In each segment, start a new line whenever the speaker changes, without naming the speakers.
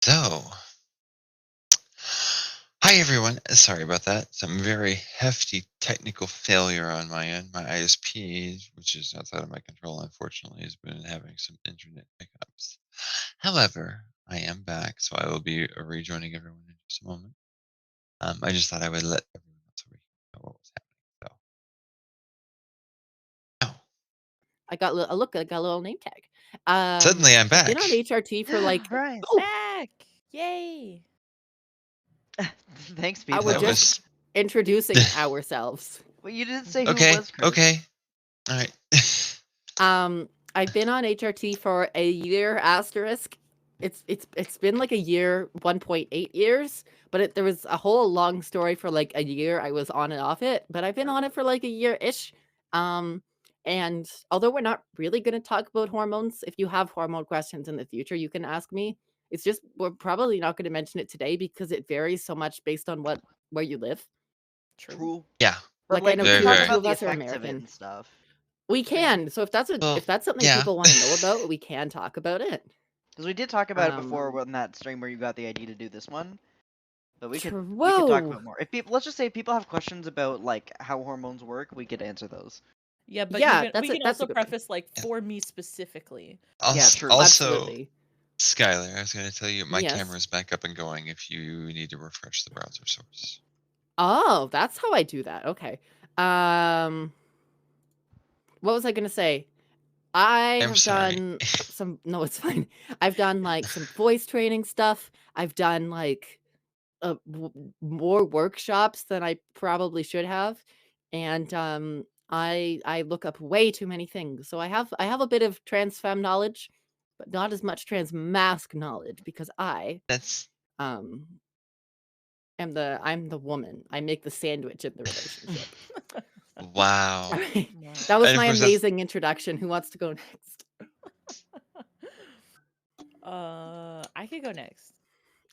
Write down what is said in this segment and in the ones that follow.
So, hi everyone. Sorry about that. Some very hefty technical failure on my end. My ISP, which is outside of my control, unfortunately, has been having some internet hiccups. However, I am back, so I will be rejoining everyone in just a moment. I just thought I would let everyone else know what was happening. So, now,
I got I got a little name tag.
suddenly I'm
I've been
back.
on HRT for like
Right.
Back! Yay!
Thanks,
we're
people.
That
just
was
introducing ourselves.
Well, you didn't say who it
okay.
was, Chris.
Okay. All right.
I've been on HRT for a year asterisk. It's been like a year, 1.8 years, but there was a whole long story for like a year. I was on and off it, but I've been on it for like a year-ish. And although we're not really going to talk about hormones, if you have hormone questions in the future, you can ask me. It's just we're probably not going to mention it today because it varies so much based on where you live.
True.
Yeah.
But
Like I know
we
Very,
can talk
very.
two
about
of
the
us are
effects of it
American.
and stuff.
We can. So if that's
Well,
something
yeah.
people want to know about, we can talk about it.
Because we did talk about it before on that stream where you got the idea to do this one. But we could talk about more. If people, let's just say if people have questions about like how hormones work, we could answer those.
Yeah, but
Yeah,
we can also preface like for me specifically.
Yeah, true.
Also,
Absolutely.
Skyler, I was going to tell you my
Yes.
camera's back up and going if you need to refresh the browser source.
Oh, that's how I do that. Okay. What was I going to say? I
I'm
have
sorry.
done some. No, it's fine. I've done like some voice training stuff. I've done like more workshops than I probably should have, and I look up way too many things. So I have a bit of trans femme knowledge, but not as much trans masc knowledge because
That's
I'm the woman. I make the sandwich in the relationship.
wow.
That was
And of
my
course
amazing introduction. Who wants to go next?
I could go next.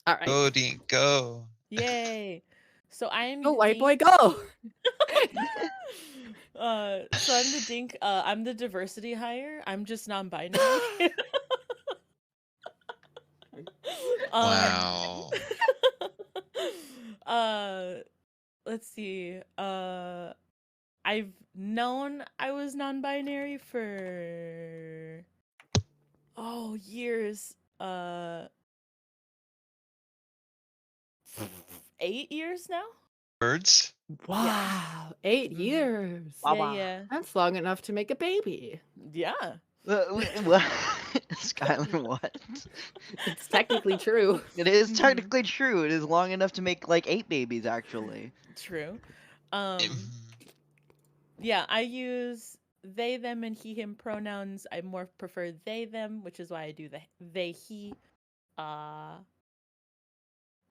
All right.
Go, Dink, go.
Yay! So I am
Go, white boy,
Dink.
go.
So I'm the Dink. I'm the diversity hire. I'm just non-binary.
Wow.
Let's see. I've known I was non-binary for years. 8 years now.
Birds?
Wow, 8 years.
Yeah.
That's long enough to make a baby.
Yeah.
What? Skyler, what?
It's technically true.
It is technically true. It is long enough to make like 8 babies, actually.
True. Yeah, I use they, them, and he, him pronouns. I more prefer they, them, which is why I do the they, he. I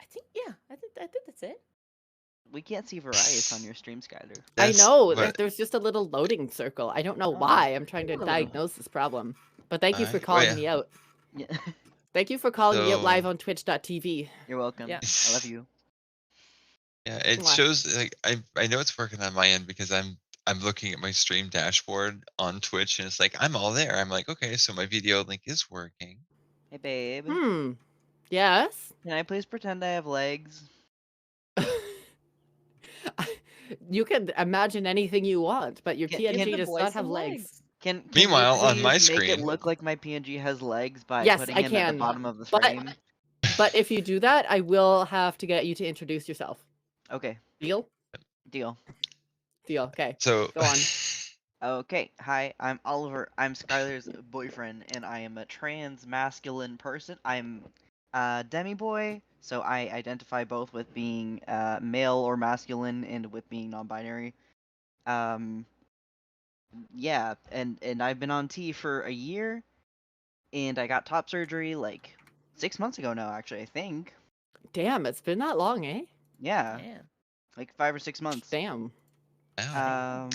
think that's it.
We can't see Verias on your stream, Skyler.
I know. There's just a little loading circle. I don't know why. I'm trying to diagnose this problem. But thank you for calling me out.
Yeah.
Thank you for calling me out live on twitch.tv.
You're welcome.
Yeah.
I love you.
Yeah, it shows like I know it's working on my end because I'm looking at my stream dashboard on Twitch and it's like I'm all there. I'm like, okay, so my video link is working.
Hey babe.
Yes?
Can I please pretend I have legs?
You can imagine anything you want, but your PNG does not have legs.
Can
Meanwhile,
you
on my
make
screen,
it look like my PNG has legs by putting
I
him
can.
at the bottom of the frame?
But if you do that, I will have to get you to introduce yourself.
Okay.
Deal?
Deal.
Okay.
So
go on.
Okay. Hi, I'm Oliver. I'm Skyler's boyfriend, and I am a trans masculine person. I'm a demi-boy, so I identify both with being male or masculine and with being non-binary. Yeah, and I've been on T for a year, and I got top surgery like 6 months ago now, actually, I think.
Damn, it's been that long, eh?
Yeah. Like 5 or 6 months.
Damn.
I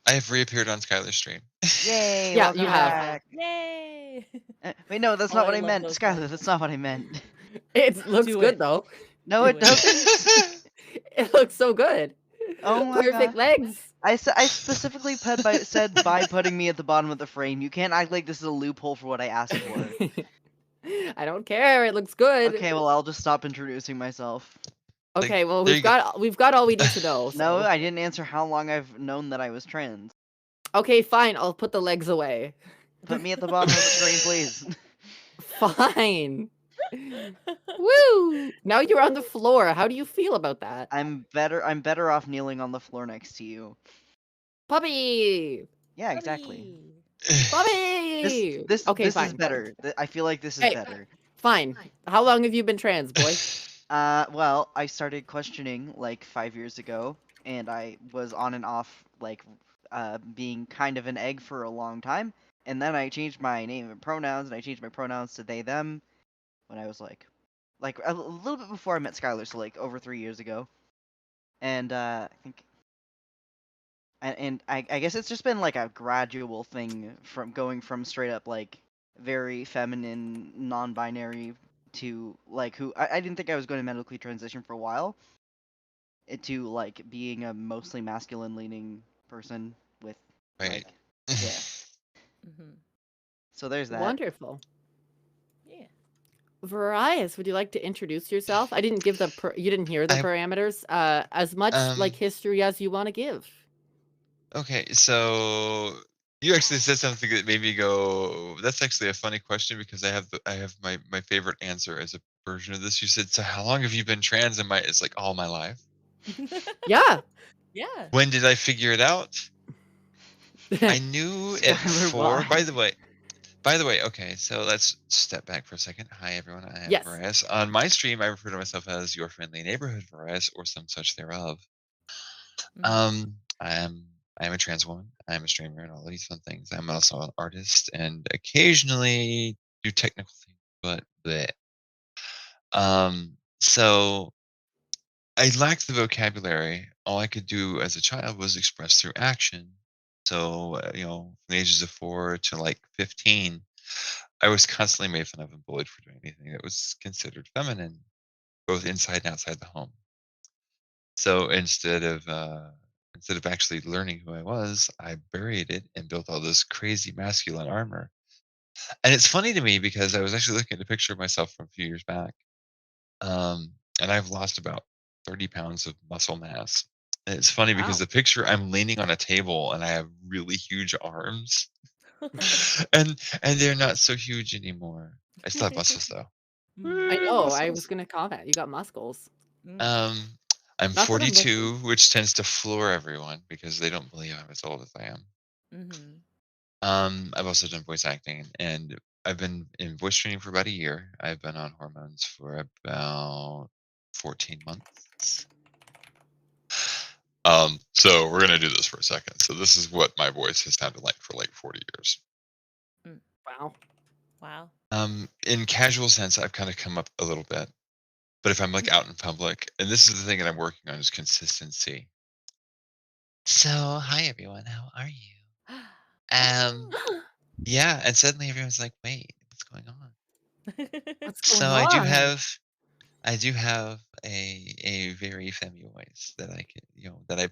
have reappeared on Skyler's stream.
Yay!
Yeah,
welcome
you have.
back.
Yay!
Wait, no, that's not what I meant, Skyler. That's not what I meant.
It looks good though.
No, it doesn't.
It looks so good.
Oh my
Perfect
God.
legs.
I specifically said by putting me at the bottom of the frame. You can't act like this is a loophole for what I asked for.
I don't care. It looks good.
Okay, well, I'll just stop introducing myself.
Okay, well
there you go.
we've got all we need to know.
No,
So.
I didn't answer how long I've known that I was trans.
Okay, fine. I'll put the legs away.
Put me at the bottom of the screen, please.
Fine. Woo! Now you're on the floor. How do you feel about that?
I'm better off kneeling on the floor next to you.
Puppy!
Yeah, exactly.
Puppy! Okay,
This
fine.
is better. I feel like this is
Hey.
better.
Fine. How long have you been trans, boy?
Well, I started questioning like 5 years ago, and I was on and off like being kind of an egg for a long time, and then I changed my name and pronouns, and I changed my pronouns to they them when I was like a little bit before I met Skylar, so like over 3 years ago, and I think. And I guess it's just been like a gradual thing from going from straight up like very feminine, non-binary to like who I didn't think I was going to medically transition for a while to like being a mostly masculine leaning person with
Right.
like yeah.
Mhm.
So there's that.
Wonderful.
Yeah.
Verias, would you like to introduce yourself? I didn't give you didn't hear the
I-
parameters. As much like history as you want to give.
Okay, so you actually said something that made me go, that's actually a funny question because I have my favorite answer as a version of this. You said, so how long have you been trans? And it's like all my life.
Yeah.
Yeah.
When did I figure it out? I knew at
Skylar,
4.
why?
By the way, okay, so let's step back for a second. Hi everyone, I am
Yes.
Verias. On my stream, I refer to myself as your friendly neighborhood Verias or some such thereof.
Mhm.
I am a trans woman. I am a streamer and all these fun things. I'm also an artist and occasionally do technical things, but so I lacked the vocabulary. All I could do as a child was express through action. So, from the ages of 4 to like 15, I was constantly made fun of and bullied for doing anything that was considered feminine, both inside and outside the home. So instead of actually learning who I was, I buried it and built all this crazy masculine armor. And it's funny to me because I was actually looking at a picture of myself from a few years back, and I've lost about 30 pounds of muscle mass. And it's funny because
Wow.
the picture I'm leaning on a table and I have really huge arms, and they're not so huge anymore. I still have muscles though.
I know. I was
Muscles.
gonna comment. You got muscles.
Mm.
Um, I'm
Not that I'm
42, which tends to floor everyone because they don't believe I'm as old as I am.
Mhm.
I've also done voice acting, and I've been in voice training for about a year. I've been on hormones for about 14 months. So we're gonna do this for a second. So this is what my voice has sounded like for like 40 years.
Wow.
Wow.
In casual sense, I've kind of come up a little bit, but if I'm like out in public, and this is the thing that I'm working on is consistency. So, hi everyone, how are you? Yeah, and suddenly everyone's like, "Wait, what's going on?"
What's
So
going
I do
on?
have a very femmy voice that I can, that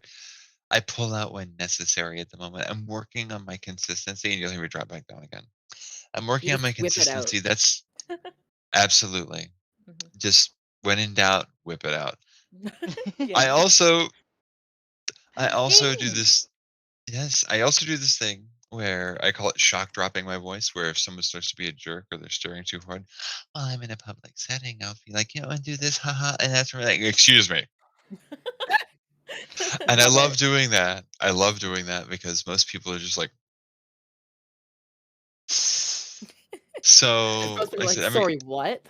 I pull out when necessary at the moment. I'm working on my consistency, and you'll hear me drop back down again. I'm working
You
on my
just whip it out.
consistency. That's absolutely
Mhm.
just when in doubt, whip it out.
Yeah.
I also do
Hey.
this. Yes, I also do this thing where I call it shock dropping my voice, where if someone starts to be a jerk or they're staring too hard, while I'm in a public setting, I'll be like, and do this, haha, and that's where like, excuse me. And I
Love
love
it.
doing that. I love doing that because most people are just like,
I'm
so
supposed to be
I
like,
said, I mean,
sorry, what?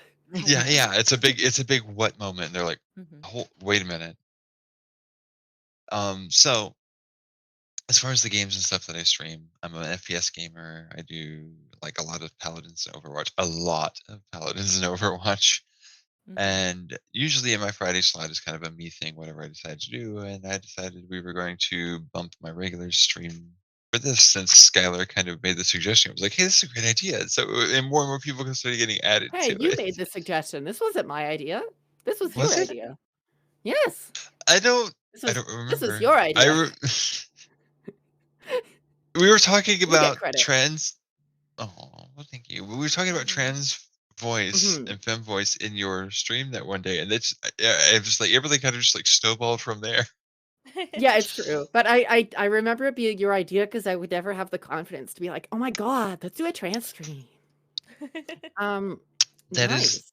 yeah, it's a big what moment. And they're like,
Mhm.
wait a minute. So as far as the games and stuff that I stream, I'm an FPS gamer. I do like a lot of Paladins and Overwatch, a lot of Paladins and Overwatch.
Mhm.
And usually in my Friday slot is kind of a me thing, whatever I decide to do. And I decided we were going to bump my regular stream for this since Skylar kind of made the suggestion. It was like, hey, this is a great idea. So, and more people can start getting added
Hey,
to
you
it.
made the suggestion. This wasn't my idea. This was your
Was it?
idea. Yes.
I don't
This was
remember.
your idea.
We were talking
You get
about
credit.
trends. Oh, well, thank you. We were talking about trends voice
Mhm.
and femme voice in your stream that one day, and it's yeah, it just like everything kind of just like snowballed from there.
Yeah, it's true. But I remember it being your idea because I would never have the confidence to be like, "Oh my god, let's do a trans stream." Um,
That is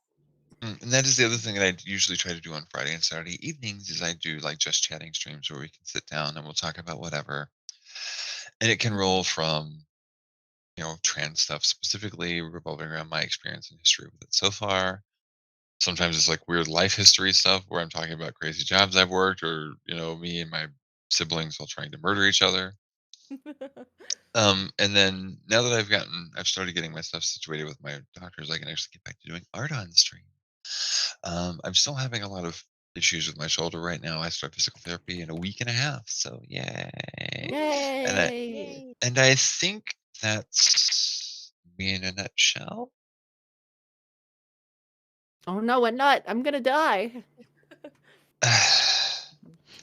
nice.
and that is the other thing that I usually try to do on Friday and Saturday evenings is I do like just chatting streams where we can sit down and we'll talk about whatever. And it can roll
Mhm.
from, trans stuff specifically revolving around my experience and history with it so far. Sometimes it's like weird life history stuff where I'm talking about crazy jobs I've worked or, me and my siblings all trying to murder each other. And then now that I've started getting my stuff situated with my doctors, I can actually get back to doing art on stream. I'm still having a lot of issues with my shoulder right now. I start physical therapy in a week and a half, so yay! And I
Yay.
Yay.
and I think that's me in a nutshell.
Oh no, what not? I'm gonna die.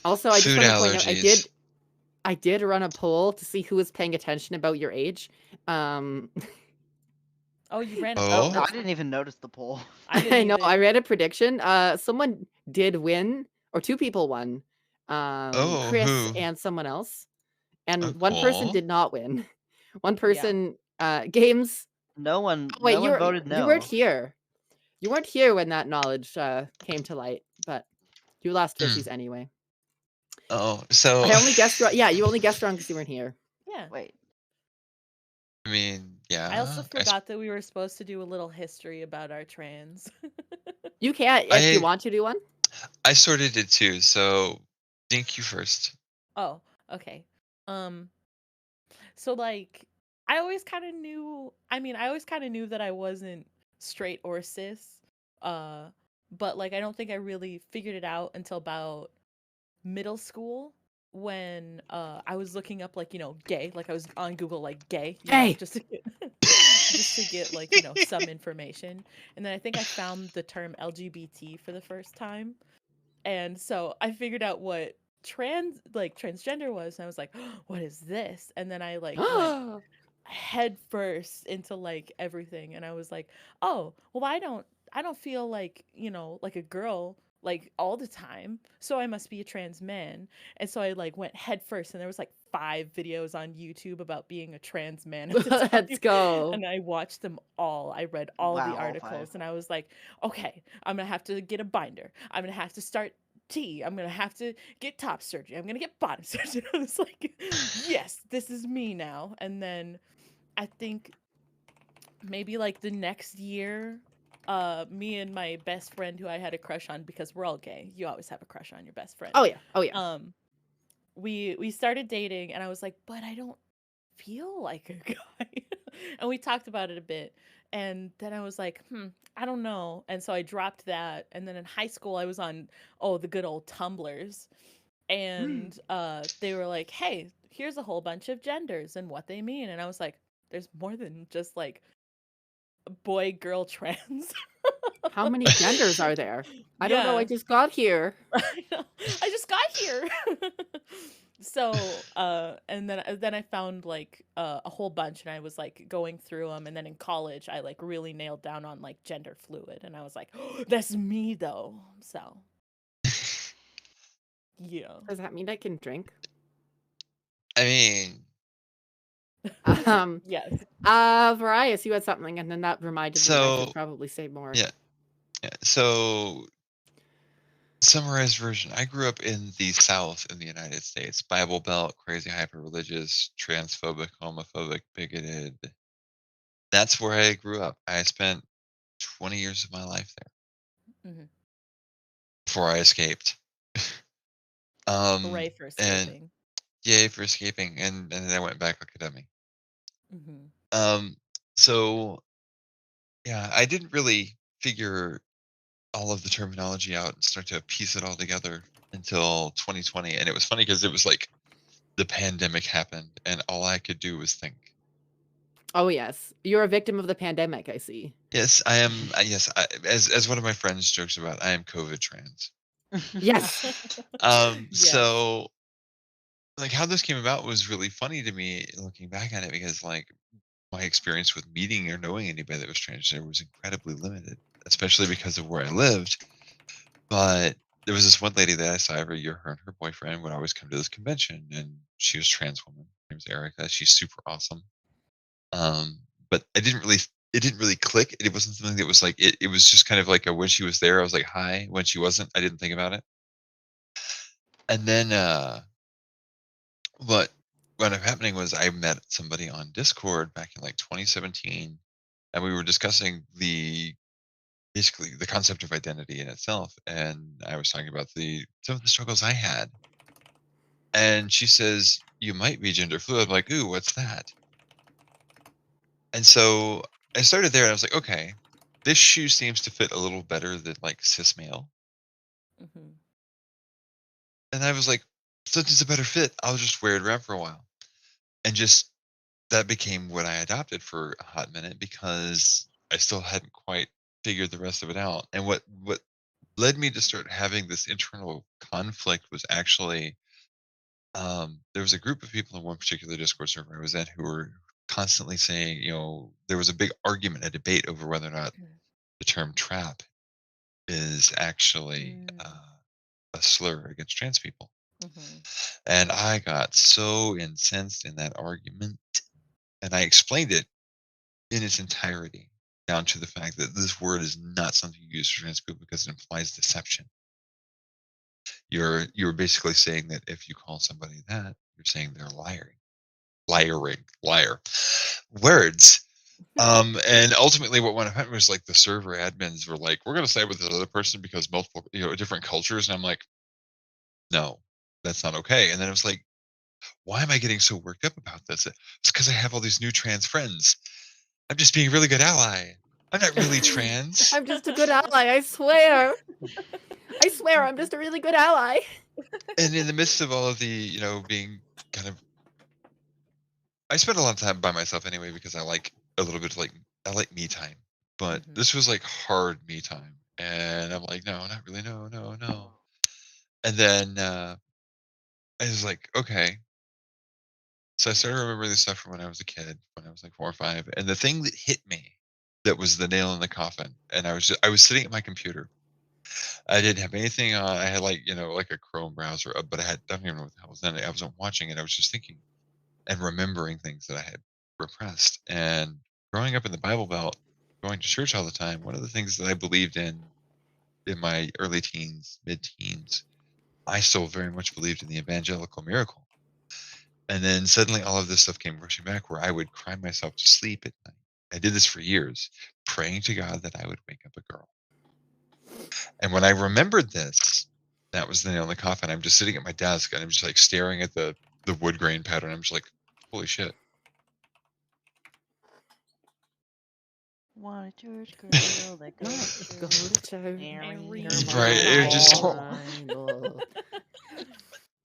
Also, I just
Food
want to point out
allergies.
I did run a poll to see who was paying attention about your age. Um,
Oh, you ran a
Oh,
Oh,
I
poll?
that's
didn't even notice the poll.
I didn't
I know I
either.
read a prediction. Someone did win, or two people won.
oh,
Chris
who?
and someone else,
Oh,
and one person
cool.
did not win. One
Yeah.
person, games.
No one,
Oh, wait,
no one voted
you weren't
no.
here. You weren't here when that knowledge came to light, but you lost
Mm.
Fishies anyway.
Oh, so
I only guessed wrong. Yeah, you only guessed wrong because you weren't here.
Yeah.
Wait,
I mean,
I also
yeah,
forgot that we were supposed to do a little history about our trans.
You can't if you
I
want to do one.
I sort of did too. So, think you first.
Oh, okay. Um, so like I always kind of knew, I always kind of knew that I wasn't straight or cis. Uh, but like I don't think I really figured it out until about middle school when I was looking up like, gay, like I was on Google like gay,
Hey,
just to get just to get like, some information. And then I think I found the term LGBT for the first time. And so I figured out what transgender was, and I was like, what is this? And then I like went head first into like everything, and I was like, oh well, I don't feel like, like a girl like all the time, so I must be a trans man. And so I like went head first, and there was like 5 videos on YouTube about being a trans man at the
let's
time,
go.
and I watched them all. I read all the
wow, all five.
articles, and I was like, okay, I'm gonna have to get a binder, I'm gonna have to start I'm gonna have to get top surgery, I'm gonna get bottom surgery. I was like, yes, this is me now. And then I think maybe like the next year, me and my best friend who I had a crush on, because we're all gay, you always have a crush on your best friend.
Oh yeah, oh yeah.
Um, we started dating, and I was like, but I don't feel like a guy. And we talked about it a bit. And then I was like, I don't know. And so I dropped that. And then in high school, I was on, the good old Tumblrs. And they were like, hey, here's a whole bunch of genders and what they mean. And I was like, there's more than just like boy, girl, trans.
How many genders are there? I don't know. I
Yeah.
just got here.
I know. I just got here. So, and then I found like a whole bunch, and I was like going through them. And then in college, I like really nailed down on like gender fluid, and I was like, oh, that's me though. So, yeah.
Does that mean I can drink?
I mean,
Yes.
Verias, you had something, and then that reminded me I should
so
probably say more.
yeah, yeah. So, summarized version. I grew up in the South in the United States, Bible Belt, crazy, hyper-religious, transphobic, homophobic, bigoted. That's where I grew up. I spent 20 years of my life there
Hmm.
before I escaped.
Hooray for
And
escaping.
yay for escaping, and then I went back like a dummy.
Hmm.
Um, so yeah, I didn't really figure all of the terminology out and start to piece it all together until 2020. And it was funny because it was like the pandemic happened, and all I could do was think.
Oh yes, you're a victim of the pandemic. I see.
Yes, I am. Yes, as one of my friends jokes about, I am COVID trans.
Yes.
Yes.
So like how this came about was really funny to me looking back at it because like my experience with meeting or knowing anybody that was transgender was incredibly limited, especially because of where I lived. But there was this one lady that I saw every year. Her and her boyfriend would always come to this convention, and she was a trans woman. Her name's Erica. She's super awesome. Um, but it didn't really click. It wasn't something that was like it was just kind of like when she was there, I was like hi. When she wasn't, I didn't think about it. And then what wound up happening was I met somebody on Discord back in like 2017, and we were discussing basically the concept of identity in itself, and I was talking about the some of the struggles I had. And she says, "You might be gender fluid." I'm like, "Ooh, what's that?" And so I started there and I was like, "Okay, this shoe seems to fit a little better than like cis male."
Mhm.
And I was like, "Since it's a better fit, I'll just wear it around for a while." And just that became what I adopted for a hot minute because I still hadn't quite figured the rest of it out. And what led me to start having this internal conflict was actually there was a group of people in one particular Discord server I was at who were constantly saying, there was a big argument, a debate over whether or not the term trap is actually
Mm.
a slur against trans people.
Mhm.
And I got so incensed in that argument, and I explained it in its entirety, down to the fact that this word is not something you use for trans people because it implies deception. You're basically saying that if you call somebody that, you're saying they're liar. Words. And ultimately what went on was like the server admins were like, we're gonna side with this other person because multiple, different cultures. And I'm like, no, that's not okay. And then I was like, why am I getting so worked up about this? It's because I have all these new trans friends. I'm just being a really good ally. I'm not really trans.
I'm just a good ally, I swear. I swear, I'm just a really good ally.
And in the midst of all of the, being kind of, I spend a lot of time by myself anyway because I like a little bit of I like me time. But
Mhm.
this was like hard me time. And I'm like, no, not really. No, no, no. And then I was like, okay. So I started remembering this stuff from when I was a kid, when I was like 4 or 5. And the thing that hit me that was the nail in the coffin. And I was sitting at my computer. I didn't have anything on. I had like a Chrome browser, but I don't even know what the hell was in it. I wasn't watching it. I was just thinking and remembering things that I had repressed. And growing up in the Bible Belt, going to church all the time, one of the things that I believed in my early teens, mid teens, I still very much believed in the evangelical miracle. And then suddenly all of this stuff came rushing back where I would cry myself to sleep at night. I did this for years, praying to God that I would wake up a girl. And when I remembered this, that was the nail in the coffin. I'm just sitting at my desk and I'm just like staring at the wood grain pattern. I'm just like, holy shit.
Want a church girl that
Go
goes to
to
church
church.
every
Every
Right. It just
Bible.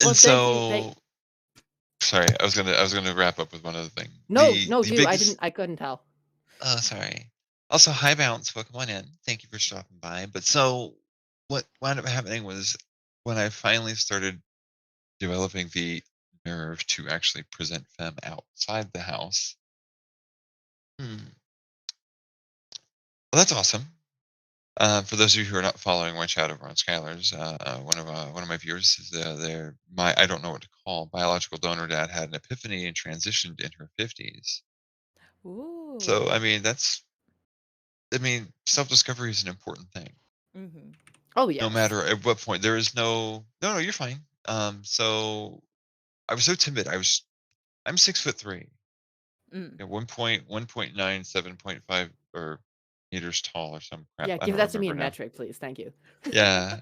Well,
and
thank you. Thank.
so sorry, I was gonna wrap up with one other thing.
No,
The
do.
biggest
I couldn't tell.
oh sorry. Also, hi Bounce, welcome on in. Thank you for stopping by. But so what wound up happening was when I finally started developing the nerve to actually present femme outside the house. Well, that's awesome. For those of you who are not following my chat over on Skylar's, one of my viewers is there. My I don't know what to call biological donor dad had an epiphany and transitioned in her 50s. So
Ooh.
self discovery is an important thing.
Mhm.
Oh
No
yes.
matter at what point, there is no, you're fine. So I was so timid. I'm 6'3",
Mm.
1.9, 7.5 or meters tall or some crap.
Yeah,
I
give
don't
that to me
remember
in
now.
metric, please. Thank you.
Yeah.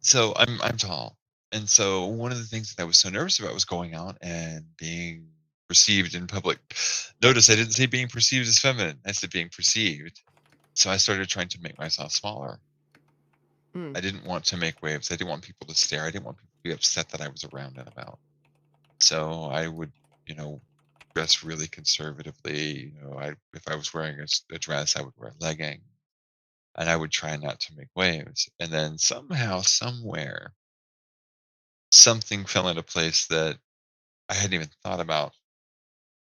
So I'm tall. And so one of the things that I was so nervous about was going out and being perceived in public. Notice I didn't say being perceived as feminine. I said being perceived. So I started trying to make myself smaller.
Mm.
I didn't want to make waves. I didn't want people to stare. I didn't want people to be upset that I was around and about. So I would, you know, dress really conservatively. If I was wearing a dress, I would wear leggings, and I would try not to make waves. And then somehow, somewhere, something fell into place that I hadn't even thought about.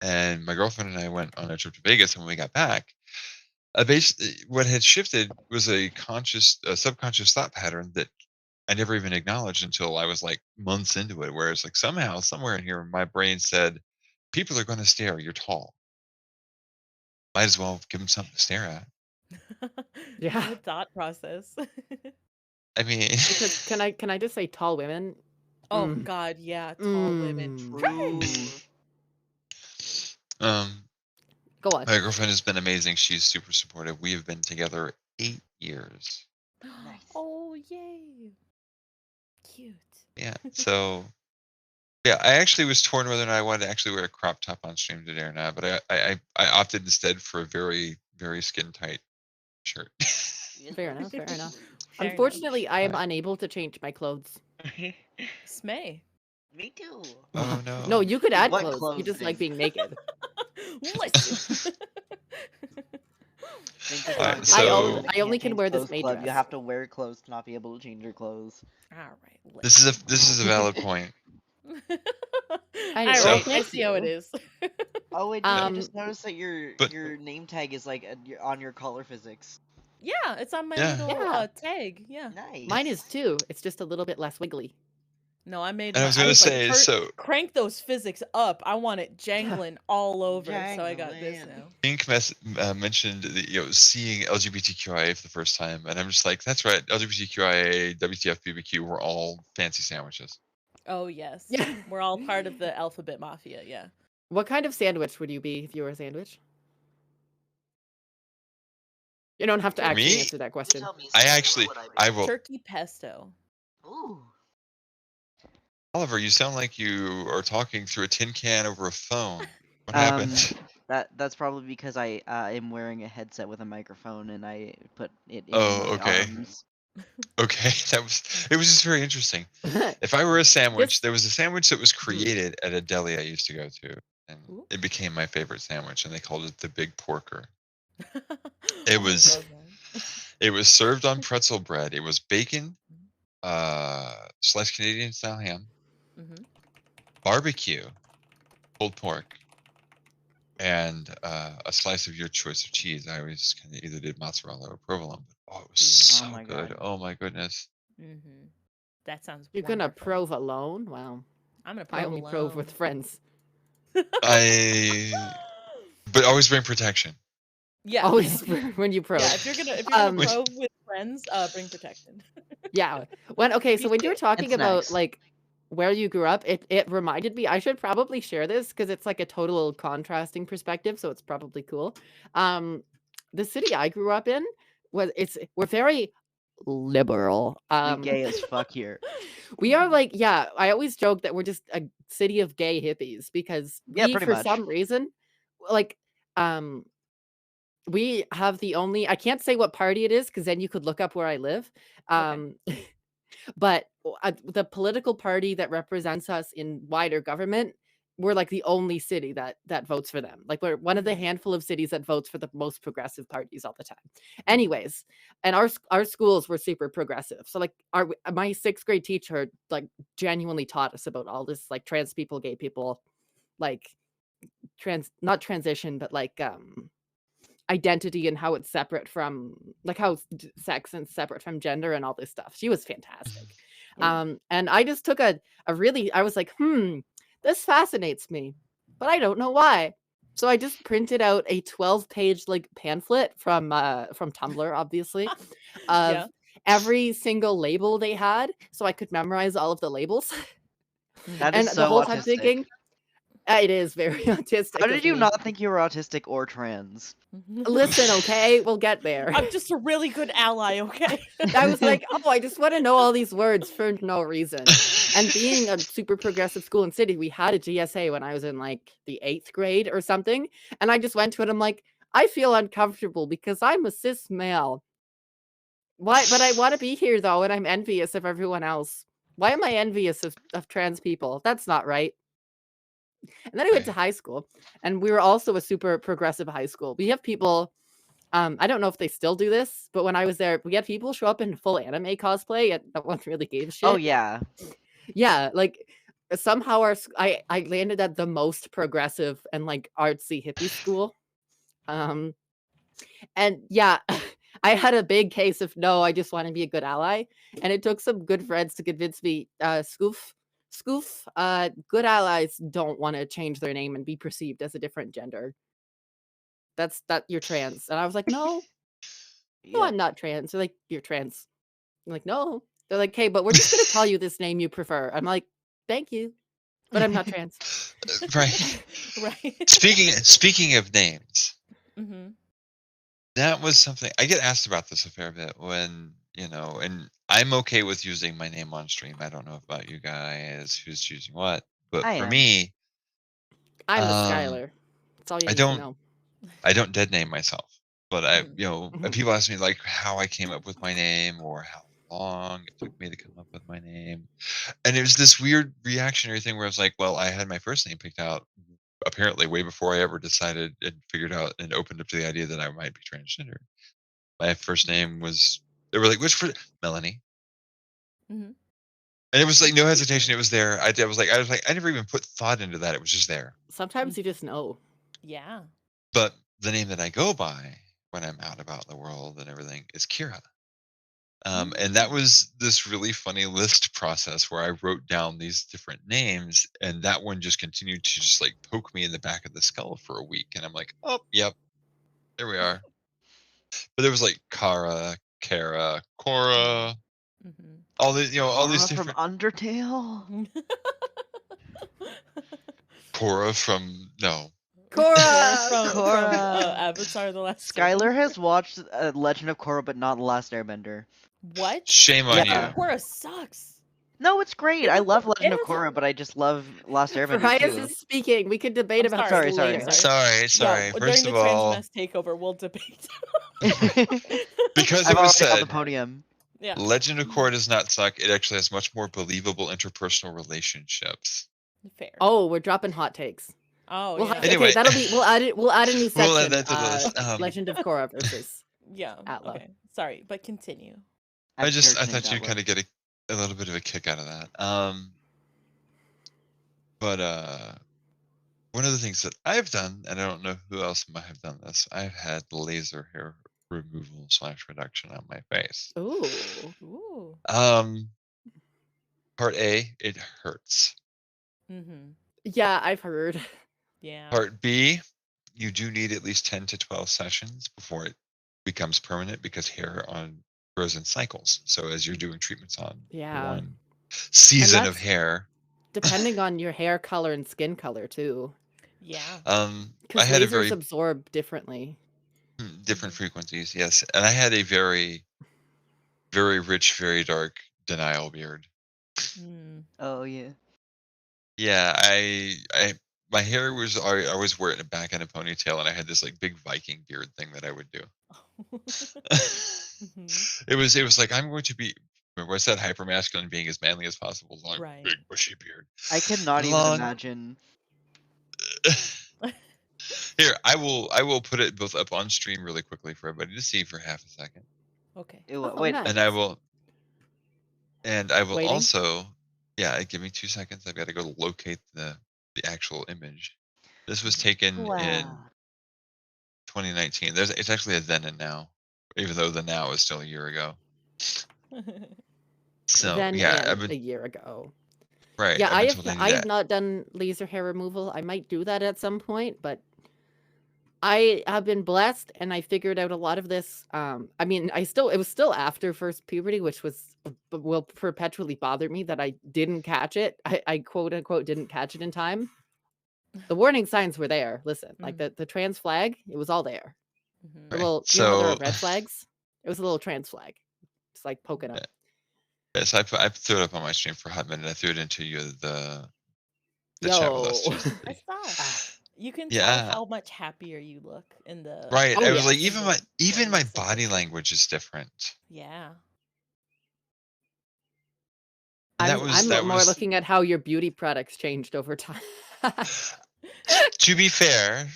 and my girlfriend and I went on a trip to Vegas. And when we got back, what had shifted was a subconscious thought pattern that I never even acknowledged until I was like months into it. Whereas, like somehow, somewhere in here, my brain said, "People are going to stare. You're tall. Might as well give them something to stare at."
Yeah.
Good thought process.
I mean,
Because can I just say tall women?
Oh
Mm.
God, yeah, tall women.
True.
um,
Go on.
my girlfriend has been amazing. She's super supportive. We have been together 8 years.
Nice.
Oh yay, cute.
Yeah. So yeah, I actually was torn whether or not I wanted to actually wear a crop top on stream today or not, but I opted instead for a very, very skin tight shirt.
Fair enough. Fair enough.
Fair enough.
Unfortunately, I am unable to change my clothes.
Smay.
Me too.
Oh
No,
no.
you could add
What
clothes. You
clothes,
just like
Dink?
being naked.
Listen.
Dink does
Alright,
not
so-
get
I
the
only
can't
can
change
wear this
clothes
maid
club. You
dress.
have to wear clothes to not be able to change your clothes.
All right.
This is a valid point.
Anyway,
So-
I
thank
see how it
you.
is.
Oh wait, I
Um,
just noticed that your
but-
your name tag is like on your color physics.
Yeah, it's on my
Yeah.
little
Yeah.
tag. Yeah.
Nice.
Mine is too. It's just a little bit less wiggly.
No, I made.
And I was gonna say, so
crank those physics up. I want it jangling all over. So I got this
Jangling.
now.
Pink mentioned that, seeing LGBTQIA for the first time, and I'm just like, that's right, LGBTQIA, WTF, BBQ, we're all fancy sandwiches.
Oh yes.
Yeah.
We're all part of the alphabet mafia. Yeah.
What kind of sandwich would you be if you were a sandwich? You don't have to
For
actually
me?
answer that question.
I will.
Turkey pesto.
Ooh.
Oliver, you sound like you are talking through a tin can over a phone. What
Um,
happened?
That's probably because I am wearing a headset with a microphone and I put it in
Oh,
my
okay.
arms.
Okay, it was just very interesting. If I were a sandwich,
Yes.
there was a sandwich that was created at a deli I used to go to, and
Ooh.
it became my favorite sandwich, and they called it the Big Porker.
It
was- It was served on pretzel bread. It was bacon, sliced Canadian style ham,
Mm-hmm.
barbecue, pulled pork, and a slice of your choice of cheese. I always kind of either did mozzarella or provolone. But oh, it was so
Oh my
good.
God.
Oh my goodness.
Mm-hmm. That sounds.
You're gonna
wonderful.
prove alone? Wow.
I'm gonna
I
prove
only
alone.
prove with friends.
But always bring protection.
Yeah.
Always when you probe.
Yeah. If you're gonna
Um,
probe with friends, bring protection.
Yeah. When so
Be
when you were
safe.
talking
It's
about
nice.
like where you grew up, it reminded me I should probably share this because it's like a total contrasting perspective, so it's probably cool. The city I grew up in we're very liberal.
We gay as fuck here.
We are like, yeah, I always joke that we're just a city of gay hippies because
Yeah,
we
pretty
for
much.
some reason like we have the only I can't say what party it is because then you could look up where I live. But the political party that represents us in wider government, we're like the only city that votes for them. Like we're one of the handful of cities that votes for the most progressive parties all the time. Anyways, and our schools were super progressive. So like my 6th grade teacher like genuinely taught us about all this like trans people, gay people, like not transition, but like identity and how it's separate from like how sex and separate from gender and all this stuff. She was fantastic. And I just took I was like, this fascinates me, but I don't know why. So I just printed out a 12-page like pamphlet from Tumblr, obviously, of
Yeah.
every single label they had, so I could memorize all of the labels.
That
And
is
the
so
whole time
autistic.
thinking, it is very autistic.
How
of
did you
me.
not think you were autistic or trans?
Listen, okay, we'll get there.
I'm just a really good ally, okay?
I was like, oh, I just want to know all these words for no reason. And being a super progressive school and city, we had a GSA when I was in like the 8th grade or something. And I just went to it. I'm like, I feel uncomfortable because I'm a cis male. Why? But I want to be here though, and I'm envious of everyone else. Why am I envious of trans people? That's not right. And then I went to high school, and we were also a super progressive high school. We have people. I don't know if they still do this, but when I was there, we had people show up in full anime cosplay, and no one really gave a shit.
Oh yeah.
Yeah, like somehow I landed at the most progressive and like artsy hippie school. And yeah, I had a big case of no, I just want to be a good ally. And it took some good friends to convince me, good allies don't want to change their name and be perceived as a different gender. That you're trans. And I was like, no,
Yeah.
I'm not trans. They're like, you're trans. I'm like, no. They're like, hey, but we're just gonna call you this name you prefer. I'm like, thank you, but I'm not trans.
Right.
Right.
Speaking of names,
Mm-hmm.
that was something I get asked about this a fair bit when, and I'm okay with using my name on stream. I don't know about you guys who's choosing what, but
I
for
am.
me,
I'm a
um,
Skyler. That's all you
I
need to
don't
know.
I don't dead name myself. But
Mm.
and people ask me like how I came up with my name or how long it took me to come up with my name. And it was this weird reactionary thing where I was like, well, I had my first name picked out apparently way before I ever decided and figured out and opened up to the idea that I might be transgender. My first name was they were like, which for Melanie.
Mm-hmm.
And it was like no hesitation. It was there. I was like, I never even put thought into that. It was just there.
Sometimes you just know.
Yeah.
But the name that I go by when I'm out about the world and everything is Kira. And that was this really funny list process where I wrote down these different names, and that one just continued to just like poke me in the back of the skull for a week. And I'm like, oh, yep, there we are. But there was like Kara, Kara, Cora,
Mm-hmm.
all these, all these
Cora from
different
Undertale.
Cora from no.
Cora!
from
Cora.
Avatar: The Last
Skylar
Airbender.
has watched Legend of Korra, but not The Last Airbender.
What?
Shame on
Yeah.
you.
Korra sucks.
No, it's great.
It
I
has
love
the-
Legend
it
of
has a-
Korra, but I just love Last Airbender
Verias
too.
is speaking. We could debate
I'm
about
sorry,
this
sorry,
later.
Sorry.
Yeah, during
First
the
of
trans
all,
mass takeover, we'll debate.
because
I've
it was
already got
said,
the podium.
Yeah.
Legend of Korra does not suck. It actually has much more believable interpersonal relationships.
Fair.
Oh, we're dropping hot takes.
Oh,
We'll
yeah.
have,
Anyway.
okay, that'll be we'll add a new section.
We'll add that to the list.
Legend of Korra versus
Yeah.
Atla.
Okay. Sorry, but continue.
I
Character named
thought you'd
Atla.
kind of get a little bit of a kick out of that. But one of the things that I've done, and I don't know who else might have done this, I've had laser hair removal / reduction on my face.
Ooh.
Ooh.
Part A, it hurts.
Mm-hmm.
Yeah, I've heard.
Yeah.
Part B, you do need at least 10 to 12 sessions before it becomes permanent because hair grows in cycles. So as you're doing treatments on
Yeah.
one season of
that's-
hair,
Depending on your hair color and skin color too.
Yeah.
I
Because
had a
lasers
very
absorb differently.
different frequencies, yes, and I had a very, very rich, very dark denial beard.
Mm.
Oh yeah.
Yeah, my hair was I always wear it in a back in a ponytail, and I had this like big Viking beard thing that I would do.
Mm-hmm.
It was like I'm going to be. What's that hyper masculine being as manly as possible? Long,
Right.
big, bushy beard.
I cannot even
Long-
imagine.
Here, I will put it both up on stream really quickly for everybody to see for half a second,
Okay.
Ew,
Oh,
wait,
nice.
and I will
Waiting?
also. Yeah, give me 2 seconds. I've got to go locate the actual image. This was taken in
wow.
2019. It's actually a then and now, even though the now is still a year ago. So
Then
yeah,
and
I've
a
been
year ago.
right.
Yeah,
I've been told I
I
need
have
that.
not done laser hair removal. I might do that at some point, but I have been blessed and I figured out a lot of this. I mean, it was still after first puberty, which will perpetually bother me that I didn't catch it. I quote unquote didn't catch it in time. The warning signs were there. Listen, like the trans flag, it was all there.
Mm-hmm.
The
Right.
little, you know how there are
So
red flags? It was a little trans flag. It's like poking up.
yes, I threw it up on my stream for a hot minute. I threw it into the chat with us
Yo.
too.
I saw. You can tell
Yeah.
how much happier you look in the
Right.
Oh,
I was
yeah.
like,
in
even
the
my
one you sent
body
us.
language is different.
Yeah.
And
I'm more looking at how your beauty products changed over time.
To be fair,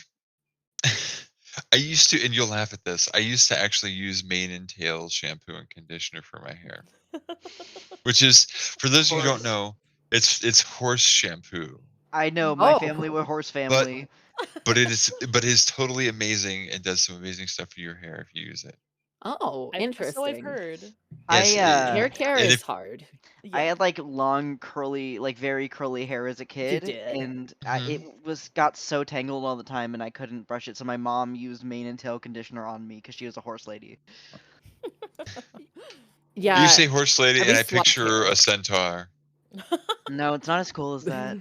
I used to, and you'll laugh at this. I used to actually use mane and tail shampoo and conditioner for my hair, which is for those of you who don't
course.
know, It's horse shampoo,
I know my
Oh.
family with horse family.
but it is totally amazing and does some amazing stuff for your hair if you use it.
Oh,
So I've
interesting.
heard.
Yes,
Hair care
and
is
if
hard.
I
Yeah.
had like long curly, like very curly hair as a kid,
did.
and
Mhm.
it got so tangled all the time, and I couldn't brush it. So my mom used mane and tail conditioner on me because she was a horse lady.
Yeah.
you say horse lady,
at
and I
least locked
picture
hair.
a centaur.
No, it's not as cool as that.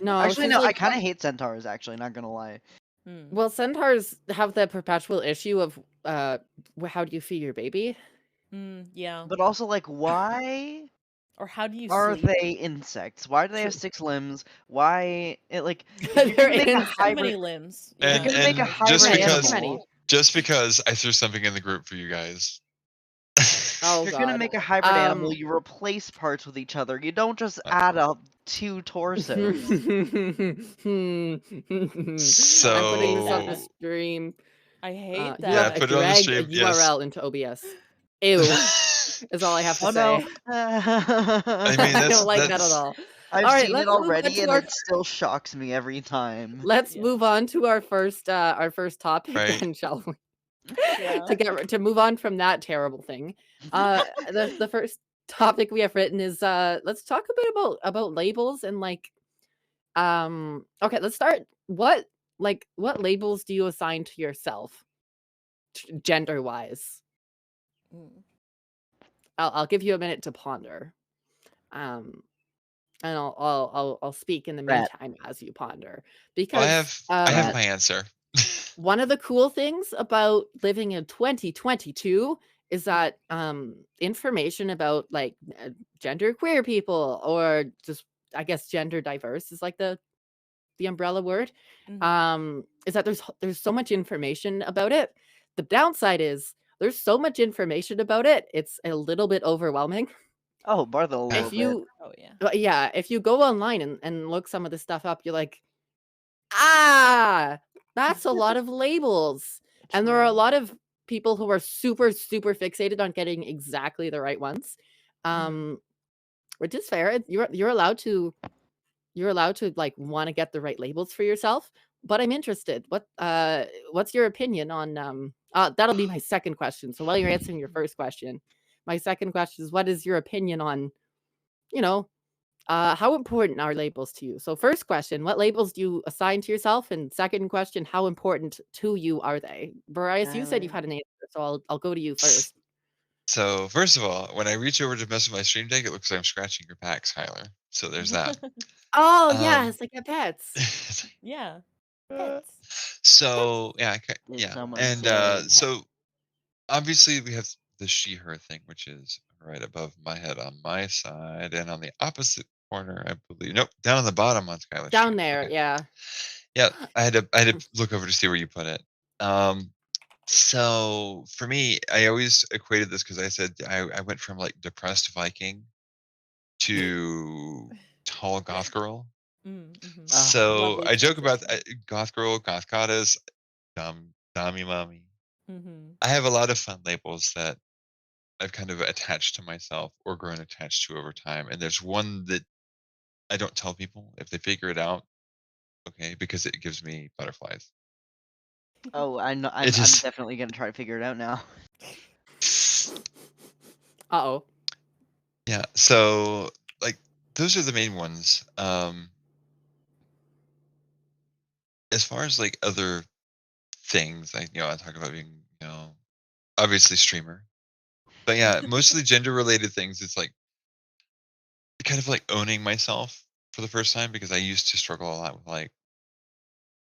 No,
Actually,
she's
no, I
like,
kind of hate centaurs. Actually, not gonna lie.
well, centaurs have the perpetual issue of how do you feed your baby?
Yeah.
But also, like, why
Or how do you
are
sleep?
they insects? Why do they have
True.
6 limbs? Why, like, if you're
They're
gonna make a
insects.
Too many
hybrid,
limbs.
if you're
Yeah.
gonna make a
And
hybrid
Yeah, too many.
animal,
just because I threw something in the group for you guys.
Oh
if you're gonna
god.
make a hybrid animal, you replace parts with each other. You don't just add up 2 torsos.
I'm putting this on the
So
stream.
I hate
You have
that.
put it on the
dragged a
stream. Yes.
URL into OBS. Ew, is all I have to
Oh
say.
no.
I mean,
I don't like that at all.
I've
All right,
seen it
let's move on
already,
to
and
our
it still shocks me every time.
let's
Yeah.
move on to our first topic
Right.
then, shall we?
Yeah.
To move on from that terrible thing. The first topic we have written is let's talk a bit about labels and like okay, let's start. What labels do you assign to yourself gender wise?
Mm.
I'll give you a minute to ponder. Um and I'll speak in the
Rat.
meantime as you ponder
Well,
because
I have my answer.
one of the cool things about living in 2022 is that information about like gender queer people or just I guess gender diverse is like the umbrella word is that there's so much information about it. The downside is there's so much information about it, it's a little bit overwhelming.
Oh, more than a little
If
bit.
you
Oh yeah.
yeah, if you go online and look some of this stuff up, you're like, ah, that's a lot of labels. And there are a
True.
lot of people who are super, super fixated on getting exactly the right ones. Which is fair. You're allowed to like want to get the right labels for yourself. But I'm interested. What's your opinion on that'll be my second question. So while you're answering your first question, my second question is what is your opinion on, you know, how important are labels to you? So first question, what labels do you assign to yourself? And second question, how important to you are they? Verias, you said you've had an answer, so I'll go to you first.
So first of all, when I reach over to mess with my stream deck, it looks like I'm scratching your pack, Skyler. So there's that.
Oh
Um,
yes, like pets.
Yeah.
Uh,
Pets.
so yeah,
Is
yeah,
someone
and
saying
so obviously we have the she/her thing, which is right above my head on my side, and on the opposite corner, I believe. Nope, down on the bottom on Skylar's
Down
stream.
there,
Okay.
yeah.
Yeah, I had to look over to see where you put it. So for me, I always equated this because I said I went from like depressed Viking to tall goth girl. So
Lovely
I joke about
transition.
goth girl, goth goddess, dummy mommy.
Mm-hmm.
I have a lot of fun labels that I've kind of attached to myself or grown attached to over time. And there's one that I don't tell people. If they figure it out, okay, because it gives me butterflies.
Oh, I know.
It
I'm
just
definitely gonna try to figure it out now.
Uh-oh.
yeah. So like those are the main ones. As far as like other things, like I talk about being, obviously streamer. But yeah, mostly gender related things. It's like kind of like owning myself for the first time because I used to struggle a lot with like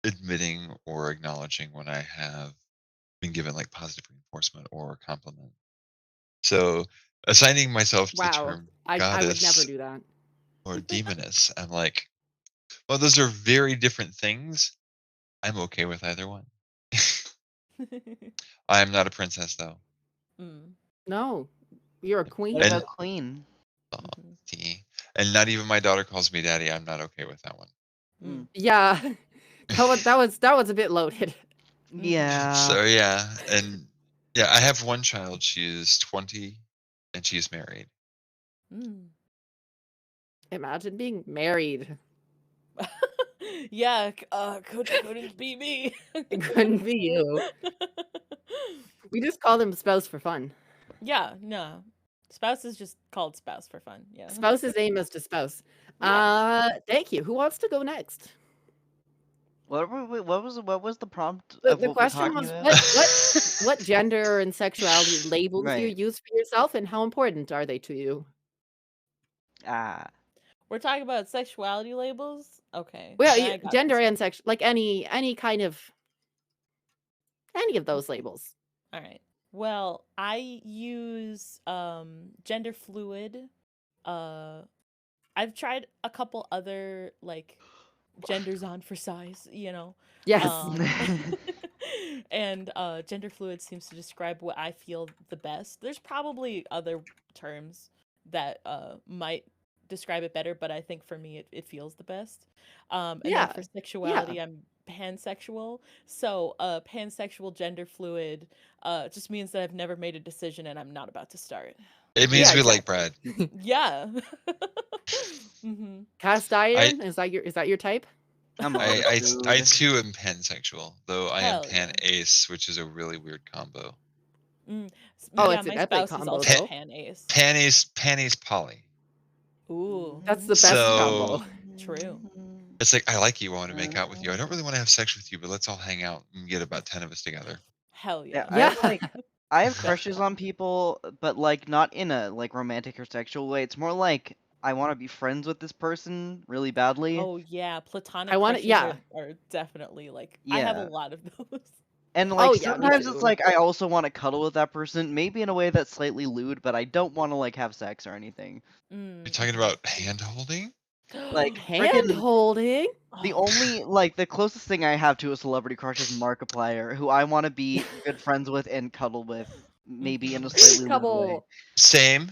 admitting or acknowledging when I have been given like positive reinforcement or compliment. So assigning myself to the
Wow.
term
I would never
goddess
do that.
or demoness, I'm like, well, those are very different things. I'm okay with either one. I'm not a princess though.
No. You're a
What
queen.
And
about Queen?
see, and not even my daughter calls me daddy. I'm not okay with that one.
Yeah. That was a bit loaded.
Yeah.
So yeah, and yeah, I have one child. She is 20, and she's married.
Imagine being married.
Yeah, couldn't be me.
It couldn't be you. We just call them spouse for fun.
Yeah, no. Spouse is just called spouse for fun. Yeah.
Spouse's name is to spouse.
Yeah.
Thank you. Who wants to go next?
What was the prompt
The,
of
the
what we're
question
talking
was
about?
what gender and sexuality labels you
Right.
use for yourself and how important are they to you?
Ah.
We're talking about sexuality labels? Okay.
Well,
Then I got
gender
this
and
one.
sex, like any kind of any of those
Okay.
labels.
All right. Well, I use gender fluid. Uh I've tried a couple other like genders on for size, you know.
Yes.
Um and gender fluid seems to describe what I feel the best. There's probably other terms that might describe it better, but I think for me it feels the best. And then
Yeah.
for
Yeah.
sexuality, I'm pansexual. So pansexual gender fluid just means that I've never made a decision and I'm not about to start.
It means
Yeah,
we like
exactly.
bread.
Yeah.
Cast
I
iron? Is that your type?
I'm a
I
dude.
too am pansexual, though I am
Hell
pan
yeah.
ace, which is a really weird combo.
Oh,
Yeah,
it's an
my
epic
spouse is
combo
also
Pa-
though.
pan ace.
Pan ace poly.
Ooh,
That's the best
So
combo.
true.
it's like I like you, I want to make out with you. I don't really want to have sex with you, but let's all hang out and get about 10 of us together.
Hell
Yeah,
yeah.
I have
Best
crushes
combo.
on people, but like not in a like romantic or sexual way. It's more like I want to be friends with this person really badly.
Oh yeah,
I
platonic
want it.
crushes
Yeah.
are definitely like I have a
Yeah.
lot of those.
And
Oh
like
yeah, me
sometimes it's
too.
like I also want to cuddle with that person, maybe in a way that's slightly lewd, but I don't want to like have sex or anything.
You're talking about hand holding?
Like
Hand
freaking
holding.
the
Oh,
only like the closest thing I have to a celebrity crush is Markiplier, who I want to be good friends with and cuddle with, maybe in a slightly lewd way.
Couple.
Same.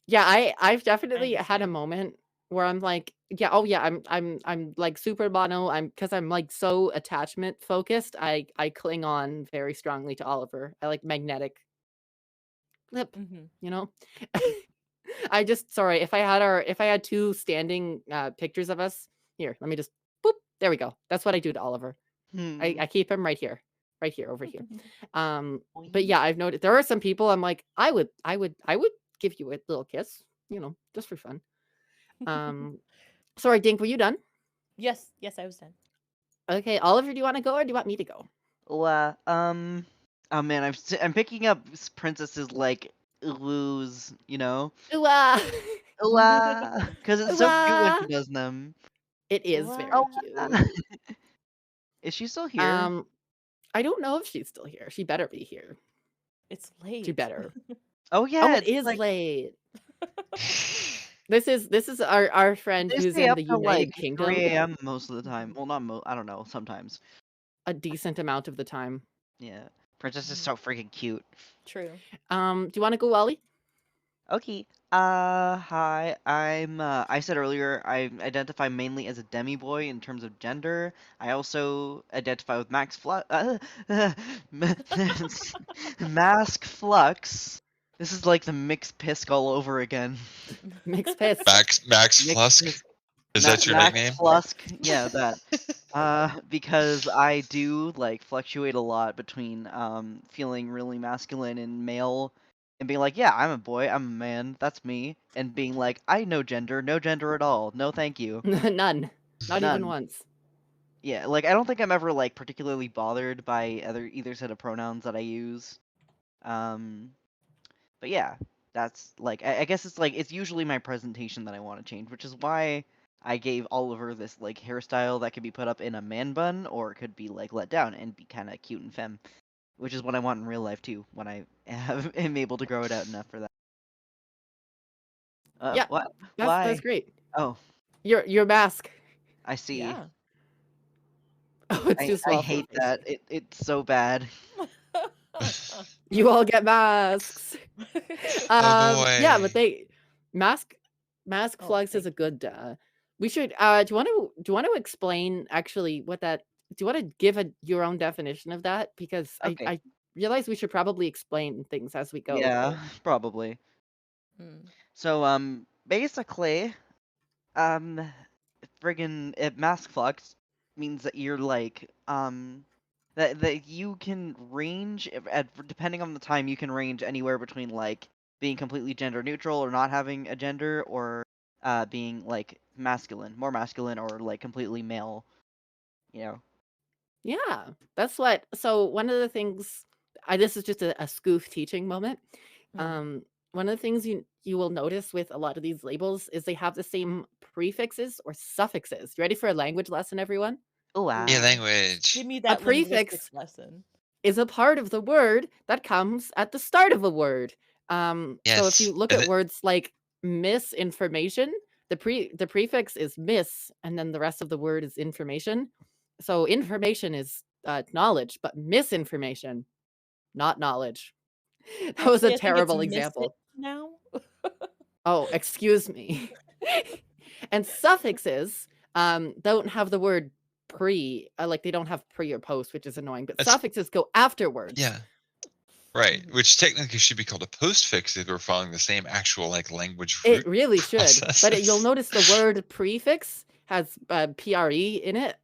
Yeah, I've
I
definitely had a
understand.
moment where I'm like, yeah, oh yeah, I'm like super mono. Because I'm like so attachment focused. I cling on very strongly to Oliver. I like magnetic lip,
Mm-hmm.
you know? I just sorry, if I had two standing pictures of us, here, let me just boop. There we go. That's what I do to Oliver.
Hmm.
I keep him right here. Right here, over here. But
Boing.
yeah, I've noticed there are some people I'm like, I would give you a little kiss, you know, just for fun. Sorry, Dink, were you done?
Yes, I was done.
Okay, Oliver, do you want to go or do you want me to go?
Well, oh man, I'm picking up princesses like Luz, you know,
Ooh,
because it's
ooh,
so cute when she does them.
It is
Wow.
very
Oh,
cute.
is she still here?
I don't know if she's still here. She better be here.
It's
She
late.
better.
Oh
Oh,
yeah,
it
it's
is
like
late. This is our friend
they
who's
stay
in
up
the
till like
United Kingdom
3 a.m. most of the time. Well, not I don't know, sometimes.
a decent amount of the time.
Yeah, princess is so freaking cute.
True.
Do you want to go, Ollie?
Okay. Hi. I said earlier I identify mainly as a demi boy in terms of gender. I also identify with Mask Flux. This is like the mixed pisk all over again.
Mixed Pisk.
Max
Mixed
Flusk?
pisk.
Is that your
Max
nickname?
Flusk. Yeah, that. Because I do like fluctuate a lot between feeling really masculine and male and being like, yeah, I'm a boy, I'm a man, that's me, and being like, I know gender, no gender at all, no thank you,
None. Not even
none.
once.
Yeah, like I don't think I'm ever like particularly bothered by either set of pronouns that I use. Um, but yeah, that's like I guess it's like it's usually my presentation that I want to change, which is why I gave Oliver this like hairstyle that could be put up in a man bun or it could be like let down and be kind of cute and femme, which is what I want in real life too when I am able to grow it out enough for that.
Yeah,
What?
that's
Why?
great.
Oh,
Your mask.
I see.
Yeah.
Oh, it's too
I
small for a
hate
face.
that. It's so bad.
You all get masks.
Oh
Yeah,
boy.
but mask mask
Oh,
flux is
thank
a good we should do you want to explain actually what that do you want to give your own definition of that? Because
Okay.
I realize we should probably explain things as we go.
Yeah, probably.
Mm.
So basically Um, friggin' mask flux means that you're like that you can range depending on the time you can range anywhere between like being completely gender neutral or not having a gender or being like more masculine or like completely male, you know.
Yeah, that's what. So one of the things, this is just a scoof teaching moment.
Mm.
One of the things you will notice with a lot of these labels is they have the same prefixes or suffixes. You ready for a language lesson, everyone?
Oh
Yeah,
wow.
Give
language.
me
A
that linguistics
prefix
lesson.
is a part of the word that comes at the start of a word. So if you
Yes.
look
And
at words like misinformation, the prefix is miss, and then the rest of the word is information. So information is knowledge, but misinformation, not knowledge. That was a
Actually, I think it's
terrible
miss it
example.
now.
Oh, excuse me. And suffixes don't have the word pre, like they don't have pre or post, which is annoying, but
that's
suffixes go afterwards.
yeah. Right,
Mhm.
which technically should be called a postfix if we're following the same actual like language
It
root
really should, but you'll
processes.
notice the word prefix has pre in it,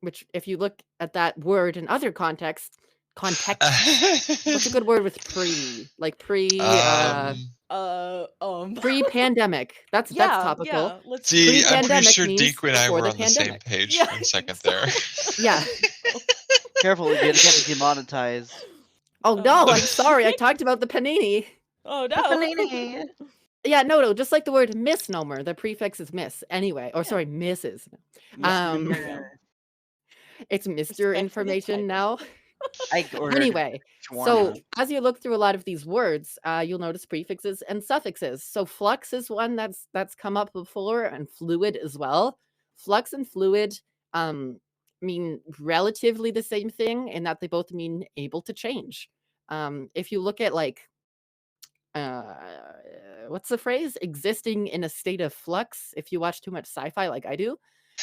which if you look at that word in other contexts, what's a good word with pre? Like
um,
Uh, um,
pre-pandemic. That's
yeah,
topical.
yeah. Let's
see,
move
I'm pretty
on.
Pre-pandemic
sure
means
Deke and I
before
were
the
on the same
pandemic.
page
Yeah,
for
I
a
think
second
so.
there.
Yeah.
Careful, you're gonna get demonetized.
Oh no, I'm sorry. I talked about the panini.
Oh
The
no.
panini.
Yeah, no, just like the word misnomer, the prefix is miss anyway. Or
Yeah,
sorry, misses. Um,
there you go.
Misnomer.
it's Mr.
Respect for the
Information
title.
now.
I ordered
Anyway, so
shawarma.
as you look through a lot of these words, you'll notice prefixes and suffixes. So flux is one that's come up before, and fluid as well. Flux and fluid mean relatively the same thing in that they both mean able to change. If you look at like uh, what's the phrase? Existing in a state of flux. If you watch too much sci-fi like I do,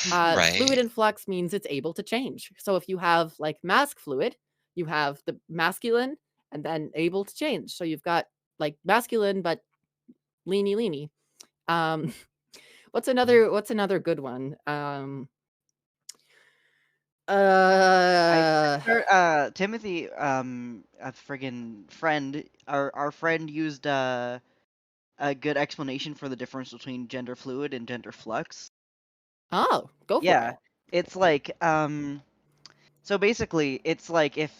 Mhm.
fluid
Right.
and flux means it's able to change. So if you have like mask fluid, you have the masculine and then able to change. So you've got like masculine but leany leany. Um, what's another good one?
I
Uh,
heard, Timothy, a friggin' friend, our friend used a good explanation for the difference between gender fluid and gender flux.
oh, go for
Yeah,
it.
it's like so basically it's like if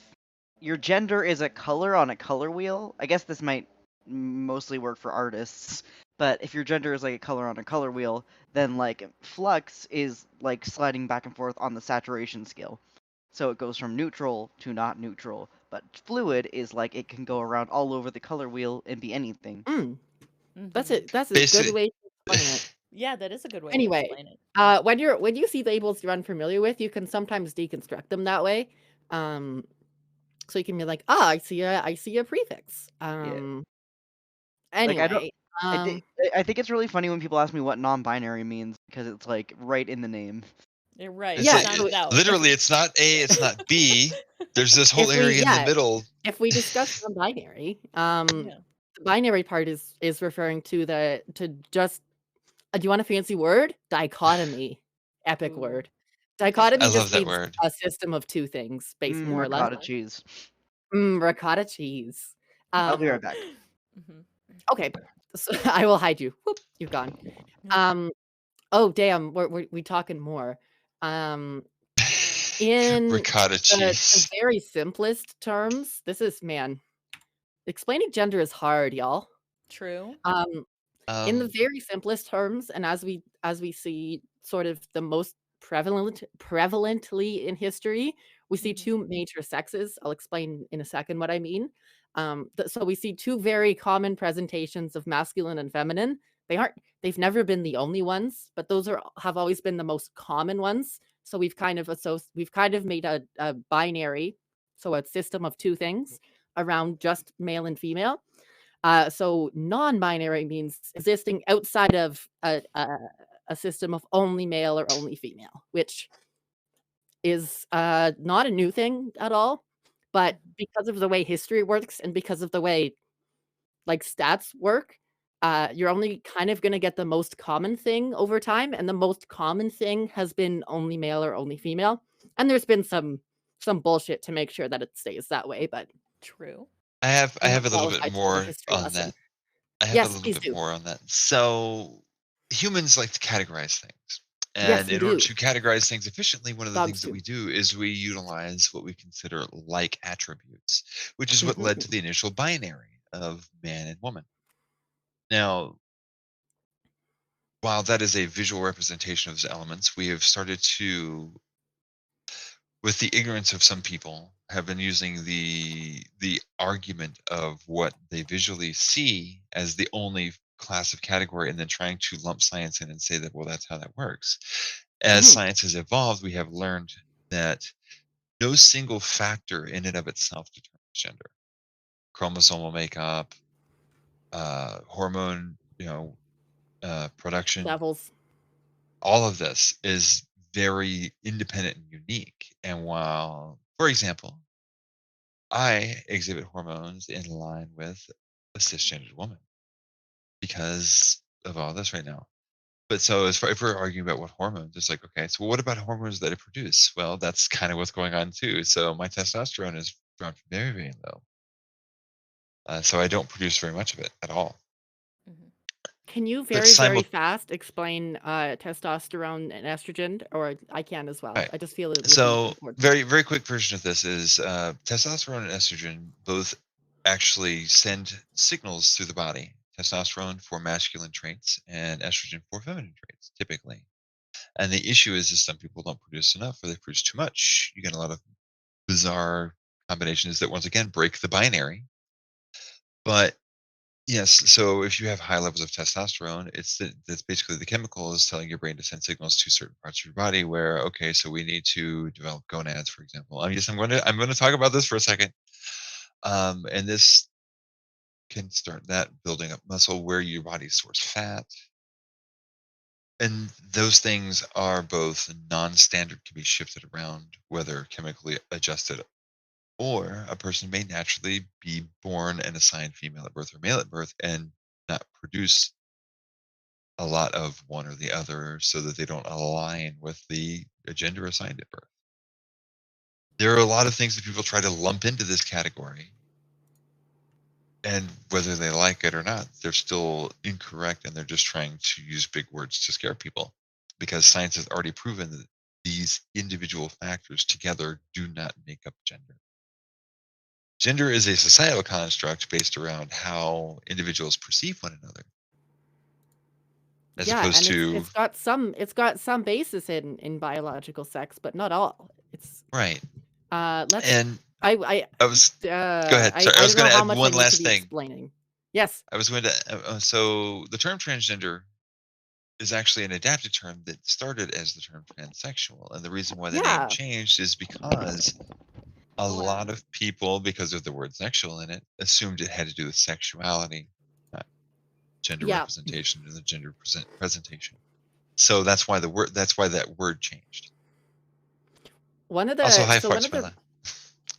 your gender is a color on a color wheel. I guess this might mostly work for artists, but if your gender is like a color on a color wheel, then like flux is like sliding back and forth on the saturation scale. So it goes from neutral to not neutral. But fluid is like it can go around all over the color wheel and be anything.
Mm, that's
Mhm.
it. That's a good
Basically,
way to explain it.
Yeah, that is a good way to
Anyway,
explain it.
when you see labels you're unfamiliar with, you can sometimes deconstruct them that way. Um, so you can be like, "Ah, I see a prefix."
Yeah. Like I don't
Anyway,
I think
um,
I think it's really funny when people ask me what non-binary means because it's like right in the name.
You're right.
it's
It
yeah.
like
So
stands out.
if
literally it's not A, it's not B. There's this whole
if we
area in the
yeah
middle.
if we discuss non-binary,
Yeah.
the binary part is referring to just. Do you want a fancy word? Dichotomy. Epic
Ooh.
word.
I
Dichotomy
love
just
that
means
word.
a system of two things, based more or less.
Ricotta cheese.
Ricotta cheese.
I'll be
Um,
right back.
Mhm.
okay, so I will hide you. Whoop, you're gone.
Yeah.
Um, oh damn, we talking more. Um, in
Ricotta
the
cheese.
very simplest terms, this is man, explaining gender is hard, y'all.
True.
Um, in the
Um,
very simplest terms, and as we see sort of the most prevalently in history, we see
Mhm.
two major sexes. I'll explain in a second what I mean. So we see two very common presentations of masculine and feminine. They've never been the only ones, but those have always been the most common ones. So we've kind of made a binary, so a system of two things around just male and female. So non-binary means existing outside of a system of only male or only female, which is not a new thing at all. But
Mhm.
because of the way history works and because of the way like stats work, you're only kind of gonna get the most common thing over time, and the most common thing has been only male or only female, and there's been some bullshit to make sure that it stays that way, but
True.
I
I'm not
have a little bit
qualified to give a
more
history
on
lesson.
that. I have a
Yes,
little
please
bit
do.
more on that. So humans like to categorize things.
Yes,
And
we
in order
do.
to categorize things efficiently, one of the
Dogs
things that
too.
we do is we utilize what we consider like attributes, which is what led to
Mhm.
the initial binary of man and woman. Now, while that is a visual representation of those elements, we have started to, with the ignorance of some people, have been using the argument of what they visually see as the only class of category, and then trying to lump science in and say that, well, that's how that works. As
Mhm.
science has evolved, we have learned that no single factor in and of itself determines gender. Chromosomal makeup, hormone, production,
Levels.
all of this is very independent and unique. And while, for example, I exhibit hormones in line with a cisgendered woman because of all this right now. But so as far if we're arguing about what hormones, it's like, okay, so what about hormones that I produce? Well, that's kind of what's going on too. So my testosterone is dropped very, very low. So I don't produce very much of it at all.
Mhm.
Can you
But
very, very fast explain, testosterone and estrogen? Or I can as well.
right.
I just feel it would be
So
important.
very, very quick version of this is testosterone and estrogen both actually send signals through the body. Testosterone for masculine traits and estrogen for feminine traits, typically. And the issue is some people don't produce enough or they produce too much. You get a lot of bizarre combinations that once again break the binary. But yes, so if you have high levels of testosterone, that's basically the chemical is telling your brain to send signals to certain parts of your body where, okay, so we need to develop gonads, for example. I'm going to talk about this for a second. And this can start that building up muscle where your body stores fat. And those things are both non-standard, can be shifted around, whether chemically adjusted, or a person may naturally be born and assigned female at birth or male at birth and not produce a lot of one or the other so that they don't align with the gender assigned at birth. There are a lot of things that people try to lump into this category, and whether they like it or not, they're still incorrect and they're just trying to use big words to scare people because science has already proven that these individual factors together do not make up gender. Gender is a societal construct based around how individuals perceive one another, as
Yeah,
opposed
and
to
it's got some basis in biological sex, but not all. It's
right.
let's
And
I
I was go ahead. Sorry, I
I
was
don't
going
know
to
how
add
much I
one
need to
last
be
thing.
explaining. Yes.
I was going to so the term transgender is actually an adapted term that started as the term transsexual, and the reason why the name
Yeah.
changed is because a lot of people, because of the word sexual in it, assumed it had to do with sexuality, not gender
Yeah.
representation or the gender presentation. So that's why that word changed.
One of
Also,
the
high
so one
farts,
of
my
the
love.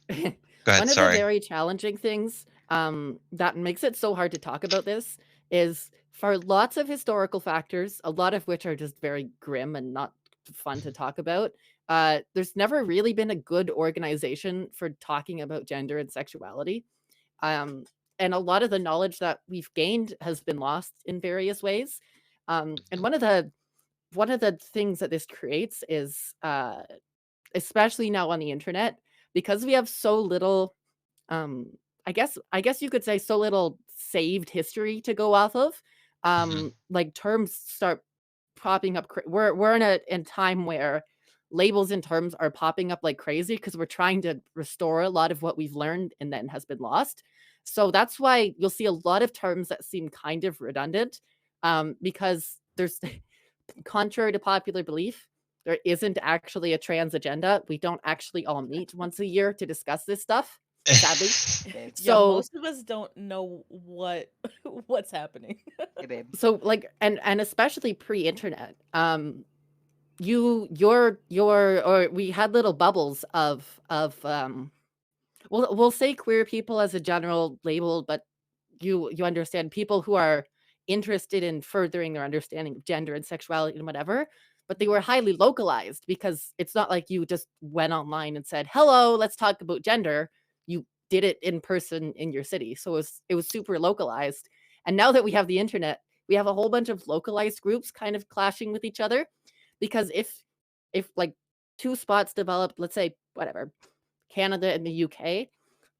Go ahead.
one of the
Sorry.
very challenging things, that makes it so hard to talk about this is for lots of historical factors, a lot of which are just very grim and not fun to talk about. There's never really been a good organization for talking about gender and sexuality. Um, and a lot of the knowledge that we've gained has been lost in various ways. And
Mhm,
one of the things that this creates is especially now on the internet, because we have so little, um, I guess you could say so little saved history to go off of,
mhm.
like, terms start popping up we're in time where labels and terms are popping up like crazy because 'cause we're trying to restore a lot of what we've learned and then has been lost. So that's why you'll see a lot of terms that seem kind of redundant, because there's contrary to popular belief, there isn't actually a trans agenda. We don't actually all meet once a year to discuss this stuff, sadly.
Hey babe.
Yeah,
So
most of us don't know what what's happening.
Hey babe.
like and especially pre-internet, your or we had little bubbles of we'll say queer people as a general label, but you understand people who are interested in furthering their understanding of gender and sexuality and whatever, but they were highly localized because it's not like you just went online and said, "Hello, let's talk about gender." You did it in person in your city. So it was super localized. And now that we have the internet, we have a whole bunch of localized groups kind of clashing with each other because if like two spots develop, let's say whatever, Canada and the UK,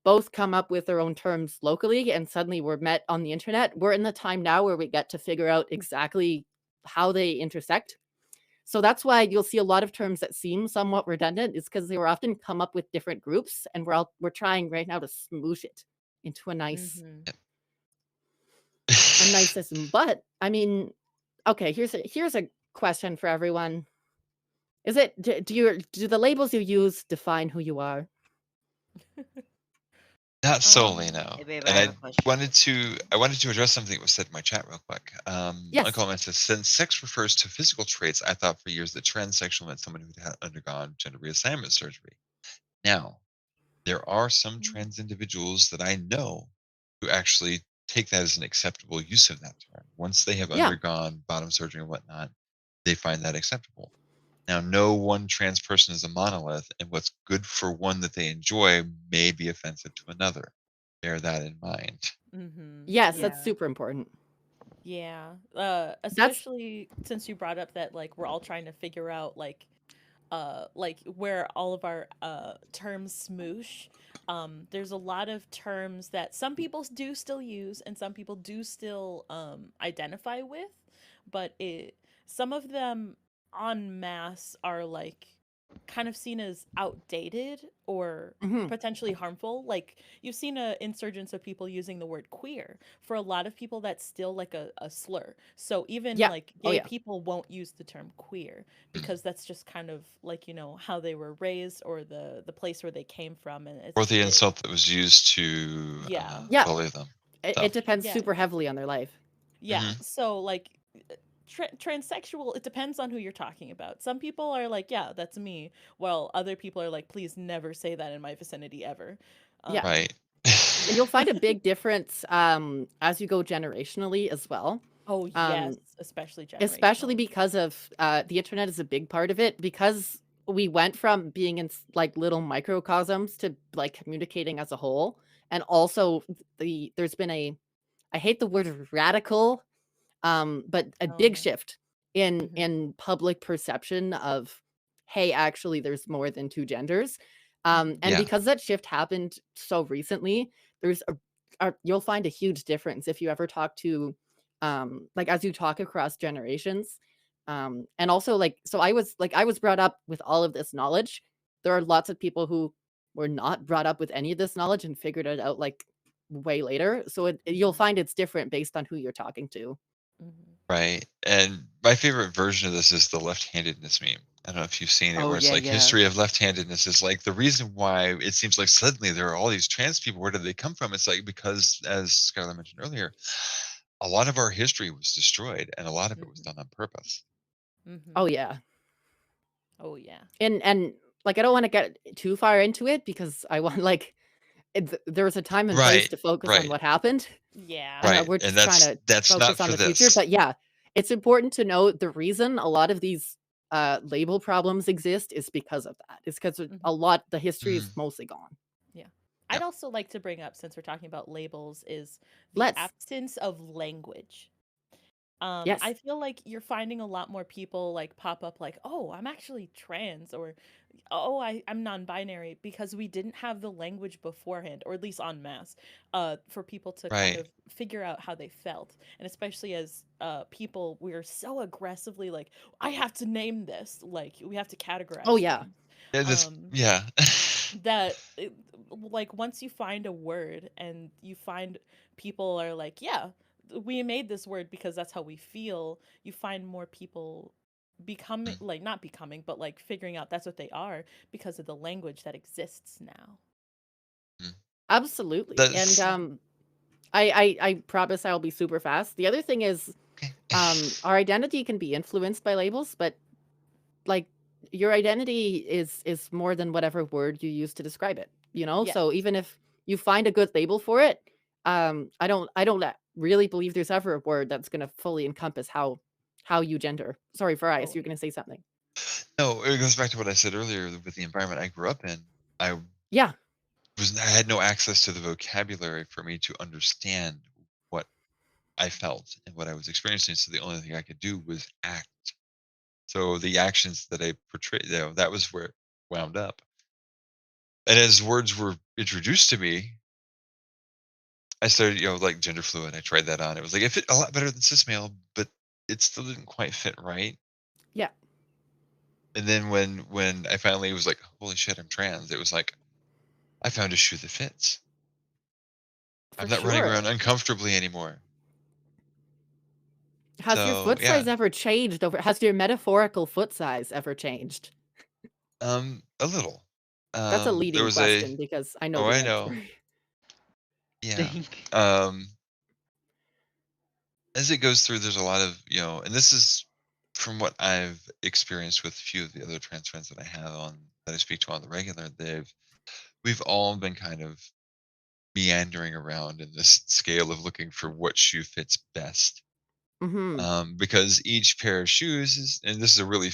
both come up with their own terms locally and suddenly we're met on the internet. We're in the time now where we get to figure out exactly how they intersect. So that's why you'll see a lot of terms that seem somewhat redundant is because they were often come up with different groups and we're trying right now to smoosh it into a nice system. But I mean, okay, here's a question for everyone. Is it do the labels you use define who you are?
Not solely, no.
Hey babe, I
And
have a question.
wanted to address something that was said in my chat real quick.
Yes.
Uncle Man says, since sex refers to physical traits, I thought for years that transsexual meant someone who had undergone gender reassignment surgery. Now, there are some trans individuals that I know who actually take that as an acceptable use of that term. Once they have
Yeah.
undergone bottom surgery and whatnot, they find that acceptable. Now, no one trans person is a monolith, and what's good for one that they enjoy may be offensive to another. Bear that in mind.
Yes,
Yeah.
that's super important.
Yeah. Especially since you brought up that like we're all trying to figure out like where all of our terms smoosh. There's a lot of terms that some people do still use and some people do still identify with, but some of them en masse are like kind of seen as outdated or
Mhm.
potentially harmful. Like you've seen a insurgence of people using the word queer. For a lot of people that's still like a slur. So even
Yeah.
like
Oh,
gay
yeah.
people won't use the term queer because that's just kind of like, you know, how they were raised or the place where they came from, and
Or the insult that was used to
Yeah.
Yeah.
bully them.
It depends
Yeah.
super heavily on their life.
Yeah. So like transsexual, it depends on who you're talking about. Some people are like, yeah, that's me, while other people are like, please never say that in my vicinity ever.
Yeah.
Right.
And you'll find a big difference as you go generationally as well.
Oh yes, especially
Especially
generational.
because of the internet is a big part of it because we went from being in like little microcosms to like communicating as a whole. And also there's been I hate the word radical, but a big shift in public perception of, hey, actually there's more than two genders. And
Yeah.
because that shift happened so recently, there's you'll find a huge difference if you ever talk to like as you talk across generations. And also like so I was brought up with all of this knowledge. There are lots of people who were not brought up with any of this knowledge and figured it out like way later. So you'll find it's different based on who you're talking to.
Right. And my favorite version of this is the left-handedness meme. I don't know if you've seen it,
Oh,
where it's
yeah,
like
yeah.
history of left-handedness is like the reason why it seems like suddenly there are all these trans people. Where did they come from? It's like because, as Skylar mentioned earlier, a lot of our history was destroyed, and a lot of it was done on purpose.
Oh yeah.
Oh yeah.
And like I don't want to get too far into it because I want like there was a time and place to focus on
Right.
what happened.
Yeah.
Right.
We're
And
just trying to
that's not
focus on
for
the future.
this.
But yeah, it's important to note the reason a lot of these label problems exist is because of that. It's because the history is mostly gone.
Yeah. I'd also like to bring up, since we're talking about labels, is the
Let's.
absence of language.
Yes.
I feel like you're finding a lot more people like pop up like, oh, I'm actually trans, or oh, I'm non-binary, because we didn't have the language beforehand, or at least en masse, for people to kind of figure out how they felt. And especially as people, we're so aggressively like, I have to name this, like we have to categorize.
Oh yeah.
Yeah.
That like once you find a word and you find people are like, yeah, we made this word because that's how we feel, you find more people becoming like not becoming but like figuring out that's what they are because of the language that exists now.
Absolutely. And I promise I'll be super fast. The other thing is our identity can be influenced by labels, but like your identity is more than whatever word you use to describe it, you know?
Yeah.
So even if you find a good label for it, I don't really believe there's ever a word that's gonna fully encompass how you gender. Sorry, Verias,
Oh,
you're gonna say something.
No, it goes back to what I said earlier with the environment I grew up in. I
Yeah,
I had no access to the vocabulary for me to understand what I felt and what I was experiencing. So the only thing I could do was act. So the actions that I portrayed, that was where it wound up. And as words were introduced to me, I started, like gender fluid. I tried that on. It was like it fit a lot better than cis male, but it still didn't quite fit right.
yeah,
And then when I finally was like, holy shit, I'm trans, it was like I found a shoe that fits.
for
I'm not running
sure.
around uncomfortably anymore.
Has your
So
foot
yeah,
size ever changed over has your metaphorical foot size ever changed?
a little.
That's a
There
leading
was a
question because I know
oh,
the
I
answer.
know. Yeah.
Dink.
Um, as it goes through, there's a lot of, and this is from what I've experienced with a few of the other trans friends that I have on that I speak to on the regular. We've all been kind of meandering around in this scale of looking for what shoe fits best.
Mhm.
Because each pair of shoes is, and this is a really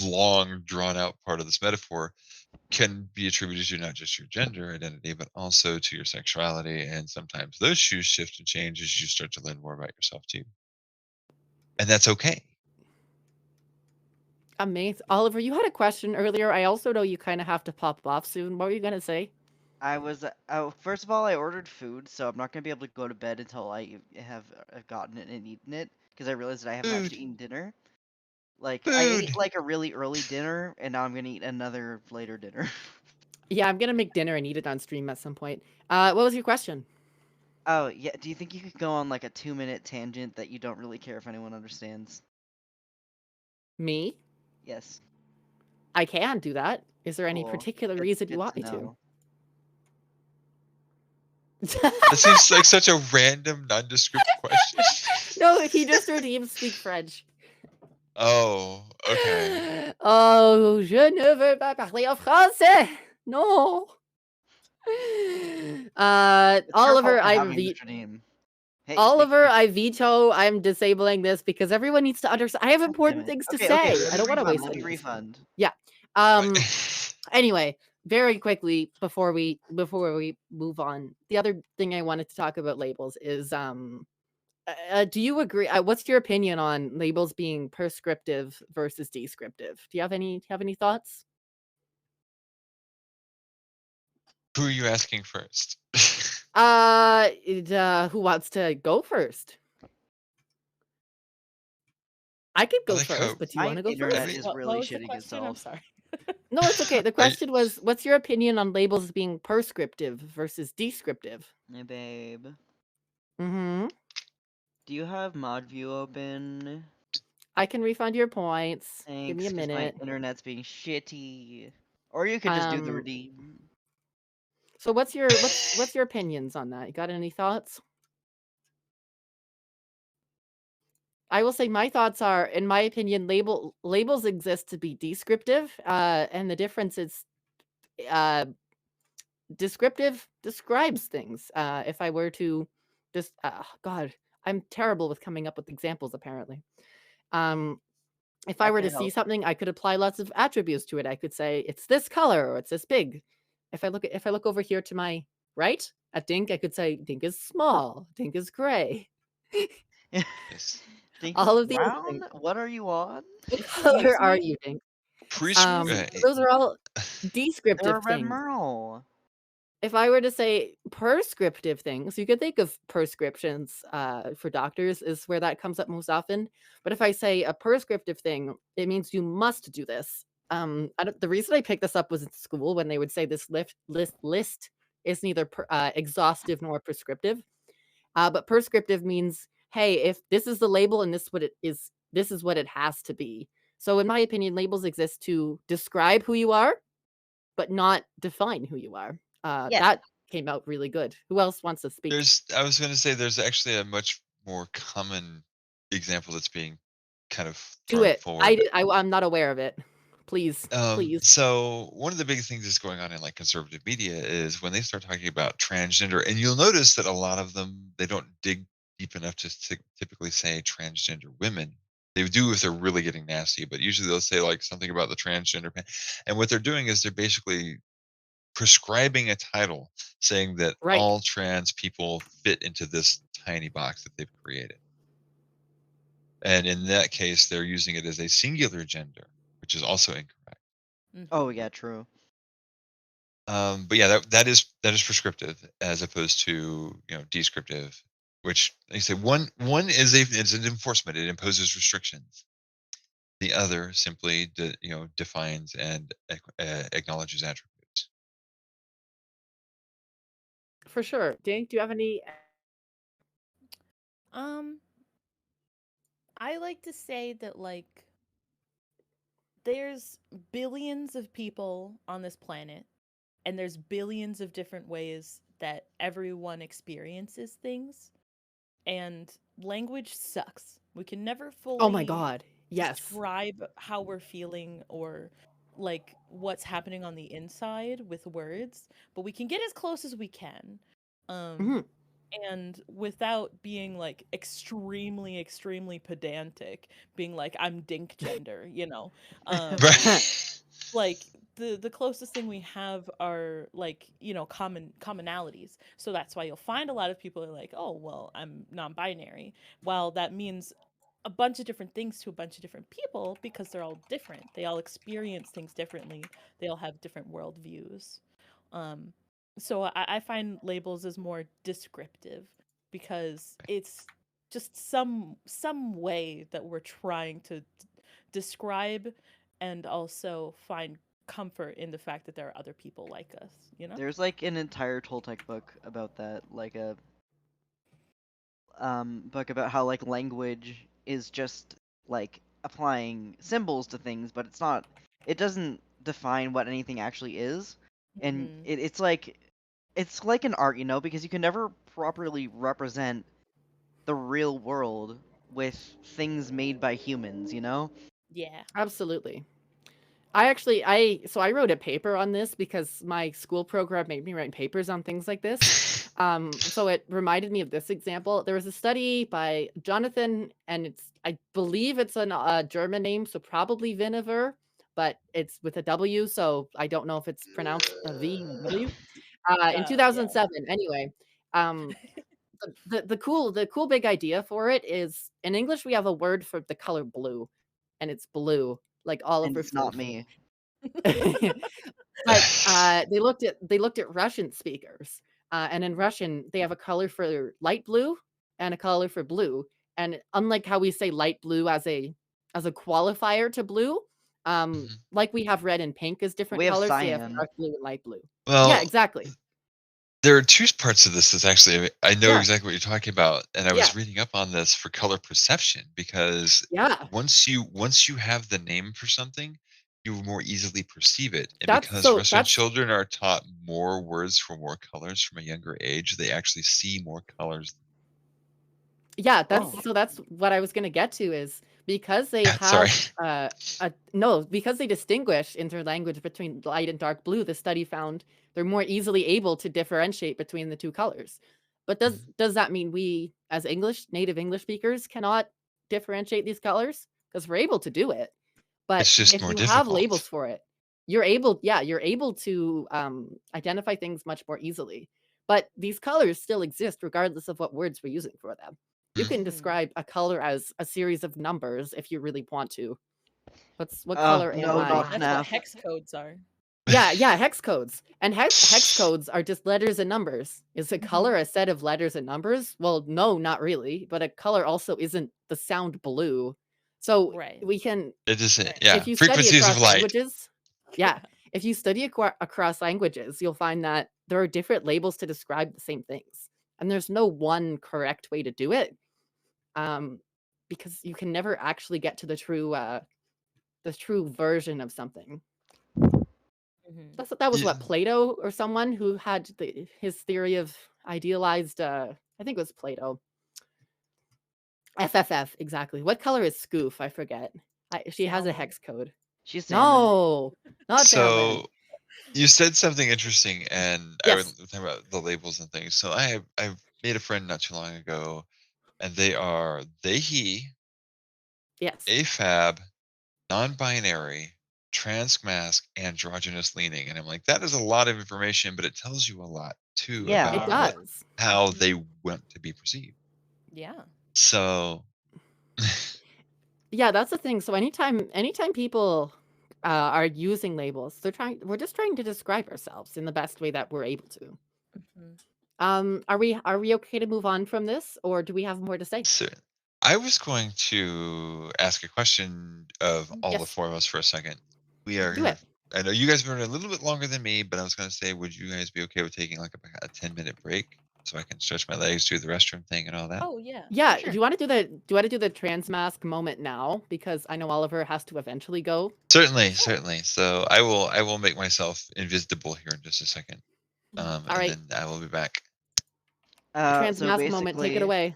long, drawn out part of this metaphor, can be attributed to not just your gender identity, but also to your sexuality. And sometimes those shoes shift and change as you start to learn more about yourself too. And that's okay.
Amazing. Oliver, you had a question earlier. I also know you kinda have to pop off soon. What were you gonna say?
I was first of all, I ordered food, so I'm not gonna be able to go to bed until I've gotten it and eaten it because I realized that I haven't
Food,
actually eaten dinner. Like I ate
food.
like a really early dinner, and now I'm gonna eat another later dinner.
Yeah, I'm gonna make dinner and eat it on stream at some point. What was your question?
Oh yeah, do you think you could go on like a 2-minute tangent that you don't really care if anyone understands?
Me?
Yes.
I can do that. Is there any
Cool.
particular
Good.
reason you
Good
want
to
me to?
know.
That seems like such a random, nondescript question.
No, he just heard him speak French.
Oh, okay.
Oh, je ne veux pas parler en français. No.
It's your fault
Oliver,
for having the stream. Hey, speak
Oliver,
for
I veto. I'm disabling this because everyone needs to understand. I have
God damn
important
it.
things to
Okay, okay,
say.
let
I
me
don't want to
refund,
waste
let me
anyone's time.
refund.
Yeah. Um. Anyway, very quickly before we move on, the other thing I wanted to talk about labels is do you agree? What's your opinion on labels being prescriptive versus descriptive? Do you have any thoughts?
Who are you asking first?
Who wants to go first? I could
I
go
like how
first, but do you want
My
to go
I
internet
first?
mean,
is
What
really
was the
shitting
question? I'm
itself.
sorry.
No, it's okay. The
are you,
question was, what's your opinion on labels being prescriptive versus descriptive?
Hey, babe.
Mm-hmm.
Do you have mod view open?
I can refund your points. Give me
Thanks,
a
because my
minute.
internet's being shitty. Or you could just do the
Um,
redeem.
so what's your opinions on that? You got any thoughts? I will say my thoughts are, in my opinion, labels exist to be descriptive, and the difference is uh, descriptive describes things. If I were to just, God, I'm terrible with coming up with examples. Apparently, um, if I
That
were
could
to see
help.
something, I could apply lots of attributes to it. I could say it's this color or it's this big. If I look over here to my right at Dink, I could say Dink is small, Dink is gray.
yes.
Think is
All of these
brown?
things.
What are you on?
What color
Excuse
are
me?
you, Dink?
Excuse me?
Those are all
They're a
descriptive
red
things.
merle.
If I were to say prescriptive things, you could think of prescriptions for doctors is where that comes up most often. But if I say a prescriptive thing, it means you must do this. The reason I picked this up was in school when they would say this list is neither exhaustive nor prescriptive. But prescriptive means, hey, if this is the label and this is what it has to be. So in my opinion, labels exist to describe who you are, but not define who you are.
Yeah.
That came out really good. Who else wants to speak?
I was going to say there's actually a much more common example that's being kind of
Do
thrown
it.
forward.
I'm not aware of it. Please, please.
So one of the big things that's going on in like conservative media is when they start talking about transgender, and you'll notice that a lot of them they don't dig deep enough to typically say transgender women. They do if they're really getting nasty, but usually they'll say like something about the transgender. And what they're doing is they're basically prescribing a title saying that
Right.
all trans people fit into this tiny box that they've created. And in that case, they're using it as a singular gender, which is also incorrect.
Oh
Mhm.
yeah, true.
But yeah, that is prescriptive as opposed to descriptive, which like I say one is an enforcement. It imposes restrictions. The other simply defines and acknowledges attributes.
For sure. Dink, do you have any?
Um, I like to say that like there's billions of people on this planet, and there's billions of different ways that everyone experiences things, and language sucks. We can never
Oh my
fully
God. Yes.
describe how we're feeling or like what's happening on the inside with words, but we can get as close as we can. Um
Mhm.
and without being like extremely pedantic, being like I'm dink gender, you know. Um
Right.
like the closest thing we have are like commonalities, so that's why you'll find a lot of people are like, oh well, I'm non-binary. Well, that means a bunch of different things to a bunch of different people because they're all different, they all experience things differently, they all have different worldviews. um so I find labels as more descriptive because it's just some way that we're trying to describe and also find comfort in the fact that there are other people like us, you know?
There's like an entire Toltec book about that, like a book about how like language is just like applying symbols to things, but it's not. It doesn't define what anything actually is, and
Hmm.
it's like an art, because you can never properly represent the real world with things made by humans.
Yeah.
Absolutely. I wrote a paper on this because my school program made me write papers on things like this. So it reminded me of this example. There was a study by Jonathan, and I believe it's a German name, so probably Vinever, but it's with a W, so I don't know if it's pronounced a V or W. In
Yeah.
2007, anyway, um, the cool big idea for it is in English we have a word for the color blue, and it's blue, like
And it's not
Oliverfloof.
me.
But, they looked at Russian speakers, and in Russian, they have a color for light blue and a color for blue, and unlike how we say light blue as a qualifier to blue,
Mhm.
like we have red and pink as different
We have
colors, they have
cyan.
dark blue and light blue. Yeah,
Well,
exactly.
there are two parts of this. That's actually I know
Yeah,
exactly what you're talking about, and I
yeah,
was reading up on this for color perception because
yeah.
once you have the name for something, you more easily perceive it. And
That's
because
so
Russian
that's
children are taught more words for more colors from a younger age, they actually see more colors.
Yeah, that's
Oh,
so that's what I was gonna get to is because they
Yeah, sorry.
have, no, because they distinguish in their language between light and dark blue, the study found they're more easily able to differentiate between the 2 colors. But does
Mhm.
does that mean we, as native English speakers, cannot differentiate these colors? Because 'Cause we're able to do it. But
It's just
if
more
you have
difficult.
labels for it, you're able to, identify things much more easily. But these colors still exist regardless of what words we're using for them. You can
Mhm.
Hmm.
describe a color as a series of numbers if you really want to. What color am
no,
I?
not
That's what
FNAF.
hex codes are.
Yeah, yeah, hex codes. And hex codes are just letters and numbers. Is a
Hmm.
color a set of letters and numbers? Well, no, not really. But a color also isn't the sound blue. So
Right.
we can
It is
Right.
if
yeah,
you study
frequencies of
across
light.
languages, yeah, if you study across languages, you'll find that there are different labels to describe the same things, and there's no one correct way to do it, um, because you can never actually get to the true version of something.
Hmm.
That was
Yeah,
what Plato or someone who had his theory of idealized. I think it was Plato. FFF exactly. What color is Scoof? I forget. She has a
Salmon.
hex code.
She's salmon.
No, not salmon.
So you said something interesting, and I was
Yes.
talking about the labels and things. So I've made a friend not too long ago, and they are they he,
Yes.
afab, non-binary, transmasc, androgynous leaning, and I'm like, that is a lot of information, but it tells you a lot too
Yeah.
It
about what
does.
how they want to be perceived.
Yeah.
So
Yeah, that's the thing. So anytime people are using labels, we're just trying to describe ourselves in the best way that we're able to.
Mhm.
Are we okay to move on from this, or do we have more to say?
So I was going to ask a question of all the
Yes,
four of us for a second. We are
do it.
I know you guys have been a little bit longer than me, but I was going to say, would you guys be okay with taking like a 10-minute break so I can stretch my legs, do the restroom thing and all that?
Oh yeah.
Yeah,
For sure.
do you want to do the trans mask moment now? Because I know Oliver has to eventually go.
Certainly,
Sure.
certainly. So I will make myself invisible here in just a second.
All
And
right,
then I will be back.
trans
So
mask moment, take it
basically,
away.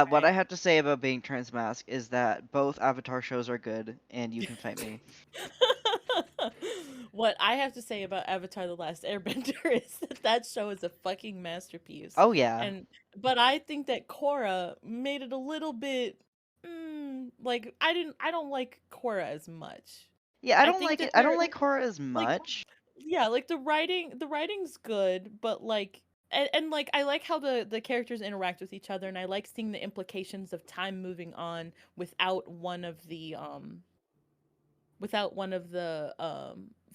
what I have to say about being transmasc is that both Avatar shows are good, and you can fight me.
What I have to say about Avatar: The Last Airbender is that that show is a fucking masterpiece.
Oh yeah,
But I think that Korra made it a little bit like I don't like Korra as much.
yeah. I
I
don't
think
like
that
it. I don't
they're
like horror as
like
much.
yeah, like the writing's good, but like and like I like how the characters interact with each other, and I like seeing the implications of time moving on without one of the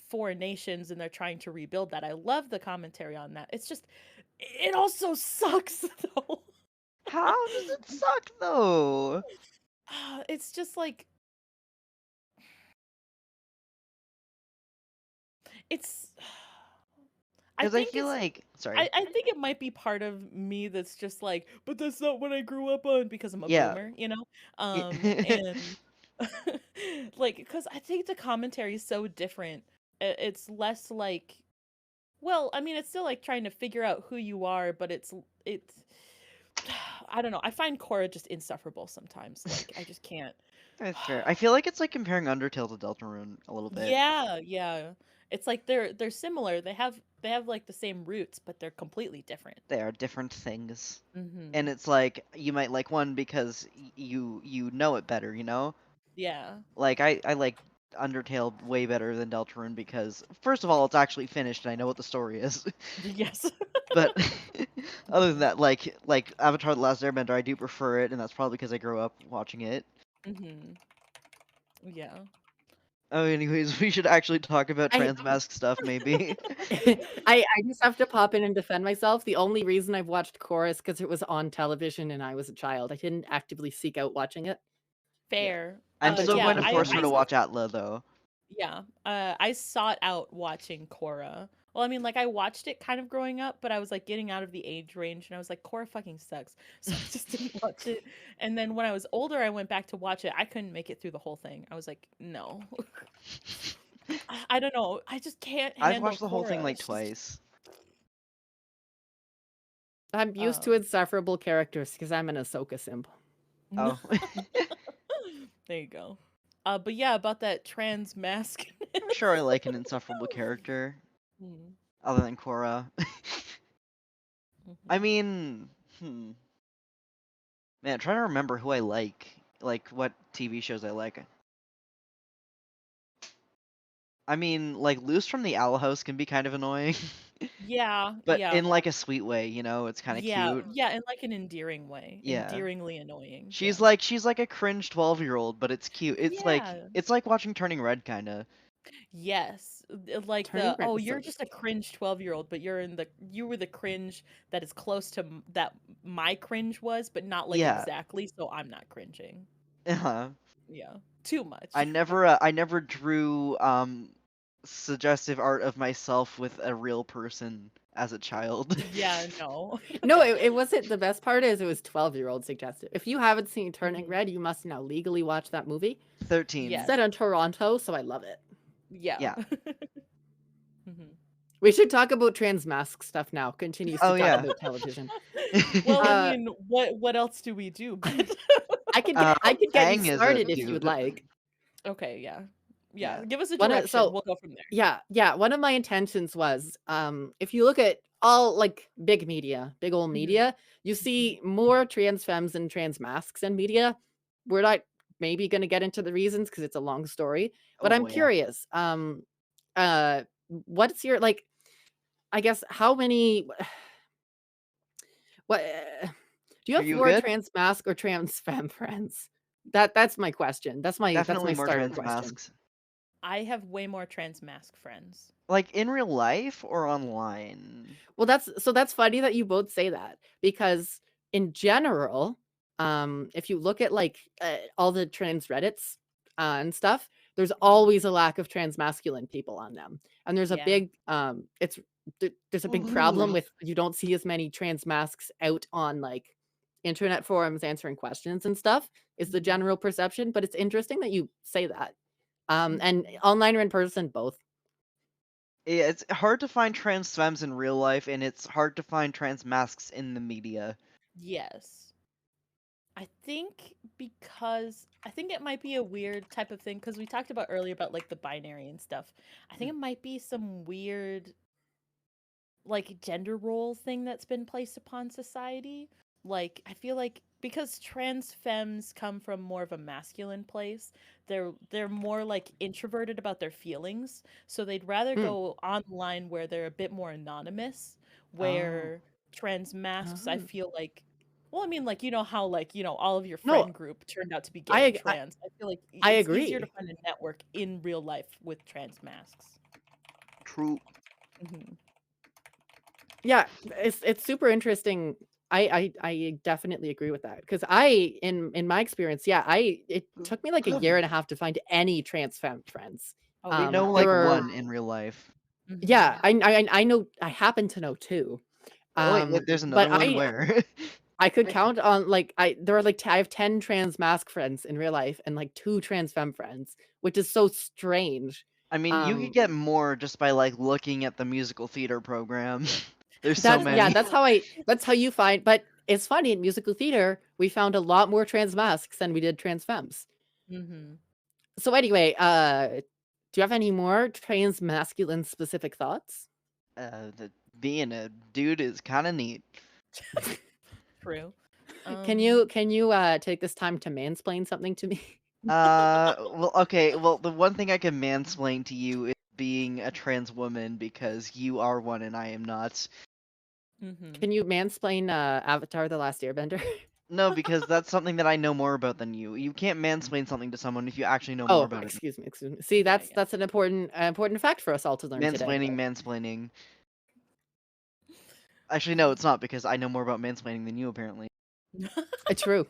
foreign nations, and they're trying to rebuild that. I love the commentary on that. It's just it also sucks though.
How does it suck though?
It's just like it's I
Because I
think
feel
it's
like, sorry.
I think it might be part of me that's just like, but that's not what I grew up on because I'm a
Yeah.
boomer, you know?
Y-
And like, because I think the commentary is so different. It's less like, well, I mean, it's still like trying to figure out who you are, but it's, I don't know. I find Korra just insufferable sometimes. Like, I just can't.
That's fair. I feel like it's like comparing Undertale to Deltarune a little bit.
Yeah, yeah. It's like they're similar. They have like the same roots, but they're completely different.
They are different things.
Mm-hmm.
And it's like you might like one because you know it better, you know?
Yeah.
Like I like Undertale way better than Deltarune because first of all it's actually finished and I know what the story is.
Yes.
But other than that, like Avatar: The Last Airbender, I do prefer it, and that's probably because I grew up watching it.
Mm-hmm. Yeah.
Oh, anyways, we should actually talk about
I
transmask stuff, maybe.
I just have to pop in and defend myself. The only reason I've watched Korra is because it was on television and I was a child. I didn't actively seek out watching it.
Yeah.
Fair.
I'm
But it's
still
a
going
Yeah,
to
wonderful
force her
I
to
movie.
watch Atla, though.
yeah. I sought out watching Korra. Well, I mean, like I watched it kind of growing up, but I was like getting out of the age range, and I was like, Korra fucking sucks, so I just didn't watch it. And then when I was older, I went back to watch it. I couldn't make it through the whole thing. I was like, no. I don't know. I just can't
I've
handle
watched the whole thing
Korra.
like
She's
twice.
I'm used to
um
insufferable characters because I'm an Ahsoka simp.
Oh.
there you go. But yeah, about that trans mask.
I'm sure I like an insufferable character,
Mm,
other than Korra. I
mhm.
mean, hmm. Man, I'm trying to remember who I like what TV shows I like. I mean, like Luce from the Owl House can be kind of annoying,
Yeah,
but
yeah,
in like a sweet way, you know, it's kind of
yeah,
cute.
yeah, in like an endearing way,
Yeah.
endearingly annoying.
She's
Yeah,
like a cringe 12-year-old, but it's cute.
yeah,
It's like watching Turning Red kind of.
yes. Like
Turning
the
Red
oh,
was so
you're
good.
just a cringe 12-year-old, but you were the cringe that is close to that my cringe was, but not like
Yeah.
exactly. So I'm not cringing.
Uh-huh.
Yeah, too much.
I never drew suggestive art of myself with a real person as a child.
Yeah, no.
No, it wasn't. The best part is it was 12-year-old suggested. If you haven't seen Turning
Mhm.
Red, you must now legally watch that movie.
13.
Yes.
Set in Toronto, so I love it.
Yeah.
Yeah.
Mhm.
We should talk about trans mask stuff now. Continues
Oh
to talk
yeah.
about television.
Well, I
Uh,
mean, what else do we do? But
I could get you
Aang is a
started if you would
dude.
like.
okay, yeah. Yeah,
Yeah.
give us a
One
direction.
so
We'll go from there.
yeah, one of my intentions was, if you look at all, like, big media, big old
Mhm.
media, you see more trans femmes and trans masks in media. We're not maybe gonna get into the reasons because it's a long story, but I'm
Oh yeah.
curious, uh, what's your, like, I guess, how many what do you
Are
have
you
more
good?
trans mask or trans femme friends? That's my question. That's
Definitely
my
more
starter
trans
question.
masks.
I have way more trans mask friends.
Like in real life or online?
Well, that's funny that you both say that because in general, if you look at like all the trans Reddits and stuff, there's always a lack of trans masculine people on them, and there's a
Yeah.
big there's a big problem
Ooh.
with you don't see as many trans masks out on like internet forums answering questions and stuff is the
Mhm.
general perception, but it's interesting that you say that. And
Mhm.
online or in person, both.
Yeah, it's hard to find trans femmes in real life, and it's hard to find trans masks in the media.
Yes. I think I think it might be a weird type of thing because we talked about earlier about like the binary and stuff. I think it might be some weird like gender role thing that's been placed upon society. Like I feel like because trans femmes come from more of a masculine place, they're more like introverted about their feelings, so they'd rather
Mm.
go online where they're a bit more anonymous,
Oh.
where trans masks I
Oh.
feel like well, I mean, like, you know how, like, you know, all of your
No,
friend group turned out to be gay and
I
trans. I feel like
I
it's easier to
agree.
find a network in real life with trans masks.
True.
Hmm.
Yeah, it's super interesting. I definitely agree with that because in my experience, yeah, it took me like a year and a half to find any trans femme friends.
Oh,
I know
There
like
were
one in real life.
yeah,
hmm
I know I happen to know two.
Oh wait, there's
But
another one where?
I could count on like there are like I have 10 trans mask friends in real life and like 2 trans femme friends, which is so strange.
I mean, you could
Um
get more just by like looking at the musical theater program. There's so
That's yeah,
many.
that's how you find but it's funny in musical theater, we found a lot more trans masks than we did trans femmes.
hmm
So anyway, do you have any more trans masculine specific thoughts?
Being a dude is kind of neat.
True.
Can you take this time to mansplain something to me?
Well, okay. Well, the one thing I can mansplain to you is being a trans woman because you are one and I am not.
hmm
Can you mansplain Avatar: The Last Airbender?
No, because that's something that I know more about than you. You can't mansplain something to someone if you actually know more
Oh,
about it.
excuse me, excuse me. See,
Yeah,
that's an important fact for us all to learn today.
Mansplaining. Actually, no, it's not because I know more about mansplaining than you apparently.
yeah.
True.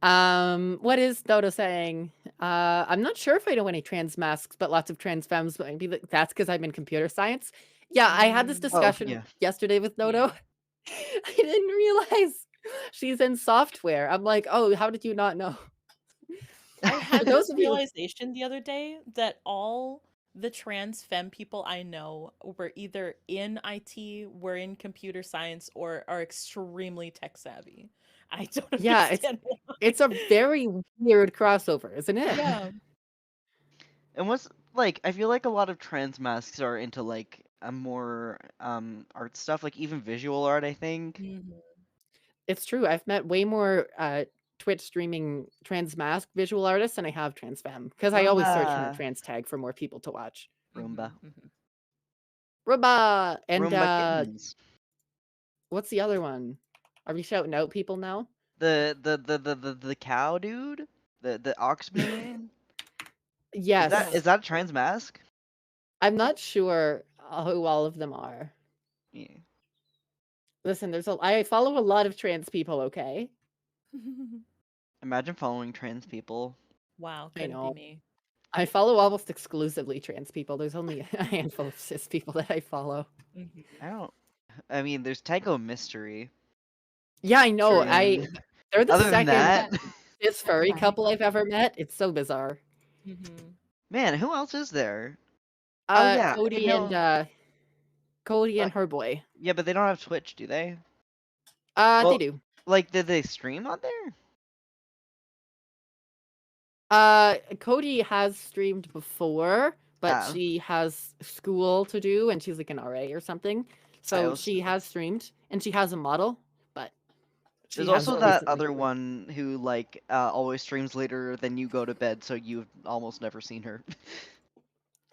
What is Dodo saying? I'm not sure if I know any trans masks, but lots of trans femmes, but maybe that's because I'm in computer science. Yeah, I had this
Mm,
Oh
discussion
yeah.
yesterday with Dodo.
yeah.
I didn't realize she's in software. I'm like, oh, how did you not know?
I
For
had
those
this
of you,
realization the other day that all the trans femme people I know were either in IT, were in computer science, or are extremely tech savvy. I don't
yeah,
understand why.
it's a very weird crossover, isn't it?
Yeah.
And what's like I feel like a lot of trans masks are into like a more art stuff, like even visual art, I think.
Mhm.
It's true. I've met way more Twitch streaming trans mask visual artists than I have trans femme because I always search in a
Roomba.
trans tag for more people to watch.
Roomba.
Mhm. Mhm.
Ruba and
Roomba kittens.
what's the other one? Are we shouting out people now?
The cow dude? The ox man?
Yes.
Is that a trans mask?
I'm not sure who all of them are.
Yeah.
Listen, I follow a lot of trans people, okay?
Imagine following trans people.
Wow,
I
couldn't be
know.
me.
I follow almost exclusively trans people. There's only a handful of cis people that I follow.
Mhm.
I don't. I mean, there's Tycho Mystery.
Yeah, I know.
True.
And
They're the
other than
second
that,
cis furry couple I've ever met. It's so bizarre.
Mhm.
man, who else is there? Oh yeah, I know.
Cody and
Like,
her boy.
yeah, but they don't have Twitch, do they?
They
Well,
do.
like, did they stream on there?
Cody has streamed before, but
Ah,
she has school to do, and she's like an RA or something. So
also
she has streamed, and she has a model, but she
there's also
hasn't
that
recently.
other one who like always streams later than you go to bed, so you've almost never seen her.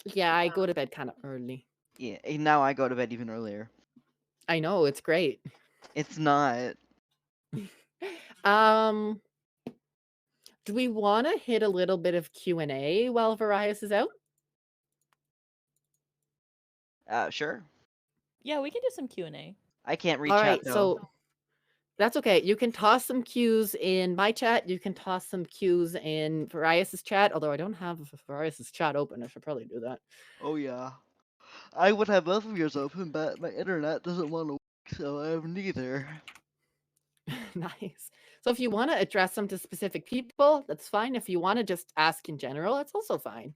Yeah, I go to bed kind of early.
Yeah, and now I go to bed even earlier.
I know, it's great.
It's not.
Um, do we want to hit a little bit of Q&A while Verias is out?
Sure.
Yeah, we can do some Q&A.
I can't read
All
chat
right,
though.
so that's okay. You can toss some cues in my chat. You can toss some cues in Verias's chat, although I don't have Verias's chat open. I should probably do that.
Oh yeah. I would have both of yours open, but my internet doesn't want to work, so I have neither.
Nice. So if you want to address them to specific people, that's fine. If you want to just ask in general, it's also fine.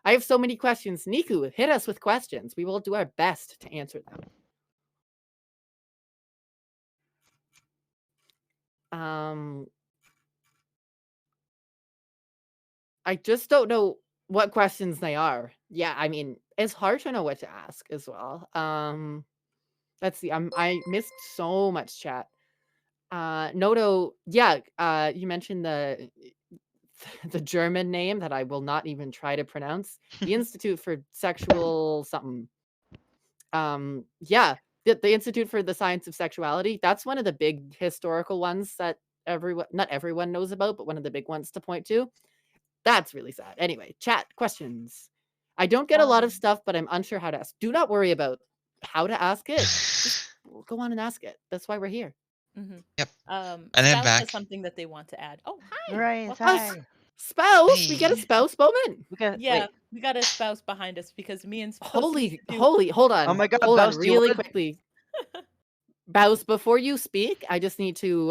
I have so many questions. Niku, hit us with questions. We will do our best to answer them. I just don't know what questions they are. Yeah, I mean, it's hard to know what to ask as well. Let's see. I missed so much chat. Noto, yeah, you mentioned the the German name that I will not even try to pronounce. The Institute for Sexual something. Yeah, the Institute for the Science of Sexuality. That's one of the big historical ones that not everyone knows about, but one of the big ones to point to. That's really sad. Anyway, chat questions. I don't get a lot of stuff, but I'm unsure how to ask. Do not worry about how to ask it. Just go on and ask it. That's why we're here.
Mm-hmm.
Yep. And then
Spouse
back.
has something that they want to add. Oh, hi.
Right,
Welcome back.
hi.
Spouse? We get a
Hey.
spouse moment?
We got
Yeah,
wait.
we got a spouse behind us because me and spouse used to do.
Hold on.
Oh my god,
Hold on
Bouse, do you
really
wanna...
quickly. Bouse, before you speak, I just need to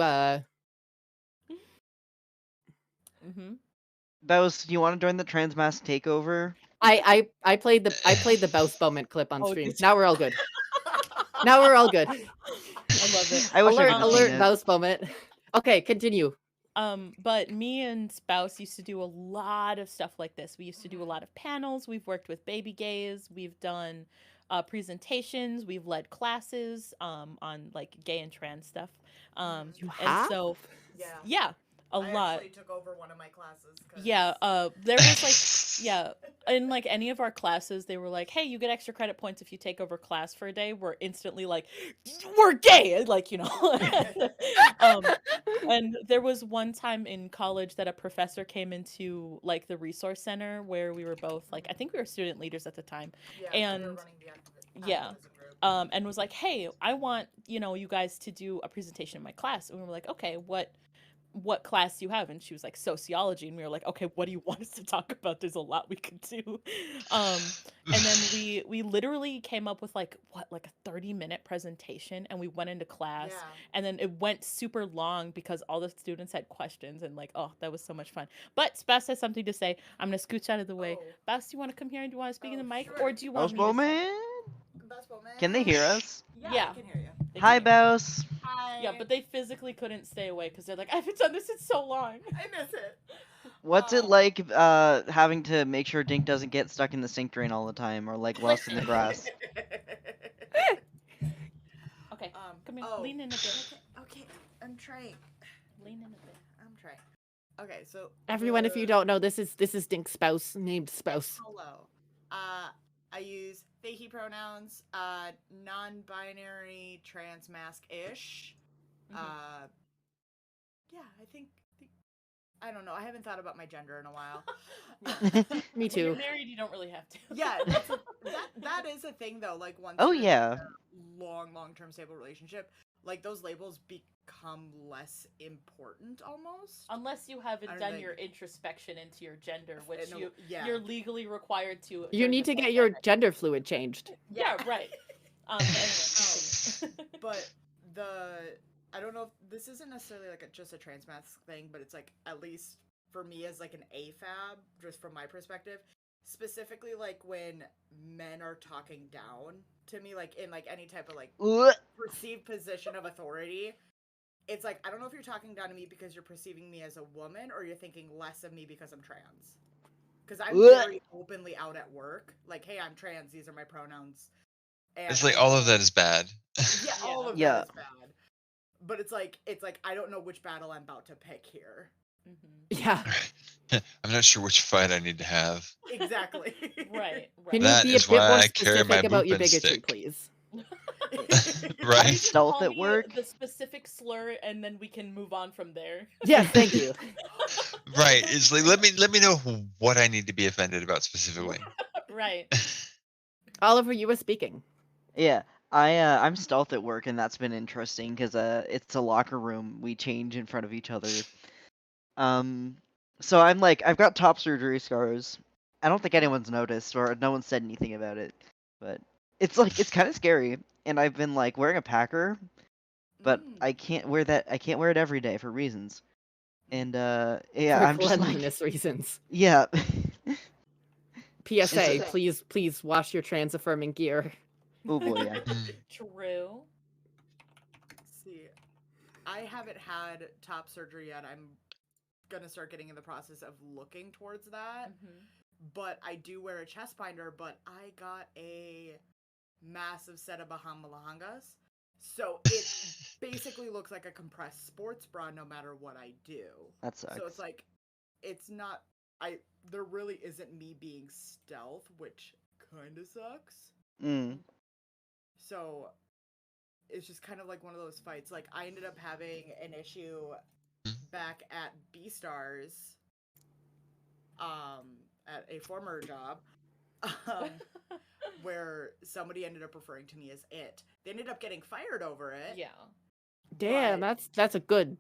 Mm-hmm.
Bouse, do you want to join the Transmass takeover?
I played the Bouse moment clip on
Oh,
stream.
did you?
Now we're all good. Now we're all good.
I love it.
I wish I could have seen
Alert,
it.
Bouse moment. Okay, continue.
But me and spouse used to do a lot of stuff like this. We used to do a lot of panels. We've worked with baby gays. We've done presentations. We've led classes on like gay and trans stuff.
You
And
have?
so
Yeah.
yeah, a
I
lot.
actually took over one of my classes.
Yeah, there was like, yeah, in like any of our classes, they were like, hey, you get extra credit points if you take over class for a day. We're instantly like, we're gay, like, you know. And there was one time in college that a professor came into like the resource center where we were both like, I think we were student leaders at the time.
Yeah,
And
we were running the
yeah.
activism group.
And was like, hey, I want, you guys to do a presentation in my class. And we were like, okay, what class do you have? And she was like, sociology. And we were like, okay, what do you want us to talk about? There's a lot we could do. And then we literally came up with like a 30-minute presentation, and we went into class.
Yeah.
And then it went super long because all the students had questions, and like, oh, that was so much fun. But Spouse has something to say. I'm gonna scooch out of the way.
Oh.
Spouse, do you want to come here and do you want to speak in the mic?
Sure.
Or do you want
Bouse
me to
moment? Can they hear us?
Yeah, I can hear you.
They
Hi,
can hear me.
Bouse.
Hi.
Yeah, but they physically couldn't stay away because they're like, I haven't done this in so long.
I miss it.
What's it like having to make sure Dink doesn't get stuck in the sink drain all the time or like lost in the grass?
Okay, come here.
Oh.
Lean in a bit.
Okay, I'm trying.
Lean in a bit.
I'm trying. Okay, so
Everyone, if you don't know, this is Dink's spouse, named Spouse.
hello. I use they he pronouns, non-binary, trans mask-ish.
Mhm.
Yeah, I think I don't know. I haven't thought about my gender in a while.
Me
When
too.
you're married, you don't really have to.
Yeah, that is a thing though. Like once
Oh,
you're
yeah.
in a long-term stable relationship, like those labels become less important almost.
Unless you haven't
I
done
think-
your introspection into your gender, which
No, yeah.
you're legally required to.
You
during
need
the
to get
course
your
of it.
gender fluid changed.
Yeah, right. Anyway, continue.
But I don't know if this isn't necessarily like just a trans mask thing, but it's like at least for me as like an AFAB, just from my perspective, specifically like when men are talking down to me, like in like any type of like
Ugh.
perceived position of authority, it's like, I don't know if you're talking down to me because you're perceiving me as a woman or you're thinking less of me because I'm trans. Because I'm very openly out at work. Like, hey, I'm trans. These are my pronouns. And
It's like all of that is bad.
Yeah, all of
Yeah.
that is bad. But it's like I don't know which battle I'm about to pick here.
Yeah.
I'm not sure which fight I need to have.
Exactly.
Right.
Can
Right.
you
That
be a
is
bit
why
more
I carry my
specific about your
movement
bigotry,
stick.
please?
I'm
Right?
stealth
Call
at
me
work.
the specific slur, and then we can move on from there.
Yes, thank you.
Right. It's like let me know what I need to be offended about specifically.
Right.
Oliver, you were speaking.
Yeah, I'm stealth at work, and that's been interesting because it's a locker room. We change in front of each other. So I'm like, I've got top surgery scars. I don't think anyone's noticed or no one said anything about it, but it's like it's kind of scary. And I've been like wearing a packer, but I can't wear that. I can't wear it every day for reasons. And yeah,
For
I'm just like,
cleanliness reasons.
yeah.
PSA, please wash your trans affirming gear.
Oh boy, yeah.
True.
See, I haven't had top surgery yet. I'm gonna start getting in the process of looking towards that. But I do wear a chest binder, but I got a massive set of Bahamalangas. So it basically looks like a compressed sports bra no matter what I do.
That sucks.
So it's like, it's not, there really isn't me being stealth, which kind of sucks. So it's just kind of like one of those fights. Like, I ended up having an issue back at B-Stars, at a former job, where somebody ended up referring to me as it. They ended up getting fired over it.
Yeah.
Damn, that's a good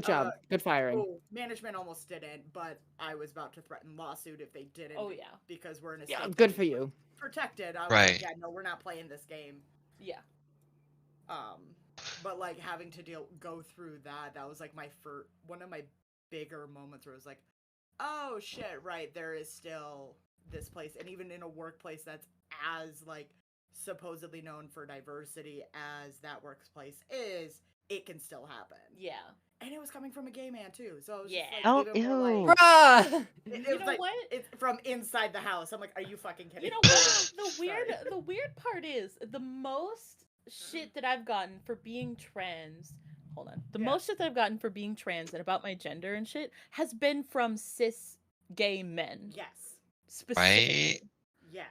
job. Good firing.
Oh, management almost didn't, but I was about to threaten lawsuit if they didn't.
Oh, yeah.
Because we're in a
Yeah,
state
good for you.
protected. I was
Right.
like, yeah, no, we're not playing this game.
Yeah.
But like having to go through that was like one of my bigger moments where it was like, oh shit, right, there is still this place, and even in a workplace that's as like supposedly known for diversity as that workplace is, it can still happen.
Yeah.
And it was coming from a gay man too, so it was
Yeah.
just
Oh,
like even more
ew.
like,
Bruh!
it
You
was
know
like,
what?
it's from inside the house. I'm like, are you fucking kidding?
You know what?
Sorry.
The weird part is the most shit that I've gotten for being trans. Hold on. The most shit that I've gotten for being trans and about my gender and shit has been from cis gay men.
Yes.
Specifically.
Right?
Yes.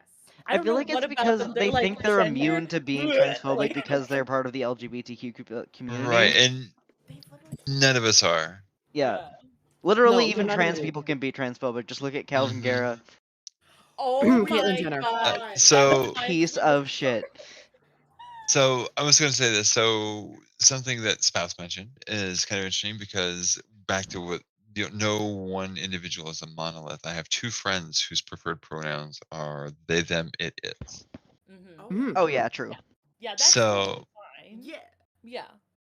I
don't
feel
know
like it's
what about
because
them.
they
They're
think
like,
they're
gender?
immune to being
Bleh.
transphobic
Like-
because they're part of the LGBTQ community.
Right. And
They literally
none of us are.
Yeah. Literally,
No,
even
they're not
trans
immune.
people can be transphobic. Just look at Calvin
Mhm.
Guerra.
Oh
Caitlyn
my
Jenner.
god.
So-
That
Piece
reminds me
of shit.
So I was going to say this. So something that Spouse mentioned is kind of interesting because back to what no one individual is a monolith. I have two friends whose preferred pronouns are they, them, it, its.
Oh yeah, true.
Yeah, that's
So,
fine.
Yeah.
Yeah.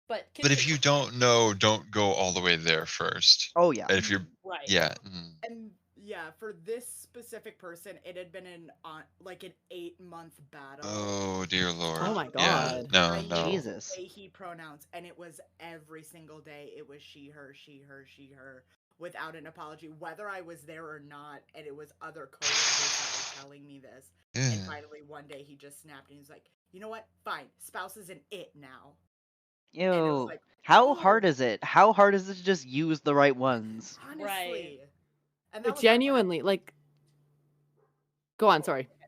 But
but if you don't know, don't go all the way there first.
Oh yeah.
And if you're,
right.
yeah.
And yeah, for this specific person, it had been an 8-month battle.
Oh dear Lord.
Oh my
Yeah.
God.
No,
I
no.
used
Jesus.
Say he pronouns, and it was every single day. It was she, her, she, her, she, her, without an apology, whether I was there or not. And it was other coworkers that were telling me this. And
Yeah.
finally, one day he just snapped and he's like, "You know what? Fine, spouse is an it now."
Ew.
like,
How
ooh.
hard is it? How hard is it to just use the right ones?
Honestly.
Right.
And that
But
was
genuinely, like, go on. Sorry.
Yeah,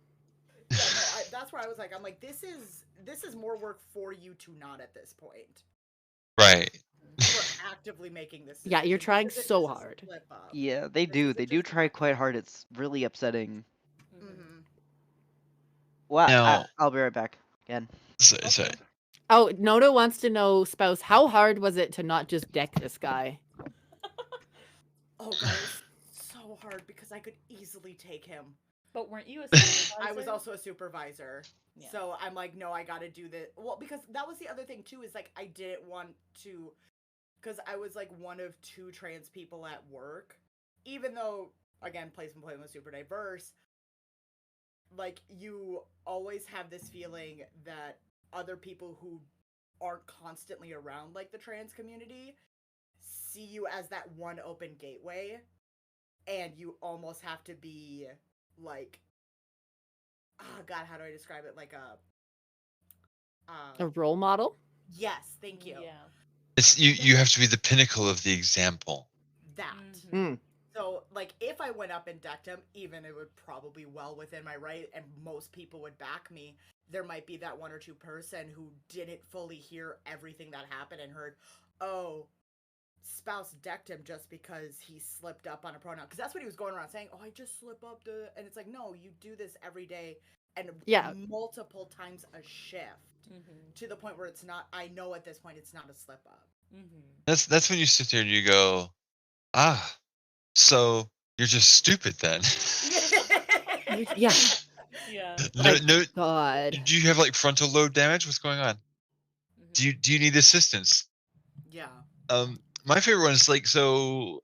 no, that's where I was like, I'm like, this is more work for you to not at this point.
Right.
For actively making this.
Yeah, you're
decision.
trying
This isn't
so
just a
hard.
slip up.
Yeah, they
This
do.
isn't
They do
just
try
a-
quite hard. It's really upsetting.
Mhm.
Well,
Now-
I'll be right back again.
So,
Oh, Noda wants to know, spouse, how hard was it to not just deck this guy?
Oh god, it was so hard because I could easily take him.
But weren't you a supervisor?
I was also a supervisor.
Yeah.
So I'm like, no, I gotta do this. Well, because that was the other thing too, is like I didn't want to, because I was like one of two trans people at work. Even though, again, Placement Plan was super diverse, like you always have this feeling that other people who aren't constantly around like the trans community see you as that one open gateway, and you almost have to be like, oh god, how do I describe it? Like
A role model?
yes, thank you.
Yeah.
It's you have to be the pinnacle of the example.
That.
Mm.
So, like, if I went up and decked him, even it would probably well within my right, and most people would back me. There might be that one or two person who didn't fully hear everything that happened and heard, oh, spouse decked him just because he slipped up on a pronoun. Because that's what he was going around saying. Oh, I just slip up to, and it's like, no, you do this every day and multiple times a shift to the point where it's not. I know at this point it's not a slip up.
That's when you sit there and you go, ah, so you're just stupid then.
Yeah.
Yeah.
No,
God.
do you have like frontal lobe damage? What's going on? Do you need assistance?
Yeah.
My favorite one is like, so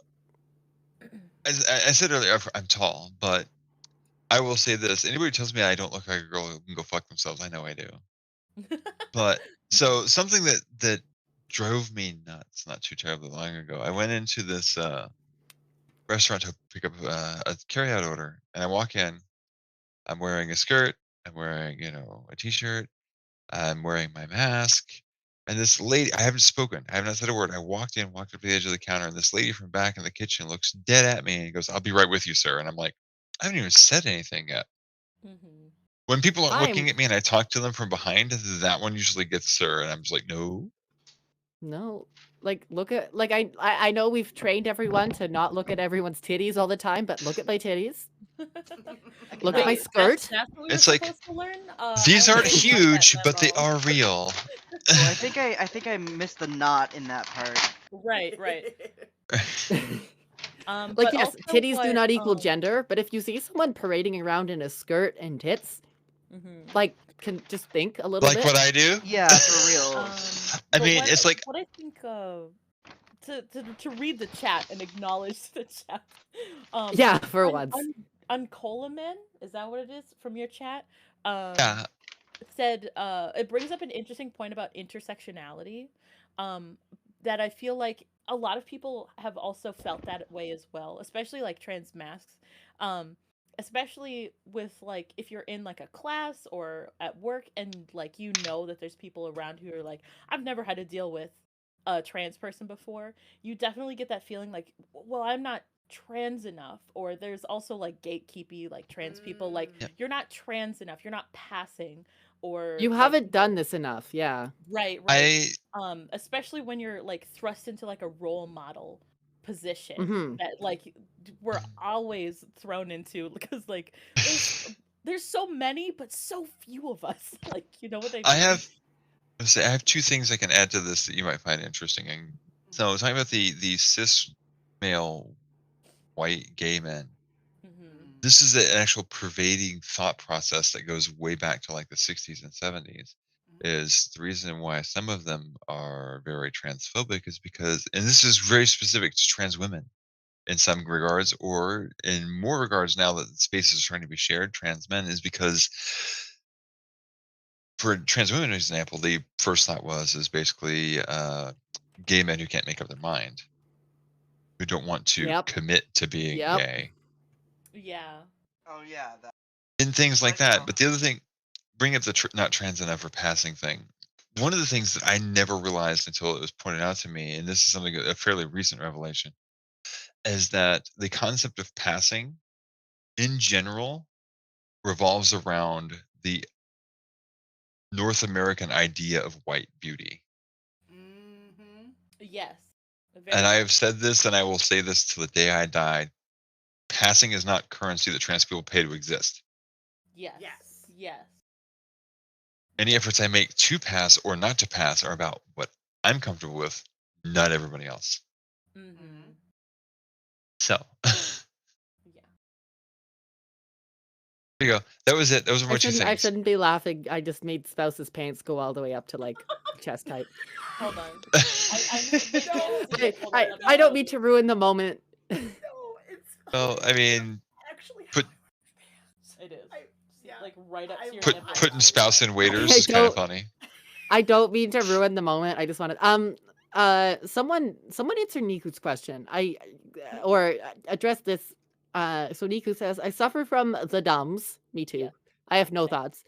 as I said earlier, I'm tall, but I will say this: anybody who tells me I don't look like a girl who can go fuck themselves, I know I do. But so something that drove me nuts not too terribly long ago. I went into this restaurant to pick up a carryout order, and I walk in. I'm wearing a skirt. I'm wearing, a t-shirt. I'm wearing my mask. And this lady, I haven't spoken. I have not said a word. I walked up to the edge of the counter, and this lady from back in the kitchen looks dead at me and goes, "I'll be right with you, sir." And I'm like, I haven't even said anything yet. When people aren't looking at me and I talk to them from behind, that one usually gets sir, and I'm just like, no.
No. Like, look at, like, I know we've trained everyone to not look at everyone's titties all the time, but look at my titties. Look at my skirt.
That's what we
It's
were
like,
supposed to learn?
these
I
aren't
learned that
huge, but they
memo.
are real.
Well, I think I missed the knot in that part.
Right.
Like,
But
yes,
also
titties do not equal
what,
gender, but if you see someone parading around in a skirt and tits, like, can just think a little
Like
bit.
what I do?
Yeah, for real.
I mean, it's like,
what I think to read the chat and acknowledge the chat.
Yeah, for once.
Uncolaman, is that what it is from your chat?
yeah.
Said it brings up an interesting point about intersectionality, that I feel like a lot of people have also felt that way as well, especially like trans masks, especially with like if you're in like a class or at work and like that there's people around who are like, I've never had to deal with a trans person before. You definitely get that feeling like, well, I'm not trans enough, or there's also like gatekeepy like trans people like, you're not trans enough, you're not passing, or
You haven't done this enough, yeah.
Right. Especially when you're like thrust into like a role model position that like we're always thrown into, because like there's so many but so few of us. Like, you know what I mean?
I have two things I can add to this that you might find interesting. And so talking about the cis male white gay men. This is an actual pervading thought process that goes way back to like the 60s and 70s. Is the reason why some of them are very transphobic is because, and this is very specific to trans women in some regards, or in more regards now that spaces are trying to be shared, trans men, is because for trans women, as an example, the first thought is basically gay men who can't make up their mind, who don't want to commit to being gay.
Yeah.
Oh yeah.
And things like that. But the other thing, bring up the not trans enough or passing thing. One of the things that I never realized until it was pointed out to me, and this is something, a fairly recent revelation, is that the concept of passing in general revolves around the North American idea of white beauty.
Yes.
And I have said this, and I will say this till the day I die. Passing is not currency that trans people pay to exist.
Yes.
Any efforts I make to pass or not to pass are about what I'm comfortable with, not everybody else. So,
yeah.
There you go. That was it. Those were my two things.
I shouldn't be laughing. I just made spouse's pants go all the way up to like chest height.
Hold on.
I don't mean to ruin the moment.
Well, I mean,
it is. Like right up to your
putting spouse in waiters is kind of funny.
I don't mean to ruin the moment. I just wanted someone answer Niku's question. Or address this. So Niku says, I suffer from the dumbs. Me too.
Yeah.
I have no
Same.
thoughts.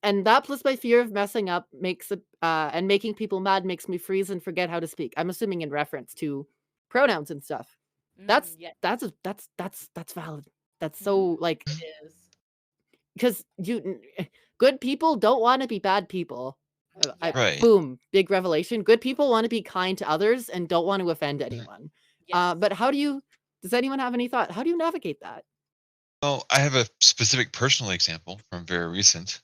And that plus my fear of messing up makes it and making people mad makes me freeze and forget how to speak. I'm assuming in reference to pronouns and stuff. That's
Yeah,
that's valid. That's so like
it is.
because good people don't want to be bad people.
Yeah.
Right.
Boom, big revelation. Good people want to be kind to others and don't want to offend anyone.
Yes.
But does anyone have any thought? How do you navigate that?
Well, I have a specific personal example from very recent.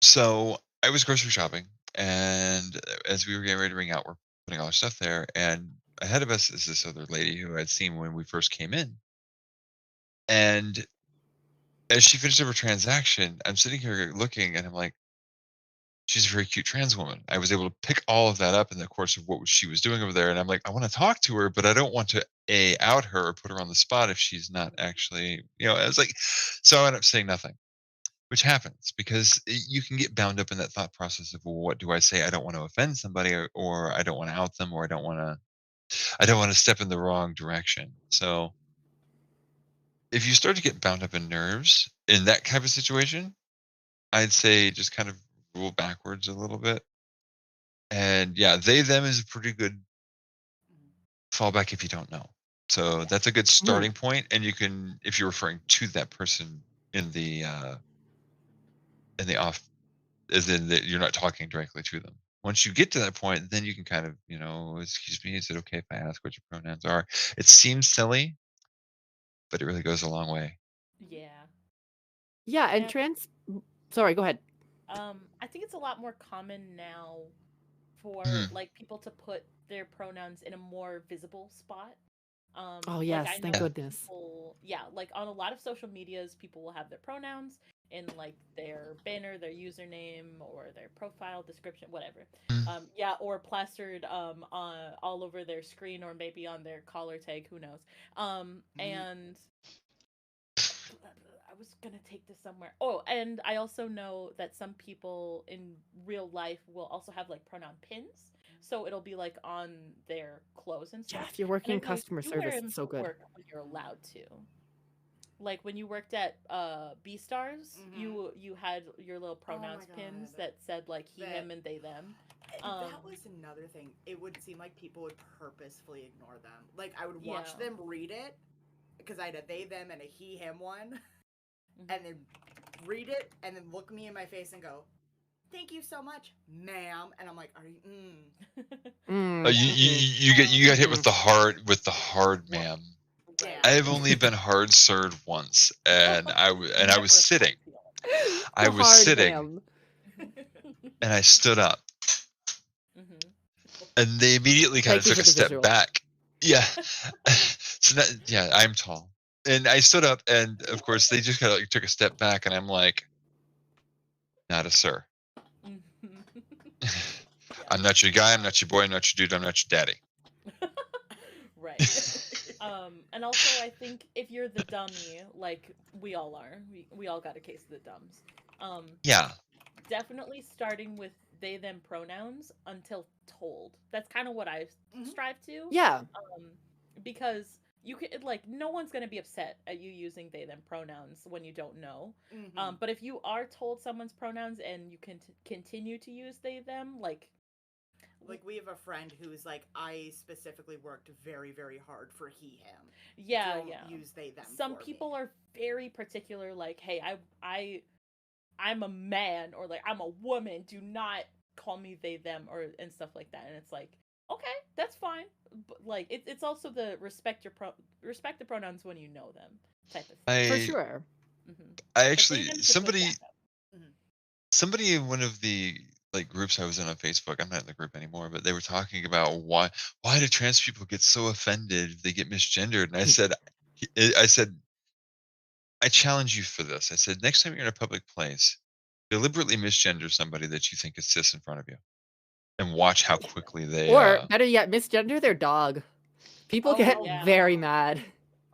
So I was grocery shopping, and as we were getting ready to ring out, we're putting all our stuff there, and ahead of us is this other lady who I'd seen when we first came in. And as she finished up her transaction, I'm sitting here looking, and I'm like, she's a very cute trans woman. I was able to pick all of that up in the course of what she was doing over there, and I'm like, I want to talk to her, but I don't want to out her or put her on the spot if she's not actually, I was like, so I ended up saying nothing, which happens because you can get bound up in that thought process of, well, what do I say? I don't want to offend somebody, or I don't want to out them, or I don't want to step in the wrong direction. So if you start to get bound up in nerves in that type of situation, I'd say just kind of rule backwards a little bit. And yeah, they them is a pretty good fallback if you don't know. So that's a good starting point, and you can, if you're referring to that person in the off, as in that you're not talking directly to them. Once you get to that point, then you can kind of, excuse me, is it okay if I ask what your pronouns are? It seems silly, but it really goes a long way.
Yeah.
Yeah, and sorry, go ahead.
I think it's a lot more common now for
Mhm.
like people to put their pronouns in a more visible spot.
Oh
Like
yes,
I
thank
know
goodness.
people, yeah, like on a lot of social medias, people will have their pronouns in like their banner, their username, or their profile description, whatever.
Mhm.
Yeah, or plastered on all over their screen, or maybe on their collar tag, who knows. And I was gonna take this somewhere. Oh, and I also know that some people in real life will also have like pronoun pins. So it'll be like on their clothes and
Yeah,
stuff.
if you're
And
working
I
in
know
customer
you wear
service,
them
it's so
to
good.
work when you're allowed to. Like when you worked at B Stars, you had your little pronouns pins
God.
that said like he, him, and they, them.
That was another thing. It would seem like people would purposefully ignore them. Like I would watch
Yeah.
them read it because I had a they, them, and a he, him one, and then read it and then look me in my face and go, "Thank you so much, ma'am." And I'm like, "Are you?"
You got hit with the hard ma'am.
Yeah.
I've only been hard served once, and I
Never
was sitting. I
The
was
hard
sitting,
ma'am.
and I stood up, and they immediately kind of
Thank you
took
for
a
the
step
visual.
back. Yeah. So yeah, I'm tall, and I stood up, and of course they just kind of like took a step back, and I'm like, not a sir. I'm not your guy. I'm not your boy. I'm not your dude. I'm not your daddy.
Right. And also I think if you're the dummy, like we all are, we all got a case of the dumbs.
Yeah.
Definitely starting with they them pronouns until told. That's kind of what I strive to.
Yeah.
Because you could like no one's gonna be upset at you using they them pronouns when you don't know. But if you are told someone's pronouns and you can continue to use they them, like
we have a friend who's like, I specifically worked very, very hard for he, him.
Yeah,
Don't
yeah.
use they, them.
Some people are very particular, like, hey, I'm a man, or like I'm a woman. Do not call me they, them, or and stuff like that. And it's like, okay, that's fine. But like, it's also the respect the pronouns when you know them type of thing.
For sure.
I actually somebody in one of the like groups I was in on Facebook, I'm not in the group anymore, but they were talking about why do trans people get so offended if they get misgendered, and I said I challenge you for this. I said next time you're in a public place, deliberately misgender somebody that you think is cis in front of you, and watch how quickly they
Or better yet, misgender their dog. People get very mad.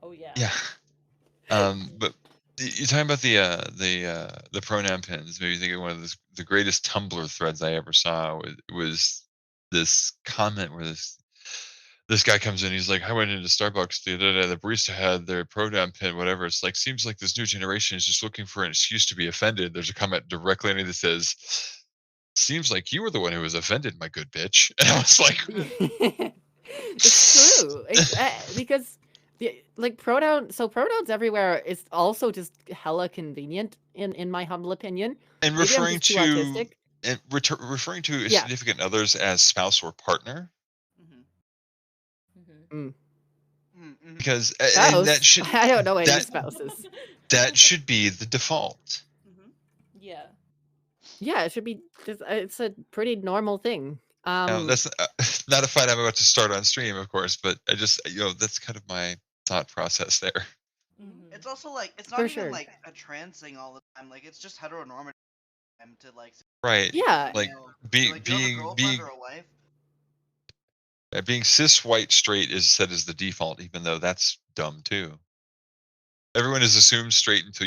Oh yeah.
Yeah. But You're talking about the pronoun pins. Maybe think of one of the greatest Tumblr threads I ever saw. Was this comment where this guy comes in. He's like, I went into Starbucks the other day. The barista had their pronoun pin, whatever. It's like, seems like this new generation is just looking for an excuse to be offended. There's a comment directly under that says, seems like you were the one who was offended, my good bitch. And I was like,
It's true. Because pronouns everywhere is also just hella convenient in my humble opinion.
and
Maybe I'm
referring
just too
to
autistic.
and referring to
Yeah.
significant others as spouse or partner,
Mm.
because and that
Spouse?
should
I don't know any
that
spouses.
that should be the default.
Yeah.
Yeah, it should be just it's a pretty normal thing.
Now, that's not a fight I'm about to start on stream, of course, but I just that's kind of my thought process there.
It's also like it's not
For
even
sure.
like a trans thing all the time. Like it's just heteronormative to like
Right.
Yeah.
Like
you have a girlfriend or a wife.
Being cis white straight is set as the default, even though that's dumb too. Everyone is assumed straight until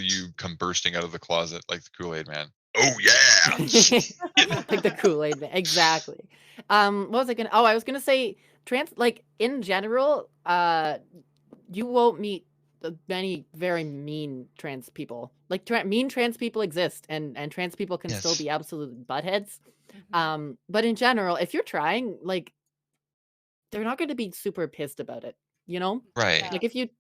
you come bursting out of the closet like the Kool-Aid man. Oh yeah.
Like the Kool-Aid man. Exactly. What was I gonna I was gonna say like in general, you won't meet many very mean trans people. Like mean trans people exist and trans people can still
Yes.
be absolute buttheads. But in general, if you're trying, like they're not gonna be super pissed about it, you know?
Right.
Like if you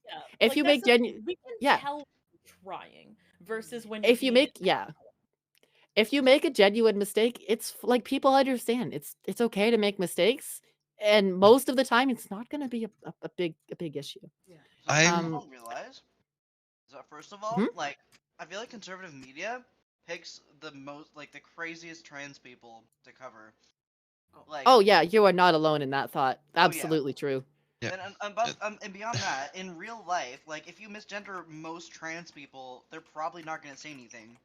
Like,
make
that's the thing,
genuine
we can
yeah.
tell you're trying versus when
If you
being
make if you make a genuine mistake, it's like people understand. It's okay to make mistakes, and most of the time, it's not going to be a big issue.
Yeah. So what
I'm
people don't realize is that first of all, like I feel like conservative media picks the most like the craziest trans people to cover. Like
Oh yeah, you are not alone in that thought. Absolutely true.
yeah.
And beyond that, in real life, like if you misgender most trans people, they're probably not gonna say anything.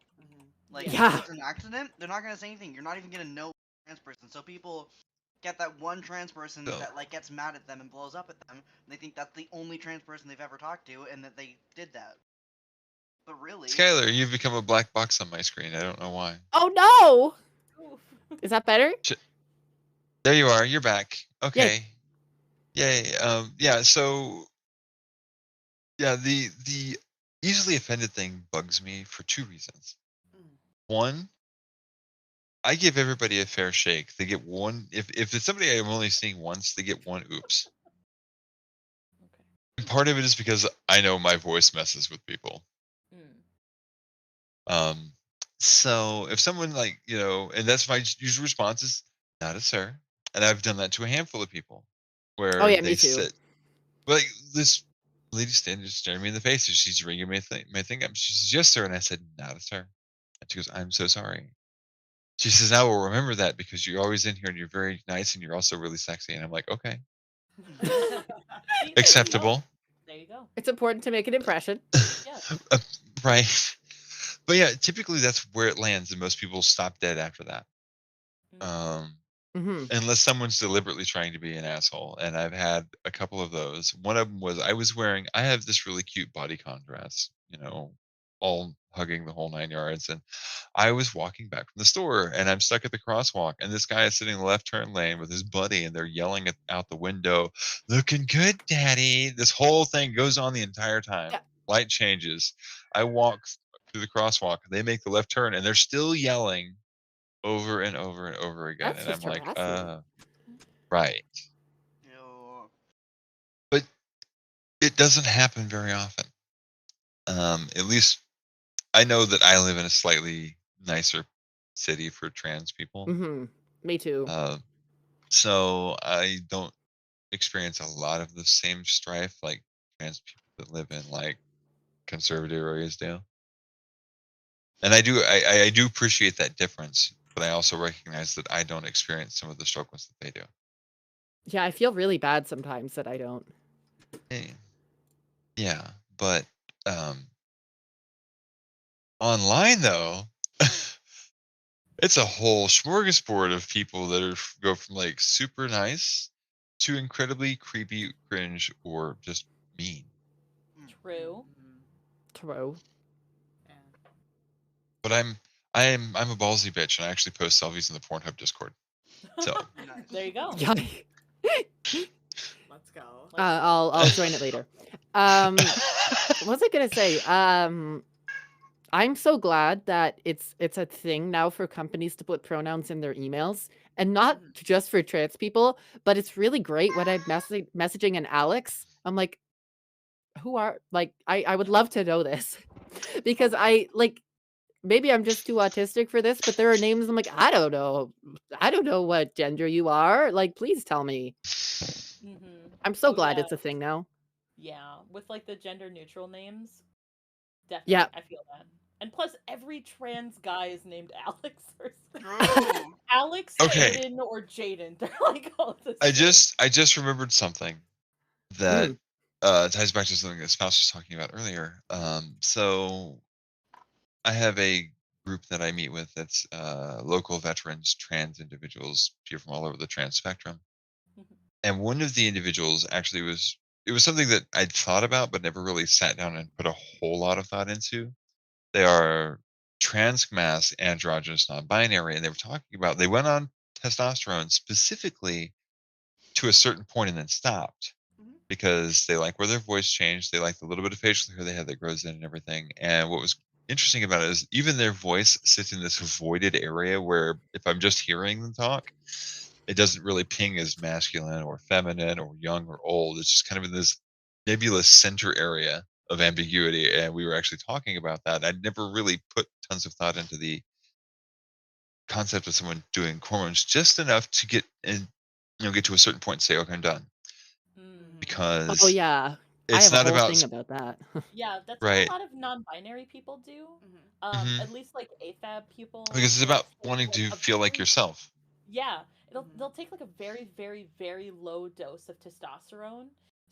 Like
Yeah.
if it's an accident, they're not gonna say anything. You're not even gonna know a trans person. So people get that one trans person that like gets mad at them and blows up at them, and they think that's the only trans person they've ever talked to, and that they did that. But really,
Skyler, you've become a black box on my screen. I don't know why.
Oh no! Is that better?
There you are. You're back. Okay. Yay. Yeah. So, yeah, the easily offended thing bugs me for two reasons. One, I give everybody a fair shake. They get one. If it's somebody I'm only seeing once, they get one oops. And part of it is because I know my voice messes with people. So if someone like, and that's my usual response is not a sir. And I've done that to a handful of people where
Oh yeah,
they
me too.
sit, like this lady just staring me in the face and she's ringing my thing up. She says, yes, sir. And I said, not a sir. And she goes, I'm so sorry. She says, I will remember that because you're always in here and you're very nice and you're also really sexy. And I'm like, okay, acceptable.
There you go.
It's important to make an impression.
Yeah. Right. But yeah, typically that's where it lands, and most people stop dead after that. Unless someone's deliberately trying to be an asshole, and I've had a couple of those. One of them was I have this really cute bodycon dress, all hugging the whole 9 yards, and I was walking back from the store, and I'm stuck at the crosswalk, and this guy is sitting in the left turn lane with his buddy, and they're yelling out the window, "Looking good, daddy!" This whole thing goes on the entire time. Yeah. Light changes. I walk through the crosswalk. They make the left turn, and they're still yelling over and over and over again.
That's
And
just
I'm like,
harassing.
right. But it doesn't happen very often. At least I know that I live in a slightly nicer city for trans people.
Me too.
So I don't experience a lot of the same strife like trans people that live in like conservative areas do. And I do appreciate that difference, but I also recognize that I don't experience some of the struggles that they do.
Yeah, I feel really bad sometimes that I don't.
Yeah, but online though, it's a whole smorgasbord of people that go from like super nice to incredibly creepy, cringe, or just mean.
True.
True.
Yeah.
But I'm a ballsy bitch, and I actually post selfies in the Pornhub Discord. So
Nice.
There you go.
Yeah.
Let's go.
I'll join it later. What was I gonna say? I'm so glad that it's a thing now for companies to put pronouns in their emails, and not
Mhm.
just for trans people, but it's really great when I'm messaging an Alex. I'm like, who are like I would love to know this because I like maybe I'm just too autistic for this, but there are names I'm like, I don't know. I don't know what gender you are. Like, please tell me.
Mm-hmm.
I'm so
Oh,
glad
yeah.
it's a thing now.
Yeah, with like the gender neutral names,
Yeah.
definitely, I feel that. And plus, every trans guy is named Alex or
True.
Alex,
Okay.
Aiden, or Jaden. They're like all the
I
same.
just remembered something that
Mm.
ties back to something that Spouse was talking about earlier. So I have a group that I meet with that's local veterans, trans individuals, people from all over the trans spectrum.
Mhm.
And one of the individuals actually was something that I'd thought about but never really sat down and put a whole lot of thought into. They are trans, mass, androgynous, non-binary, and they were talking about they went on testosterone specifically to a certain point and then stopped
Mhm.
because they like where their voice changed. They like the little bit of facial hair they have that grows in and everything. And what was interesting about it is even their voice sits in this voided area where if I'm just hearing them talk, it doesn't really ping as masculine or feminine or young or old. It's just kind of in this nebulous center area of ambiguity. And we were actually talking about that. I'd never really put tons of thought into the concept of someone doing hormones just enough to get in, get to a certain point and say, okay, I'm done.
Mm.
Oh
Because
yeah. I
it's
have a
not
whole
about
thing about that.
Yeah, that's what a
right.
lot of non-binary people do.
Mhm.
Hmm.
At least like AFAB people
Because it's
will
about
take
wanting
like
to
a
feel like
very
yourself.
yeah,
Mhm.
they'll take like a very very very low dose of testosterone.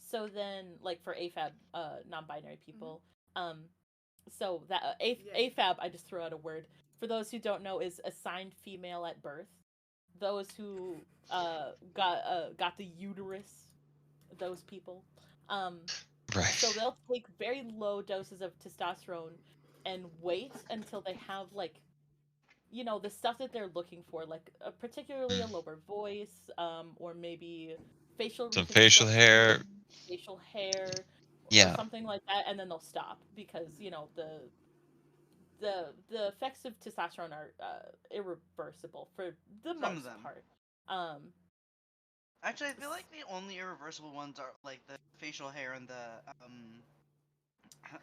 So then like for AFAB non-binary people, um so that
Yeah.
AFAB, I just threw out a word. For those who don't know, is assigned female at birth. Those who got the uterus, those people. Um so
Right.
they'll take very low doses of testosterone and wait until they have like the stuff that they're looking for, like particularly a
Mm.
lower voice, or maybe facial
Some facial hair.
reconstruction, facial hair, or
Yeah.
something like that, and then they'll stop because the effects of testosterone are irreversible for the
Some of
most
them.
part. Um,
Actually, I feel like the only irreversible ones are like the facial hair and the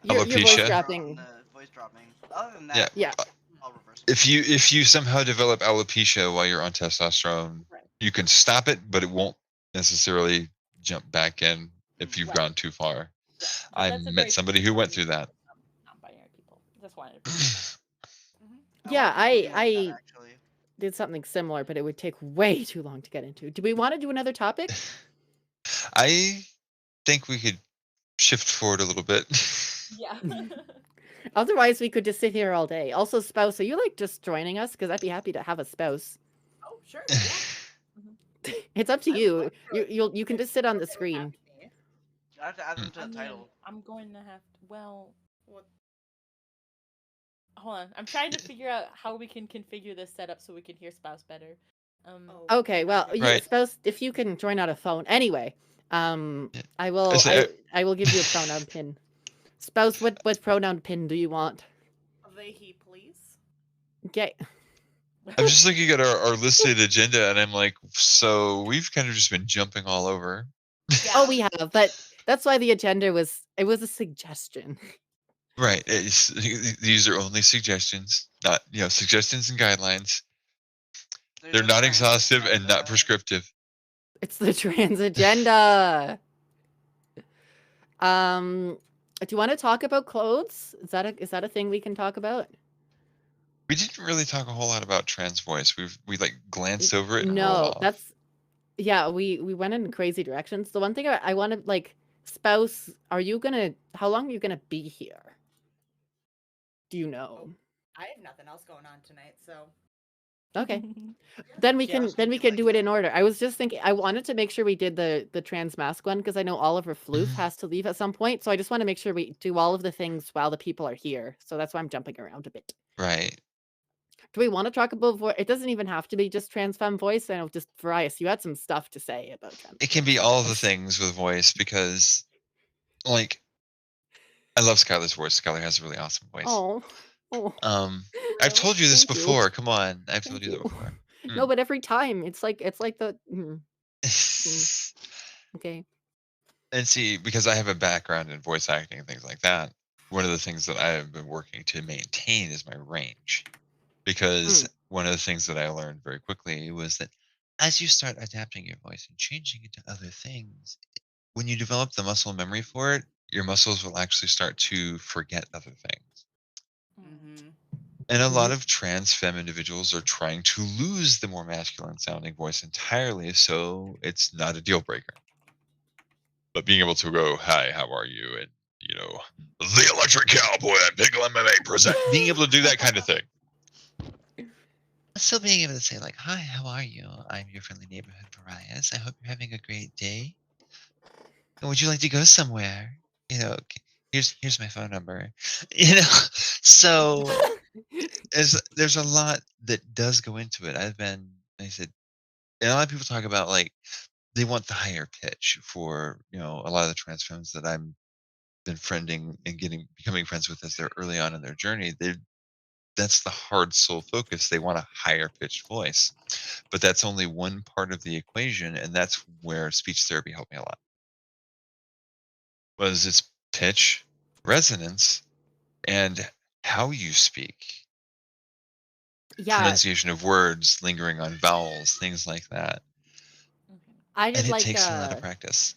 Your voice
Alopecia.
dropping.
the voice dropping. Other than
Yeah.
that,
Yeah.
all reversible.
If you somehow develop alopecia while you're on testosterone,
right,
you can stop it, but it won't necessarily jump back in if you've
right,
gone too far.
right. But
I
that's a
met
very
somebody who went
particular
through that.
non-binary people. Just wanted to bring that up.
Mhm.
I want
Yeah,
to do something like that
I
actually.
did something similar, but it would take way too long to get into. Do we want to do another topic?
I think we could shift forward a little bit.
Yeah.
Otherwise, we could just sit here all day. Also, spouse, are you like just joining us? Because I'd be happy to have a spouse.
Oh, sure. Yeah.
It's up to
I would
you.
love to.
You can just sit on the
Okay with that
screen.
with me.
I have to add
Hmm.
them to
I
the
mean,
title.
I'm going to have to, well,
What?
hold on. I'm trying to figure out how we can configure this setup so we can hear spouse better.
Oh,
Okay, well,
okay.
you
Right.
spouse, if you can join on a phone. Anyway,
Yeah.
I will
Is there-
I will give you a pronoun pin. Spouse, what pronoun pin do you want?
They, he, please.
Okay.
I'm just looking at our listed agenda and I'm like, so we've kind of just been jumping all over.
Yeah.
Oh, we have, but that's why the agenda was a suggestion.
Right. These are only suggestions, not suggestions and guidelines.
There's
They're
a
not
trans
exhaustive and not
agenda.
prescriptive.
It's the trans agenda. Do you want to talk about clothes? Is that a thing we can talk about?
We didn't really talk a whole lot about trans voice. We like glanced over it and rolled
No,
off.
yeah, we went in crazy directions. The one thing I want to like spouse, how long are you gonna be here? Do you know?
I have nothing else going on tonight, so
Okay. Then we
Yeah, I was
can
gonna be
do
like-
it in order. I was just thinking I wanted to make sure we did the trans mask one because I know Oliverfloof has to leave at some point. So I just want to make sure we do all of the things while the people are here. So that's why I'm jumping around a bit.
Right.
Do we want to talk about voice? It doesn't even have to be just trans femme voice. I know just Verias, you had some stuff to say about trans.
It can be all of the things with voice because, like, I love Skylar's voice. Skylar has a really awesome voice.
Oh.
I've told you this
Thank you.
before. Come on, I've told
Thank
you that
you.
before.
No, but every time it's like the okay.
And see, because I have a background in voice acting and things like that, one of the things that I have been working to maintain is my range. Because one of the things that I learned very quickly was that as you start adapting your voice and changing it to other things, when you develop the muscle memory for it, your muscles will actually start to forget other things.
Mm-hmm.
And a lot of trans femme individuals are trying to lose the more masculine sounding voice entirely, so it's not a deal breaker. But being able to go, "Hi, how are you?" and the Electric Cowboy and Pickle MMA present, being able to do that kind of thing. Still being able to say like, "Hi, how are you? I'm your friendly neighborhood Verias. I hope you're having a great day. And would you like to go somewhere? Here's my phone number." So there's a lot that does go into it. I said, and a lot of people talk about like they want the higher pitch for a lot of the trans femmes that I'm been friending and becoming friends with as they're early on in their journey. That's the hard soul focus. They want a higher pitched voice, but that's only one part of the equation, and that's where speech therapy helped me a lot. Was its pitch, resonance, and how you speak,
Yeah,
pronunciation of words, lingering on vowels, things like that.
I
And
did
it
like
takes a lot of practice.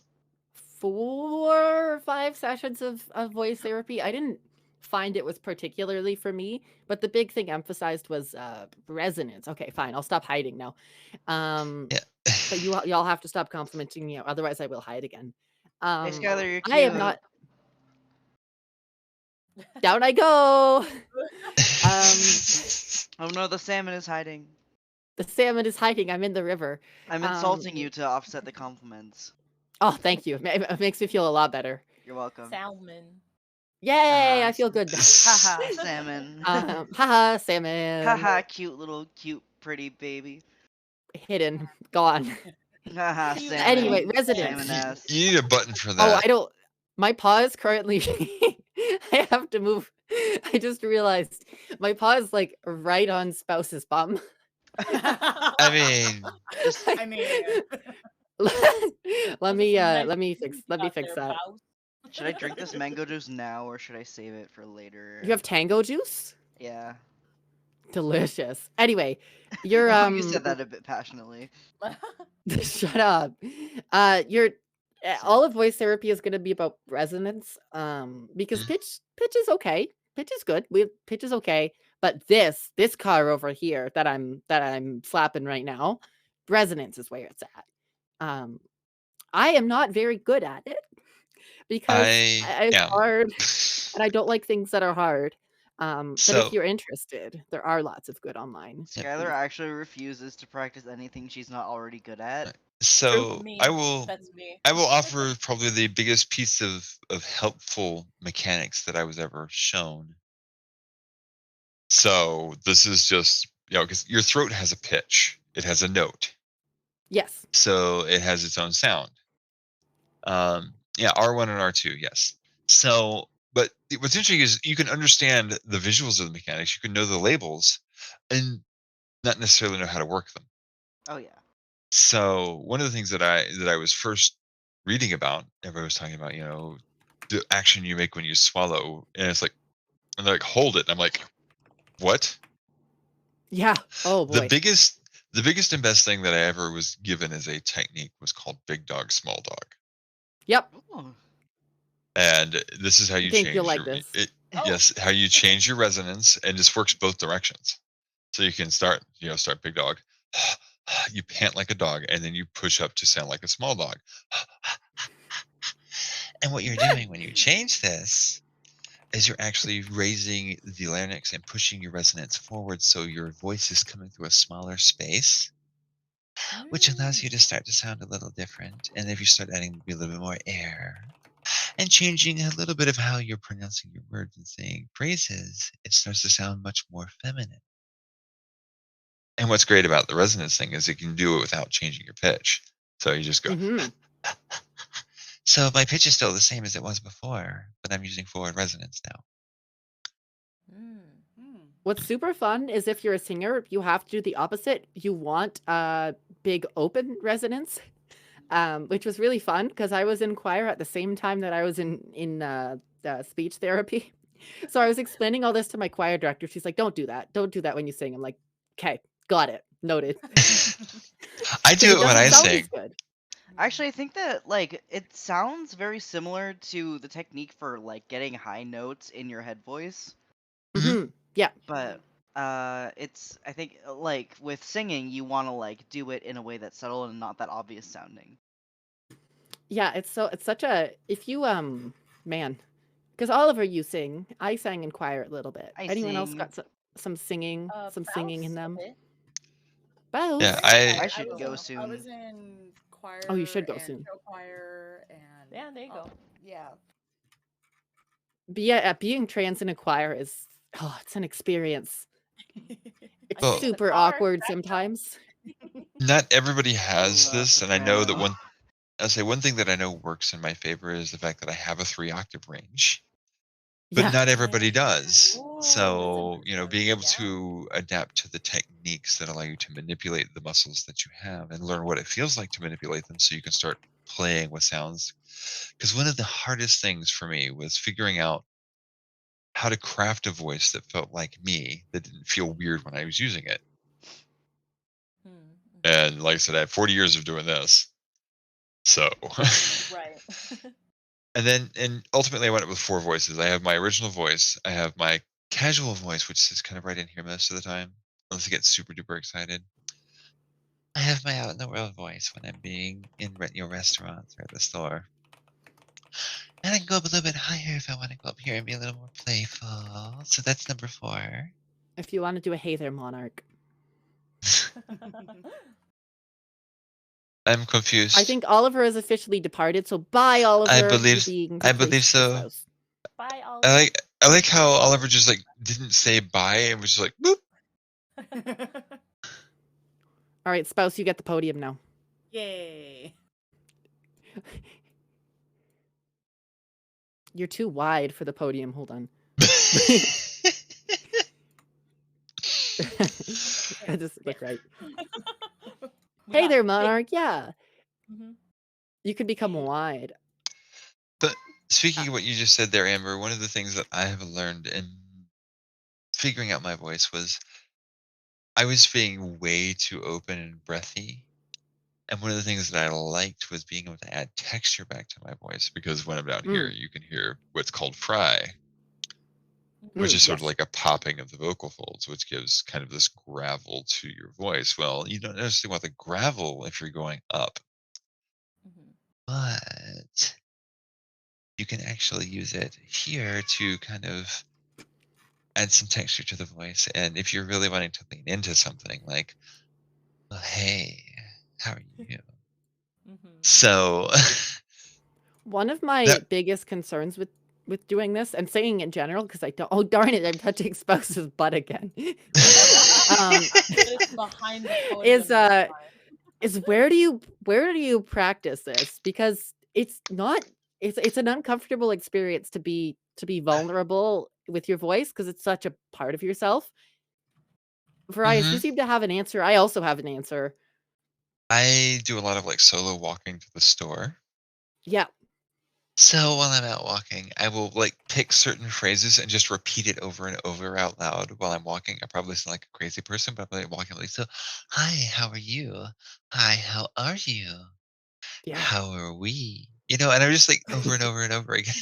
4 or 5 sessions of voice therapy. I didn't find it was particularly for me, but the big thing emphasized was resonance. Okay, fine. I'll stop hiding now.
Yeah.
But y'all have to stop complimenting me, otherwise I will hide again.
Hey, Skylar, you're
I am
cute.
not. Down I go.
Oh no, the salmon is hiding.
The salmon is hiding. I'm in the river.
I'm insulting you to offset the compliments.
Oh, thank you. It makes me feel a lot better.
You're welcome.
Salmon.
Yay!
Uh-huh.
I feel good.
Haha, salmon.
Haha, salmon.
Haha, cute, pretty baby.
Hidden, gone.
Haha, salmon.
Anyway, resonance.
Salmon ass.
You need a button for
Oh,
that.
I don't. My paw is currently. I have to move. I just realized my paw is like right on spouse's bum.
I mean,
I mean,
let me fix that.
Should I drink this mango juice now or should I save it for later?
You have tango juice?
Yeah.
Delicious. Anyway, you're
You said that a bit passionately.
shut up. Your all of voice therapy is going to be about resonance. Because pitch is okay. Pitch is good. Pitch is okay. But this car over here that I'm slapping right now, resonance is where it's at. I am not very good at it because it's hard, and I don't like things that are hard. But if you're interested, there are lots of good online.
Skylar actually refuses to practice anything she's not already good at.
So
Me.
I will
That's me.
offer probably the biggest piece of helpful mechanics that I was ever shown. So this is just because your throat has a pitch, it has a note,
Yes.
so it has its own sound. R1 and R2, yes. So, but what's interesting is you can understand the visuals of the mechanics, you can know the labels, and not necessarily know how to work them.
Oh yeah.
So one of the things that I was first reading about, everybody was talking about, the action you make when you swallow, and it's like, and they're like, hold it. And I'm like, what?
Yeah. Oh boy.
The biggest and best thing that I ever was given as a technique was called big dog, small dog.
Yep.
Oh.
And this is how you
think
change
you'll like this.
Yes, how you change your resonance, and this works both directions. So you can start big dog. You pant like a dog, and then you push up to sound like a small dog. And what you're doing when you change this is you're actually raising the larynx and pushing your resonance forward so your voice is coming through a smaller space, which allows you to start to sound a little different. And if you start adding maybe a little bit more air and changing a little bit of how you're pronouncing your words and saying phrases, it starts to sound much more feminine. And what's great about the resonance thing is you can do it without changing your pitch. So you just go.
Mhm.
So my pitch is still the same as it was before, but I'm using forward resonance now.
What's super fun is if you're a singer, you have to do the opposite. You want big open resonance, which was really fun because I was in choir at the same time that I was in speech therapy. So I was explaining all this to my choir director. She's like, "Don't do that. Don't do that when you sing." I'm like, "Okay, got it, noted."
I
'Cause
do
it
it when
doesn't
I
sound as
sing.
good.
Actually, I think that like it sounds very similar to the technique for like getting high notes in your head voice,
Mhm. Yeah.
but it's I think like with singing you want to like do it in a way that's subtle and not that obvious sounding.
Yeah, it's such a if you man, because Oliver, you sing. I sang in choir a little bit.
I
Anyone else
sing.
got some singing in
Faust a
them?
bit.
Yeah,
Both.
I
I
should
was
go
in I
soon.
was in
Oh, you should
choir
go
and
soon.
show choir and
Yeah, there you go.
yeah.
But yeah, being trans in a choir is it's an experience. It's
I
well,
sing in the
super
car.
awkward
That
sometimes.
not everybody has
Ooh,
this, and I know that
soprano.
I'll say one thing that I know works in my favor is the fact that I have a 3-octave range, but
Yeah.
not everybody does.
Ooh,
So,
that's
being able
yeah.
to adapt to the techniques that allow you to manipulate the muscles that you have and learn what it feels like to manipulate them so you can start playing with sounds. Because one of the hardest things for me was figuring out how to craft a voice that felt like me, that didn't feel weird when I was using it. And like I said, I have 40 years of doing this. So,
Right.
and ultimately I went up with 4 voices. I have my original voice, I have my casual voice, which is kind of right in here most of the time, unless I get super duper excited. I have my out in the world voice when I'm being in restaurants or at the store. And I can go up a little bit higher if I want to go up here and be a little more playful. So that's number 4.
If you want to do a hey there, monarch.
I'm
I
confused.
think Oliver has officially departed, so bye,
I
Oliver. You're
believe
being
I believe
replaced by
so.
Spouse.
Bye,
I
Oliver.
like how Oliver just like didn't say bye and was just like boop.
All right, Spouse, you get the podium now.
Yay.
You're too wide for the podium. Hold on. That doesn't look right.
We
Hey
got
there,
big-
monarch. Yeah,
Mhm.
you could become
Hey.
wide.
But speaking of what you just said there, Amber, one of the things that I have learned in figuring out my voice was I was being way too open and breathy. And one of the things that I liked was being able to add texture back to my voice because when I'm down here, you can hear what's called fry, which is sort of
Yes.
like a popping of the vocal folds, which gives kind of this gravel to your voice. Well, you don't necessarily want the gravel if you're going up,
Mhm.
but you can actually use it here to kind of add some texture to the voice. And if you're really wanting to lean into something like, well, hey, how are you?
Mhm.
So
One of my
that
biggest concerns with doing this and singing in general, because I don't. Oh darn it! I'm touching Spouse's butt again.
But it's behind the podium.
is
that's
is where do you practice this? Because it's not. It's an uncomfortable experience to be vulnerable with your voice because it's such a part of yourself. Verias, you
mhm.
seem to have an answer. I also have an answer.
I do a lot of like solo walking to the store.
Yeah.
So while I'm out walking, I will like pick certain phrases and just repeat it over and over out loud while I'm walking. I probably sound like a crazy person, but I'm like walking like so. Hi, how are you? Hi, how are you?
Yeah.
How are we? And I'm just like over and over and over again.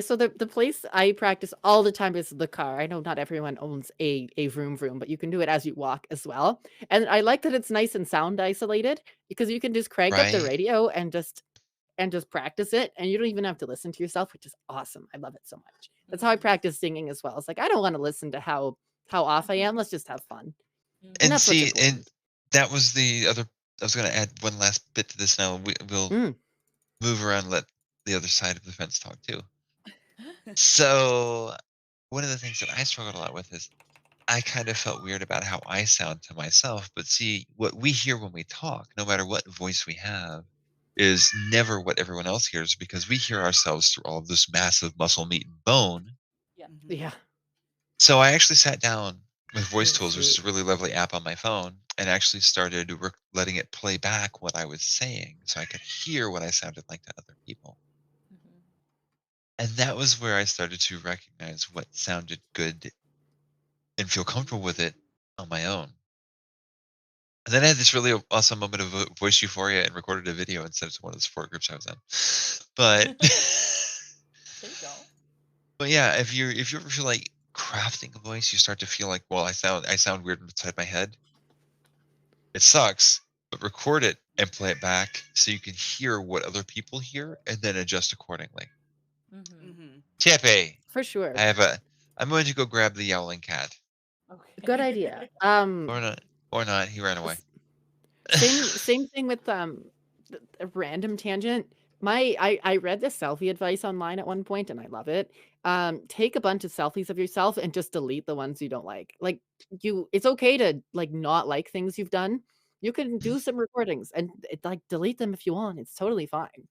So the place I practice all the time is the car. I know not everyone owns a vroom vroom, but you can do it as you walk as well. And I like that it's nice and sound isolated because you can just crank up the
Right?
radio and just and just practice it, and you don't even have to listen to yourself, which is awesome. I love it so much. That's how I practice singing as well. It's like I don't want to listen to how off I am. Let's just have fun. And
And
that's what's
see,
important.
and that was the other. I was going to add one last bit to this. Now we'll move around, and let the other side of the fence talk too. So one of the things that I struggled a lot with is I kind of felt weird about how I sound to myself. But see, what we hear when we talk, no matter what voice we have, is never what everyone else hears, because we hear ourselves through all of this massive muscle, meat, and bone.
Yeah.
So I actually sat down with Voice
That's
Tools, which is
sweet.
a really lovely app on my phone, and actually started letting it play back what I was saying so I could hear what I sounded like to other people. And that was where I started to recognize what sounded good and feel comfortable with it on my own. And then I had this really awesome moment of voice euphoria and recorded a video and sent it to one of the support groups I was in. But
There you go.
but yeah, if you ever feel like crafting a voice, you start to feel like, well, I sound weird inside my head. It sucks, but record it and play it back so you can hear what other people hear and then adjust accordingly. Tippy,
For sure.
I'm going to go grab the yowling cat.
Okay.
Good idea.
Or not. He ran away.
Same thing with a random tangent. I read this selfie advice online at one point and I love it. Take a bunch of selfies of yourself and just delete the ones you don't like. Like it's okay to like not like things you've done. You can do some recordings and like delete them if you want. It's totally fine.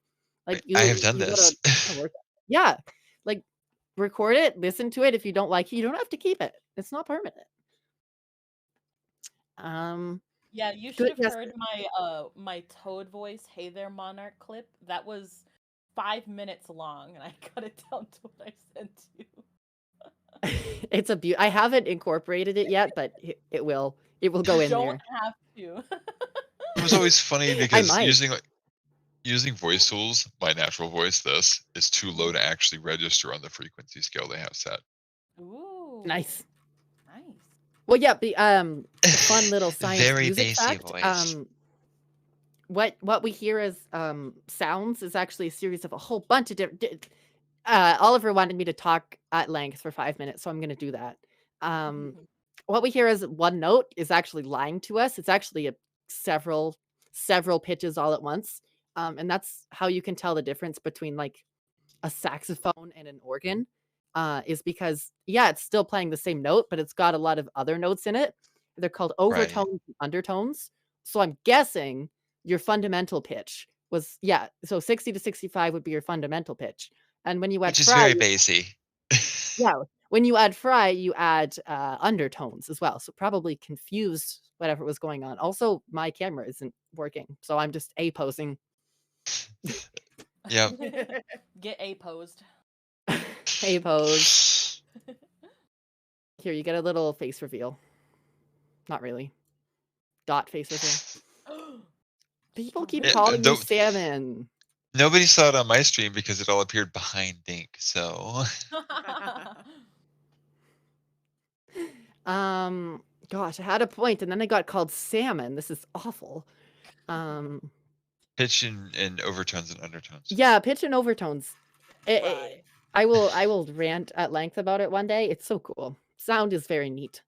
Like
I have done
you
this.
gotta work. Yeah. Like record it, listen to it. If you don't like it, you don't have to keep it. It's not permanent.
Yeah, you should have heard my Toad voice, "Hey there, Monarch" clip. That was 5 minutes long, and I cut it down to what I sent you.
It's a I haven't incorporated it yet, but it will go in
Don't
there.
have to.
It was always funny
I
because
might.
using voice tools, my natural voice, this is too low to actually register on the frequency scale they have set.
Ooh.
Nice.
Nice.
Well, yeah, fun little science
Very
music
bassy
fact.
voice.
What we hear as sounds is actually a series of a whole bunch of different. Oliver wanted me to talk at length for 5 minutes, so I'm going to do that. What we hear as one note is actually lying to us. It's actually several pitches all at once, and that's how you can tell the difference between like a saxophone and an organ. Is because it's still playing the same note, but it's got a lot of other notes in it. They're called overtones and undertones. So I'm guessing your fundamental pitch was so 60 to 65 would be your fundamental pitch. And when you add
Which is
fry,
very bassy.
when you add fry, you add undertones as well. So probably confuse whatever was going on. Also, my camera isn't working, so I'm just posing.
Yep.
Get posed.
Pose. Here, you get a little face reveal. Not really. Dot face reveal. People keep calling me Salmon.
Nobody saw it on my stream because it all appeared behind Dink, so.
Gosh, I had a point and then I got called Salmon. This is awful.
Pitch and overtones and undertones.
Yeah, pitch and overtones. I will rant at length about it one day. It's so cool. Sound is very neat.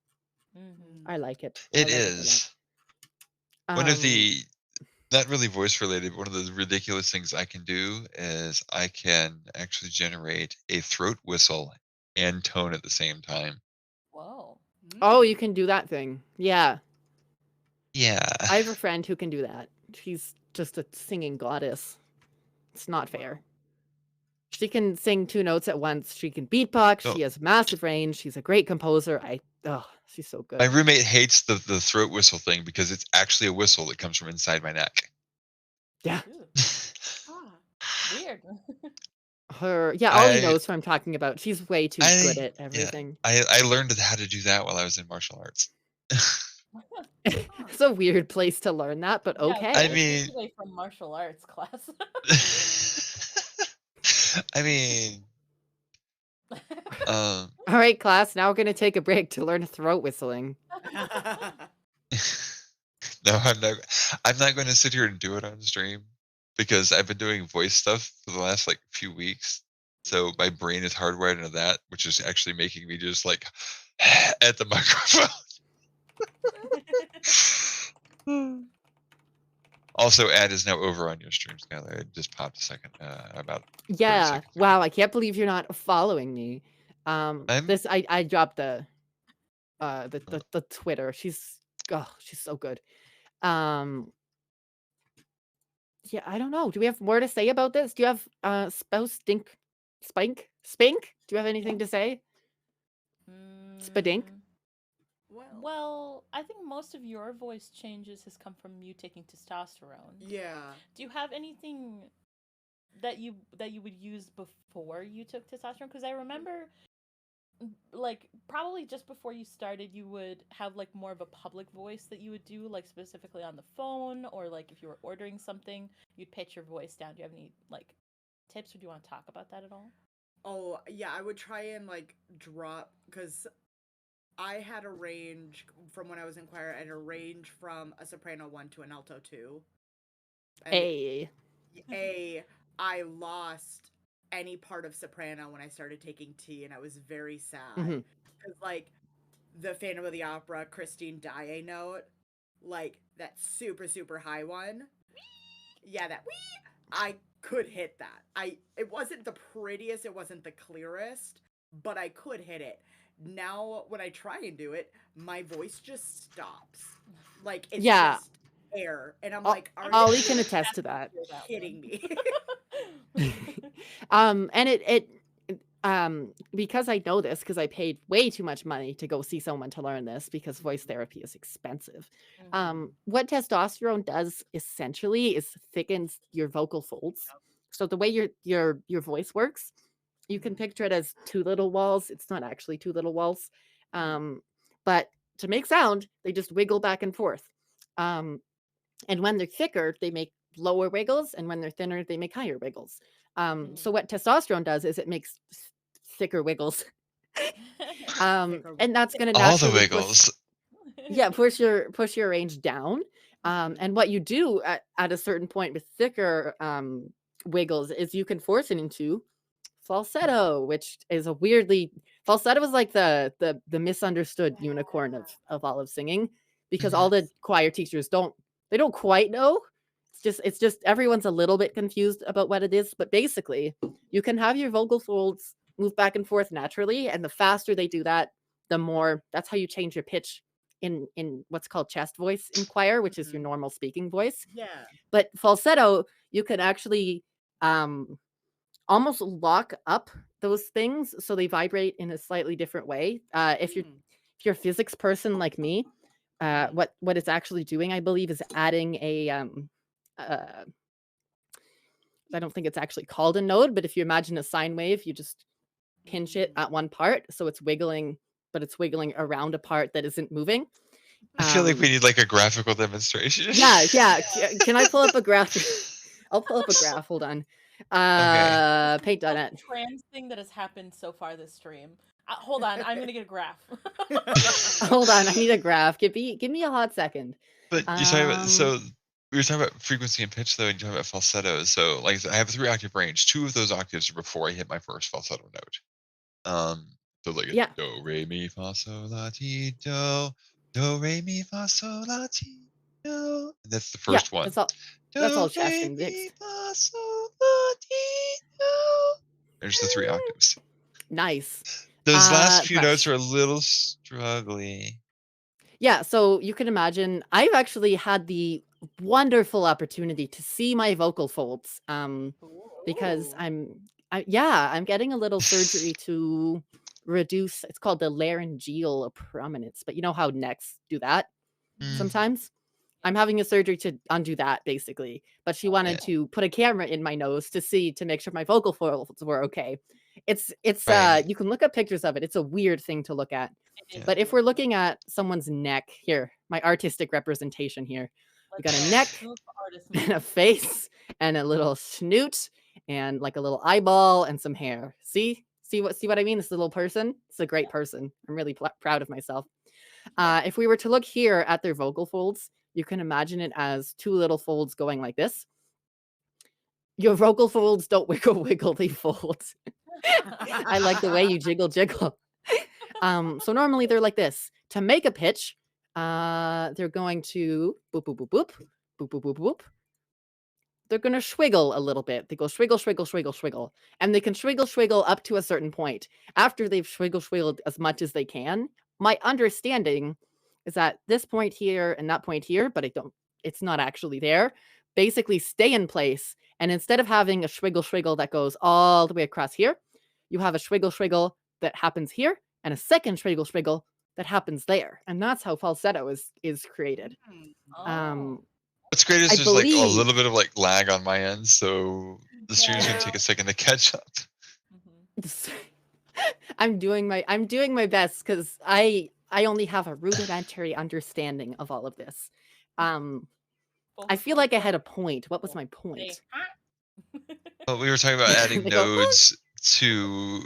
I like it.
It is. One of the, not really voice related, one of the ridiculous things I can do is I can actually generate a throat whistle and tone at the same time.
Whoa.
Oh, you can do that thing. Yeah.
Yeah.
I have a friend who can do that. She's just a singing goddess. It's not fair. She can sing 2 notes at once. She can beatbox. She has massive range. She's a great composer. She's so good.
My roommate hates the throat whistle thing because it's actually a whistle that comes from inside my neck.
Yeah.
Weird.
Ollie knows what I'm talking about. She's way too good at everything.
Yeah, I learned how to do that while I was in martial arts.
It's a weird place to learn that, but okay.
I mean,
away from martial arts class.
I mean,
all right, class. Now we're gonna take a break to learn throat whistling.
No, I'm not going to sit here and do it on stream. because I've been doing voice stuff for the last like few weeks. So my brain is hardwired into that, which is actually making me just like at the microphone. Also, ad is now over on your stream, Skylar. It just popped a second, about 30
Yeah.
seconds ago.
Wow. I can't believe you're not following me.
I'm
This I dropped the Twitter. She's so good. Yeah, I don't know. Do we have more to say about this? Do you have spouse Spink? Do you have anything to say? Spadink?
Mm,
Well,
Well, I think most of your voice changes has come from you taking testosterone.
yeah.
Do you have anything that you would use before you took testosterone? Because I remember, like, probably just before you started, you would have like more of a public voice that you would do, like specifically on the phone, or like if you were ordering something, you'd pitch your voice down. Do you have any like tips, or do you want to talk about that at all?
Oh, yeah, I would try and like drop because I had a range from when I was in choir. I had a range from a soprano 1 to an alto 2. And
Hey.
I lost any part of soprano when I started taking T, and I was very sad
Mhm.
because like the Phantom of the Opera Christine Daae note, like that super high one. Yeah, that wee. I could hit that. It wasn't the prettiest, it wasn't the clearest, but I could hit it. Now when I try and do it, my voice just stops. Like it's
Yeah.
just air, and I'm
Ol-
like, are
Ollie
you
can attest to that.
kidding me?
And it because I know this, because I paid way too much money to go see someone to learn this, because voice therapy is expensive. What testosterone does essentially is thickens your vocal folds. So the way your voice works, you can picture it as two little walls. It's not actually two little walls. But to make sound, they just wiggle back and forth. And when they're thicker, they make lower wiggles, and when they're thinner, they make higher wiggles. So what testosterone does is it makes thicker wiggles. And that's going to
all the
naturally
wiggles.
push your range down. And what you do at a certain point with thicker wiggles is you can force it into falsetto, which is a weirdly falsetto is like the misunderstood unicorn of all of singing, because all the choir teachers don't quite know. It's just everyone's a little bit confused about what it is, but basically you can have your vocal folds move back and forth naturally, and the faster they do that, the more that's how you change your pitch in what's called chest voice in choir, which is your normal speaking voice.
Yeah.
But falsetto, you can actually almost lock up those things so they vibrate in a slightly different way. If you're a physics person like me, what it's actually doing, I believe, is adding a I don't think it's actually called a node, but if you imagine a sine wave, you just pinch it at one part, so it's wiggling, but it's wiggling around a part that isn't moving.
I feel like we need like a graphical demonstration.
Yeah. Can I pull up a graph? I'll pull up a graph. Hold on.
Okay.
Paint on it.
Trans thing that has happened so far this stream. Hold on, I'm gonna get a graph.
Hold on, I need a graph. Give me a hot second.
But you're talking about, so we were talking about frequency and pitch though, and you're talking about falsetto. So like I said, I have a 3-octave range. 2 of those octaves are before I hit my first falsetto note. So like a do re mi fa sol la ti do re mi fa sol la ti do. And that's the first one.
That's all
Do
chest
re
and
mi
mixed.
fa sol la ti do. There's the 3 octaves.
Nice.
Those last few notes are a little struggly.
Yeah, so you can imagine I've actually had the wonderful opportunity to see my vocal folds because I'm getting a little surgery to reduce, it's called the laryngeal prominence, but you know how necks do that sometimes? I'm having a surgery to undo that basically, but she wanted to put a camera in my nose to make sure my vocal folds were okay. It's
Right.
you can look up pictures of it. It's a weird thing to look at.
Yeah.
But if we're looking at someone's neck here, my artistic representation here, you got a neck and a face and a little snoot and like a little eyeball and some hair. See what I mean? This little person. It's a great person. I'm really proud of myself. If we were to look here at their vocal folds, you can imagine it as two little folds going like this. Your vocal folds don't wiggle wiggle, they fold. I like the way you jiggle jiggle. So normally they're like this. To make a pitch, they're going to boop boop boop boop boop boop boop boop. They're gonna swiggle a little bit. They go swiggle, swiggle, swiggle, swiggle. And they can swiggle, swiggle up to a certain point. After they've swiggled as much as they can, my understanding is that this point here and that point here, but it's not actually there, basically stay in place. And instead of having a swiggle, swiggle that goes all the way across here, you have a swiggle, swiggle that happens here and a second swiggle, swiggle that happens there. And that's how falsetto is created.
Oh.
What's great is
I
there's like a
believe-
little bit of like lag on my end, so the stream's gonna
Yeah.
take a second to catch up.
Mhm.
I'm doing my best because I only have a rudimentary understanding of all of this. I feel like I had a point. What was my point?
Say, "Ah."
Well, we were talking about adding
They go,
nodes to.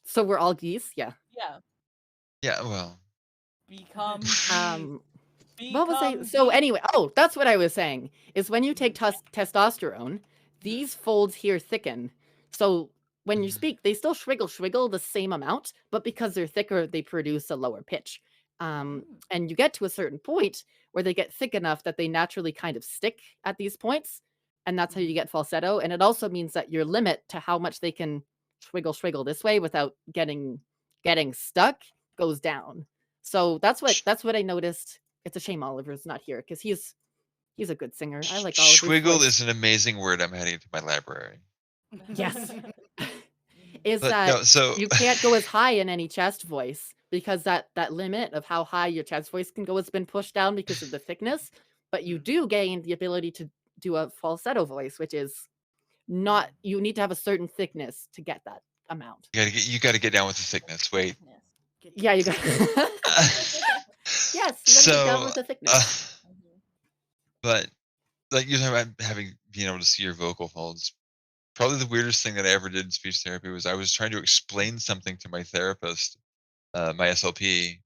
So we're all geese? Yeah.
Yeah.
Yeah, well,
Become
What was I? So anyway, that's what I was saying. Is when you take testosterone, these folds here thicken. So when you speak, they still swiggle the same amount, but because they're thicker, they produce a lower pitch. And you get to a certain point where they get thick enough that they naturally kind of stick at these points, and that's how you get falsetto. And it also means that your limit to how much they can swiggle this way without getting stuck goes down. So that's what I noticed. It's a shame Oliver's not here because he's a good singer. I like Oliver's
swiggle
voice.
is an amazing word. I'm heading to my library.
Yes. Is
But
that
no, so
you can't go as high in any chest voice because that limit of how high your chest voice can go has been pushed down because of the thickness, but you do gain the ability to do a falsetto voice, which is not, you need to have a certain thickness to get that amount.
you gotta get down with the thickness. Wait.
Yeah, you got Yes, you gotta get down with the thickness.
But like you're talking about being able to see your vocal folds. Probably the weirdest thing that I ever did in speech therapy was I was trying to explain something to my therapist, my SLP,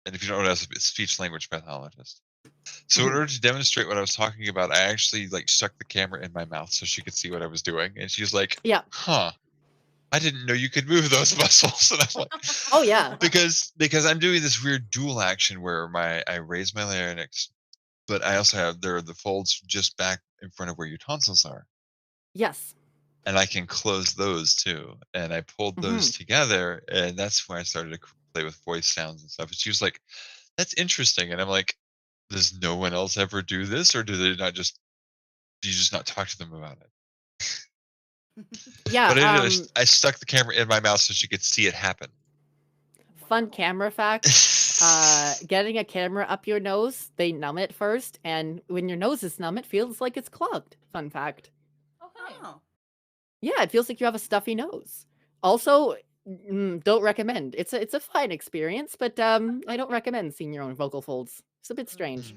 and if you don't know, it's a speech language pathologist. So in order to demonstrate what I was talking about, I actually like stuck the camera in my mouth so she could see what I was doing, and she was like,
Yeah.
"Huh, I didn't know you could move those muscles." And I'm like,
Oh yeah.
because I'm doing this weird dual action where I raise my larynx, but I also have the folds just back in front of where your tonsils are,
Yes.
and I can close those too. And I pulled those together, and that's when I started to play with voice sounds and stuff. And she was like, "That's interesting," and I'm like, "Does no one else ever do this, or do you just not talk to them about it?"
Yeah.
But I stuck the camera in my mouth so she could see it happen.
Fun camera fact. Getting a camera up your nose, they numb it first, and when your nose is numb, it feels like it's clogged. Fun fact.
Okay.
Oh.
Yeah, it feels like you have a stuffy nose. Also, don't recommend. It's a fine experience, but I don't recommend seeing your own vocal folds. It's a bit strange.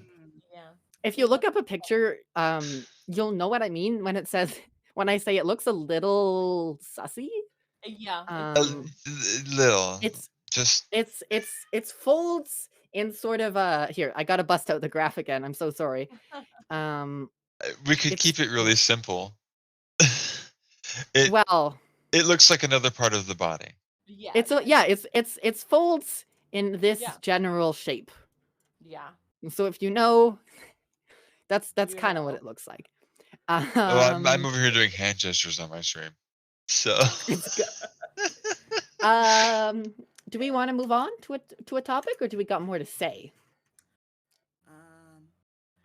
Yeah.
If you look up a picture, you'll know what I mean when it says when I say it looks a little sussy.
Yeah.
Little.
It's
Just
it's folds in sort of here. I gotta bust out the graph again. I'm so sorry.
we could
It's-
keep it really simple.
Well,
It looks like another part of the body.
Yeah.
it's folds in this
Yeah.
general shape.
Yeah.
So if you know, that's
You
kind of what
know.
it looks like.
Oh, I'm over here doing hand gestures on my stream. So
It's good. Do we want to move on to a topic, or do we got more to say?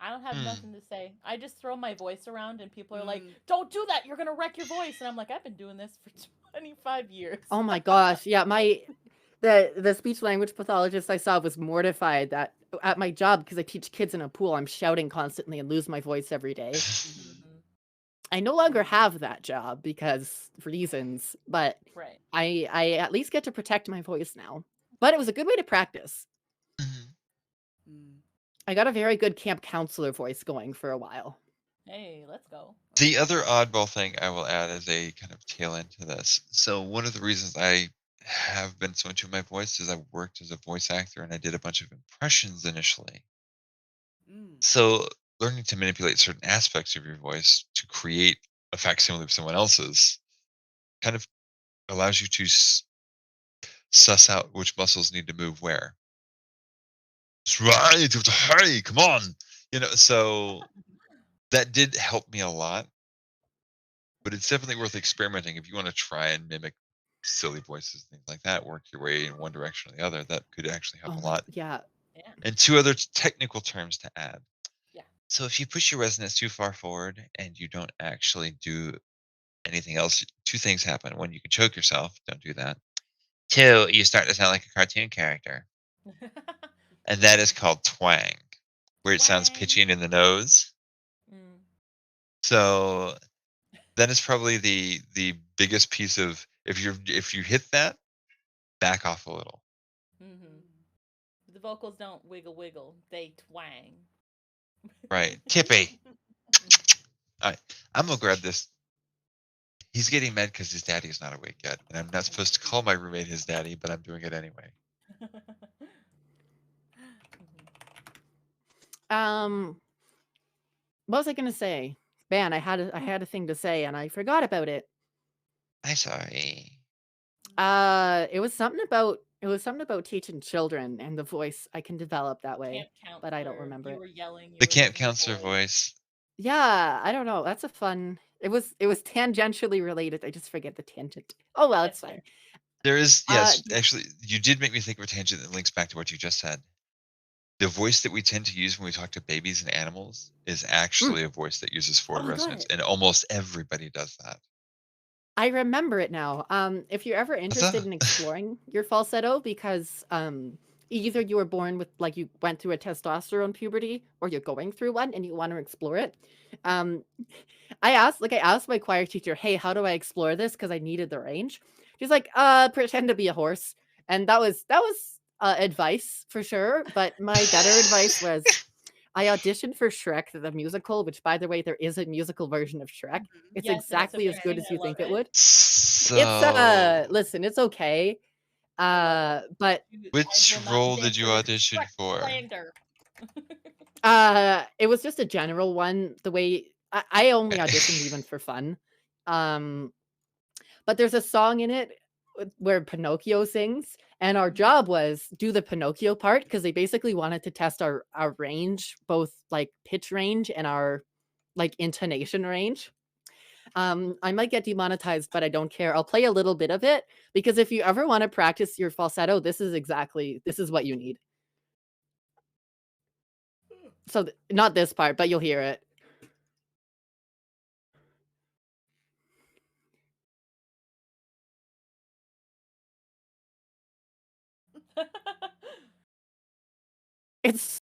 I don't have nothing to say. I just throw my voice around, and people are like,
Mm.
"Don't do that! You're gonna wreck your voice." And I'm like, "I've been doing this for 25 years."
Oh my gosh, yeah, the speech language pathologist I saw was mortified that at my job, because I teach kids in a pool, I'm shouting constantly and lose my voice every day.
Mhm.
I no longer have that job because reasons, but
Right.
I at least get to protect my voice now. But it was a good way to practice. I got a very good camp counselor voice going for a while.
Hey, let's go.
the other oddball thing I will add as a kind of tail end to this. So one of the reasons I have been so into my voice is I worked as a voice actor and I did a bunch of impressions initially. So learning to manipulate certain aspects of your voice to create a facsimile of someone else's kind of allows you to suss out which muscles need to move where. That's right. Hurry, come on. So that did help me a lot, but it's definitely worth experimenting if you want to try and mimic silly voices, things like that, work your way in one direction or the other. That could actually help
Oh
a
my,
lot.
yeah.
Yeah.
And two other technical terms to add.
Yeah.
So if you push your resonance too far forward and you don't actually do anything else, two things happen. One, you can choke yourself. Don't do that. Two, you start to sound like a cartoon character. And that is called twang, where it sounds
Twang.
pitchy and in the nose.
Mm.
So that is probably the biggest piece of if you hit that, back off a little.
Mm-hmm. The vocals don't wiggle wiggle; they twang.
Right. Tippy. All right. I'm gonna grab this. He's getting mad because his daddy is not awake yet, and I'm not supposed to call my roommate his daddy, but I'm doing it anyway.
What was I gonna say? Man, I had a thing to say and I forgot about it.
I'm sorry.
It was something about teaching children and the voice I can develop that way,
Camp
but I don't
counselor,
remember
you
it.
were yelling. You
The
were
camp
using your
counselor voice.
Yeah, I don't know. That's a fun. It was tangentially related. I just forget the tangent. Oh well, it's
That's
fine.
There is,
Uh,
yes, actually, you did make me think of a tangent that links back to what you just said. The voice that we tend to use when we talk to babies and animals is actually a voice that uses forward
Oh, got
resonance,
it.
and almost everybody does that.
I remember it now. If you're ever interested
Huzzah.
in exploring your falsetto, because either you were born with like you went through a testosterone puberty, or you're going through one and you want to explore it. Um, I asked my choir teacher, "Hey, how do I explore this?" Because I needed the range. She's like, pretend to be a horse," and that was advice for sure. But my better advice was I auditioned for Shrek the musical, which by the way, there is a musical version of Shrek. It's
Yes, and it's
exactly as good
amazing.
as
I
you
love
think it
it.
would. It's
So,
listen, it's okay. But
I
which
will not
role
stand
did you
for
audition
Shrek
for?
slander.
it was just a general one. The way I only
Okay.
auditioned even for fun. Um, but there's a song in it where Pinocchio sings, and our job was do the Pinocchio part because they basically wanted to test our range, both like pitch range and our like intonation range. I might get demonetized, but I don't care. I'll play a little bit of it because if you ever want to practice your falsetto, this is what you need. So not this part, but you'll hear it. It's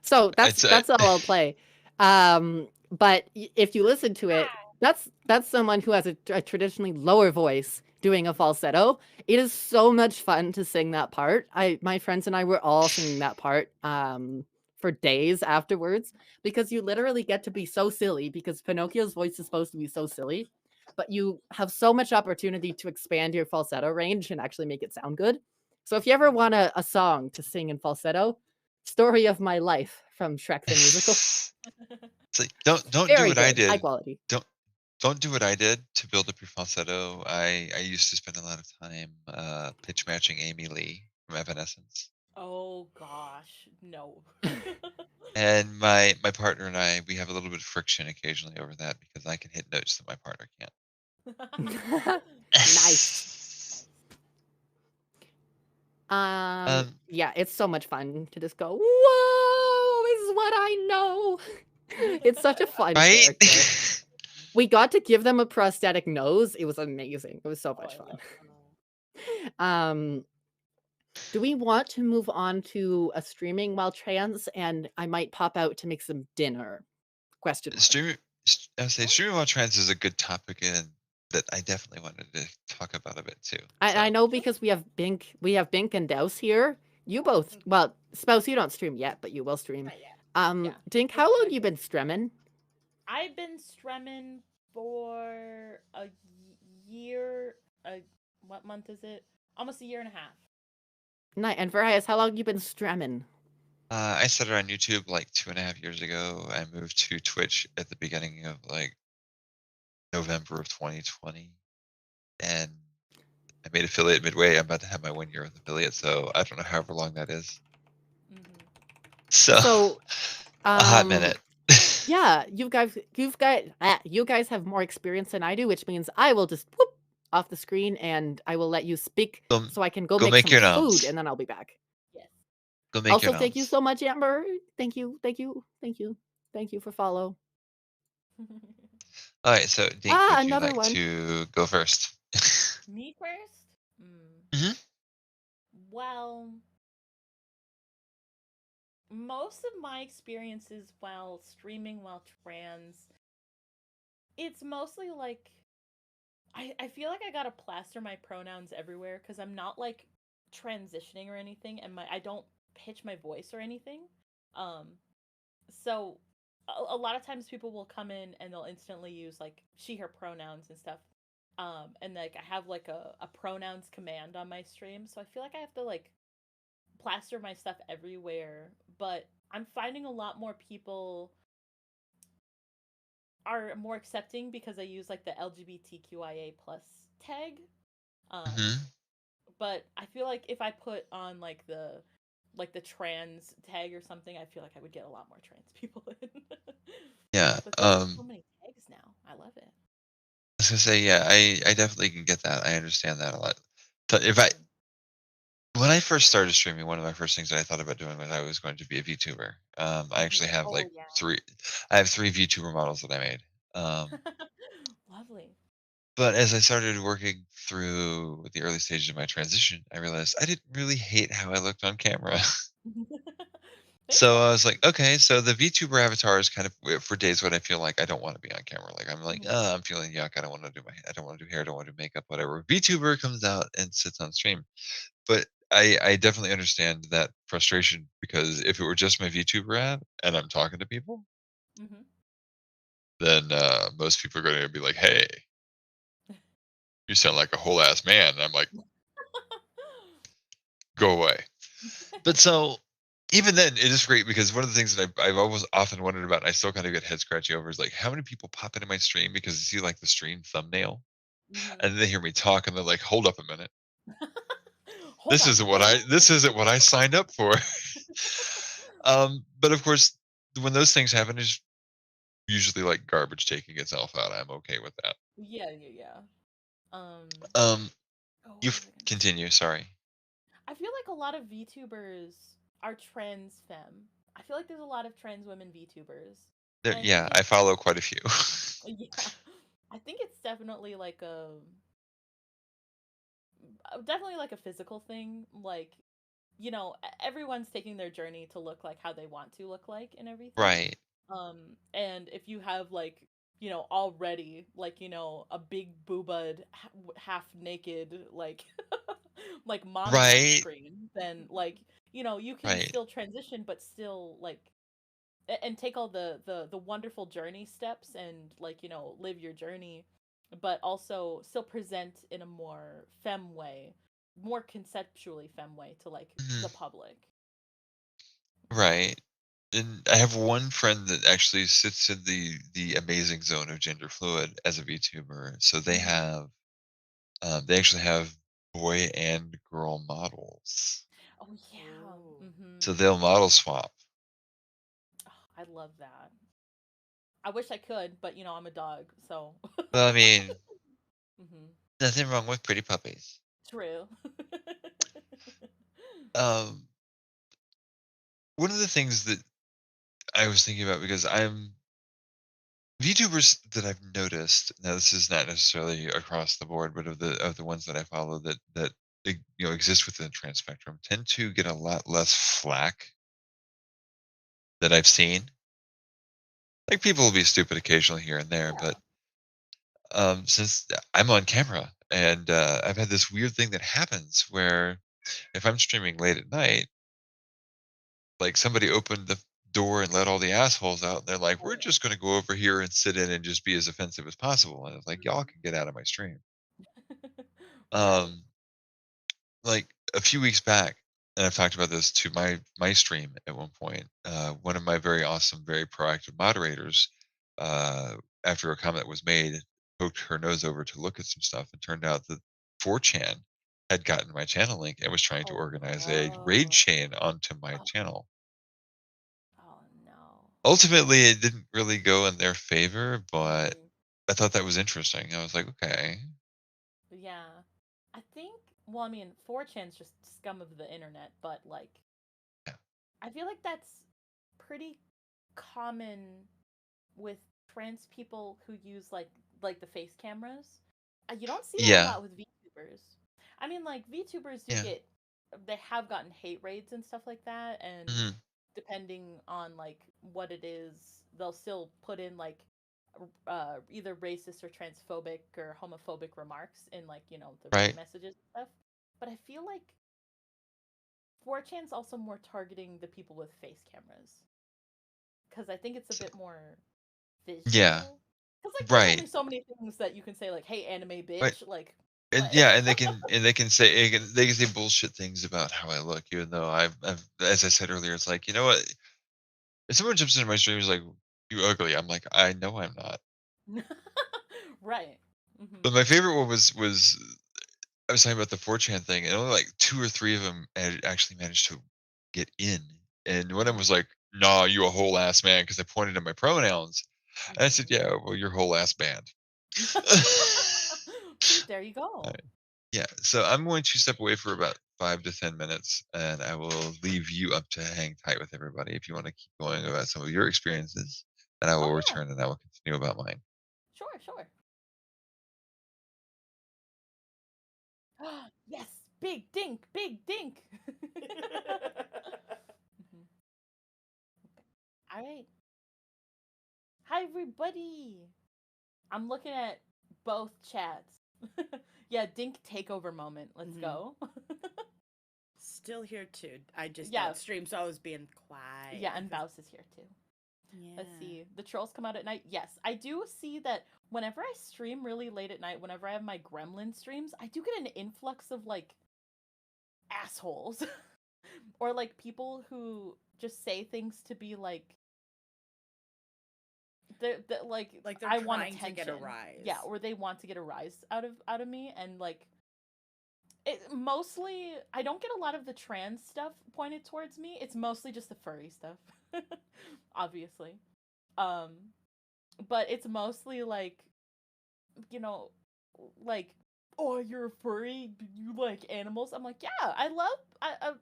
so
It's
that's all I'll play. But if you listen to it, that's someone who has a traditionally lower voice doing a falsetto. It is so much fun to sing that part. My friends and I were all singing that part for days afterwards because you literally get to be so silly because Pinocchio's voice is supposed to be so silly, but you have so much opportunity to expand your falsetto range and actually make it sound good. So if you ever want a song to sing in falsetto, Story of My Life from Shrek the Musical.
it's like don't do
Very
what I
good, high
did.
quality.
Don't do what I did to build up your falsetto. I used to spend a lot of time pitch matching Amy Lee from Evanescence.
Oh gosh, no.
And my partner and I, we have a little bit of friction occasionally over that because I can hit notes that my partner can't.
Nice. Yeah, it's so much fun to just go, "Whoa, is what I know." It's such a fun
Right?
character. We got to give them a prosthetic nose. It was amazing. It was so
Oh,
much
I
fun.
love
Do we want to move on to a streaming while trans? And I might pop out to make some dinner. Question mark.
I would say streaming while trans is a good topic and that I definitely wanted to talk about a bit too.
I
So
know because we have Bink and Douse here. You both, well, Spouse, you don't stream yet, but you will stream.
Not yet. Yeah.
Dink, how long you been streaming?
I've been streaming for a year what month is it? Almost a year and a half.
Nice. And Verias, how long you been streaming?
I started on YouTube like 2.5 years ago. I moved to Twitch at the beginning of like November of 2020, and I made affiliate midway. I'm about to have my 1 year with affiliate, so I don't know however long that is.
Hmm.
So
So,
a hot minute.
yeah, you guys have more experience than I do, which means I will just whoop off the screen and I will let you speak
Go,
so I can go
go
make
make
some
your
food
noms.
and then I'll be back.
Yes.
Go make your
Also, thank you
noms.
so much, Amber. Thank you, thank you, thank you, thank you for follow.
All right, so Dink, would you
Another
like
one.
to go first?
Me first? Mm.
Hmm.
Well, most of my experiences while streaming while trans, it's mostly like I feel like I gotta plaster my pronouns everywhere because I'm not like transitioning or anything, and I don't pitch my voice or anything. Um, so a lot of times people will come in and they'll instantly use like she/her pronouns and stuff. And like I have like a pronouns command on my stream, so I feel like I have to like plaster my stuff everywhere. But I'm finding a lot more people are more accepting because I use like the LGBTQIA plus tag. Um,
Hmm.
but I feel like if I put on like the trans tag or something, I feel like I would get a lot more trans people in.
Yeah.
But there's like so many tags now. I love it.
I was gonna say, yeah, I definitely can get that. I understand that a lot. But if I
Mhm.
when I first started streaming, one of my first things that I thought about doing was I was going to be a VTuber. I actually
Mhm.
have
Oh
like
yeah.
three. I have three VTuber models that I made. Um,
Lovely.
but as I started working through the early stages of my transition, I realized I didn't really hate how I looked on camera.
Makes
So I was
sense.
like, okay, so the VTuber avatar is kind of for days when I feel like I don't want to be on camera. Like I'm like,
Mhm.
oh, I'm feeling yuck. I don't want to do I don't want to do hair. I don't want to do makeup. Whatever. VTuber comes out and sits on stream. But I definitely understand that frustration because if it were just my VTuber ad and I'm talking to people,
Mhm.
then most people are going to be like, hey, you sound like a whole ass man. And I'm like, go away. But so even then, it is great because one of the things that I've always often wondered about, and I still kind of get head scratchy over, is like how many people pop into my stream because they see like the stream thumbnail, and
Mhm.
then they hear me talk, and they're like, "Hold up a minute,
Hold on. What?
this isn't what I signed up for." But of course, when those things happen, it's usually like garbage taking itself out. I'm okay with that.
Yeah, yeah, yeah. Um.
Um,
Oh,
you
what was I gonna say?
continue. Sorry.
I feel like a lot of VTubers are trans femme. I feel like there's a lot of trans women VTubers,
There,
and I
yeah,
think
I
it's
follow quite a few.
yeah, I think it's definitely like definitely like a physical thing. Like everyone's taking their journey to look like how they want to look like and everything.
Right.
And if you have like already like a big boobud half naked like like mommy on
Right.
screen, then like you can
Right.
still transition but still like and take all the wonderful journey steps and like live your journey, but also still present in a more femme way, more conceptually femme way to like
Mhm.
the public.
Right. And I have one friend that actually sits in the amazing zone of gender fluid as a VTuber. So
Hmm.
they actually have boy and girl models.
Oh yeah.
Ooh.
So
Hmm.
they'll model swap.
I love that. I wish I could, but I'm a dog, so.
Well, I mean,
Hmm.
nothing wrong with pretty puppies.
True.
Um, one of the things that I was thinking about because I'm VTubers that I've noticed. Now, this is not necessarily across the board, but of the ones that I follow that exist within the trans spectrum tend to get a lot less flack that I've seen. Like people will be stupid occasionally here and there,
Yeah.
but since I'm on camera and I've had this weird thing that happens where if I'm streaming late at night, like somebody opened the door and let all the assholes out, and they're like,
Oh
"We're
yeah.
just going to go over here and sit in and just be as offensive as possible." And it's like, y'all can get out of my stream. Um, like a few weeks back, and I've talked about this to my stream at one point. One of my very awesome, very proactive moderators, uh, after a comment was made, poked her nose over to look at some stuff, and turned out that 4chan had gotten my channel link and was trying to
Oh
organize a raid
no.
chain onto my
Oh,
channel.
oh no.
Ultimately, it didn't really go in their favor, but
Mhm.
I thought that was interesting. I was like, okay,
Yeah. I think, well, I mean, 4chan's just scum of the internet, but like,
yeah,
I feel like that's pretty common with trans people who use like the face cameras. You don't see that a
yeah,
lot with VTubers. I mean, like VTubers do
yeah,
get, they have gotten hate raids and stuff like that, and
mhm,
depending on like what it is, they'll still put in like either racist or transphobic or homophobic remarks in like the raid
right,
messages and stuff. But I feel like 4chan's also more targeting the people with face cameras because I think it's a
so,
bit more
yeah,
visual. Because like there's
right,
only so many things that you can say like, "Hey, anime
right.
bitch," like
And
what?
yeah, and they can say bullshit things about how I look, even though I've as I said earlier, it's like, you know what? If someone jumps into my stream and is like, "You ugly," I'm like, I know I'm not.
Right. Hmm.
But my favorite one was I was talking about the 4chan thing, and only like 2 or 3 of them had actually managed to get in, and one of them
Hmm.
was like, "Nah, you a whole ass man," because I pointed at my pronouns, and I said,
Hmm.
"Yeah, well, your whole ass banned."
See, there you go.
Yeah, so I'm going to step away for about 5 to 10 minutes, and I will leave you up to hang tight with everybody if you want to keep going about some of your experiences, and I will
Oh
return and I will continue about mine.
yeah, sure. Yes, big dink, big dink. Mhm. All right. Hi, everybody. I'm looking at both chats. Yeah, dink takeover moment. Let's
Mhm.
go.
Still here too. I just
Yeah,
don't stream, so I was being quiet.
yeah, and Bouse is here too.
Yeah.
Let's see. The trolls come out at night. Yes, I do see that whenever I stream really late at night, whenever I have my gremlin streams, I do get an influx of like assholes or like people who just say things to be like they're
Like they're
I want
trying to get a
attention.
rise.
Yeah, or they want to get a rise out of me, and like it mostly I don't get a lot of the trans stuff pointed towards me. It's mostly just the furry stuff. Obviously. Um but it's mostly like, you know, like, oh, you're a furry, you like animals. I'm like, yeah, I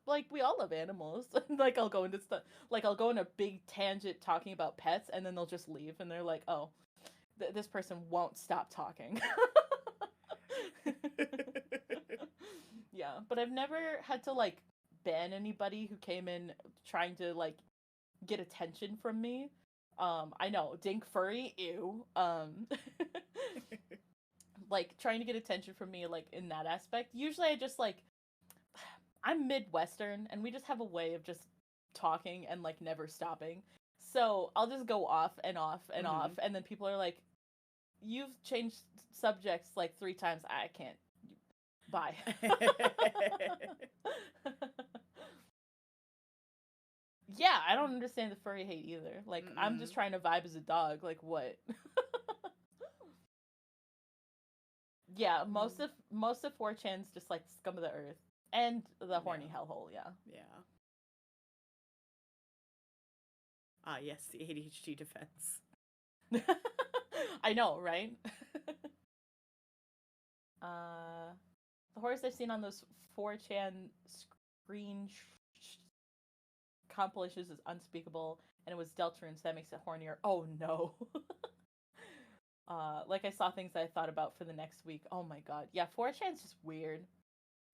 like, we all love animals. Like I'll go into stuff, like I'll go in a big tangent talking about pets, and then they'll just leave, and they're like, oh, this person won't stop talking. Yeah, but I've never had to like ban anybody who came in trying to like get attention from me. I know, dink furry, ew. Like trying to get attention from me like in that aspect. Usually I just like I'm Midwestern and we just have a way of just talking and like never stopping. So I'll just go off and off and off, and then people are like, "You've changed subjects like 3 times. I can't. Bye." Yeah, I don't understand the furry hate either. Like I'm just trying to vibe as a dog. Like what? Yeah, most of 4chan's just like scum of the earth and the horny
Yeah.
hellhole. Yeah.
Yeah. Ah, yes, the ADHD defense.
I know, right? uh, the horrors I've seen on those 4chan screen compilations is unspeakable, and it was Deltarune, so that makes it hornier. Oh no. Like I saw things I thought about for the next week. Oh my god. Yeah, 4chan's just weird.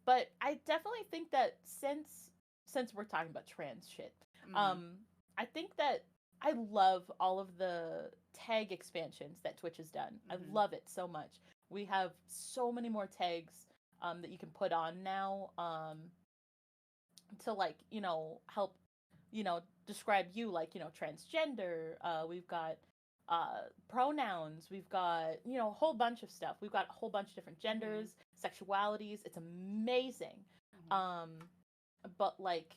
But I definitely think that since we're talking about trans shit, um, I think that I love all of the tag expansions that Twitch has done. I love it so much. We have so many more tags that you can put on now to like help describe you, like transgender. We've got pronouns. We've got, you know, a whole bunch of stuff. We've got a whole bunch of different genders, sexualities. It's amazing. But like,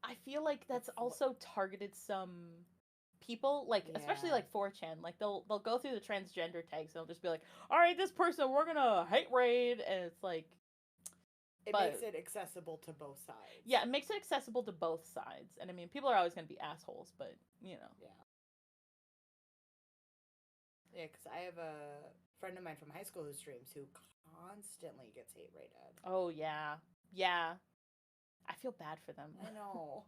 I feel like that's also targeted some people, like especially like 4chan. Like they'll go through the transgender tags and they'll just be like, all right, this person we're gonna hate raid, and it's like,
it makes it accessible to both sides.
Yeah, it makes it accessible to both sides. And I mean, people are always gonna be assholes, but you know.
Yeah, because I have a friend of mine from high school who streams who constantly gets hate rated.
Oh yeah, yeah. I feel bad for them.
I know.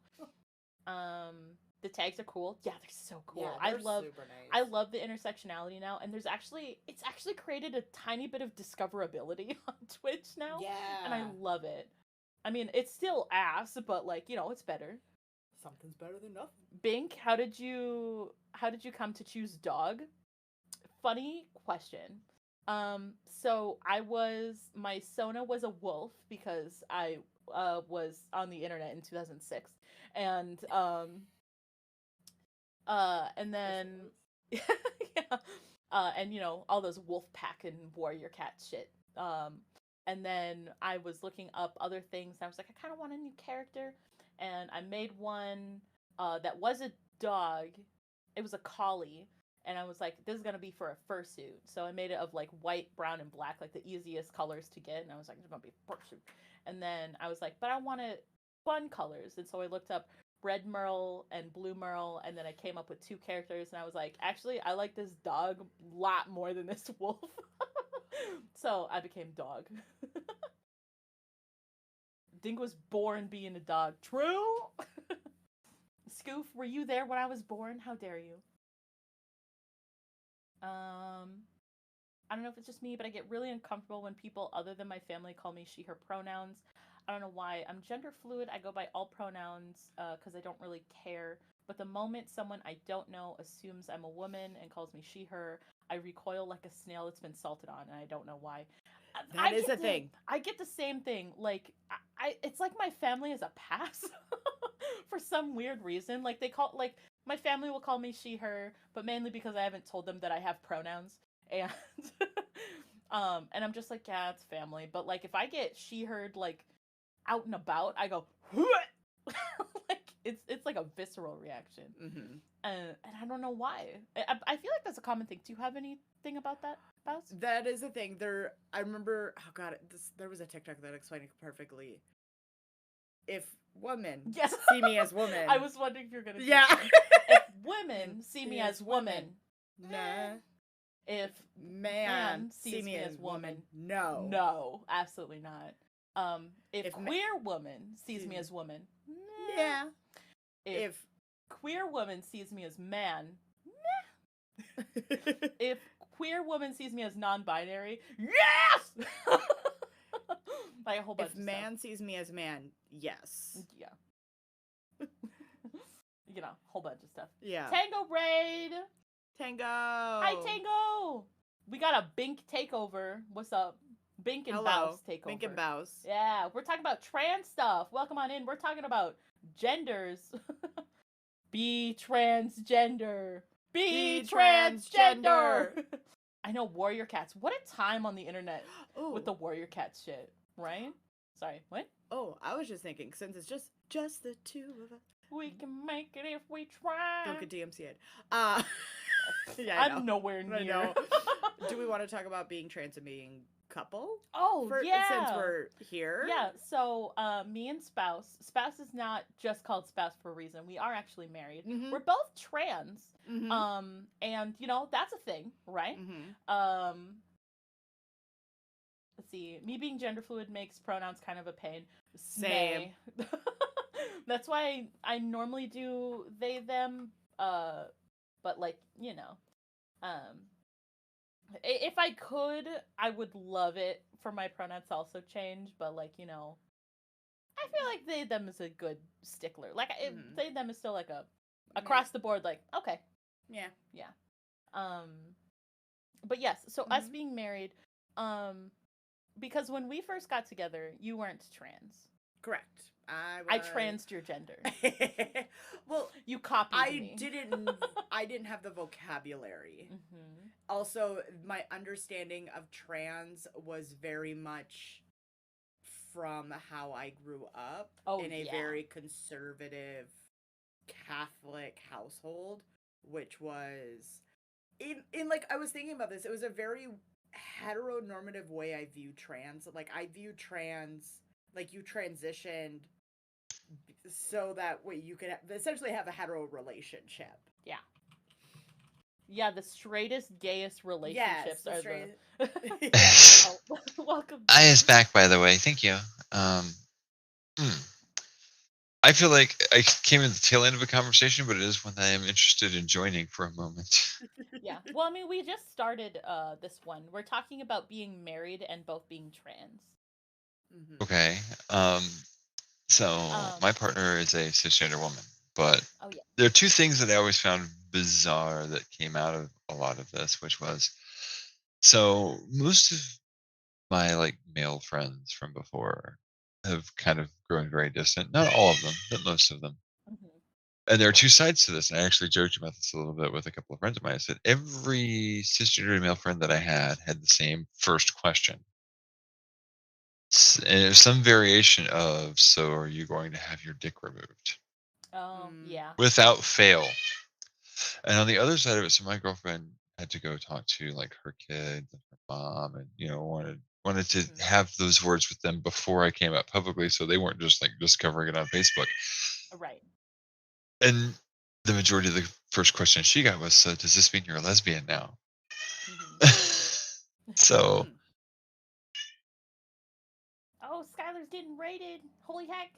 The tags are cool. Yeah, they're so cool.
Yeah,
I love
super nice.
I love the intersectionality now, and it's actually created a tiny bit of discoverability on Twitch now.
Yeah.
And I love it. I mean, it's still ass, but like, you know, it's better.
Something's better than nothing.
Bink, how did you come to choose dog? Funny question. So my Sona was a wolf because I was on the internet in 2006, and then yeah, and you know, all those wolf pack and warrior cat shit. And then I was looking up other things, and I was like, I kind of want a new character, and I made one that was a dog. It was a collie. And I was like, this is going to be for a fursuit. So I made it of like white, brown, and black, like the easiest colors to get. And I was like, it's going to be a fursuit. And then I was like, but I wanted fun colors. And so I looked up red merle and blue merle. And then I came up with 2 characters. And I was like, actually, I like this dog a lot more than this wolf. So I became dog. Dink was born being a dog. True? Scoof, were you there when I was born? How dare you? I don't know if it's just me, but I get really uncomfortable when people other than my family call me she, her pronouns. I don't know why. I'm gender fluid. I go by all pronouns because I don't really care. But the moment someone I don't know assumes I'm a woman and calls me she, her, I recoil like a snail that's been salted on, and I don't know why.
That is a thing.
I get the same thing. Like, it's like my family is a pass for some weird reason. Like, my family will call me she, her, but mainly because I haven't told them that I have pronouns. And and I'm just like, yeah, it's family. But like, if I get she, heard like out and about, I go, like it's like a visceral reaction. And I don't know why. I feel like that's a common thing. Do you have anything about that, Baus?
That is a thing. I remember. Oh god, there was a TikTok that explained it perfectly. If women see me as woman,
I was wondering if you're gonna. If women see me as woman,
nah.
If man sees me as woman, no, absolutely not. If queer woman sees me as woman,
yeah.
If queer woman sees me as man, if queer woman sees me as non-binary, yes. Like a whole bunch.
If man sees me as man, yes.
Yeah. You know, whole bunch of stuff.
Yeah.
Tango raid.
Tango.
Hi, Tango. We got a Bink takeover. What's up? Bink and Baus takeover.
Bink and Baus.
Yeah, we're talking about trans stuff. Welcome on in. We're talking about genders. Be transgender. Be transgender. I know warrior cats. What a time on the internet with the warrior cat shit, right? Sorry, what?
Oh, I was just thinking, since it's just the 2 of us.
We can make it if we try.
Don't get DMCA'd. Yeah,
I'm nowhere near.
I know. Do we want to talk about being trans and being couple?
Oh, yeah.
Since we're here.
Yeah, so me and Spouse is not just called Spouse for a reason. We are actually married.
Mm-hmm.
We're both trans. Mm-hmm. And, you know, that's a thing, right?
Mm-hmm.
Let's see. Me being gender fluid makes pronouns kind of a pain.
Same.
That's why I normally do they, them, but like, you know, if I could, I would love it for my pronouns to also change, but like, you know, I feel like they, them is a good stickler. Like, they, them is still like a across the board, like, okay.
Yeah.
Yeah. But yes, so us being married, because when we first got together, you weren't trans.
Correct.
I transed your gender.
Well,
You copied
I
me.
didn't have the vocabulary.
Mhm.
Also, my understanding of trans was very much from how I grew up
Oh,
in a
yeah.
very conservative Catholic household, which was in like I was thinking about this, it was a very heteronormative way I view trans. Like I view trans like you transitioned so that way you could essentially have a hetero relationship.
Yeah. Yeah, the straightest, gayest relationships
the
are
straight.
the.
Yes.
Oh, welcome
I is
back.
back, by the way. Thank you. Hmm. I feel like I came in the tail end of a conversation, but it is one that I am interested in joining for a moment.
Yeah. Well, I mean, we just started this one. We're talking about being married and both being trans.
Mhm.
Okay. So my partner is a cisgender woman, but
Oh yeah.
there are two things that I always found bizarre that came out of a lot of this, which was so most of my like male friends from before have kind of grown very distant. Not all of them, but most of them.
Mhm.
And there are two sides to this. And I actually joked about this a little bit with a couple of friends of mine. I said every cisgender male friend that I had the same first question. And it was some variation of, so are you going to have your dick removed?
Oh yeah.
Without fail. And on the other side of it, so my girlfriend had to go talk to like her kids and her mom, and wanted to
Mhm.
have those words with them before I came out publicly, so they weren't just like discovering it on Facebook.
Right.
And the majority of the first question she got was, "So does this mean you're a lesbian now?" So
Mm.
Oh, Skylar's getting rated. Holy heck.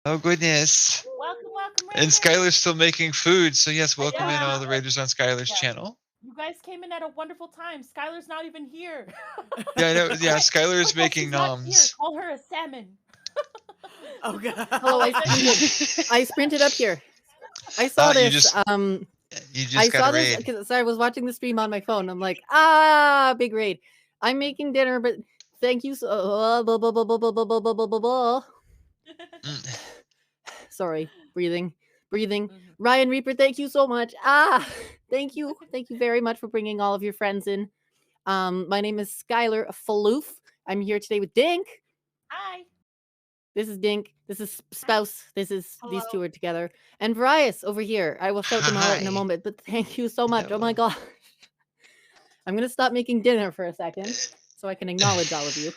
oh goodness.
Welcome,
And
Raiders.
Skylar's still making food, so yes, welcome in all
Yeah.
the Raiders on Skylar's
Yeah.
channel.
You guys came in at a wonderful time. Skylar's not even here.
Yeah, I know. Yeah,
Quick,
Skylar's
quick, while
making
she's not here,
noms.
call her a salmon.
Oh god.
Hello, I
I'll
sprinted. I sprinted up here. I saw
You
this.
you
I
just got
saw
a
this
raid.
because I was watching the stream on my phone. I'm like, big raid. I'm making dinner, but thank you so. Blah, blah, blah, blah, blah, blah, blah, blah, blah, blah, blah.
Mm.
Sorry, breathing.
Mhm.
Ryan Reaper, thank you so much. Thank you very much for bringing all of your friends in. My name is Skylerfloof. I'm here today with Dink.
Hi.
This is Dink. This is Spouse. These
Hello.
two are together. And Verias over here. I will shout them all out in a
Hi.
moment, but thank you so much. Oh my
Hello.
god. I'm gonna stop making dinner for a second so I can acknowledge all of you.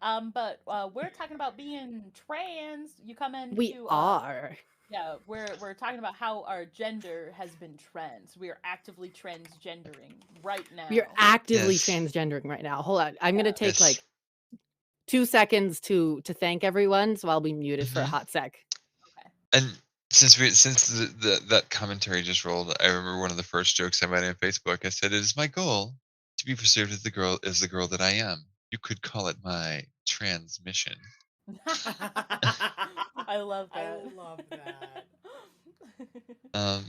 But we're talking about being trans. You come in
We
to
are.
yeah, we're talking about how our gender has been trans. We are actively transgendering right now.
We are actively
Yes.
transgendering right now. Hold on. I'm gonna take
Yes.
like 2 seconds to thank everyone, so I'll be muted for a
Mhm.
hot sec.
Okay.
And since that commentary just rolled, I remember one of the first jokes I made on Facebook. I said, "It is my goal to be perceived as the girl that I am. You could call it my transmission."
I love
I
that.
love that.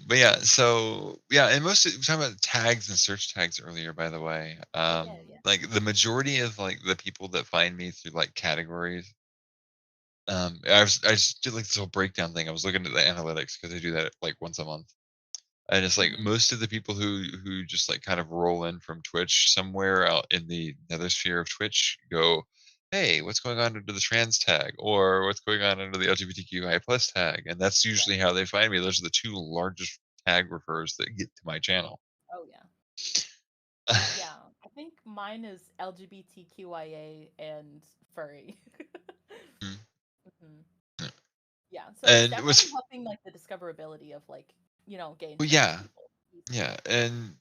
But yeah, so yeah, and most we talking about tags and search tags earlier, by the way.
Yeah.
Like the majority of like the people that find me through like categories. I just did like this whole breakdown thing. I was looking at the analytics because I do that like once a month. And it's like
Mhm.
most of the people who just like kind of roll in from Twitch somewhere out in the nether sphere of Twitch go, "Hey, what's going on under the trans tag?" or "What's going on under the LGBTQI plus tag?" And that's usually how they find me. Those are the two largest tag refers that get to my channel.
Oh yeah. Yeah. I think mine is LGBTQIA and furry.
Mm.
Mhm. Yeah. So it's
And it
definitely
was
helping like the discoverability of like, gay and
well,
trans
yeah,
people.
yeah, and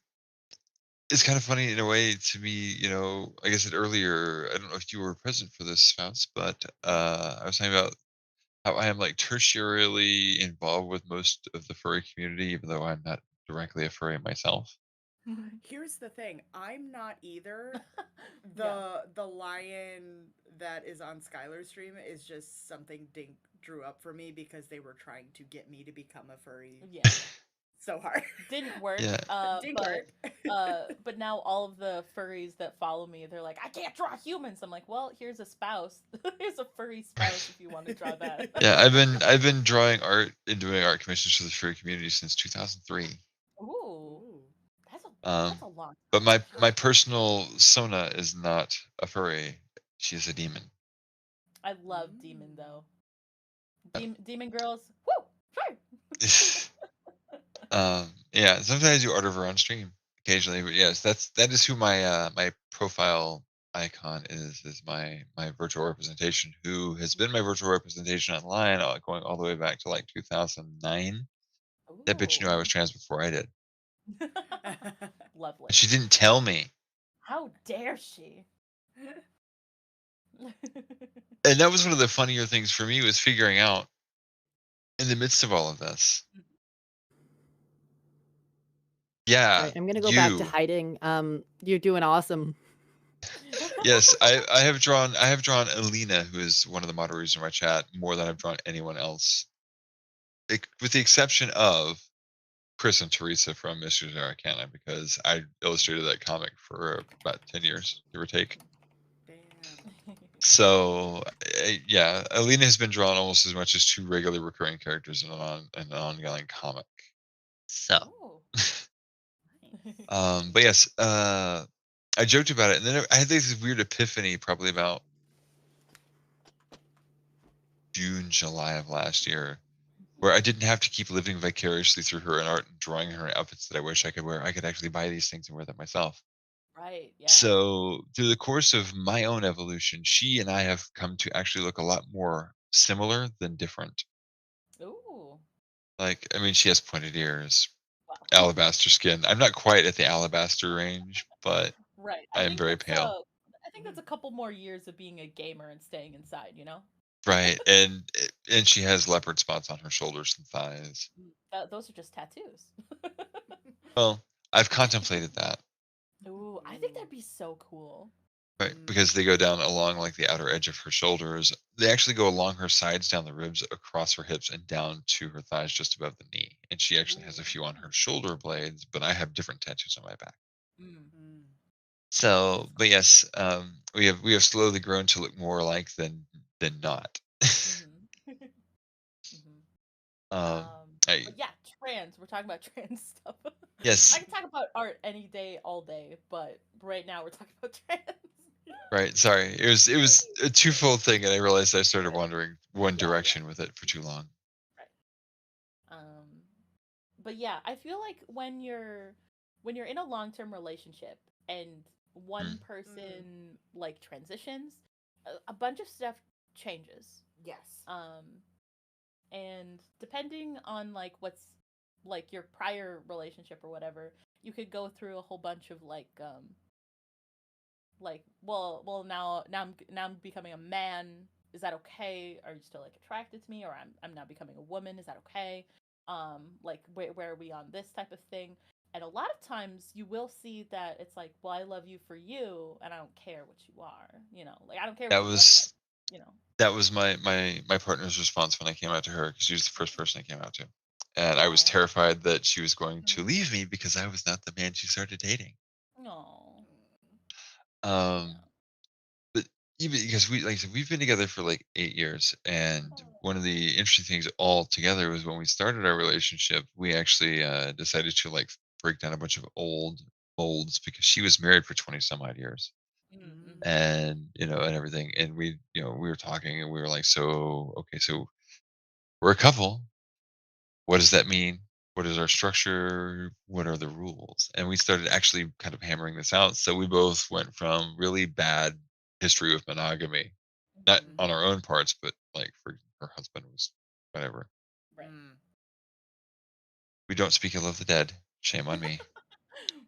it's kind of funny in a way to me, like I said earlier, I don't know if you were present for this, spouse, but I was talking about how I am like tertiarily involved with most of the furry community, even though I'm not directly a furry myself.
Here's the thing, I'm not either.
Yeah.
The lion that is on Skylar's stream is just something Dink drew up for me because they were trying to get me to become a furry.
Yeah.
So hard.
Didn't work.
Yeah.
Didn't work.
But now all of the furries that follow me, they're like, I can't draw humans. I'm like, well, here's a spouse. Here's a furry spouse if you want to draw that.
Yeah, I've been drawing art and doing art commissions for the furry community since 2003.
Ooh,
Ooh.
that's
Um,
a long
but
time.
my personal Sona is not a furry. She is a demon.
I love demon though.
Uh,
Demon girls. Woo! Sure.
yeah, sometimes I do art over on stream occasionally, but yes, that is who my profile icon is my virtual representation, who has been my virtual representation online, going all the way back to like 2009. That bitch knew I was
Ooh.
trans before I did,
Lovely.
and she didn't tell me.
How dare she?
And that was one of the funnier things for me, was figuring out in the midst of all of this. Yeah,
Right, I'm gonna go back to
you.
hiding. You're doing awesome.
Yes, I have drawn Alina, who is one of the moderators in my chat, more than I've drawn anyone else, with the exception of Chris and Teresa from Mysteries of Arcana, because I illustrated that comic for about 10 years, give or take.
Damn.
So yeah, Alina has been drawn almost as much as 2 regularly recurring characters in an ongoing comic. So,
Ooh.
but yes, I joked about it, and then I had this weird epiphany probably about June, July of last year, where I didn't have to keep living vicariously through her in art and drawing her in outfits that I wish I could wear. I could actually buy these things and wear them myself.
Right, yeah.
So through the course of my own evolution, she and I have come to actually look a lot more similar than different.
Ooh.
Like, I mean, she has pointed ears,
Wow.
alabaster skin. I'm not quite at the alabaster range, but
Right.
I am very pale.
I think that's a couple more years of being a gamer and staying inside, you know?
Right, and she has leopard spots on her shoulders and thighs.
Those are just tattoos.
Well, I've contemplated that,
Ooh, I think that'd be so cool.
right? Because they go down along like the outer edge of her shoulders. They actually go along her sides, down the ribs, across her hips, and down to her thighs, just above the knee. And she actually has a few on her shoulder blades, but I have different tattoos on my back.
Mm.
So, but yes, we have slowly grown to look more alike than not.
Mhm. Mhm.
um, I
But yeah, trans. We're talking about trans stuff. I
yes,
can talk about art any day, all day, but right now we're talking about trans.
right. Sorry, it was a twofold thing, and I realized I started wandering one
Yeah,
direction with it for too long.
right. But yeah, I feel like when you're in a long-term relationship and one
Mm.
person like transitions, a bunch of stuff changes.
Yes.
And depending on like what's like your prior relationship or whatever, you could go through a whole bunch of like well now I'm becoming a man. Is that okay? Are you still like attracted to me? Or I'm now becoming a woman. Is that okay? Like where are we on this type of thing? And a lot of times you will see that it's like, well, I love you for you, and I don't care what you are. You know, like I don't care what
That
you dress like.
was
You know.
that was my partner's response when I came out to her, because she was the first person I came out to, and I was
Oh.
terrified that she was going to leave me because I was not the man she started dating.
No.
Um, but even because we, like I said, we've been together for like 8 years, and one of the interesting things all together was when we started our relationship, we actually decided to like break down a bunch of old molds, because she was married for 20 some odd years,
Mm-hmm.
and and everything, and we were talking, and we were like, so okay, so we're a couple. What does that mean? What is our structure? What are the rules? And we started actually kind of hammering this out. So we both went from really bad history with monogamy, not on our own parts, but like for her husband was whatever.
Right.
We don't speak ill of the dead. Shame on me.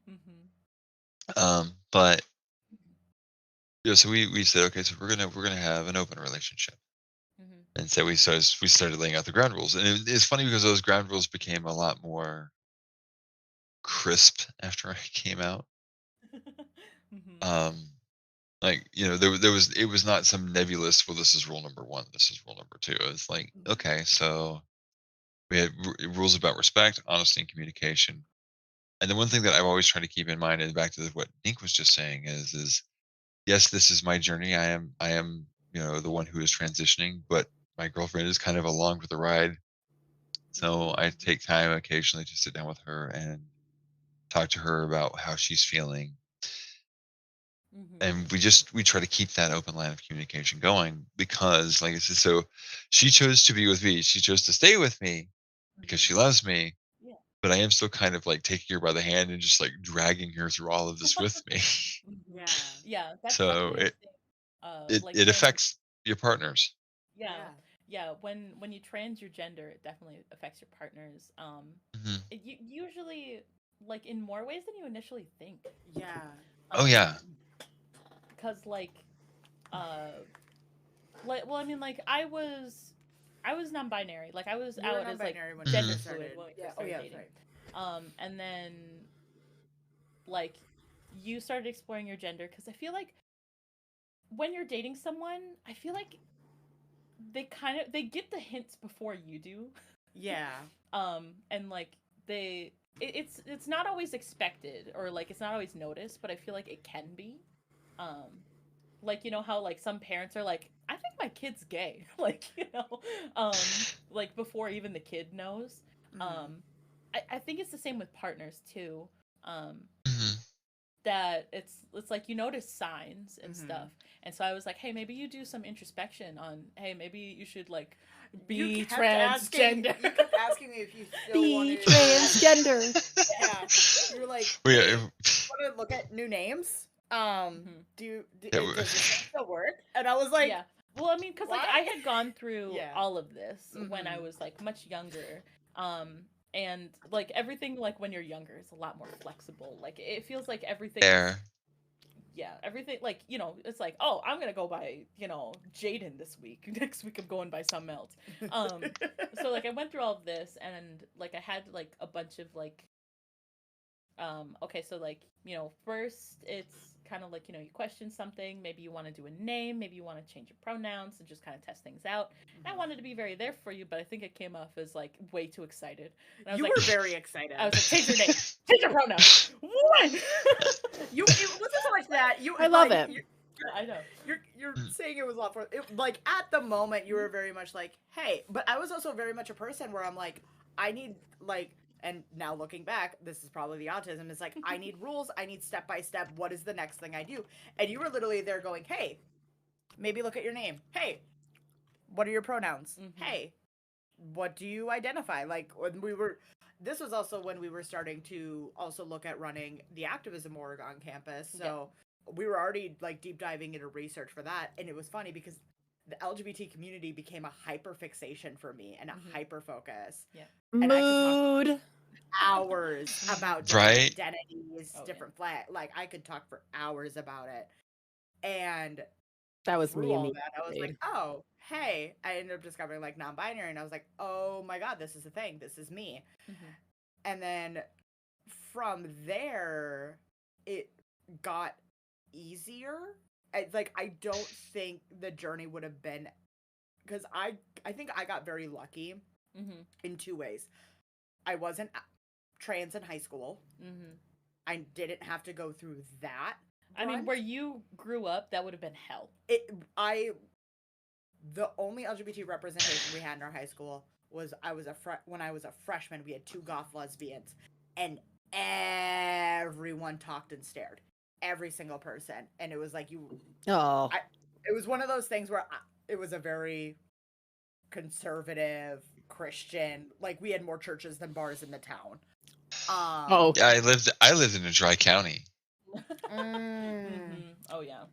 Mm-hmm.
But so we said, okay, so we're gonna have an open relationship.
Mm-hmm.
And so we started laying out the ground rules. And it's funny because those ground rules became a lot more crisp after I came out.
Mm-hmm.
Um, Like, there was it was not some nebulous, well, this is rule number 1, this is rule number 2. It's like, okay, so We had rules about respect, honesty, and communication. And the one thing that I've always tried to keep in mind, and back to what Dink was just saying, is yes, this is my journey. I am the one who is transitioning, but my girlfriend is kind of along for the ride. So I take time occasionally to sit down with her and talk to her about how she's feeling,
Mm-hmm.
and we try to keep that open line of communication going because, like I said, so she chose to be with me. She chose to stay with me because she loves me.
Yeah.
But I am still kind of like taking her by the hand and just like dragging her through all of this with me.
Yeah.
Yeah, that's
So
definitely a
it
thing.
it
Like
it
when
affects your partners.
yeah,
Yeah.
yeah, when you trans your gender, it definitely affects your partners.
Mhm.
Usually like in more ways than you initially think.
Yeah.
Oh
Um,
yeah,
because uh well, I mean, like I was non-binary. Like I was
You were
out as like
non-binary when we
gender
first
fluid
started.
when we
Yeah.
first
Oh
started
yeah, that's
dating.
right.
And then like you started exploring your gender because I feel like when you're dating someone, I feel like they get the hints before you do.
Yeah.
And like it's not always expected or like it's not always noticed, but I feel like it can be. Um, like you know how like some parents are like, I think my kid's gay, like like before even the kid knows.
Mhm.
I think it's the same with partners too. Um,
Mhm.
that it's like you notice signs and
Mhm.
stuff, and so I was like, hey, maybe you do some introspection on, hey, maybe you should like
You
be
kept asking.
transgender.
You kept asking me if you still
Be
wanted.
transgender.
Yeah. You were like,
Well,
hey,
yeah,
want to look at new names?
Mhm.
yeah,
Does this one still work? And I was like,
Yeah. Well, I mean, because like
what?
I had gone through
Yeah.
all of this when I
Mhm.
was like much younger. And like everything, like when you're younger, is a lot more flexible. Like it feels like everything is,
there.
yeah, everything, like, it's like, oh, I'm gonna go by, Jaden this week. Next week I'm going by something else. So like I went through all of this and like I had like a bunch of like okay, so like, first it's kind of like, you question something, maybe you want to do a name, maybe you want to change your pronouns and just kind of test things out. And I wanted to be very there for you, but I think it came off as like way too excited. And I was
You
like,
were very excited.
I was like, change your name, change your pronouns. What?
It wasn't so much that you.
I love
like,
it.
I know.
You're saying it was a lot for like at the moment you were very much like, hey, but I was also very much a person where I'm like, I need like, and now looking back, this is probably the autism. It's like I need rules, I need step by step. What is the next thing I do? And you were literally there going, hey, maybe look at your name. Hey, what are your pronouns?
Mhm.
Hey, what do you identify? Like when we were. This was also when we were starting to also look at running the activism org on campus. So we were already like deep diving into research for that, and it was funny because the LGBT community became a hyper fixation for me and a hyper focus.
Yeah.
And I could talk
Mood.
hours about different
Right?
identities,
Oh, yeah.
different flag. Like I could talk for hours about it. And
That was
through
me in
all
the
that, I was
grade.
like, oh, hey. I ended up discovering like non-binary, and I was like, oh my god, this is a thing. This is me.
Mhm.
And then from there, it got easier. I don't think the journey would have been because I think I got very lucky
Mhm.
in two ways. I wasn't trans in high school.
Mhm.
I didn't have to go through that.
I mean,
brunt.
where you grew up, that would have been hell.
The only LGBT representation we had in our high school was when I was a freshman. We had two goth lesbians, and everyone talked and stared, every single person, and it was like
Oh.
it was one of those things where it was a very conservative Christian. Like we had more churches than bars in the town.
Oh.
Yeah, I lived in a dry county.
Mhm. Oh yeah.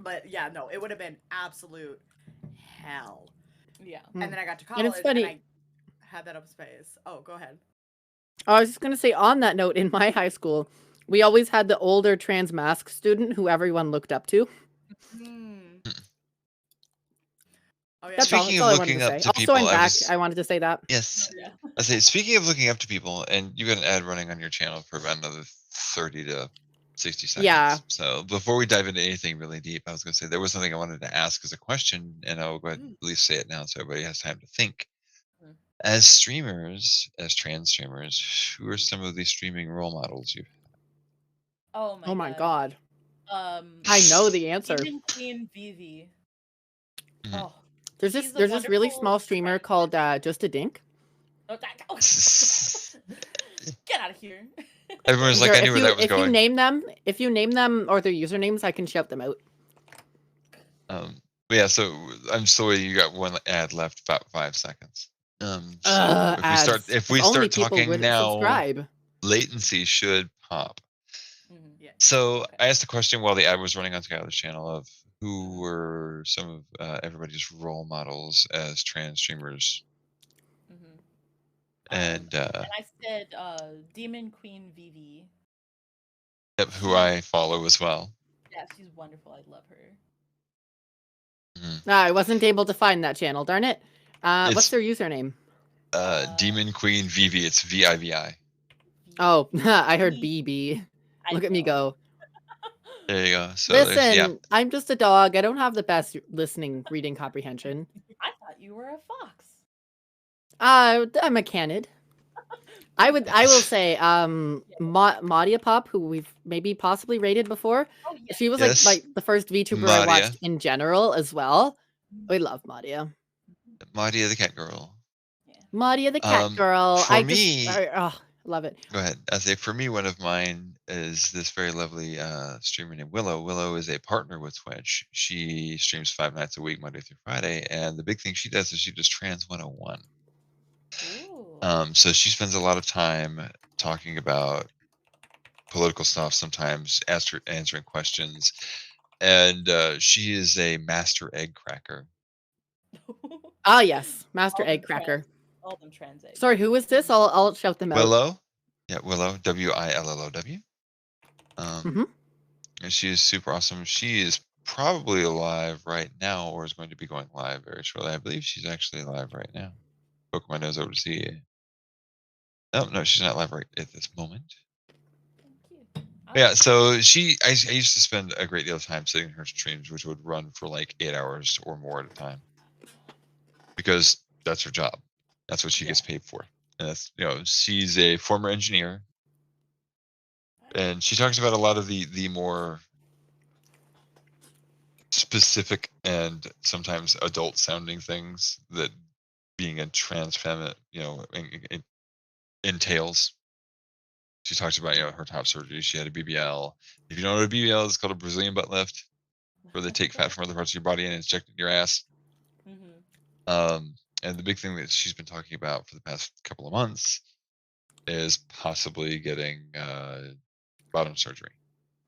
But yeah, no, it would have been absolute hell.
Yeah.
And then I got to
And
college
it's
and
funny.
I had that up space. Oh, go ahead.
I was just going to say, on that note, in my high school, we always had the older trans mask student who everyone looked up to.
Mm. Oh yeah.
That's all.
Speaking
That's
of
all I wanted
looking
to
up
say.
to
Also,
people,
I'm back. I wanted to say that.
yes.
Yeah.
I say, speaking of looking up to people, and you got an ad running on your channel for about another 30 to 60 seconds.
Yeah.
So before we dive into anything really deep, I was going to say there was something I wanted to ask as a question, and I'll go ahead and at least say it now so everybody has time to think. As streamers, as trans streamers, who are some of the streaming role models you've
Oh
Oh my
god.
god. I know the answer.
Demon Queen Vivi.
Mhm.
Oh,
There's
she's
this
a
really
wonderful
small streamer
friend.
called JustaDink.
Oh, get out of here.
Everyone's like, I knew where that was
If you
going.
name them or their usernames, I can shout them out.
But yeah, so I'm still waiting. You got one ad left, about 5 seconds. So if we start talking now,
subscribe.
latency should pop.
Yeah.
So
Okay.
I asked the question while the ad was running on Skyler's channel of who were some of everybody's role models as trans streamers.
Mhm.
And
I said Demon Queen Vivi.
yep, who I follow as well.
Yeah, she's wonderful. I love her.
I wasn't able to find that channel, darn it. What's
It's-
their username?
Demon Queen Vivi. It's VIVI.
Oh, I heard BB. Look at me go.
There you go. So
Listen, I'm just a dog. I don't have the best listening, reading comprehension.
I thought you were a fox.
I'm a canid. I will say, Madia Pop, who we've maybe possibly rated before.
Oh, yes.
She was
Yes.
like the first VTuber I
Madia.
watched in general as well. We love Madia.
Madia the cat girl.
Yeah.
Madia the cat girl.
For me,
love it.
Go ahead. I say for me, one of mine is this very lovely streamer named Willow. Willow is a partner with Twitch. She streams 5 nights a week, Monday through Friday, and the big thing she does is she does Trans 101.
Ooh.
So she spends a lot of time talking about political stuff, sometimes answering questions, and she is a master egg cracker.
Ah, yes, Master
All them
Egg Cracker.
All them trans eggs.
Sorry, who is this? I'll shout them out.
Willow, yeah, Willow, WILLOW.
Mhm.
And she is super awesome. She is probably alive right now, or is going to be going live very shortly. I believe she's actually live right now. Poke my nose over to see. Oh no, she's not live right at this moment.
Thank you.
Yeah, so I used to spend a great deal of time sitting in her streams, which would run for like 8 hours or more at a time, because that's her job. That's what she gets paid for. And that's, she's a former engineer, and she talks about a lot of the more specific and sometimes adult sounding things that being a trans feminine, entails. She talks about, her top surgery. She had a BBL. If you don't know what a BBL is, it's called a Brazilian butt lift, where they take fat from other parts of your body and inject it in your ass. And the big thing that she's been talking about for the past couple of months is possibly getting bottom surgery.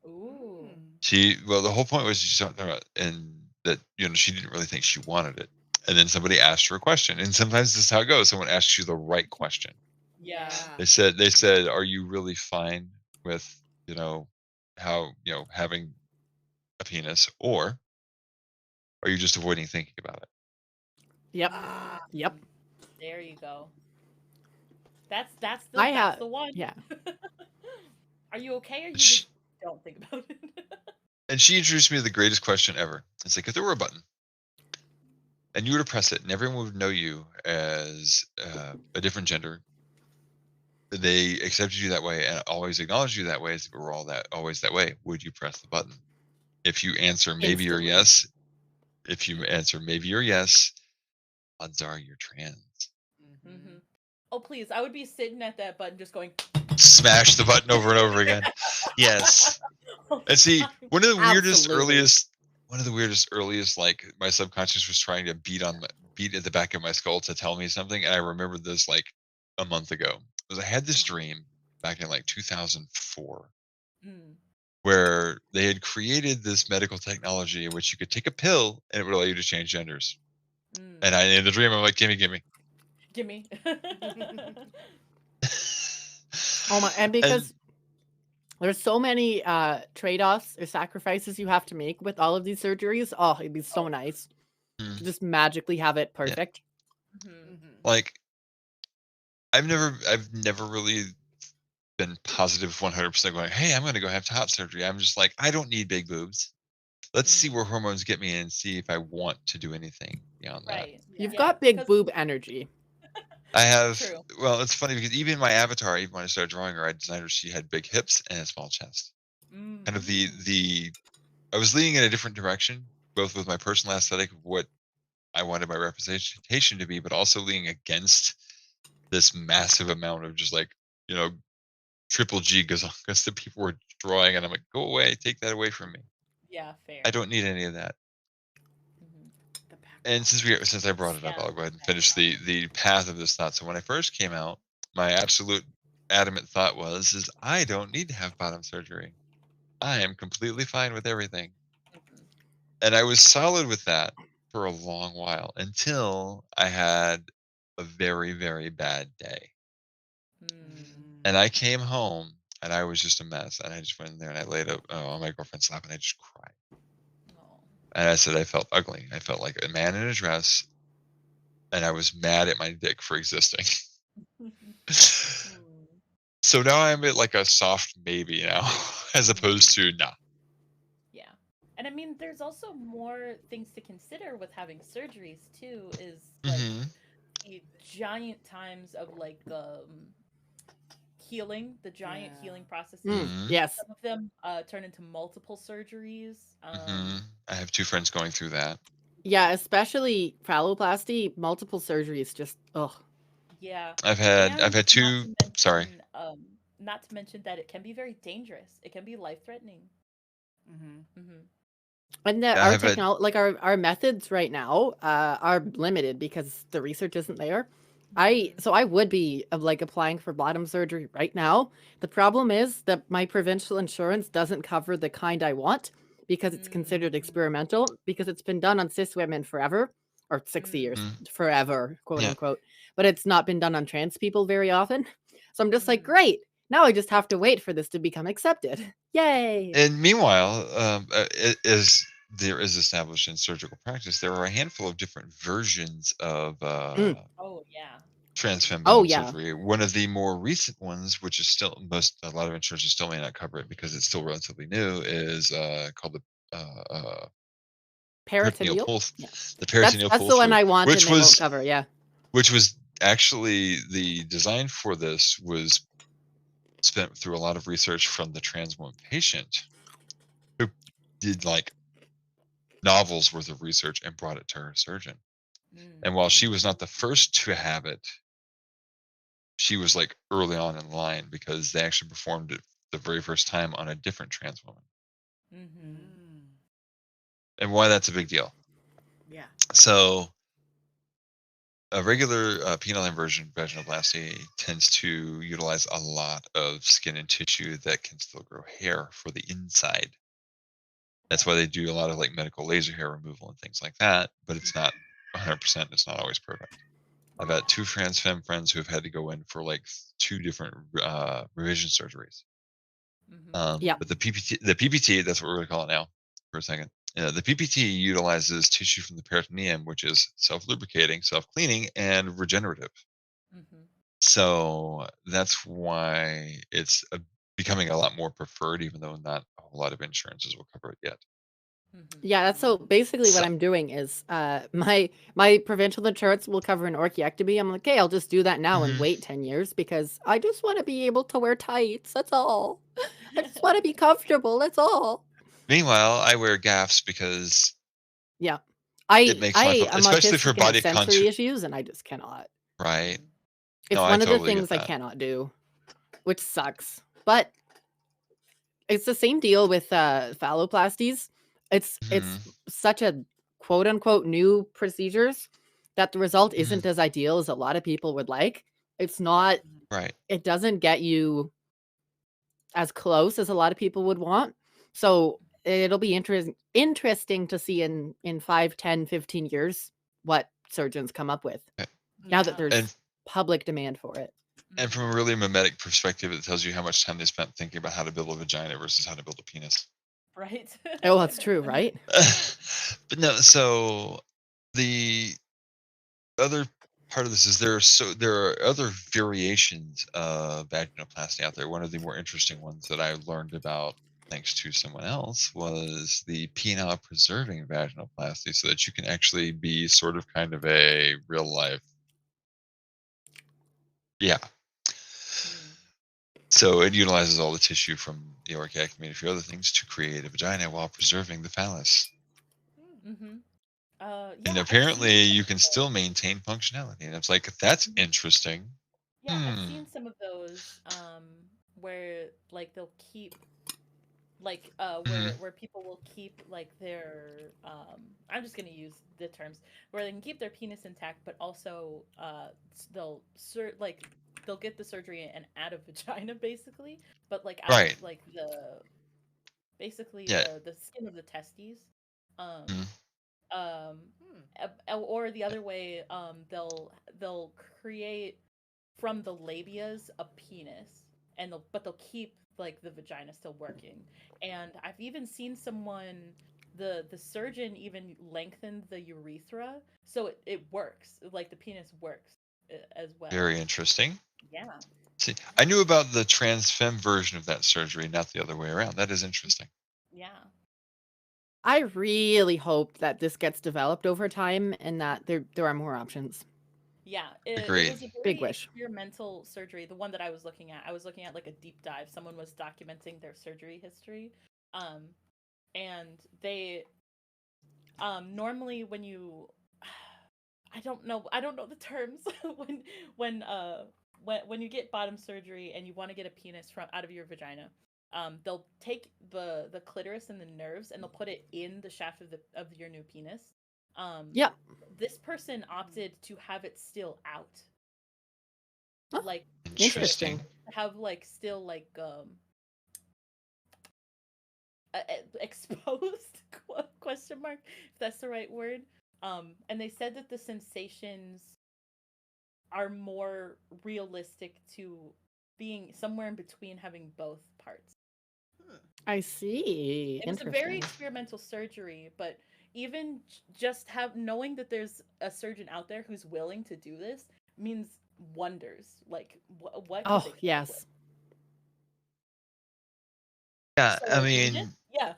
Ooh.
The whole point was she's talking about, and that, she didn't really think she wanted it. And then somebody asked her a question, and sometimes this is how it goes. Someone asks you the right question.
Yeah.
They said, are you really fine with, how, having a penis, or are you just avoiding thinking about it?
Yep. Yep.
There you go. That's the one.
Yeah.
Are you okay, or you just don't think about it?
And she introduced me to the greatest question ever. It's like, if there were a button and you were to press it and everyone would know you as a different gender, they accepted you that way and always acknowledged you that way, as if it were always that way, would you press the button? If you answer maybe or yes, odds are you're trans.
Mm-hmm. Oh, please. I would be sitting at that button just going...
Smash the button over and over again. Yes. And see, one of the weirdest, earliest, like, my subconscious was trying to beat at the back of my skull to tell me something. And I remembered this like a month ago. I had this dream back in like 2004 where they had created this medical technology in which you could take a pill and it would allow you to change genders. And in the dream, I'm like, gimme.
Oh my! And because there's so many trade-offs or sacrifices you have to make with all of these surgeries, it'd be so nice to just magically have it perfect.
Yeah. Like, I've never really been positive 100% going, hey, I'm going to go have top surgery. I'm just like, I don't need big boobs. Let's see where hormones get me and see if I want to do anything beyond that.
You've got big boob energy.
I have.
True.
Well, it's funny because even my avatar, even when I started drawing her, I designed her. She had big hips and a small chest. Kind of the. I was leaning in a different direction, both with my personal aesthetic of what I wanted my representation to be, but also leaning against this massive amount of just like triple G because the people were drawing, and I'm like, go away, take that away from me.
Yeah, fair.
I don't need any of that.
The back.
And since I brought it up, I'll go ahead and finish the path of this thought. So when I first came out, my absolute adamant thought is I don't need to have bottom surgery. I am completely fine with everything. And I was solid with that for a long while until I had a very, very bad day. And I came home and I was just a mess. And I just went in there and I laid up on my girlfriend's lap and I just cried. And I said I felt ugly. I felt like a man in a dress. And I was mad at my dick for existing. So now I'm at like a soft maybe now, as opposed to nah.
Yeah. And I mean, there's also more things to consider with having surgeries too, is like the giant times of like healing, the giant healing processes.
Yes.
Some of them turn into multiple surgeries.
I have 2 friends going through that.
Yeah, especially phalloplasty, multiple surgeries just
Yeah.
I've had 2. Sorry.
Not to mention that it can be very dangerous. It can be life-threatening.
And that our technology, like our methods right now, are limited because the research isn't there. So I would be like applying for bottom surgery right now. The problem is that my provincial insurance doesn't cover the kind I want because it's considered experimental, because it's been done on cis women forever, or 60 years, forever, quote unquote. But it's not been done on trans people very often. So I'm just like, great. Now I just have to wait for this to become accepted. Yay.
And meanwhile, as there is established in surgical practice, there are a handful of different versions of trans femme bottom surgery. One of the more recent ones, which is still a lot of insurances still may not cover it because it's still relatively new, is called the peritoneal pull.
Yeah.
The peritoneal pull.
That's the one I want,
which
and they won't cover. Yeah.
Which was actually the design for this was spent through a lot of research from the trans woman patient who did like novels worth of research and brought it to her surgeon. And while she was not the first to have it, she was like early on in line because they actually performed it the very first time on a different trans woman. And why that's a big deal.
Yeah.
So a regular penile inversion vaginoplasty tends to utilize a lot of skin and tissue that can still grow hair for the inside. That's why they do a lot of like medical laser hair removal and things like that, but it's not 100%. It's not always perfect. I've had 2 trans femme friends who have had to go in for like 2 different revision surgeries. But the PPT, that's what we're going to call it now for a second. The PPT utilizes tissue from the peritoneum, which is self-lubricating, self-cleaning, and regenerative. So that's why it's becoming a lot more preferred, even though not a whole lot of insurances will cover it yet.
Yeah, that's so basically what I'm doing is my provincial insurance will cover an orchiectomy. I'm like, okay, I'll just do that now and wait 10 years because I just want to be able to wear tights. That's all. I just want to be comfortable. That's all.
Meanwhile, I wear gaffs because
it
makes my feel, especially for body
sensory issues, and I just cannot.
Right.
It's one of the things I cannot do, which sucks. But it's the same deal with phalloplasties. It's such a quote unquote new procedures that the result isn't as ideal as a lot of people would like. It's not
right.
It doesn't get you as close as a lot of people would want. So it'll be interesting to see in 5, 10, 15 years what surgeons come up with. Now that there's public demand for it.
And from a really mimetic perspective, it tells you how much time they spent thinking about how to build a vagina versus how to build a penis.
Right.
Oh, that's true, right?
But no, so the other part of this is there are other variations of vaginoplasty out there. One of the more interesting ones that I learned about thanks to someone else was the penile preserving vaginoplasty, so that you can actually be sort of kind of a real life Yeah.
Mm.
So it utilizes all the tissue from the orchiac and a few other things to create a vagina while preserving the phallus.
Mm-hmm.
And
Yeah, I've
apparently
seen some
you
of
can still
those.
maintain functionality. And it's like, that's
Mhm.
interesting.
Yeah, I've
Hmm.
seen some of those where like they'll keep like
Mhm.
where people will keep like their I'm just gonna use the terms where they can keep their penis intact, but also like they'll get the surgery and add a vagina basically, but like out of
Right.
like the basically
Yeah.
the skin of the testes. Um,
Mhm.
um,
Hmm.
or the other way, they'll create from the labias a penis, and they'll keep like the vagina still working. And I've even seen someone, the surgeon even lengthened the urethra, so it works. Like the penis works as well.
Very interesting.
Yeah,
See, I knew about the trans femme version of that surgery, not the other way around. That is interesting.
yeah.
I really hope that this gets developed over time and that there are more options.
Yeah, it
Agreed.
was a
Big
very
wish.
experimental surgery. The one that I was looking at like a deep dive. Someone was documenting their surgery history, um, and they normally when you, I don't know the terms when when uh when you get bottom surgery and you want to get a penis from out of your vagina. They'll take the clitoris and the nerves and they'll put it in the shaft of your new penis. Um,
Yep.
this person opted to have it still out,
Oh,
like
interesting.
Interesting.
have like still like exposed question mark if that's the right word. And they said that the sensations are more realistic to being somewhere in between having both parts.
Hmm.
I see.
It was a very
Interesting.
experimental surgery, but even just have knowing that there's a surgeon out there who's willing to do this means wonders. Like what could they
Oh,
come up with?
yes.
Yeah,
So
I
are you in it?
mean,
Yeah.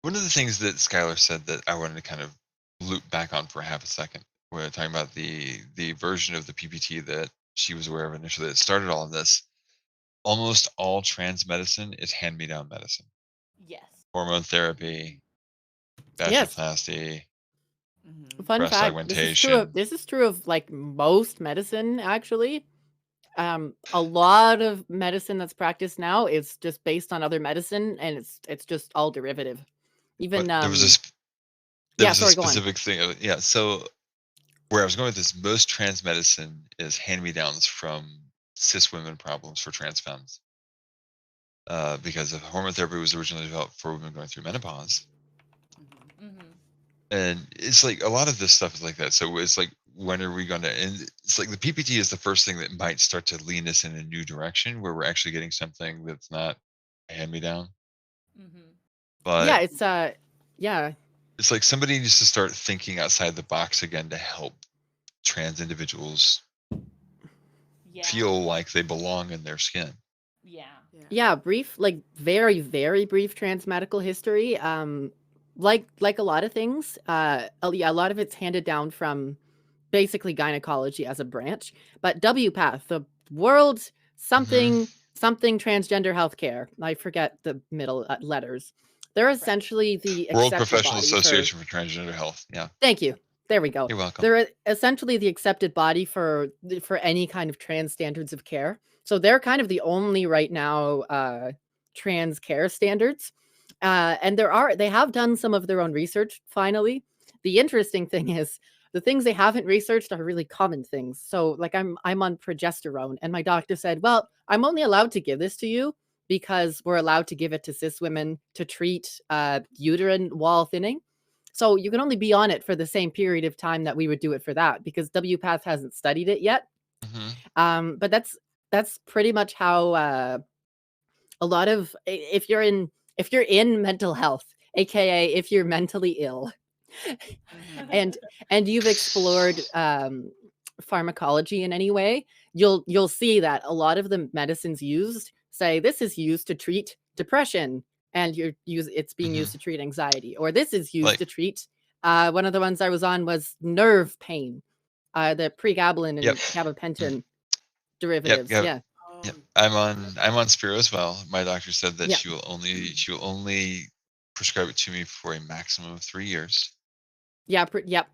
one of the things that Skylar said that I wanted to kind of loop back on for half a second, we're talking about the version of the PPT that she was aware of initially that started all of this. Almost all trans medicine is hand-me-down medicine.
Yes.
Hormone therapy,
Yes.
vaginoplasty,
Mm-hmm.
Fun
breast
fact.
augmentation.
This is true of like most medicine actually. A lot of medicine that's practiced now is just based on other medicine and it's just all derivative.
But
Even
there
yeah,
was a
sorry, go on.
specific thing. Yeah, so where I was going with this, most trans medicine is hand-me-downs from cis women problems for trans femmes. Because the hormone therapy was originally developed for women going through menopause.
Mm-hmm.
Mm-hmm.
And it's like a lot of this stuff is like that. So it's like, when are we going to, and it's like the PPT is the first thing that might start to lean us in a new direction where we're actually getting something that's not a hand me down.
Mm-hmm.
But
Yeah, it's yeah.
it's like somebody needs to start thinking outside the box again to help trans individuals
Yeah.
feel like they belong in their skin.
Yeah.
Yeah.
Yeah, brief, like very, very brief trans medical history. Like a lot of things, yeah, a lot of it's handed down from basically gynecology as a branch. But WPATH, the World
Hmm.
something transgender healthcare. I forget the middle letters. They're
Right.
essentially the
World
accepted
Professional
body for.
Association for Transgender Health. Yeah.
Thank you. There we go.
You're welcome.
They're essentially the accepted body for any kind of trans standards of care. So they're kind of the only right now trans care standards. And they have done some of their own research finally. The interesting thing is the things they haven't researched are really common things. So like I'm on progesterone and my doctor said, "Well, I'm only allowed to give this to you because we're allowed to give it to cis women to treat uterine wall thinning. So you can only be on it for the same period of time that we would do it for that because WPATH hasn't studied it yet.
Hmm.
But that's pretty much how a lot of if you're in mental health, aka if you're mentally ill,
Mm-hmm.
and you've explored pharmacology in any way, you'll see that a lot of the medicines used say this is used to treat depression and it's being
Hmm.
used to treat anxiety, or this is used
Like,
to treat one of the ones I was on was nerve pain. The pregabalin
Yep.
and gabapentin
Yep.
derivatives.
Yep.
Yeah.
Yep.
Oh,
I'm on Spiro as well. My doctor said that
Yeah.
she will only prescribe it to me for a maximum of 3 years.
Yeah. Yep.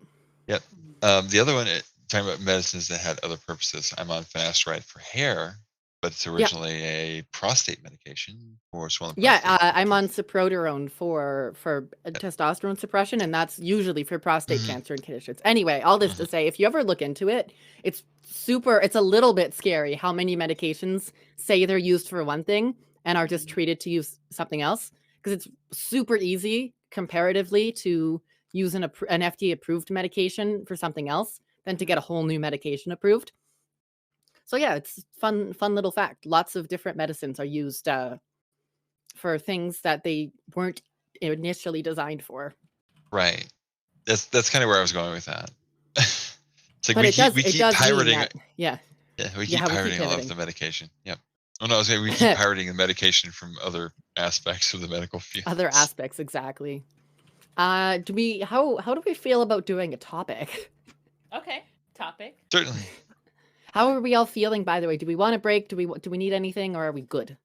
Yep. The other one, talking about medicines that had other purposes. I'm on finasteride for hair, but it's
Yep.
originally a prostate medication for swollen
Yeah,
prostate.
I'm on Ciproterone for testosterone suppression, and that's usually for prostate
Mhm,
cancer and conditions. Anyway, all this to
mhm.
say, if you ever look into it, it's a little bit scary how many medications say they're used for one thing and are just treated to use something else. Because it's super easy comparatively to use an FDA approved medication for something else than to get a whole new medication approved. So yeah, it's fun little fact. Lots of different medicines are used for things that they weren't initially designed for.
Right. That's kind of where I was going with that. It's like
But
we keep
it does mean
pirating
that, yeah,
we keep
we keep
pirating all of
pivoting.
the medication. Yep. Oh no, I was saying we keep pirating the medication from other aspects of the medical field.
Other aspects, exactly. How do we feel about doing a topic?
Okay. Topic.
Certainly.
How are we all feeling, by the way? Do we want a break? Do we need anything, or are we good?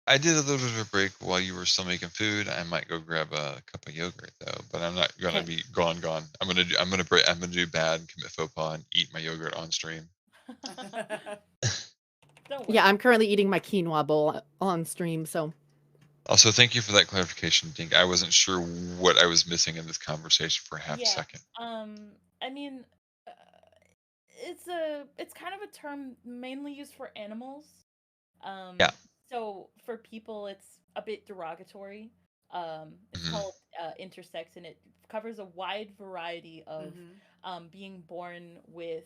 I did a little bit of a break while you were still making food. I might go grab a cup of yogurt though, but I'm not gonna
Okay.
be gone. I'm gonna break. I'm gonna do bad and commit faux pas and eat my yogurt on stream.
Don't worry.
Yeah, I'm currently eating my quinoa bowl on stream, so
Also, thank you for that clarification, Dink. I wasn't sure what I was missing in this conversation for half a
Yeah.
second.
I mean, uh, it's kind of a term mainly used for animals.
Yeah.
So for people, it's a bit derogatory. It's
Mhm.
called intersex, and it covers a wide variety of being born with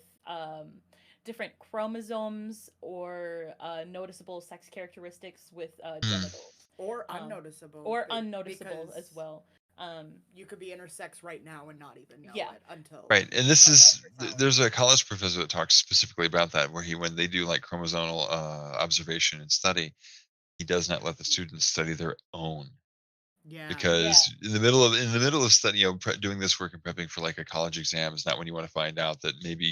different chromosomes or noticeable sex characteristics with genitals.
or
Um,
unnoticeable.
or unnoticeable as
because
well.
You could be intersex right now and not even know
Yeah.
it until
Right, and this is
fertility.
there's a college professor that talks specifically about that, where when they do like chromosomal observation and study, he does not let the students study their own.
Yeah.
Because in the middle of studying, doing this work and prepping for like a college exam is not when you want to find out that maybe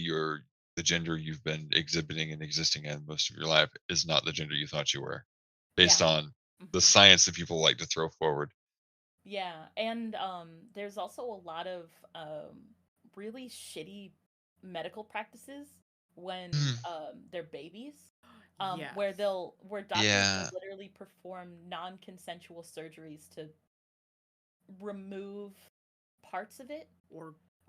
the gender you've been exhibiting and existing in most of your life is not the gender you thought you were, based
Yeah.
on the
Mhm.
science that people like to throw forward.
Yeah, and there's also a lot of really shitty medical practices when they're babies. Where
Yes.
where doctors
Yeah.
will literally perform non-consensual surgeries to remove parts of it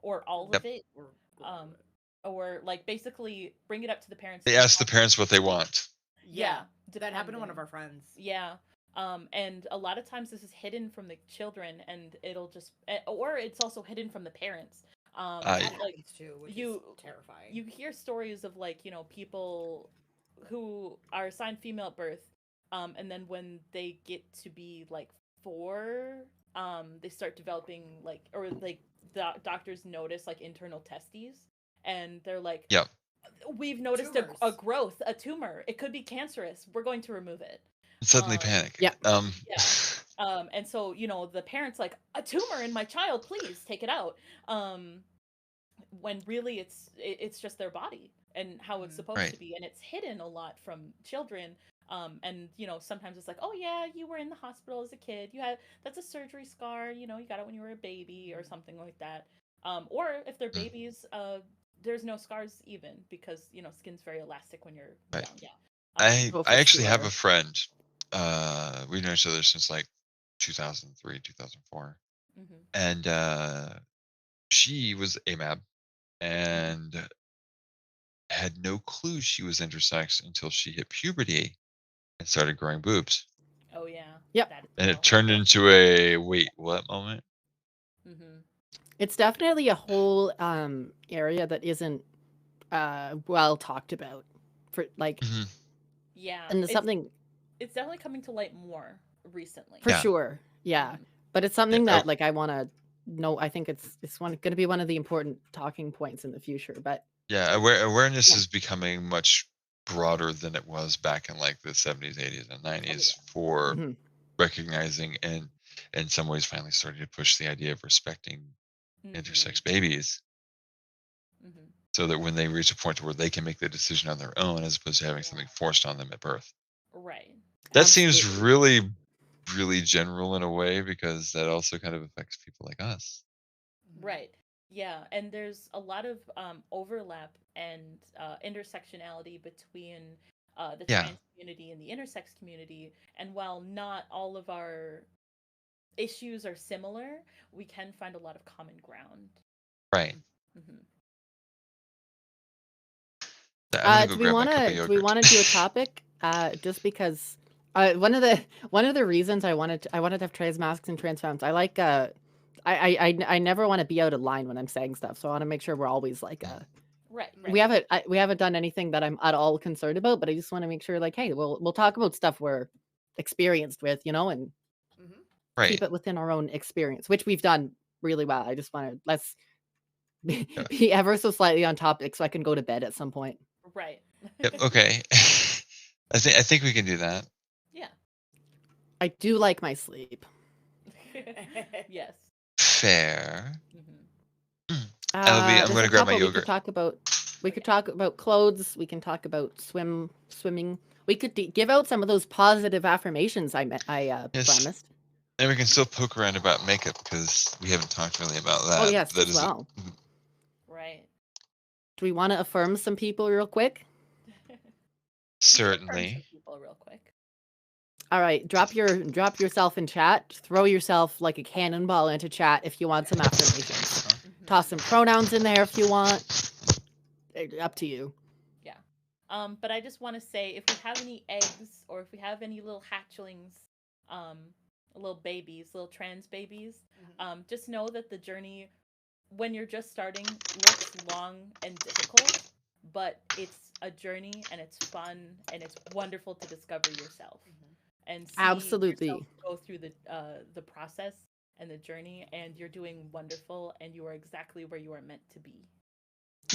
Or
all
Yep.
of it,
or
um, or like basically bring it up to the parents.
They ask the parents what they want.
Yeah,
that happened to one of
depending.
our friends.
Yeah. And a lot of times this is hidden from the children, and it'll just, or it's also hidden from the parents.
I
That
Like
happens too, which is terrifying.
you hear stories of like people who are assigned female at birth, and then when they get to be like 4, they start developing like, or like doctors notice like internal testes, and they're like,
Yep.
we've noticed a
Tumors.
growth, a tumor. It could be cancerous. We're going to remove it.
Suddenly panic.
Yeah.
Yeah. And so, the parents like, a tumor in my child, please take it out. When really it's just their body and how it's supposed
Right.
to be, and it's hidden a lot from children. And sometimes it's like, oh yeah, you were in the hospital as a kid. That's a surgery scar. You got it when you were a baby or something like that. Or if they're babies, there's no scars even, because skin's very elastic when you're
Right.
young. Yeah.
Oh,
I
for
actually have
sure.
a friend. We've known each other since like 2003, 2004,
Mhm.
and she was AMAB and had no clue she was intersex until she hit puberty and started growing boobs.
Oh yeah.
Yep.
That as
And
well.
it turned into a wait, what moment?
Mhm.
It's definitely a whole area that isn't well talked about for like,
Mhm.
Yeah.
and it's something
It's definitely coming to light more recently.
for
Yeah.
sure. Yeah. But it's
Yeah.
something that like I want to know. I think it's going to be one of the important talking points in the future. But
Yeah, awareness
Yeah.
is becoming much broader than it was back in like the 70s, 80s, and 90s for
Mhm.
recognizing and in some ways finally starting to push the idea of respecting intersex babies.
Mhm.
so that when they reach a point where they can make the decision on their own, as opposed to having something forced on them at birth.
Right.
That seems
Absolutely.
really, really general in a way, because that also kind of affects people like us.
Right. Yeah, and there's a lot of overlap and intersectionality between the
Yeah.
trans community and the intersex community. And while not all of our issues are similar, we can find a lot of common ground.
Right.
Hmm.
I'm gonna go
Do we
grab my
want
cup of
to
yogurt.
do a topic? Just because one of the reasons I wanted to have trans masks and trans femmes. I like I never want to be out of line when I'm saying stuff, so I want to make sure we're always like
Right.
we haven't done anything that I'm at all concerned about, but I just want to make sure like, hey, we'll talk about stuff we're experienced with, you know, and
Right.
keep it within our own experience, which we've done really well. I just want to let's
Yeah.
be ever so slightly on topic so I can go to bed at some point.
Right.
Yep. Okay. I think we can do that.
Yeah.
I do like my sleep.
Yes.
Fair.
Hmm.
LB, I'm
There's
gonna
a
grab my
couple we
yogurt.
could talk about. We could talk about clothes. We can talk about swimming. We could give out some of those positive affirmations I
Yes.
promised.
And we can still poke around about makeup, because we haven't talked really about that.
Oh yes,
That
as
is
well.
Right.
Do we want to affirm some people real quick?
certainly.
People real quick.
All right, drop yourself in chat. Throw yourself like a cannonball into chat if you want some affirmations.
Mhm.
Toss some pronouns in there if you want. Up to you.
Yeah. But I just want to say, if we have any eggs or if we have any little hatchlings, little babies, little trans babies, just know that the journey, when you're just starting, looks long and difficult, but it's a journey and it's fun and it's wonderful to discover yourself and see
Absolutely.
yourself go through the process and the journey, and you're doing wonderful and you are exactly where you are meant to be.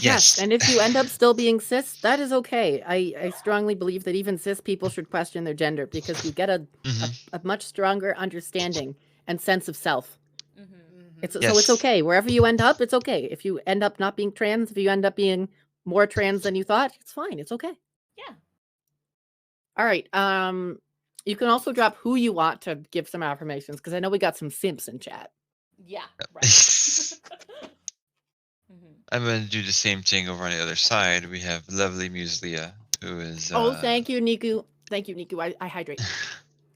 Yes, and if you end up still being cis, that is okay. I strongly believe that even cis people should question their gender, because you get a much stronger understanding and sense of self. So it's okay. Wherever you end up, it's okay. If you end up not being trans, if you end up being more trans than you thought, it's fine. It's okay.
Yeah.
All right. You can also drop who you want to give some affirmations, because I know we got some simps in chat.
Yeah, right.
I'm going to do the same thing over on the other side. We have lovely Muslia, who is...
Oh, thank you, Niku. Thank you, Niku. I hydrate.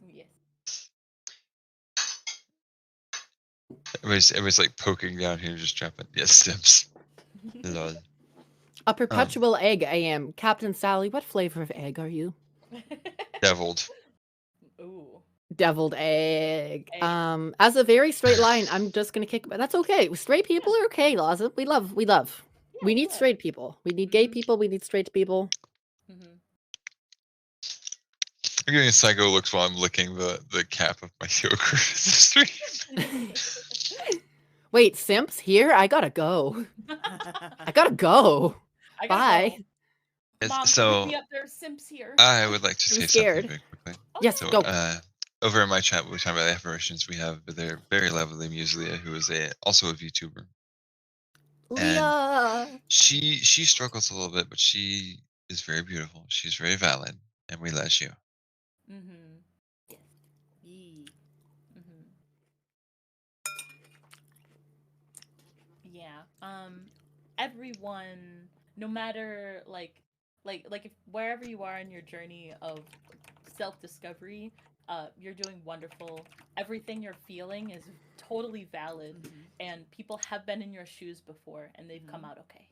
Yes.
It was like poking down here, just dropping. Yes, Sims. Lol.
A perpetual egg I am. Captain Sally, what flavor of egg are you?
Deviled.
Ooh.
Deviled egg. As a very straight line, I'm just gonna kick. That's okay. Straight people are okay, Laza. We love.
Yeah,
we need straight people. We need gay people. We need straight people.
I'm getting psycho looks while I'm licking the cap of my yogurt at the stream.
Wait, simps here? I gotta go. I gotta go. Bye.
Go. Mom,
So
pick me up, there's simps here.
I would like to say something very quickly.
Yes,
So,
go.
over in my chat, we're talking about affirmations. We have their very lovely Muslia, who is also a VTuber.
Leah.
And she struggles a little bit, but she is very beautiful. She's very valid, and we love you.
Yeah. Everyone, no matter like if wherever you are in your journey of self-discovery, you're doing wonderful. Everything you're feeling is totally valid, and people have been in your shoes before and they've come out okay.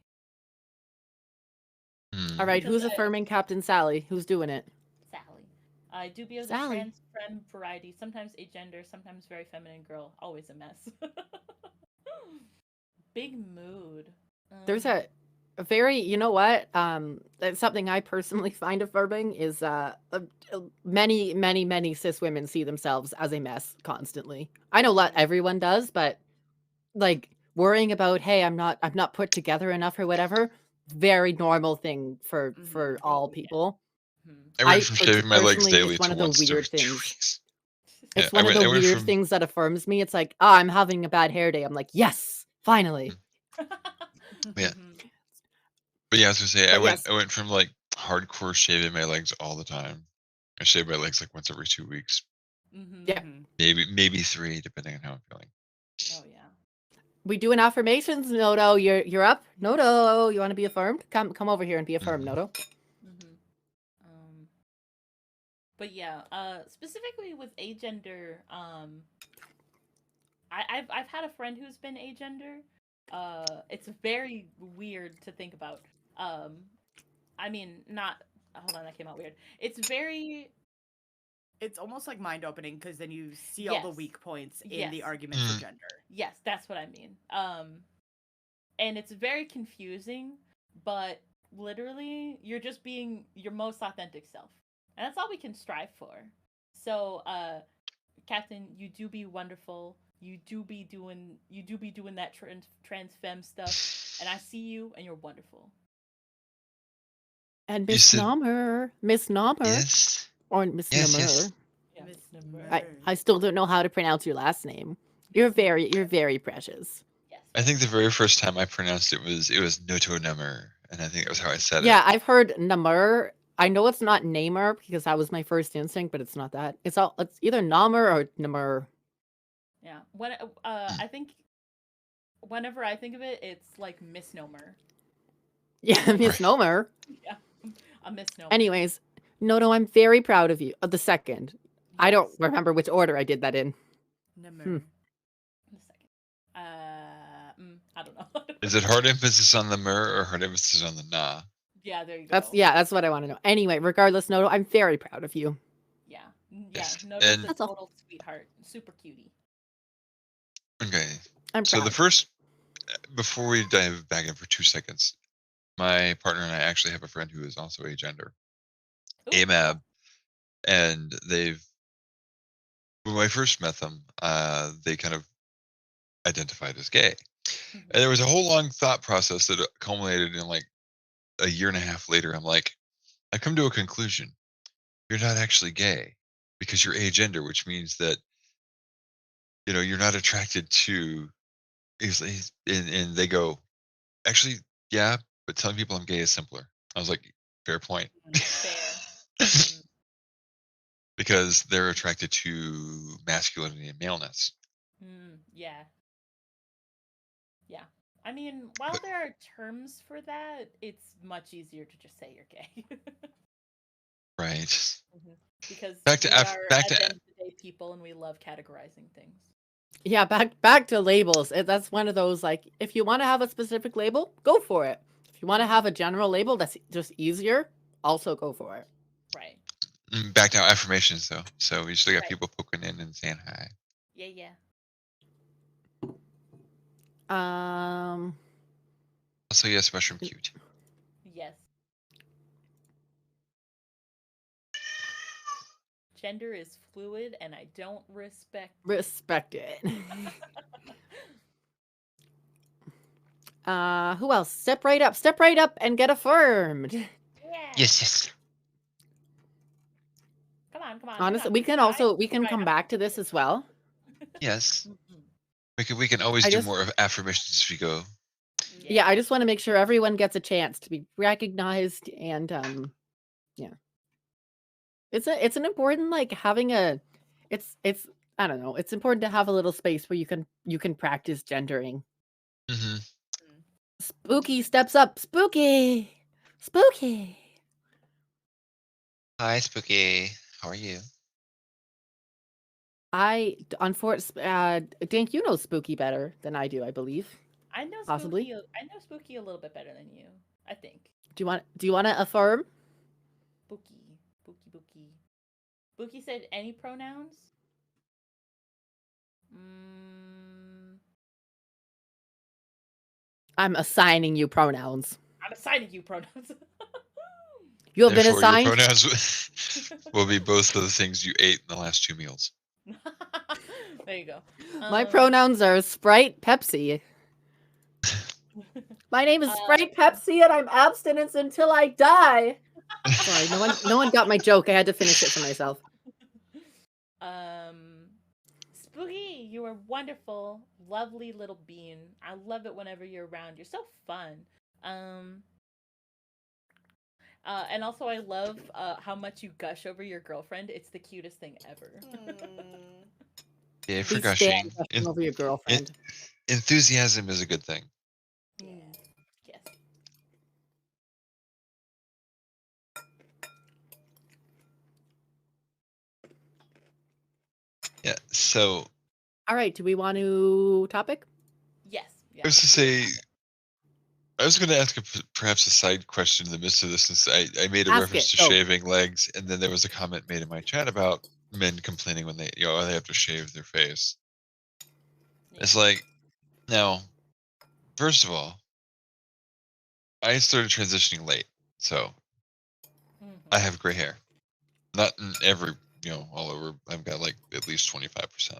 All right, who's affirming Captain Sally? Who's doing it?
Sally. I do be of the trans femme variety, sometimes agender, sometimes very feminine girl, always a mess. Big mood.
There's a very, you know what? That's something I personally find affirming is many cis women see themselves as a mess constantly. I know not everyone does, but like worrying about, hey, I'm not put together enough or whatever, very normal thing for all people.
I went from shaving my legs daily
it's one
to
of the
once
weird
every 2
things.
weeks.
It's one of the weird things that affirms me. It's like, I'm having a bad hair day. I'm like, yes, finally.
Yeah. But yeah, I was gonna say
But yes,
I went from like hardcore shaving my legs all the time. I shave my legs like once every 2 weeks,
yeah.
maybe 3, depending on how I'm feeling.
Oh yeah.
We doing affirmations, Noto. You're up, Noto. You want to be affirmed? Come over here and be affirmed,
Mhm.
Noto.
But yeah, specifically with agender, I've had a friend who's been agender. It's very weird to think about. I mean, not. Hold on, that came out weird. It's very.
It's almost like mind opening because then you see all the
Yes.
weak points in the
Yes.
argument for
Mm.
gender.
Yes, that's what I mean. And it's very confusing, but literally, you're just being your most authentic self, and that's all we can strive for. So, Captain, you do be wonderful. You do be doing that trans femme stuff, and I see you, and you're wonderful.
And
You
Miss
said
Nommer,
yes,
or Miss
yes,
Nommer.
yes.
Yeah,
Miss
number.
I still don't know how to pronounce your last name. You're very precious.
Yes.
I think the very first time I pronounced it was Noto Nummer, and I think that was how I said
Yeah,
it.
I've heard Namur. I know it's not Namer because that was my first instinct, but it's not that. It's either Namer or Namur.
Yeah. When I think whenever I think of it, it's like misnomer.
Yeah, Miss
Right.
Nomer.
Yeah, a misnomer.
Anyways, Noto, I'm very proud of you. The second. I don't
Yes.
remember which order I did that in.
Number.
The second. I don't know.
Is it hard emphasis on the mer or hard emphasis on the na?
Yeah, there you go.
That's what I want to know. Anyway, regardless, Noto, I'm very proud of you.
Yeah. Yeah.
Yes.
Nota's
And
a
That's all.
total sweetheart. Super cutie.
okay,
I'm
so
proud.
the first before we dive back in for 2 seconds, my partner and I actually have a friend who is also agender,
Ooh,
AMAB, and they've when I first met them, they kind of identified as gay.
cool.
And there was a whole long thought process that culminated in like a year and a half later. I'm like, I come to a conclusion. You're not actually gay because you're agender, which means that you're not attracted to. And they go, actually, yeah, but telling people I'm gay is simpler. I was like, fair point.
Fair. Mhm.
Because they're attracted to masculinity and maleness.
Yeah. Yeah. I mean, while
But,
there are terms for that, it's much easier to just say you're gay.
right.
Because
Back to
we are
back
at the
to
end of the day people and we love categorizing things.
Yeah, back to labels. That's one of those like if you want to have a specific label, go for it. If you want to have a general label that's just easier, also go for it.
Right.
back to affirmations though. So we still got
Right.
people poking in and saying hi.
Yeah.
Also, yes, mushroom cute.
Yes. Gender is fluid and I don't respect
Respect it. Who else? Step right up and get affirmed.
Yeah.
Yes.
Come on.
Honestly,
hang on.
we can come back to this as well.
Yes.
Mhm.
We can always
I
do
just
more of affirmations as we go.
Yeah, I just want to make sure everyone gets a chance to be recognized and yeah. It's an important like having a it's I don't know, it's important to have a little space where you can practice gendering.
hmm
Spooky steps up. Spooky. Spooky.
Hi, Spooky. How are you?
Dink, you know Spooky better than I do, I believe.
I know
Possibly.
Spooky a little bit better than you. I think.
Do you want to affirm?
Spooky. Spooky said any pronouns?
I'm assigning you pronouns.
I'm assigning you pronouns.
You have been
Therefore, your
assigned.
pronouns will be both of the things you ate in the last 2 meals.
There you go.
My pronouns are Sprite Pepsi. My name is Sprite Pepsi and I'm abstinence until I die. Sorry, no one got my joke. I had to finish it for myself.
Spooky, you are wonderful, lovely little bean. I love it whenever you're around. You're so fun. And also, I love how much you gush over your girlfriend. It's the cutest thing ever.
Yeah, for
Please stand
gushing.
gushing over your girlfriend.
Enthusiasm is a good thing.
Yeah. Yes.
Yeah. So
All right, do we want to topic?
Yes. Yeah.
I was to say, I was going to ask perhaps a side question in the midst of this, since I made a
Ask
reference
it.
to
Go.
shaving legs, and then there was a comment made in my chat about men complaining when they they have to shave their face.
Yeah.
It's like, now, first of all, I started transitioning late, so I have gray hair. Not in every, all over. I've got like at least 25%.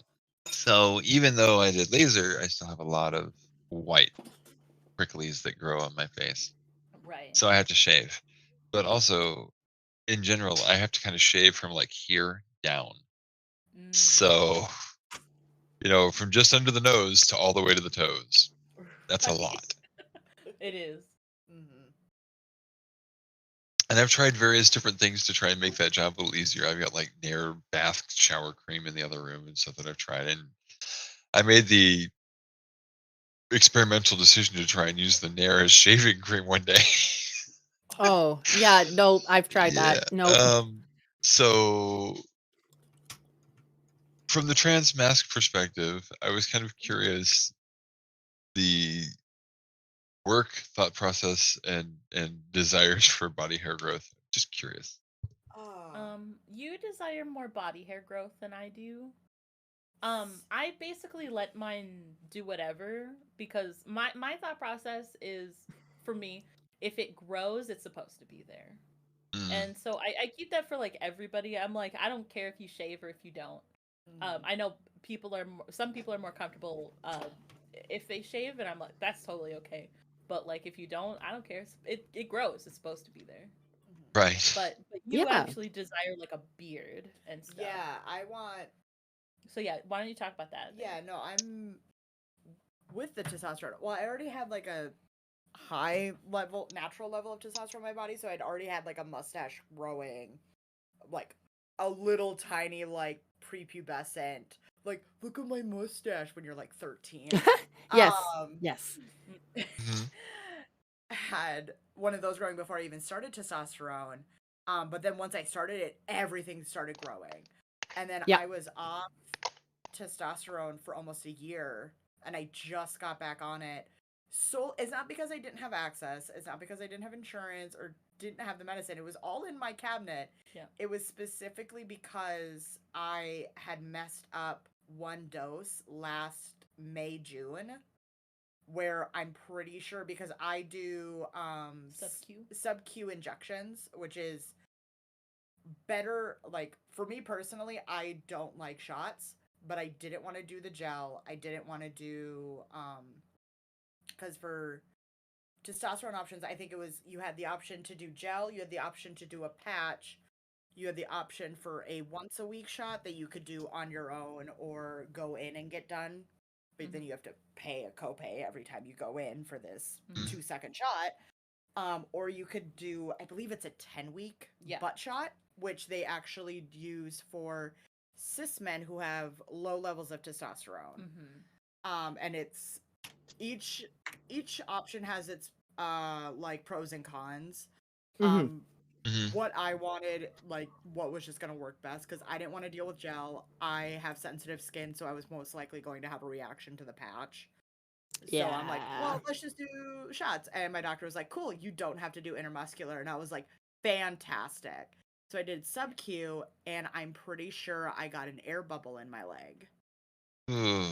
So even though I did laser, I still have a lot of white pricklies that grow on my face.
Right.
So I have to shave. But also, in general, I have to kind of shave from like here down. So, from just under the nose to all the way to the toes. That's a
Right.
lot.
It is.
And I've tried various different things to try and make that job a little easier. I've got like Nair bath shower cream in the other room and stuff that I've tried. And I made the experimental decision to try and use the Nair as shaving cream one day.
Oh, yeah, no, I've tried that. No.
So from the trans mask perspective, I was kind of curious the work, thought process, and desires for body hair growth. Just curious.
You desire more body hair growth than I do. I basically let mine do whatever because my thought process is, for me, if it grows, it's supposed to be there. And so I keep that for like everybody. I'm like, I don't care if you shave or if you don't. I know some people are more comfortable if they shave, and I'm like, that's totally okay. But like if you don't, I don't care. It grows. It's supposed to be there.
Right.
But you
Yeah.
actually desire like a beard and stuff.
Yeah, I want.
So yeah, why don't you talk about that?
Yeah, no, I'm with the testosterone. Well, I already had like a high level, natural level of testosterone in my body, so I'd already had like a mustache growing, like a little tiny, like prepubescent. Like, look at my mustache when you're like 13.
Yes. Yes.
Had one of those growing before I even started testosterone. But then once I started it, everything started growing. And then
Yep.
I was off testosterone for almost a year, and I just got back on it. So it's not because I didn't have access. It's not because I didn't have insurance or didn't have the medicine. It was all in my cabinet.
Yeah.
It was specifically because I had messed up one dose last May, June, where I'm pretty sure, because I do sub-Q injections, which is better. Like, for me personally, I don't like shots, but I didn't want to do the gel. I didn't want to do because for testosterone options, I think it was, you had the option to do gel, you had the option to do a patch, you had the option for a once a week shot that you could do on your own or go in and get done, but then you have to pay a copay every time you go in for this 2-second shot. Or you could do, I believe it's a 10-week butt shot, which they actually use for cis men who have low levels of testosterone. And it's each option has its like pros and cons. What I wanted, like what was just gonna work best, because I didn't want to deal with gel. I have sensitive skin, so I was most likely going to have a reaction to the patch. So I'm like, well, let's just do shots. And my doctor was like, cool, you don't have to do intermuscular. And I was like, fantastic. So I did sub-Q, and I'm pretty sure I got an air bubble in my leg,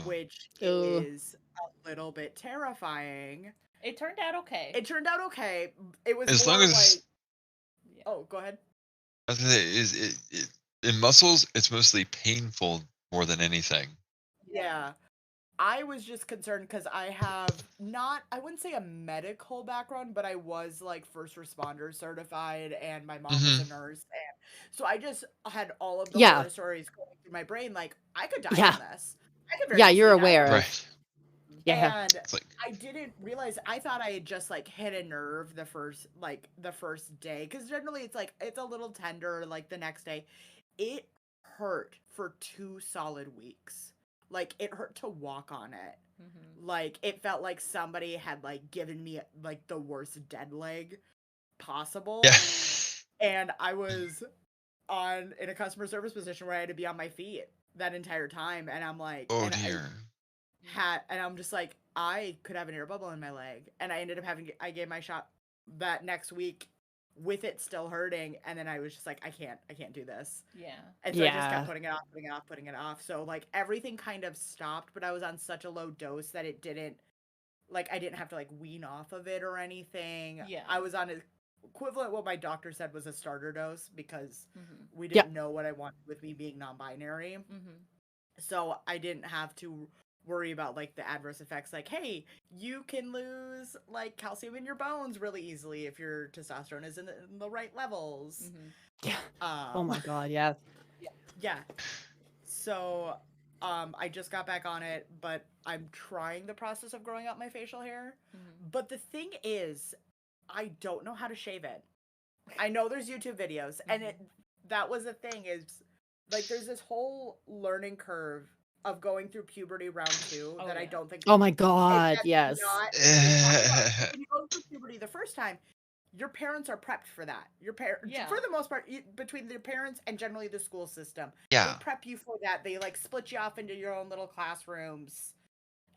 which is a little bit terrifying.
It turned out okay.
It was
as
more
long as
like... Oh, go ahead.
I was gonna say, is in muscles, it's mostly painful more than anything.
Yeah. I was just concerned because I have not, I wouldn't say a medical background, but I was like first responder certified, and my mom was a nurse. And so I just had all of the horror stories going through my brain. Like, I could die from this. I could very
you're
easily die
aware
from
of.
this.
Yeah.
And I didn't realize. I thought I had just like hit a nerve the first day, because generally it's like it's a little tender like the next day. It hurt for 2 solid weeks. Like it hurt to walk on it.
Mhm.
Like it felt like somebody had like given me like the worst dead leg possible,
Yeah.
and I was in a customer service position where I had to be on my feet that entire time, and I'm like,
Oh dear.
and I'm just like, I could have an air bubble in my leg, and I ended up I gave my shot that next week with it still hurting, and then I was just like, I can't do this,
Yeah.
and so I just kept
Yeah.
putting it off. So like everything kind of stopped, but I was on such a low dose that it didn't, like, I didn't have to like wean off of it or anything.
Yeah.
I was on equivalent what my doctor said was a starter dose, because
Mhm.
we
Yep.
didn't know what I wanted with me being non-binary.
Mhm.
So I didn't have to worry about like the adverse effects, like, hey, you can lose like calcium in your bones really easily if your testosterone is in the right levels.
Mhm.
Yeah. Oh my god, yes.
Yeah. So I just got back on it, but I'm trying the process of growing out my facial hair.
Mhm.
But the thing is, I don't know how to shave it. I know there's YouTube videos, and that was the thing, is like there's this whole learning curve of going through puberty round 2
Oh,
that I
yeah.
don't think,
Oh my
and
god,
that's
yes.
not really talked about. So when you go through puberty the first time, your parents are prepped for that. Your parents,
Yeah.
for the most part, between your parents and generally the school system,
Yeah.
they prep you for that. They like split you off into your own little classrooms,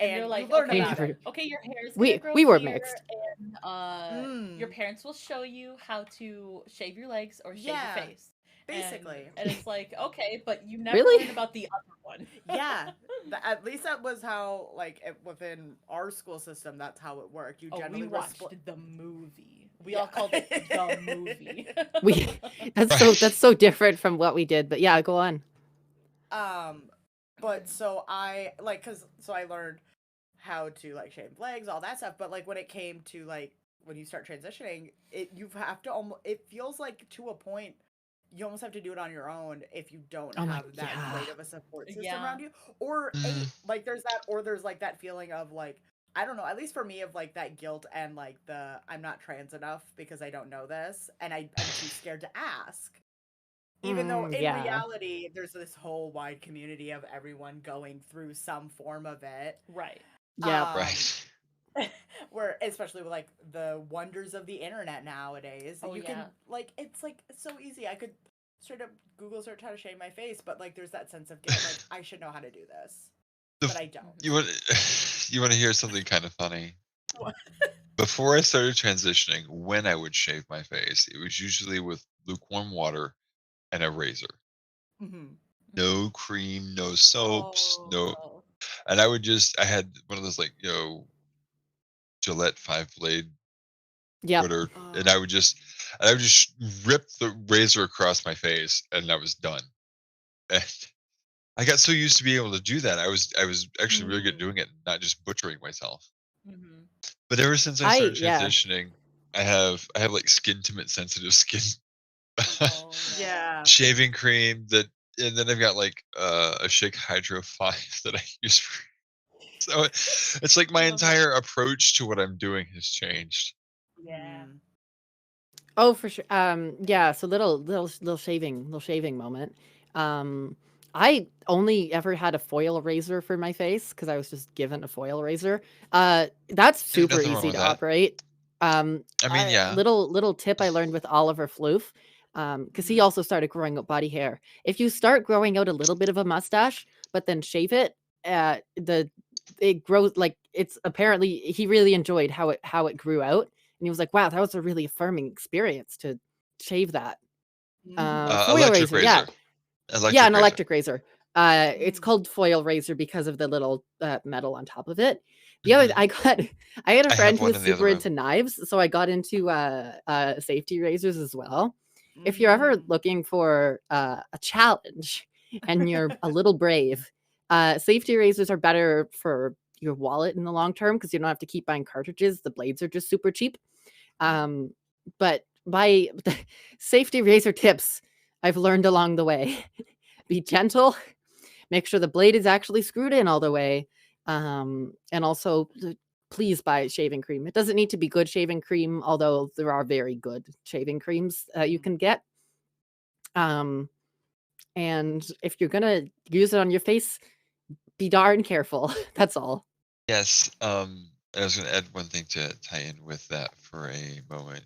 And
and
you're
you
like,
learn
okay,
about it.
okay, your hair is
We-
gonna grow
we were
here,
mixed.
and your
Mm.
parents will show you how to shave your legs or shave
Yeah,
your face.
basically.
And it's like, okay, but you never
Really?
learn about the other one.
Yeah, at least that was how, like, within our school system, that's how it worked. You
Oh,
generally
we
were
watched
split.
the movie. We
Yeah.
all called it the movie.
We that's so different from what we did, but yeah, go on.
But so I like, so I learned how to like shave legs, all that stuff. But like when it came to like when you start transitioning, you have to almost. It feels like to a point you almost have to do it on your own if you don't
Oh my-
have that
yeah.
great of a support system
Yeah.
around you, or like there's like that feeling of like, I don't know, at least for me, of like that guilt and like the I'm not trans enough because I don't know this, and I'm too scared to ask. Even though in
Yeah.
reality, there's this whole wide community of everyone going through some form of it.
Right.
Yeah.
Right.
Where, especially with like the wonders of the internet nowadays,
Oh,
you
yeah.
can like, it's so easy. I could straight up Google search how to shave my face, but like there's that sense of guilt, like I should know how to do this,
The
but I don't.
You want you want to hear something kind of funny?
What?
Before I started transitioning, when I would shave my face, it was usually with lukewarm water and a razor.
Mm-hmm.
No cream, no soaps, no.
Oh.
And I had one of those like, Gillette 5-blade
Yep.
whatever, and I would just rip the razor across my face, and I was done. And I got so used to being able to do that. I was actually really good at doing it, not just butchering myself.
Mm-hmm.
But ever since I started
yeah.
transitioning, I have like skin sensitive skin
Oh,
Yeah.
shaving cream and then I've got like a Shake Hydro 5 that I use for. So it's like my
I love that.
entire approach to what I'm doing has changed.
Yeah.
Mhm.
Oh, for sure. Yeah, so little shaving moment. I only ever had a foil razor for my face because I was just given a foil razor. That's
There's
super
nothing wrong
easy
with
to
that.
operate.
I mean, yeah.
Little tip I learned with Oliverfloof, because he
Mhm.
also started growing out body hair. If you start growing out a little bit of a mustache, but then shave it, it grows like it's apparently he really enjoyed how it grew out, and he was like, "Wow, that was a really affirming experience to shave that." Foil
Electric
razor, yeah.
razor.
Yeah,
Electric
an
razor.
electric razor. It's
Mm.
called foil razor because of the little metal on top of it. The other,
Mhm.
I had a
I
friend
have
who
one
was
in the other
super
room.
into knives, so I got into safety razors as well. If you're ever looking for a challenge and you're a little brave, safety razors are better for your wallet in the long term because you don't have to keep buying cartridges. The blades are just super cheap. But by safety razor tips I've learned along the way. Be gentle, make sure the blade is actually screwed in all the way, and also please buy shaving cream. It doesn't need to be good shaving cream, although there are very good shaving creams you can get. And if you're gonna use it on your face, be darn careful. That's all.
Yes. I was going to add one thing to tie in with that for a moment.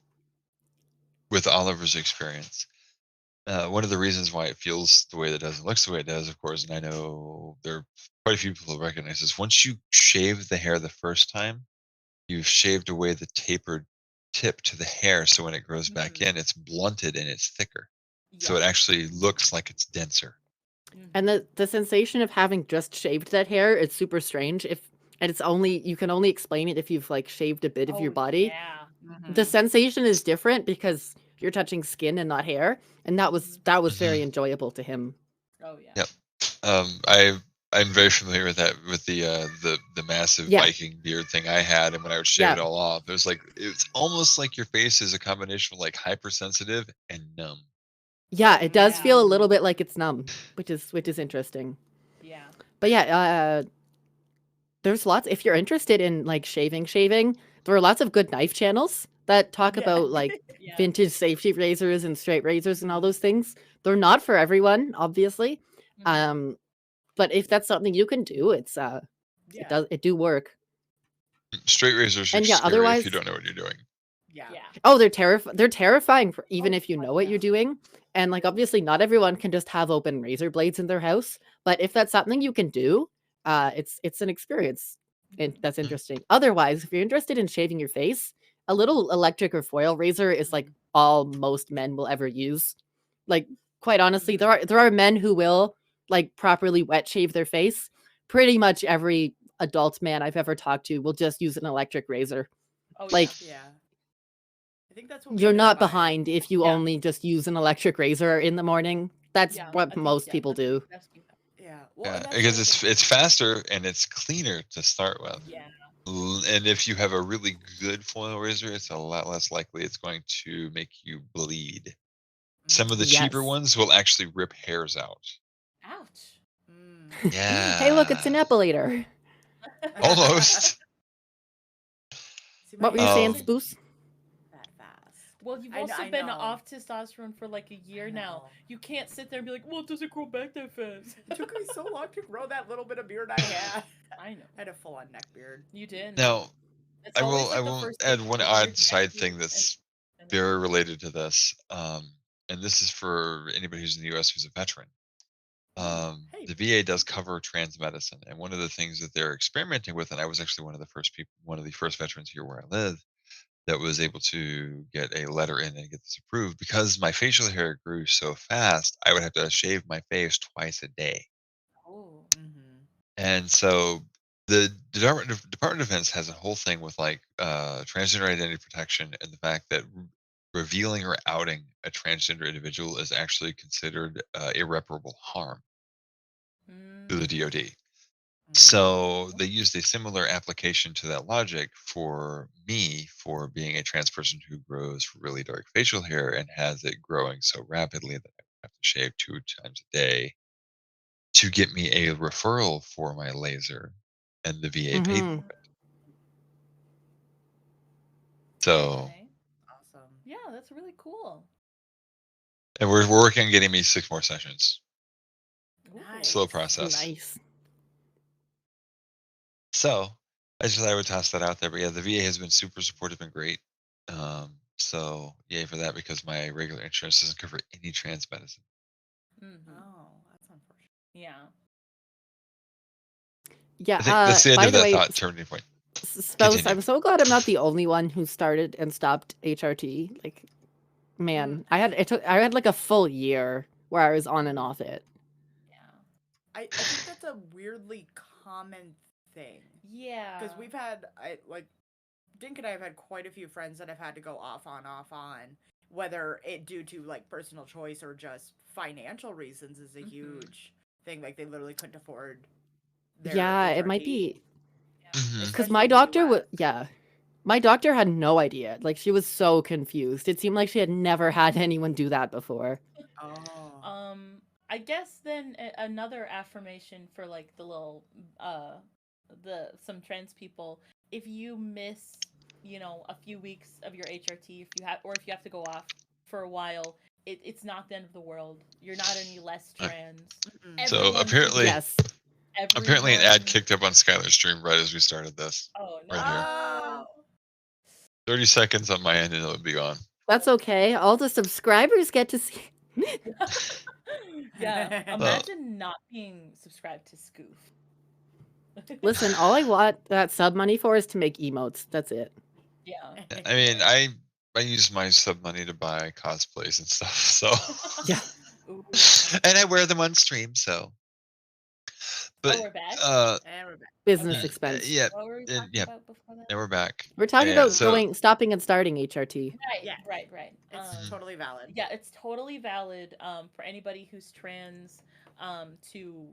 With Oliver's experience, one of the reasons why it feels the way that it does and looks the way it does, of course, and I know there are quite a few people who recognize this. Once you shave the hair the first time, you've shaved away the tapered tip to the hair, so when it grows back in, it's blunted and it's thicker. So it actually looks like it's denser.
And the sensation of having just shaved that hair is super strange. And it's only you can only explain it if you've like shaved a bit of your body.
Yeah.
The sensation is different because you're touching skin and not hair, and that was very enjoyable to him.
Oh yeah.
Yep. I'm very familiar with that, with the massive
Yeah.
Viking beard thing I had, and when I would shave it all off, it was like it's almost like your face is a combination of like hypersensitive and numb.
Yeah, it does feel a
Yeah.
little bit like it's numb, which is interesting.
Yeah.
But yeah, there's lots if you're interested in like shaving, there are lots of good knife channels that talk
Yeah.
about like
Yeah.
vintage safety razors and straight razors and all those things. They're not for everyone, obviously. But if that's something you can do, it do work.
Straight razors are
And yeah,
scary if
otherwise
you don't know what you're doing.
Yeah.
Oh, they're terrifying for even
Oh,
if you
God,
know what
yeah.
you're doing. And like obviously not everyone can just have open razor blades in their house, but if that's something you can do, it's an experience. And that's interesting. Otherwise, if you're interested in shaving your face, a little electric or foil razor is like all most men will ever use. Like quite honestly, there are men who will like properly wet shave their face. Pretty much every adult man I've ever talked to will just use an electric razor.
Oh
Like
Yeah. I think that's what we
you're
did
not
by-
behind if you
Yeah.
only just use an electric razor in the morning. That's
Yeah, I
what
think,
most
yeah,
people
that's the
do.
best thing.
Yeah. Well,
Yeah,
and that's
because
the other
it's
thing.
faster and it's cleaner to start with.
Yeah.
And if you have a really good foil razor, it's a lot less likely it's going to make you bleed. Some of the cheaper
Yes.
ones will actually rip hairs out.
Ouch.
Yeah.
Hey, look, it's an epilator.
Almost.
See,
What were
my
you saying,
Um,
hair
Spoos?
that fast.
Well, you've
I kn-
also
I
been
know.
off testosterone for like a year now.
know.
You can't sit there and be like, well, it doesn't grow back that fast.
It took me so long to grow that little bit of beard I had.
I know.
I had a full-on neck beard.
You did.
Now,
It's
I
always
will
like
I
the
will
first
add
thing
one
with
odd
beard,
side
neck
thing
beard,
that's
and then-
very related to this. And this is for anybody who's in the US who's a veteran.
Hey.
The VA does cover trans medicine, and one of the things that they're experimenting with, and I was actually one of the first veterans here where I live that was able to get a letter in and get this approved because my facial hair grew so fast, I would have to shave my face twice a day.
Oh.
And so the Department of Defense has a whole thing with like transgender identity protection and the fact that revealing or outing a transgender individual is actually considered irreparable harm to the DoD. So they used a similar application to that logic for me for being a trans person who grows really dark facial hair and has it growing so rapidly that I have to shave 2 times a day to get me a referral for my laser, and the VA paid
Mhm.
for it. So,
Okay.
Awesome.
Yeah, that's really cool.
and we're working on getting me 6 more sessions.
Nice.
Slow process.
Nice.
So, I just thought I would toss that out there. But yeah, the VA has been super supportive and great. So yay for that because my regular insurance doesn't cover any trans medicine.
Oh, that's unfortunate.
Yeah.
Yeah.
I think that's the end
by
of
the
that
way,
thought turning point.
Spouse,
Continue.
I'm so glad I'm not the only one who started and stopped HRT. Like, man, I had like a full year where I was on and off it.
Yeah.
I think that's a weirdly common thing.
Yeah.
Because we've had, Dink and I have had quite a few friends that have had to go off on, whether it due to like personal choice or just financial reasons is a huge thing. Like they literally couldn't afford their
Yeah, it might
HRT.
be
Mhm.
because
Especially
my
in the
doctor
US.
my doctor had no idea. Like she was so confused. It seemed like she had never had anyone do that before.
Oh.
I guess then another affirmation for like the little some trans people if you miss, a few weeks of your HRT, if you have to go off for a while, it's not the end of the world. You're not any less
Uh,
trans.
So
Everyone
apparently,
Yes.
apparently, an ad
everyone.
kicked up on Skyler's stream right as we started this.
Oh
Right here.
no.
30 seconds on my end, and it'll be gone.
That's okay. All the subscribers get to see.
Yeah. Imagine not being subscribed to Scoof.
Listen, all I want that sub money for is to make emotes. That's it.
Yeah.
I mean, I use my sub money to buy cosplays and stuff. So
Yeah.
Ooh.
and I wear them on stream. So, but
we're back.
And we're back.
Business
Okay.
expense.
yeah,
What were we
yeah,
talking
yeah.
about before that?
Now we're back.
We're talking
Yeah,
about
so-
stopping and starting HRT.
Right.
Yeah.
Right.
It's totally valid.
Yeah, it's totally valid for anybody who's trans to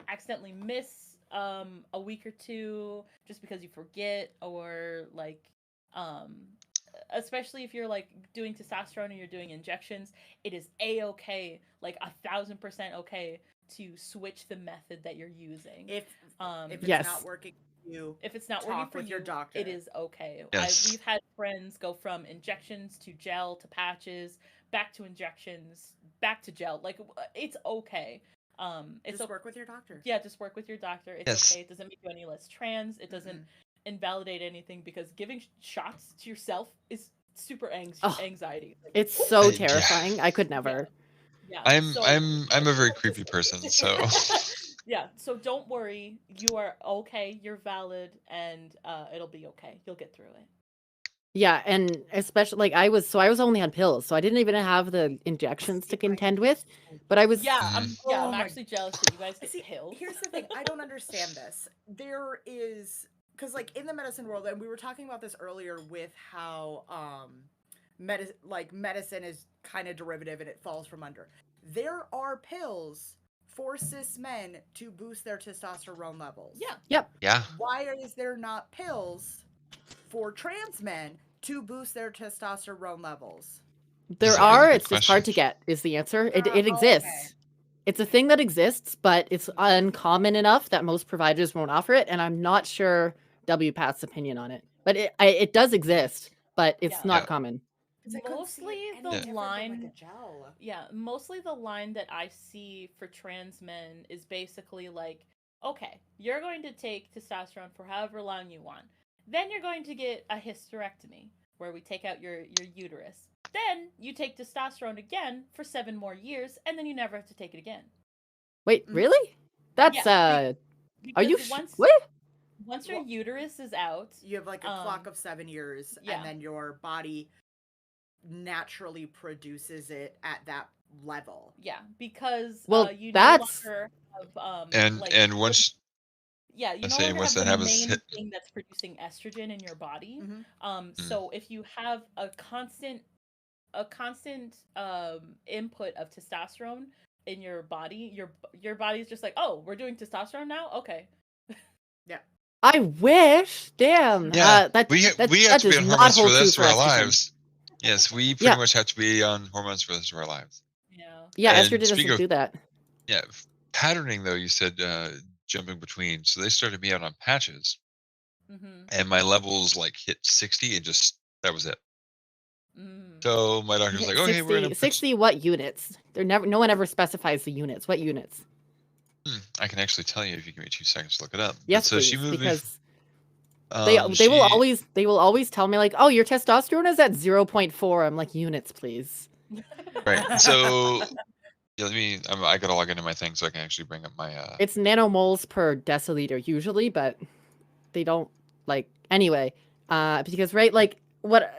accidentally miss a week or two just because you forget, or like especially if you're like doing testosterone and you're doing injections, it is a-okay, like 1,000% okay to switch the method that you're using.
If it's
Yes.
not working for you,
If it's not working
talk
for
with your
you,
doctor.
it is okay.
Yes.
We've had friends go from injections to gel to patches, back to injections, back to gel. Like, it's okay. It's
just work with your doctor.
Yeah, just work with your doctor. It's
Yes.
okay. It doesn't make you any less trans. It doesn't invalidate anything, because giving shots to yourself is super
Oh.
anxiety. Like,
It's so
Yeah.
terrifying. I could never.
yeah.
I'm
so-
I'm a very creepy person. So
Yeah, so don't worry. You are okay. You're valid, and it'll be okay. You'll get through it.
Yeah, and especially like I was only on pills, so I didn't even have the injections to contend with. But I was
Yeah,
Mm-hmm.
I'm
Oh my-
actually jealous that you guys get
See,
pills.
here's the thing. I don't understand this. There is, because like in the medicine world, and we were talking about this earlier with how medicine is kind of derivative and it falls from under. There are pills for cis men to boost their testosterone levels.
Yeah.
yeah.
Why is there not pills for trans men to boost their testosterone levels?
there
That's a
are.
really good
It's just hard to
question.
get. Is the answer? It
Oh,
exists.
okay.
It's a thing that exists, but it's uncommon enough that most providers won't offer it. And I'm not sure WPATH's opinion on it, but it does exist, but it's
Yeah.
not
Yeah.
common.
'Cause I couldn't see it
Mostly
any
the
different than, like,
line-
a gel.
Yeah, mostly the line that I see for trans men is basically like, okay, you're going to take testosterone for however long you want. Then you're going to get a hysterectomy, where we take out your uterus. Then you take testosterone again for 7 more years, and then you never have to take it again.
Wait,
Mhm.
really? That's
Yeah,
Are you
Because
what?
once your
Well-
uterus is out,
You have like a clock of 7 years,
yeah.
and then your body naturally produces it at that level.
yeah, because
Well,
you
that's-
no longer have
And once
yeah, you
I
no
say
longer
once
have
that
the
happens,
main thing that's producing estrogen in your body.
Mhm.
So if you have a constant input of testosterone in your body, your body's just like, oh, we're doing testosterone now, okay.
I wish. Damn.
yeah,
that
we
that,
we
that
have to be
does
on
not
hormones for
hold
the
true
rest
for
of our
estrogen.
lives. Yes, we pretty
Yeah.
much have to be on hormones for the rest of our lives.
Yeah.
Yeah,
And
estrogen doesn't
speaking of-
do that.
Yeah, patterning though, you said jumping between. So they started me out on patches,
Mm-hmm.
and my levels like hit 60, and just that was it.
Mm.
So my doctor was like, "Okay, we're gonna put
60 what units? No one ever specifies the units. What units?
I can actually tell you if you give me 2 seconds to look it up. But
Yes,
so
please,
she moved me.
because
They
they will always tell me like, oh, your testosterone is at 0.4. I'm like, units, please.
right. So yeah, I gotta log into my thing so I can actually bring up my.
It's nanomoles per deciliter usually, but they don't like anyway. Because right, like what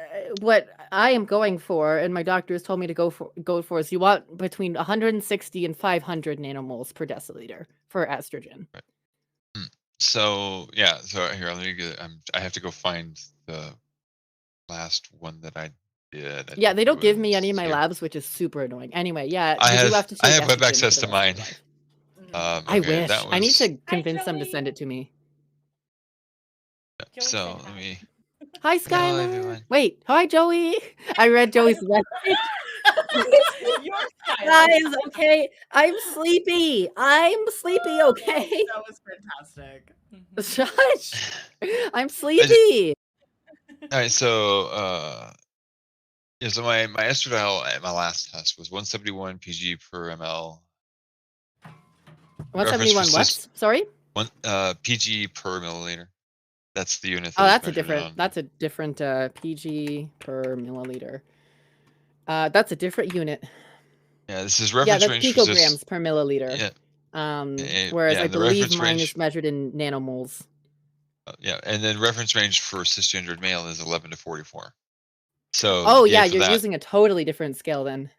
I am going for, and my doctor has told me to go for is you want between 160 and 500 nanomoles per deciliter for estrogen.
So yeah, so here let me get. I have to go find the last one that I did.
Yeah, they don't give me
was
any of my
here.
labs, which is super annoying. Anyway, yeah,
I
you do
have-
have to
I
take
have web
estrogen
access
for
to
the rest of
mine.
your life.
Mhm.
I
Okay,
wish.
that
I need
was-
to convince them to
Joey.
send it to me.
Joey,
So
say
let
hi.
me.
Hi,
Hello,
Skylar.
everyone.
Wait, hi, Joey. I read Joey's message.
Your Skylar.
Guys, okay, I'm sleepy. Okay.
That was fantastic.
Shush! I'm
I just,
sleepy.
all right, so yeah, so my estradiol at my last test was 171 pg per ml. Reference for
171 what? Sorry?
one pg per milliliter. That's the unit
Oh,
that is
that's a
measured
different.
on.
That's a different PG per milliliter. That's a different unit.
Yeah, this is
Yeah,
reference
that's
range for cis.
picograms per milliliter.
Yeah,
Whereas I
the
believe
reference
mine
range.
is measured in nanomoles.
Yeah, and then reference range for cisgendered male is 11 to 44. So
Oh
yay
yeah,
for
you're
that.
using a totally different scale then.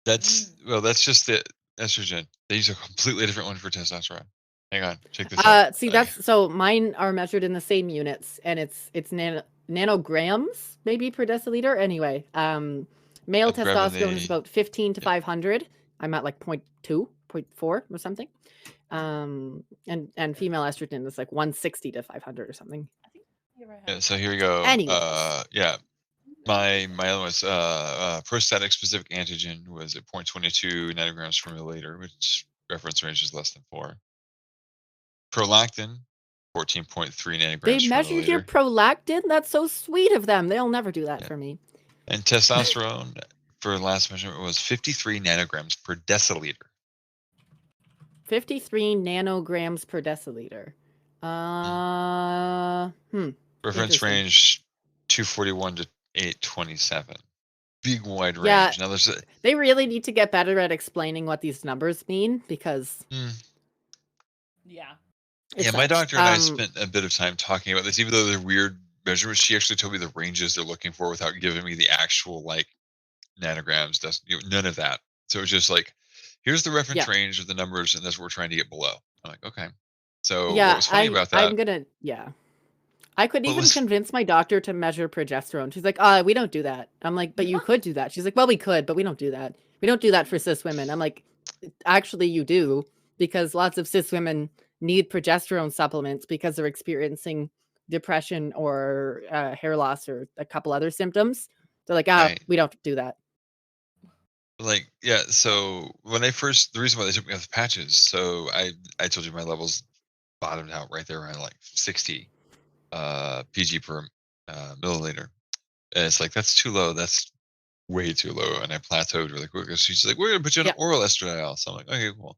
That's that's just the estrogen. They use a completely different one for testosterone. Hang on, check this out.
See, that's so mine are measured in the same units, and it's nanograms maybe per deciliter. Anyway, male
I'm grabbing
testosterone is
the.
about 15 to
Yeah,
500. I'm at like 0.2, 0.4 or something. And female estrogen is like 160 to 500 or something.
I think here I have
yeah,
it.
so here we go.
Anyways.
Yeah, my other was prostatic specific antigen was at 0.22 nanograms per milliliter, which reference range is less than 4. Prolactin, 14.3 nanograms
They
per
measured your
milliliter.
prolactin? That's so sweet of them. They'll never do that
Yeah.
for me.
And testosterone for last measurement was 53 nanograms per deciliter.
53 nanograms per deciliter.
Reference
Interesting.
range 241 to 827. Big wide
Yeah,
range. Now there's a
they really need to get better at explaining what these numbers mean because
Yeah.
it
yeah, my
sucks.
doctor and I spent a bit of time talking about this, even though they're weird measurements. She actually told me the ranges they're looking for without giving me the actual like nanograms. None of that. So it was just like, here's the reference
Yeah.
range of the numbers, and that's what we're trying to get below. I'm like, okay. So what
Yeah,
was funny about
I'm
that?
gonna I could
What
even
was
convince my doctor to measure progesterone. She's like, we don't do that. I'm like, but you could do that. She's like, well, we could, but we don't do that. We don't do that for cis women. I'm like, actually, you do, because lots of cis women need progesterone supplements because they're experiencing depression or hair loss or a couple other symptoms. They're like,
right?
we don't do that.
Like, yeah. So when I first, the reason why they took me off the patches, so I told you my levels bottomed out right there around like 60 pg per milliliter, and it's like that's too low. That's way too low, and I plateaued really quick. She's like, "We're gonna put you on
Yeah.
oral estradiol." So I'm like, "Okay, cool."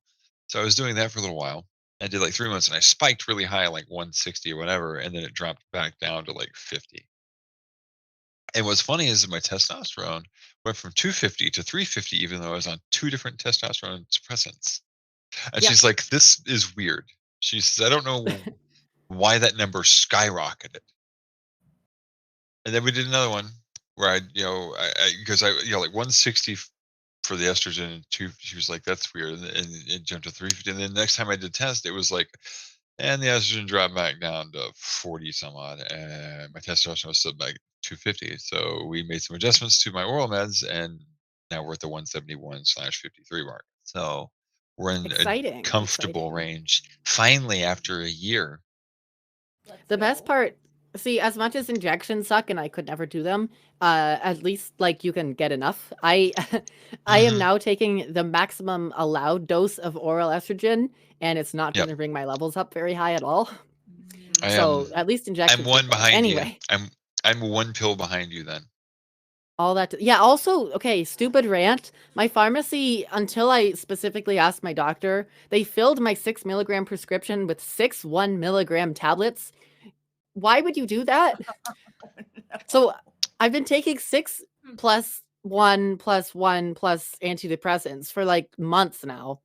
So I was doing that for a little while. I did like 3 months, and I spiked really high, like 160 or whatever, and then it dropped back down to like 50. And what's funny is that my testosterone went from 250 to 350, even though I was on 2 different testosterone suppressants. And
Yeah.
she's like, "This is weird." She says, "I don't know why that number skyrocketed." And then we did another one where because I like 160 for the estrogen and 2. She was like, "That's weird," and it jumped to 350. And then the next time I did test, it was like, and the estrogen dropped back down to 40 some odd, and my testosterone was still back 250. So we made some adjustments to my oral meds, and now we're at the 171/53 mark. So we're in a
Exciting.
comfortable range finally after a year.
Let's
The best
go.
part, see, as much as injections suck and I could never do them, at least like you can get enough. I am
Mhm.
now taking the maximum allowed dose of oral estrogen, and it's not
Yep.
going to bring my levels up very high at all.
I
So
am.
at least
I'm
injections
one
get better.
behind you.
Anyway,
I'm 1 pill behind you then.
all that. Yeah. Also, okay. Stupid rant. My pharmacy, until I specifically asked my doctor, they filled my 6 milligram prescription with 6 1 milligram tablets. Why would you do that? So I've been taking 6 plus 1 plus 1 plus antidepressants for like months now.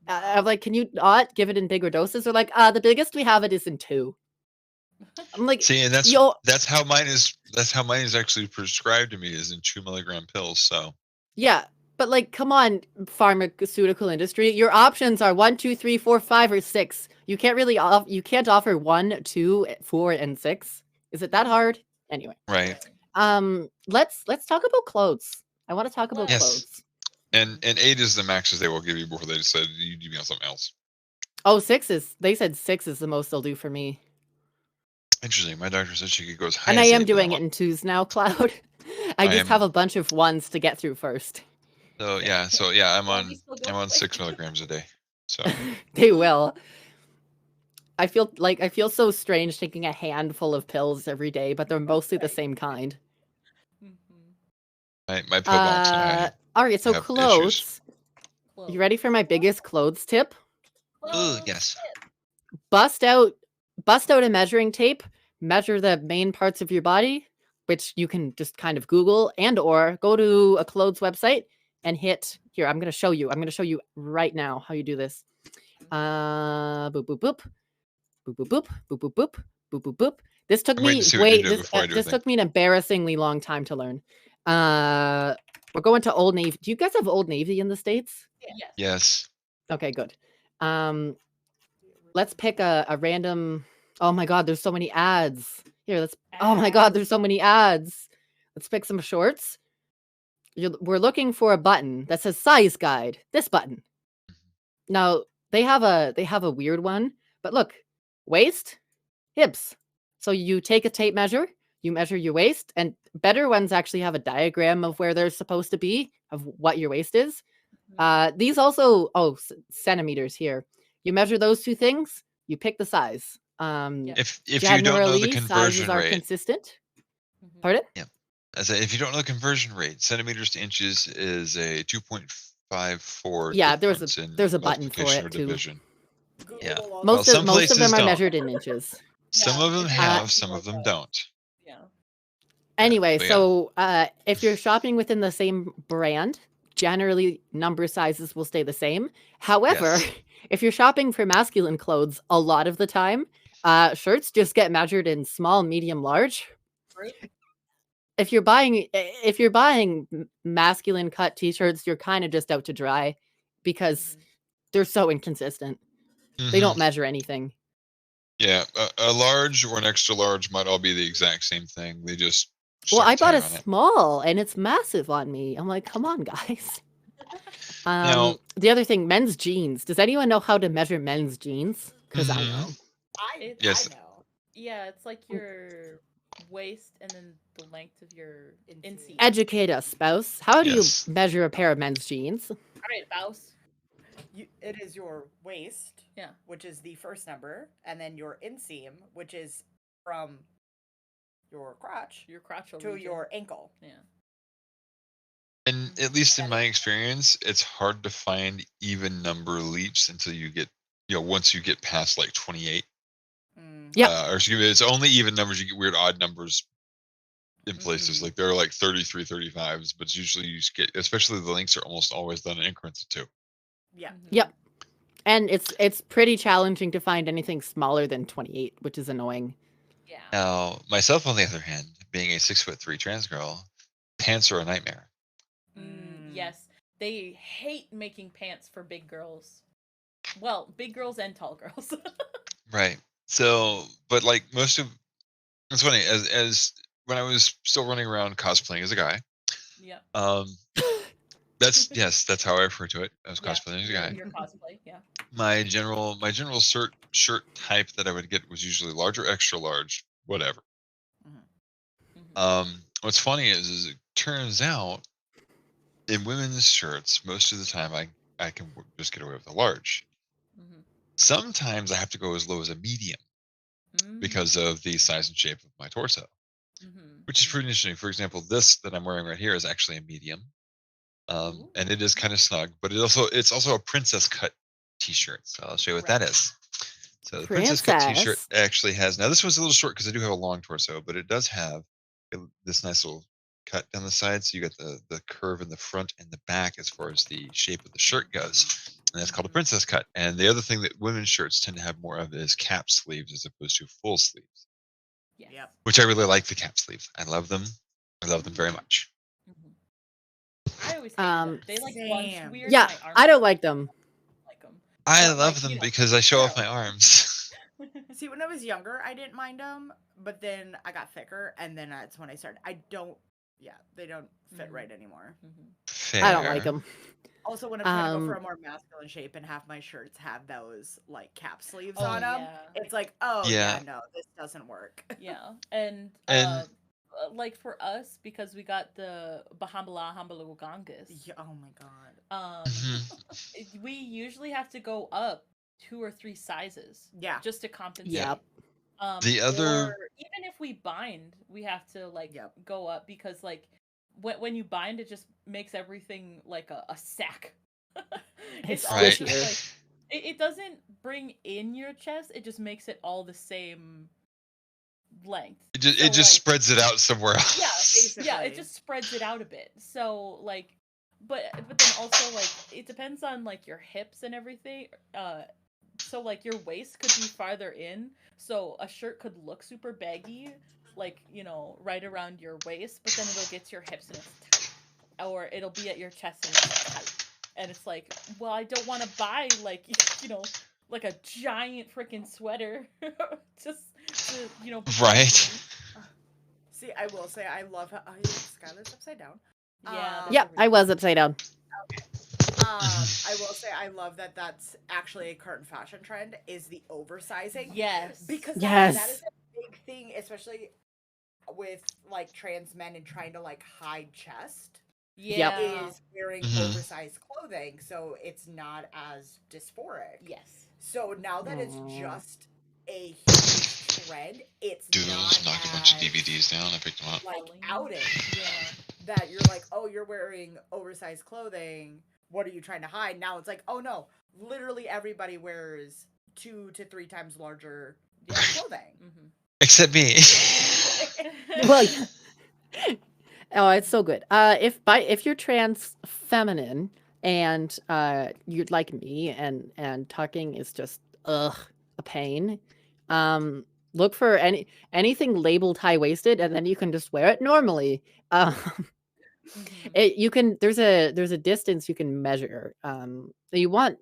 I'm like, can you not give it in bigger doses? They're like, the biggest we have it is in 2. I'm like,
See, and
yo,
that's how mine is. That's how mine is actually prescribed to me, is in 2 milligram pills. So
yeah, but like, come on, pharmaceutical industry. Your options are 1, 2, 3, 4, 5, or 6. You can't really you can't offer 1, 2, 4, and 6. Is it that hard? Anyway.
right.
Let's talk about clothes. I want to talk about
Yes.
clothes.
And 8 is the maxes they will give you before they said you need to be on something else.
Oh, 6 is, they said 6 is the most they'll do for me.
Interesting. My doctor said she could go as high
And
as
I am
8, but
doing it in 2s now, Cloud. I
I
just have
am.
a bunch of 1s to get through first.
So yeah, I'm
Well,
on
we still go
I'm on
for it.
6 milligrams a day. So
They will. I feel so strange taking a handful of pills every day, but they're mostly the same kind.
My pill box and I
All right, so
have issues.
clothes. You ready for my biggest clothes tip?
Ooh, yes.
Bust out a measuring tape, measure the main parts of your body, which you can just kind of Google and or go to a clothes website and hit here. I'm going to show you. I'm going to show you right now how you do this. Boop boop boop. Boop boop boop. Boop boop boop. Boop boop boop. This took
I'm waiting
me
to see what you do before I do a
this
thing.
took me an embarrassingly long time to learn. We're going to Old Navy. Do you guys have Old Navy in the States?
Yes.
Yes.
Okay, good. Let's pick a random. Oh my god, there's so many ads. Here, let's. Oh my god, there's so many ads. Let's pick some shorts. We're looking for a button that says size guide. This button. Now they have a weird one, but look, waist, hips. So you take a tape measure, you measure your waist, and better ones actually have a diagram of where they're supposed to be, of what your waist is. These also, centimeters here. You measure those two things, you pick the size.
If you don't know the
Generally, sizes
conversion
are
rate,
consistent. Pardon?
if you don't know the conversion rate, centimeters to inches is a 2.54
Yeah,
difference in
there's a button for
multiplication
it
or
too.
division.
Google
Yeah.
will also-
Well,
Most
some
of them
places
are
don't.
measured in inches.
Some of them have, some of them don't.
Yeah.
Anyway,
but yeah.
so if you're shopping within the same brand, generally number sizes will stay the same. However,
Yes.
if you're shopping for masculine clothes, a lot of the time, shirts just get measured in small, medium, large.
Right.
If you're buying masculine cut t-shirts, you're kind of just out to dry because they're so inconsistent. They don't measure anything.
Yeah, a large or an extra large might all be the exact same thing. They just
Well, I bought a
on it.
small and it's massive on me. I'm like, come on, guys.
Now,
The other thing, men's jeans. Does anyone know how to measure men's jeans? Because I know.
Yes.
I know.
Yeah, it's like your waist and then the length of your inseam.
Educate us, spouse. How do
Yes.
you measure a pair of men's jeans?
All right, spouse.
It is your waist,
Yeah.
which is the first number, and then your inseam, which is from your crotch
Your crotchal
to
region.
your ankle.
Yeah.
And at least in my experience, it's hard to find even number leaps until you get, once you get past like 28.
Yeah.
Or excuse me, it's only even numbers. You get weird odd numbers in places.
Mhm.
Like there are like 33, 35s, but usually you get, especially the links are almost always done in increments of 2.
Yeah.
Yep. And it's pretty challenging to find anything smaller than 28, which is annoying.
Yeah.
Now, myself, on the other hand, being a 6'3" trans girl, pants are a nightmare.
Yes. They hate making pants for big girls. Well, big girls and tall girls.
Right. So, but like most of, it's funny, as when I was still running around cosplaying as a guy,
Yeah.
that's how I refer to it. I was
Yeah,
cosplaying as a guy.
your cosplay, yeah.
My general shirt type that I would get was usually large or extra large, whatever. What's funny is it turns out in women's shirts, most of the time I can just get away with a large. Sometimes I have to go as low as a medium because of the size and shape of my torso, which is pretty interesting. For example, this that I'm wearing right here is actually a medium, and it is kind of snug, but it's also a princess cut t-shirt. So I'll show you what that is. So the princess cut t-shirt actually has, now this one's a little short because I do have a long torso, but it does have this nice little cut down the side. So you got the curve in the front and the back as far as the shape of the shirt goes. And that's called a princess cut. And the other thing that women's shirts tend to have more of is cap sleeves as opposed to full sleeves.
Yep.
Which I really like the cap sleeves. I love them. I love them very much.
I always hate them. They like bunch weird.
Yeah, I don't like them.
I love them because I show off my arms.
See, when I was younger, I didn't mind them, but then I got thicker, and then that's when I started. They don't fit right anymore.
Fair.
I don't like them.
Also, when I'm trying to go for a more masculine shape and half my shirts have those like cap sleeves on them, it's like, no, this doesn't work.
Yeah, and like for us, because we got the Bahambala Hambalugangas.
Yeah, oh my god.
We usually have to go up 2 or 3 sizes
Yeah.
just to compensate.
Yep.
The other-
Or even if we bind, we have to like
Yep.
go up because like when you bind, it just makes everything like a sack.
It's
all
Right.
just like it doesn't bring in your chest. It just makes it all the same length.
It just,
So,
it just
like,
spreads it out somewhere else.
yeah,
Basically.
it just spreads it out a bit. So like, but then also like it depends on like your hips and everything. So like your waist could be farther in, so a shirt could look super baggy, like right around your waist, but then it'll get to your hips and it's tight, or it'll be at your chest and it's tight, and it's like, well, I don't want to buy like like a giant freaking sweater just to
Right.
See, I will say I love how Skylar's upside down.
Yeah, that's
Yep,
over
I
here.
was upside down.
I will say I love that that's actually a current fashion trend is the oversizing.
Yes.
Because
Yes.
that is a big thing, especially with like trans men and trying to like hide chest.
Yeah.
Is wearing
Mhm.
oversized clothing, so it's not as dysphoric.
Yes.
So now that it's
Aw.
just a huge trend, it's
Dude, I
not
almost knocked a bunch of
as,
DVDs down. I picked them up.
like
Falling.
outing
Yeah.
that you're like, oh, you're wearing oversized clothing. What are you trying to hide? Now it's like, oh no, literally everybody wears 2 to 3 times larger clothing.
Mm-hmm.
Except me.
Well, oh, it's so good. If you're trans feminine and you'd like me and tucking is just a pain, look for anything labeled high waisted, and then you can just wear it normally.
Mhm.
There's a distance you can measure. You want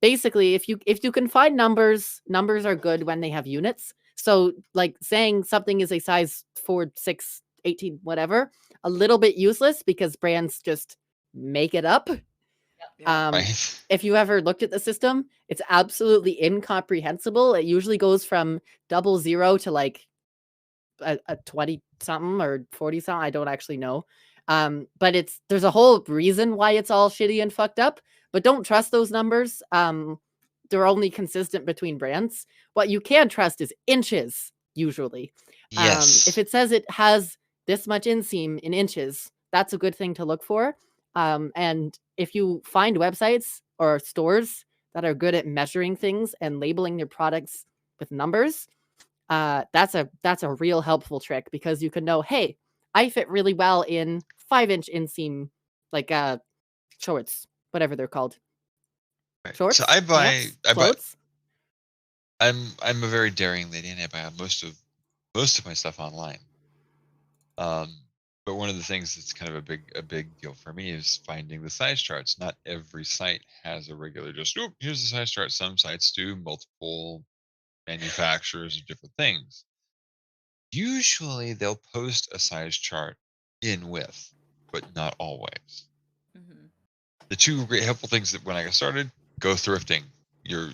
basically if you can find numbers are good when they have units. So like saying something is a size 4, 6, 18, whatever, a little bit useless because brands just make it up.
Yeah.
Right.
If you ever looked at the system, it's absolutely incomprehensible. It usually goes from 00 to like a 20 something or 40 something. I don't actually know. But there's a whole reason why it's all shitty and fucked up, but don't trust those numbers. They're only consistent between brands. What you can trust is inches, usually.
Yes.
If it says it has this much inseam in inches, that's a good thing to look for. And if you find websites or stores that are good at measuring things and labeling their products with numbers, that's a real helpful trick because you can know, hey, I fit really well in 5-inch inseam, like shorts, whatever they're called.
Right.
Shorts,
So I buy
pants, floats.
I'm a very daring lady, and I buy most of my stuff online. But one of the things that's kind of a big deal for me is finding the size charts. Not every site has a regular just here's the size chart. Some sites do multiple manufacturers of different things. Usually they'll post a size chart in width, but not always.
Mhm.
The two great helpful things that when I got started, go thrifting. You're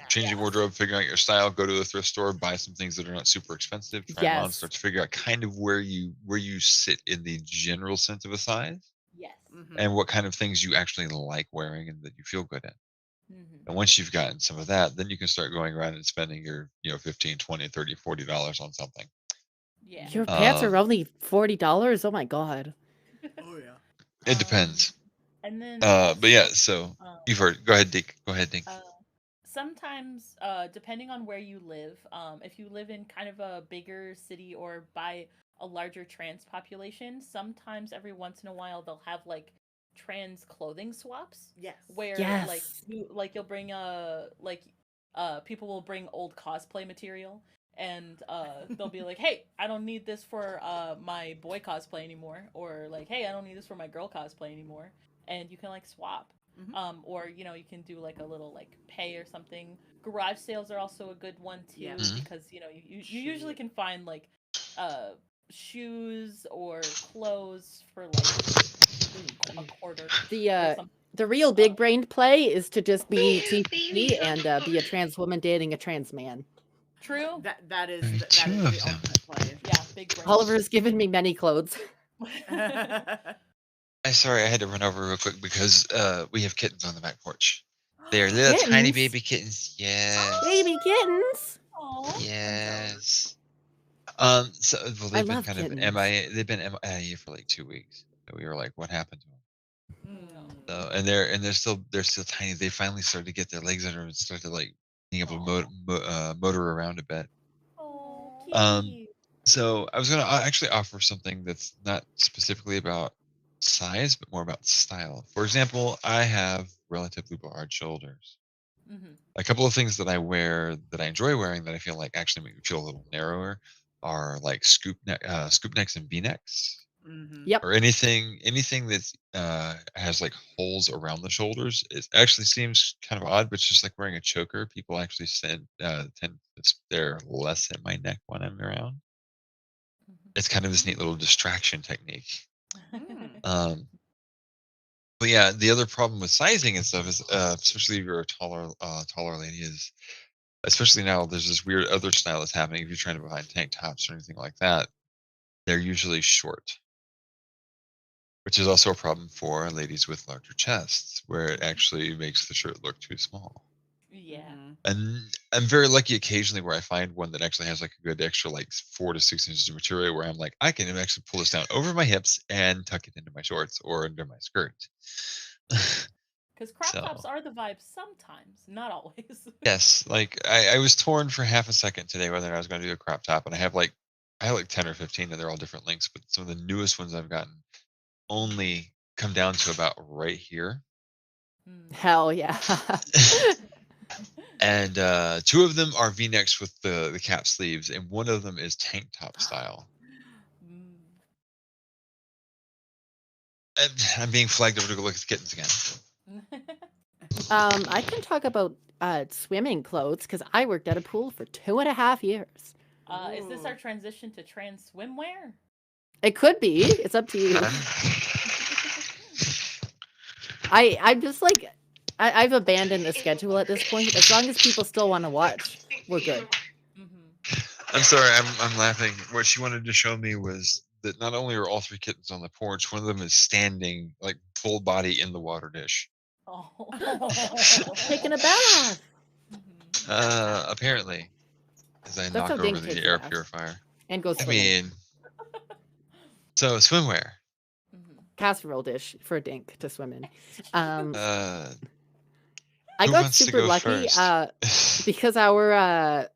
changing
Yes.
wardrobe, figuring out your style, go to a thrift store, buy some things that are not super expensive, try them on,
Yes.
start to figure out kind of where you sit in the general sense of a size
Yes.
Mhm.
and what kind of things you actually like wearing and that you feel good in.
Mhm.
And once you've gotten some of that, then you can start going around and spending your, $15, $20, $30, $40 on something.
Yeah.
Your pants are only $40. Oh my god.
Oh yeah.
It depends.
And then
But yeah,
also,
so you've heard. Go ahead, Dink. Go ahead, Dink.
sometimes depending on where you live, if you live in kind of a bigger city or by a larger trans population, sometimes every once in a while they'll have like trans clothing swaps
Yes.
where like
Yes.
you'll bring people will bring old cosplay material and they'll be like, hey, I don't need this for my boy cosplay anymore, or like, hey, I don't need this for my girl cosplay anymore, and you can like swap. Or you can do like a little like pay or something. Garage sales are also a good one too,
Yeah.
because you usually can find like shoes or clothes for like a quarter or something.
The real big brained play is to just be TP and be a trans woman dating a trans man.
True.
That is
Very
the
two of them.
ultimate play.
Yeah, big brain.
Oliver's given me many clothes.
Sorry, I had to run over real quick because we have kittens on the back porch. They're little tiny
Kittens?
baby kittens. Yes.
Baby kittens.
Aw.
Yes. So well,
I
they've been
love
kind of
kittens.
MIA. They've been MIA for like 2 weeks. So we were like, what happened to them? So,
Mm.
and they're still tiny. They finally started to get their legs under them and started like being able to motor around a bit.
Oh,
Um,
kitty.
so I was gonna actually offer something that's not specifically about size, but more about style. For example, I have relatively broad shoulders.
Mm-hmm.
A couple of things that I wear that I enjoy wearing that I feel like actually make me feel a little narrower are like scoop necks and V necks,
Mm-hmm.
Yep.
or anything that's has like holes around the shoulders. It actually seems kind of odd, but it's just like wearing a choker. People actually tend to stare less at my neck when I'm around. It's kind of this neat little distraction technique. Um, but yeah, the other problem with sizing and stuff is, especially if you're a taller lady, is especially now there's this weird other style that's happening. If you're trying to find tank tops or anything like that, they're usually short, which is also a problem for ladies with larger chests, where it actually makes the shirt look too small.
Yeah.
Mm-hmm.
And I'm very lucky occasionally where I find one that actually has like a good extra like 4 to 6 inches of material where I'm like, I can actually pull this down over my hips and tuck it into my shorts or under my skirt.
Because crop
So
tops are the vibe sometimes, not always.
yes, like I was torn for half a second today whether or not I was going to do a crop top, and I have like 10 or 15 and they're all different lengths, but some of the newest ones I've gotten only come down to about right here.
Hell yeah.
And two of them are V-necks with the cap sleeves, and one of them is tank top style. And I'm being flagged over to go look at the kittens again.
I can talk about swimming clothes because I worked at a pool for 2.5 years.
Is this our transition to trans swimwear?
It could be. It's up to you. I'm just like, I've abandoned the schedule at this point. As long as people still want to watch, we're good.
I'm sorry, I'm laughing. What she wanted to show me was that not only are all three kittens on the porch, one of them is standing like full body in the water dish.
Oh.
Taking a bath.
Apparently, as I
That's
knock
how
over
Dink
the
takes a
air
bath.
purifier.
And go
I
swimming.
mean, so swimwear.
Casserole dish for Dink to swim in. I
Who
got
wants to
super
go
lucky
first?
because our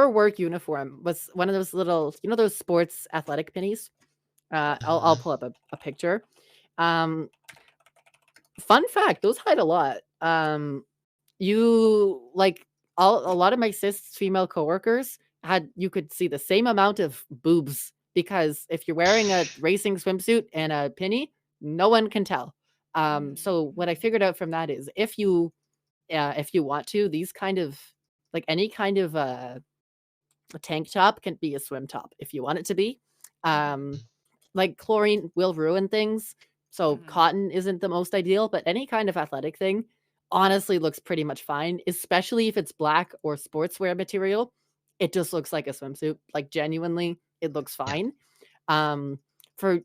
work uniform was one of those little, those sports athletic pennies. I'll pull up a picture. Fun fact, those hide a lot. You like a lot of my cis female coworkers you could see the same amount of boobs because if you're wearing a racing swimsuit and a penny, no one can tell. So what I figured out from that is if you want to, these kind of like any kind of a tank top can be a swim top if you want it to be. Like chlorine will ruin things, so cotton isn't the most ideal, but any kind of athletic thing honestly looks pretty much fine, especially if it's black or sportswear material. It just looks like a swimsuit. Like genuinely, it looks fine. For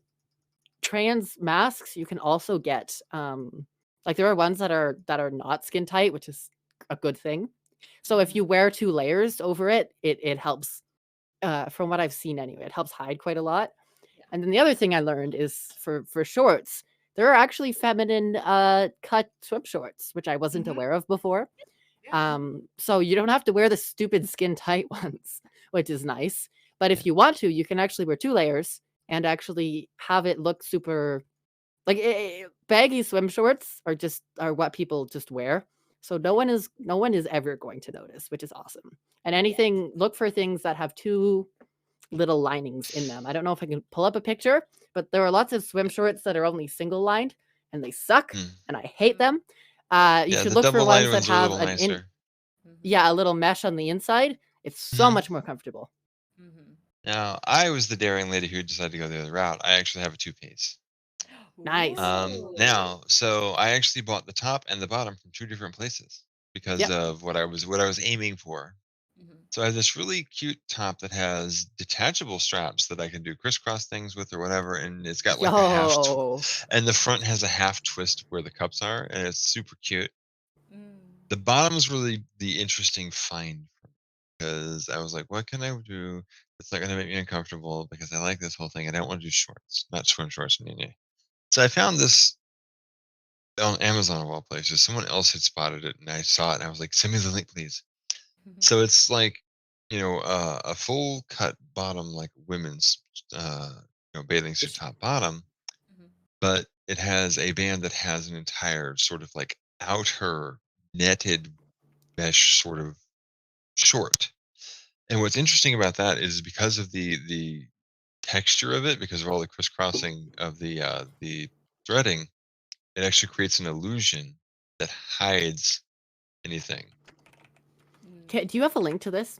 trans masks, you can also get like there are ones that are not skin tight, which is a good thing. So if you wear 2 layers over it, it helps. From what I've seen anyway, it helps hide quite a lot. And then the other thing I learned is for shorts, there are actually feminine cut swim shorts, which I wasn't aware of before. So you don't have to wear the stupid skin tight ones, which is nice. But if you want to, you can actually wear 2 layers and actually have it look super like baggy swim shorts are what people just wear. So no one is ever going to notice, which is awesome. And look for things that have 2 little linings in them. I don't know if I can pull up a picture, but there are lots of swim shorts that are only single lined and they suck and I hate them. You should
the
look for
double
ones
line
that
ones are a
have
little nicer.
a little mesh on the inside. It's so much more comfortable.
Now, I was the daring lady who decided to go the other route. I actually have a two-piece.
Nice.
Now, so I actually bought the top and the bottom from 2 different places because of what I was aiming for. So I have this really cute top that has detachable straps that I can do crisscross things with or whatever, and it's got like
Yo.
and the front has a half twist where the cups are, and it's super cute. the bottoms were the interesting find because I was like, what can I do that's not going to make me uncomfortable because I like this whole thing. I don't want to do shorts, not swim shorts. So I found this on Amazon of all places. Someone else had spotted it and I saw it and I was like, send me the link, please. So it's like, a full cut bottom, like women's, bathing suit top bottom,
Mhm.
but it has a band that has an entire sort of like outer netted mesh sort of short. And what's interesting about that is because of the texture of it, because of all the crisscrossing of the threading, it actually creates an illusion that hides anything.
Do you have a link to this?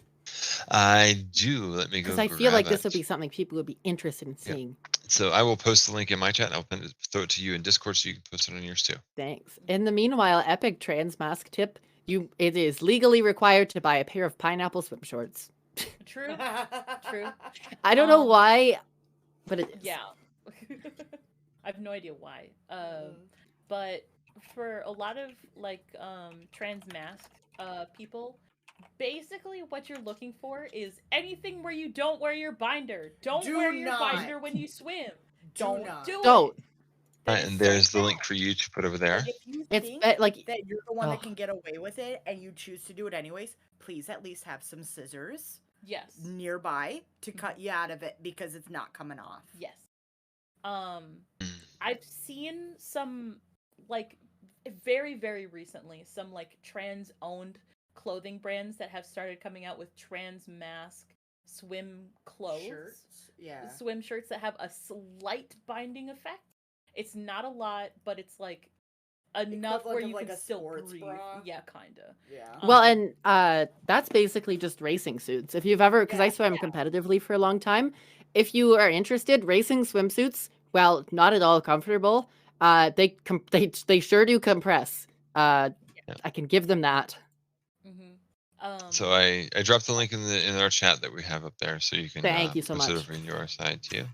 I do. Let me
Because
go
I feel
grab
like this would
it.
be something people would be interested in
Yep.
seeing.
So I will post the link in my chat and I'll throw it to you in Discord so you can post it on yours too.
Thanks. In the meanwhile, epic trans mask tip: it is legally required to buy a pair of pineapple swim shorts.
True. True.
I don't know why, but it is.
Yeah. I have no idea why. But for a lot of like trans mask people, basically what you're looking for is anything where you don't wear your binder. Don't
Do
wear your
not.
binder when you swim.
Do
Don't
not.
do
Don't.
it.
All
That
right,
is
and
so
there's the
bad.
link for you to put over there.
Like, if you
It's
think
like
that you're the one that
ugh.
can get away with it and you choose to do it anyways, please at least have some scissors
Yes.
nearby to cut you out of it because it's not coming off.
Yes.
Mm.
I've seen some like very very recently some like trans owned clothing brands that have started coming out with trans mask swim clothes.
Shirts, yeah.
Swim shirts that have a slight binding effect. It's not a lot, but it's like enough
Equivalent
where
of,
you
like,
can
a
still
sports
breathe.
bra?
Yeah, kinda.
Yeah.
Well, and that's basically just racing suits. If you've ever, because I
Yeah,
swam competitively for a long time, if you are interested, racing swimsuits, well, not at all comfortable. They sure do compress.
Yeah.
I can give them that.
So I dropped the link in our chat that we have up there, so you can
Thank you so
post it
much.
over in your side too.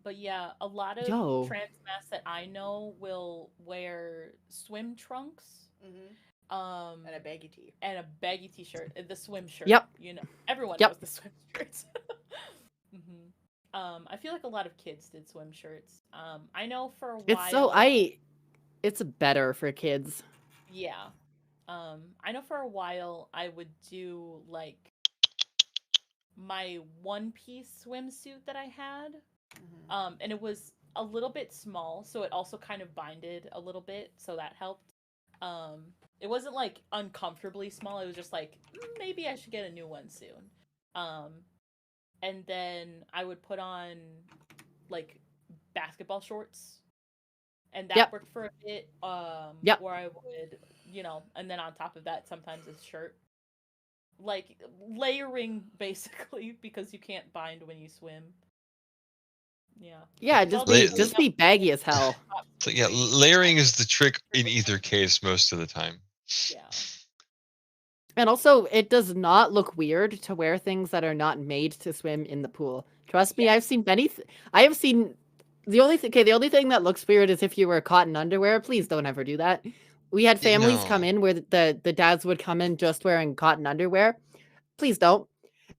But yeah, a lot of
Yo.
trans masks that I know will wear swim trunks.
And a baggy tee.
And a baggy t-shirt, the swim shirt.
Yep.
You know, everyone
Yep.
knows the swim shirts. I feel like a lot of kids did swim shirts. I know for a while.
It's better for kids.
Yeah. I know for a while I would do like my one-piece swimsuit that I had. And it was a little bit small, so it also kind of binded a little bit, so that helped. It wasn't like uncomfortably small, it was just like maybe I should get a new one soon. And then I would put on like basketball shorts, and that worked for a bit. Where I would, and then on top of that, sometimes a shirt, like layering basically, because you can't bind when you swim.
Yeah, just be baggy as hell.
So yeah, layering is the trick in either case most of the time.
Yeah.
And also, it does not look weird to wear things that are not made to swim in the pool. Trust me, I've seen many. I have seen the only thing that looks weird is if you wear cotton underwear. Please don't ever do that. We had families come in where the dads would come in just wearing cotton underwear. Please don't.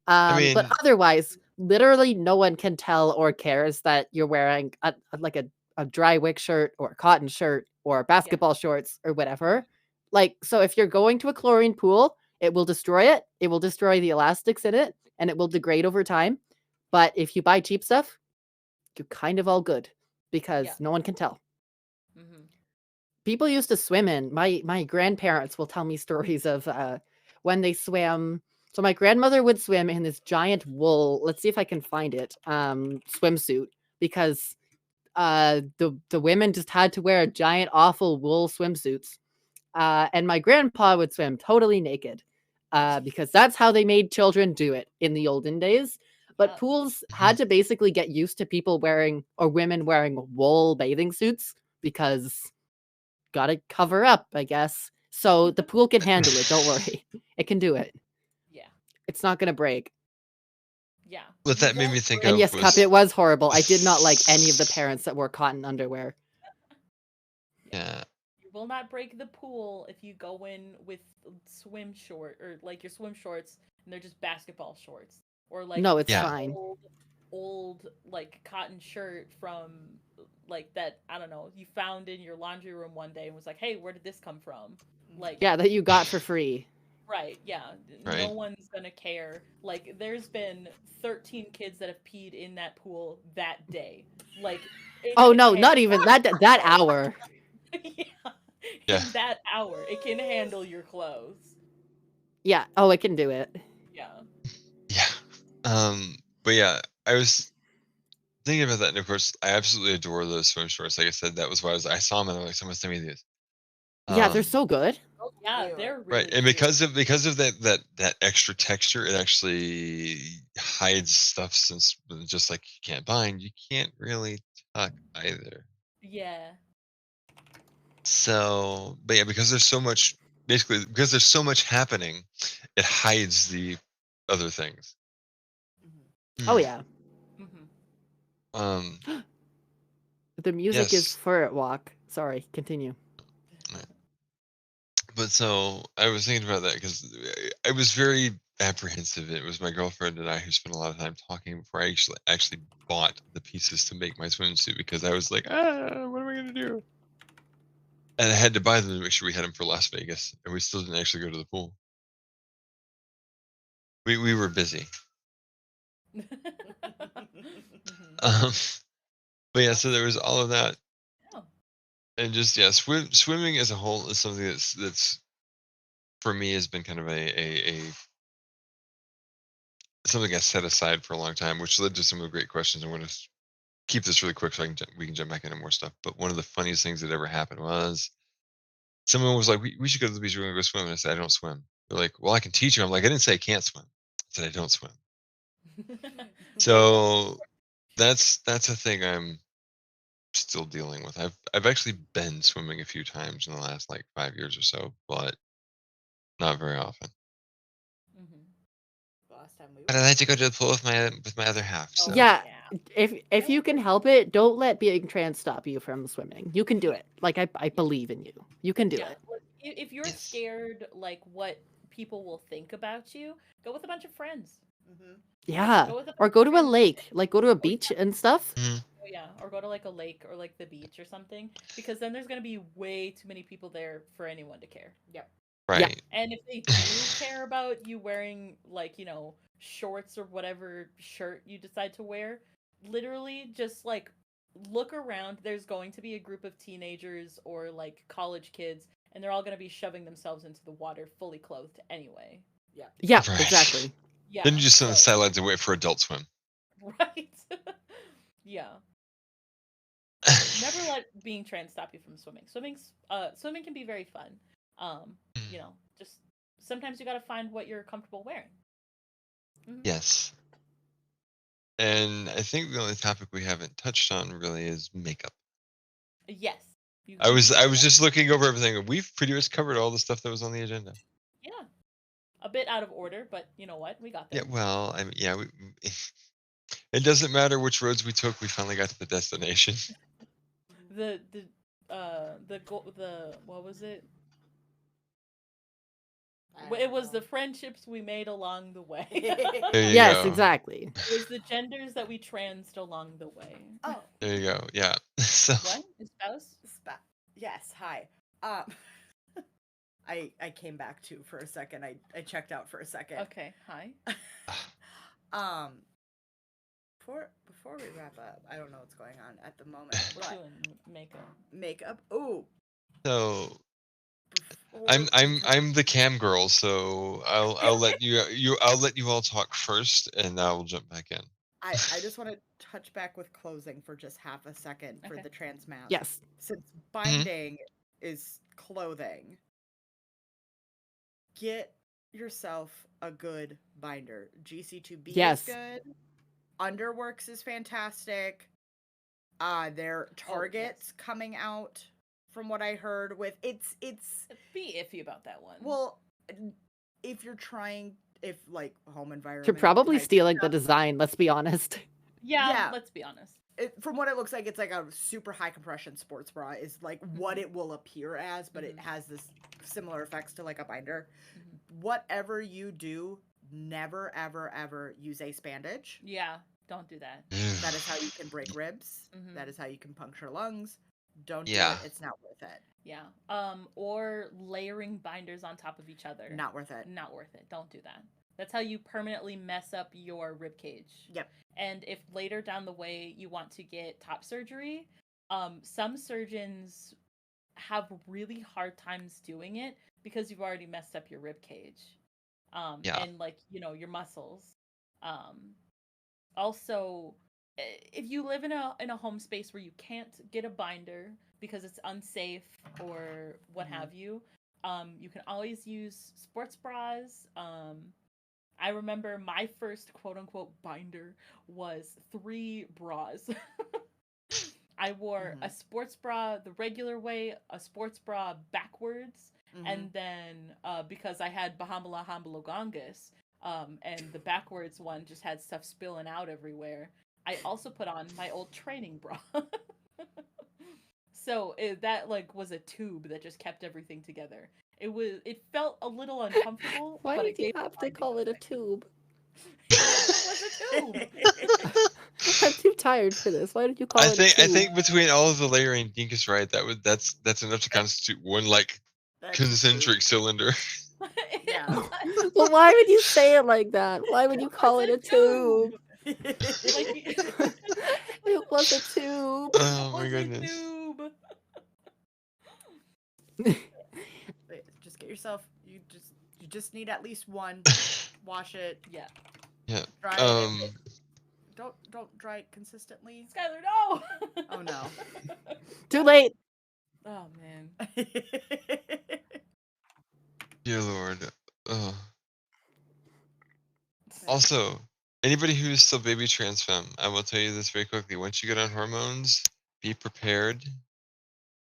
But otherwise, literally no one can tell or cares that you're wearing a dry wick shirt or a cotton shirt or basketball shorts or whatever. Like, so if you're going to a chlorine pool, it will destroy it. It will destroy the elastics in it, and it will degrade over time. But if you buy cheap stuff, you're kind of all good because no one can tell. People used to swim in. My grandparents will tell me stories of when they swam. So my grandmother would swim in this giant wool. Let's see if I can find it. Swimsuit, because the women just had to wear giant awful wool swimsuits. And my grandpa would swim totally naked because that's how they made children do it in the olden days. But pools had to basically get used to people wearing, or women wearing, wool bathing suits because gotta cover up, I guess. So the pool can handle it. Don't worry. It can do it.
Yeah.
It's not gonna break.
Yeah.
What that made me think
And
of
yes,
was...
Cup, it was horrible. I did not like any of the parents that wore cotton underwear.
Yeah.
will not break the pool if you go in with swim short or like your swim shorts and they're just basketball shorts or like
No, it's
Yeah.
fine.
old like cotton shirt from like that I don't know you found in your laundry room one day and was like, hey, where did this come from? Like
Yeah, that you got for free.
right, yeah, no
Right.
one's gonna care. Like there's been 13 kids that have peed in that pool that day. Like it
Oh
can
no, not
handle-
even that hour.
yeah.
Yeah.
In that hour, it can handle your clothes.
Yeah. Oh, it can do it.
Yeah.
Yeah. But yeah, I was thinking about that, and of course, I absolutely adore those swim shorts. Like I said, that was why I saw them, and I'm like, someone send me these.
Yeah, they're
Um,
so good.
Oh,
Yeah,
cute.
they're really
right, and
cute.
because of that extra texture, it actually hides stuff. Since just like you can't bind, you can't really tuck either.
Yeah.
So, but yeah, because there's so much, basically, because there's so much happening, it hides the other things.
Oh yeah.
Mm-hmm.
Um,
The music is
Yes.
fur at walk. Sorry, continue.
but so I was thinking about that because I was very apprehensive. It was my girlfriend and I who spent a lot of time talking before I actually bought the pieces to make my swimsuit because I was like, what am I gonna do? And I had to buy them to make sure we had them for Las Vegas, and we still didn't actually go to the pool. We were busy. Um, but yeah, so there was all of that,
Oh.
and just yeah, swimming as a whole is something that's for me has been kind of a something I set aside for a long time, which led to some of the great questions. I want to keep this really quick so we can jump back into more stuff. But one of the funniest things that ever happened was someone was like, we should go to the beach. We're gonna go swim. And I said, I don't swim. They're like, well, I can teach you. I'm like, I didn't say I can't swim. I said I don't swim. So that's a thing I'm still dealing with. I've actually been swimming a few times in the last like 5 years or so, but not very often.
Mhm.
Last time we
But I like to go to the pool with my other half. So
Yeah. If you can help it, don't let being trans stop you from swimming. You can do it. Like I believe in you. You can do
Yeah.
it.
Look, if you're
Yes.
scared like what people will think about you, go with a bunch of friends.
Mm-hmm.
Yeah.
Go with a
Or
bunch
go
of
to a
friends.
lake. Like go to a beach and stuff.
Mhm.
Oh yeah, or go to like a lake or like the beach or something because then there's going to be way too many people there for anyone to care.
Yep.
Right.
And if they do care about you wearing like, shorts or whatever shirt you decide to wear, literally just like look around. There's going to be a group of teenagers or like college kids and they're all going to be shoving themselves into the water fully clothed anyway.
Yeah,
Right.
exactly.
Yeah.
Then you just sit on the
so-
sidelines and wait for adult swim.
Right. Yeah. Never let being trans stop you from swimming. Swimming can be very fun. Just sometimes you got to find what you're comfortable wearing. Mhm.
Yes. And I think the only topic we haven't touched on really is makeup.
Yes. You
I was
completely right.
just looking over everything. We've pretty much covered all the stuff that was on the agenda.
Yeah. A bit out of order, but you know what? We got there.
Yeah, well, I mean, yeah, it doesn't matter which roads we took. We finally got to the destination.
The what was it? It was the friendships we made along the way.
There you
Yes,
go.
exactly.
It was the genders that we transed along the way.
Oh,
There you go. Yeah. So
What? Spouse?
yes. Hi. I came back too for a second. I checked out for a second.
Okay. Hi.
Before we wrap up, I don't know what's going on at the moment.
We're
But
doing makeup.
makeup. Ooh.
so
before-
I'm the cam girl, so I'll let I'll let you all talk first, and I will jump back in.
I just want to touch back with closing for just half a second for
Okay.
the trans mask.
Yes.
Since binding is clothing, get yourself a good binder. GC2B
Yes.
is good. Underworks is fantastic. Their Target's coming out from what I heard with it's
Be iffy about that one.
well, if you're trying like home environment.
You're probably
type
stealing the
stuff,
design, let's be honest.
yeah,
yeah.
let's be honest.
from what it looks like, it's like a super high compression sports bra is like what it will appear as, but it has this similar effects to like a binder. Whatever you do, never ever ever use ace bandage.
Yeah, don't do that.
That is how you can break ribs. That is how you can puncture lungs. Don't do
Yeah.
it. It's not worth it.
Yeah. Or layering binders on top of each other.
Not worth it.
Not worth it. Don't do that. That's how you permanently mess up your rib cage.
Yep.
And if later down the way you want to get top surgery, some surgeons have really hard times doing it because you've already messed up your rib cage.
Yeah.
And like, your muscles. Also, if you live in a home space where you can't get a binder because it's unsafe or what have you, you can always use sports bras. I remember my first quote unquote binder was 3 bras. I wore a sports bra the regular way, a sports bra backwards, and then because I had Bahamala Hambalogongus, and the backwards one just had stuff spilling out everywhere, I also put on my old training bra. So that like was a tube that just kept everything together. It felt a little uncomfortable.
Why
but
did you have to call it a tube?
It was a tube.
I'm too tired for this. Why did you call it a tube?
I think between all of the layering, Dink is right. That's enough to constitute one like concentric cylinder.
Yeah.
Well, why would you say it like that? Why would you call it a tube? It was a tube.
Oh my goodness.
Just get yourself. You just need at least one. Wash it.
Yeah.
Yeah.
Dry it. Don't dry it consistently.
Skylar, no.
Oh no.
Too late.
Oh man.
Dear Lord. Oh. Also, anybody who is still baby trans femme, I will tell you this very quickly. Once you get on hormones, be prepared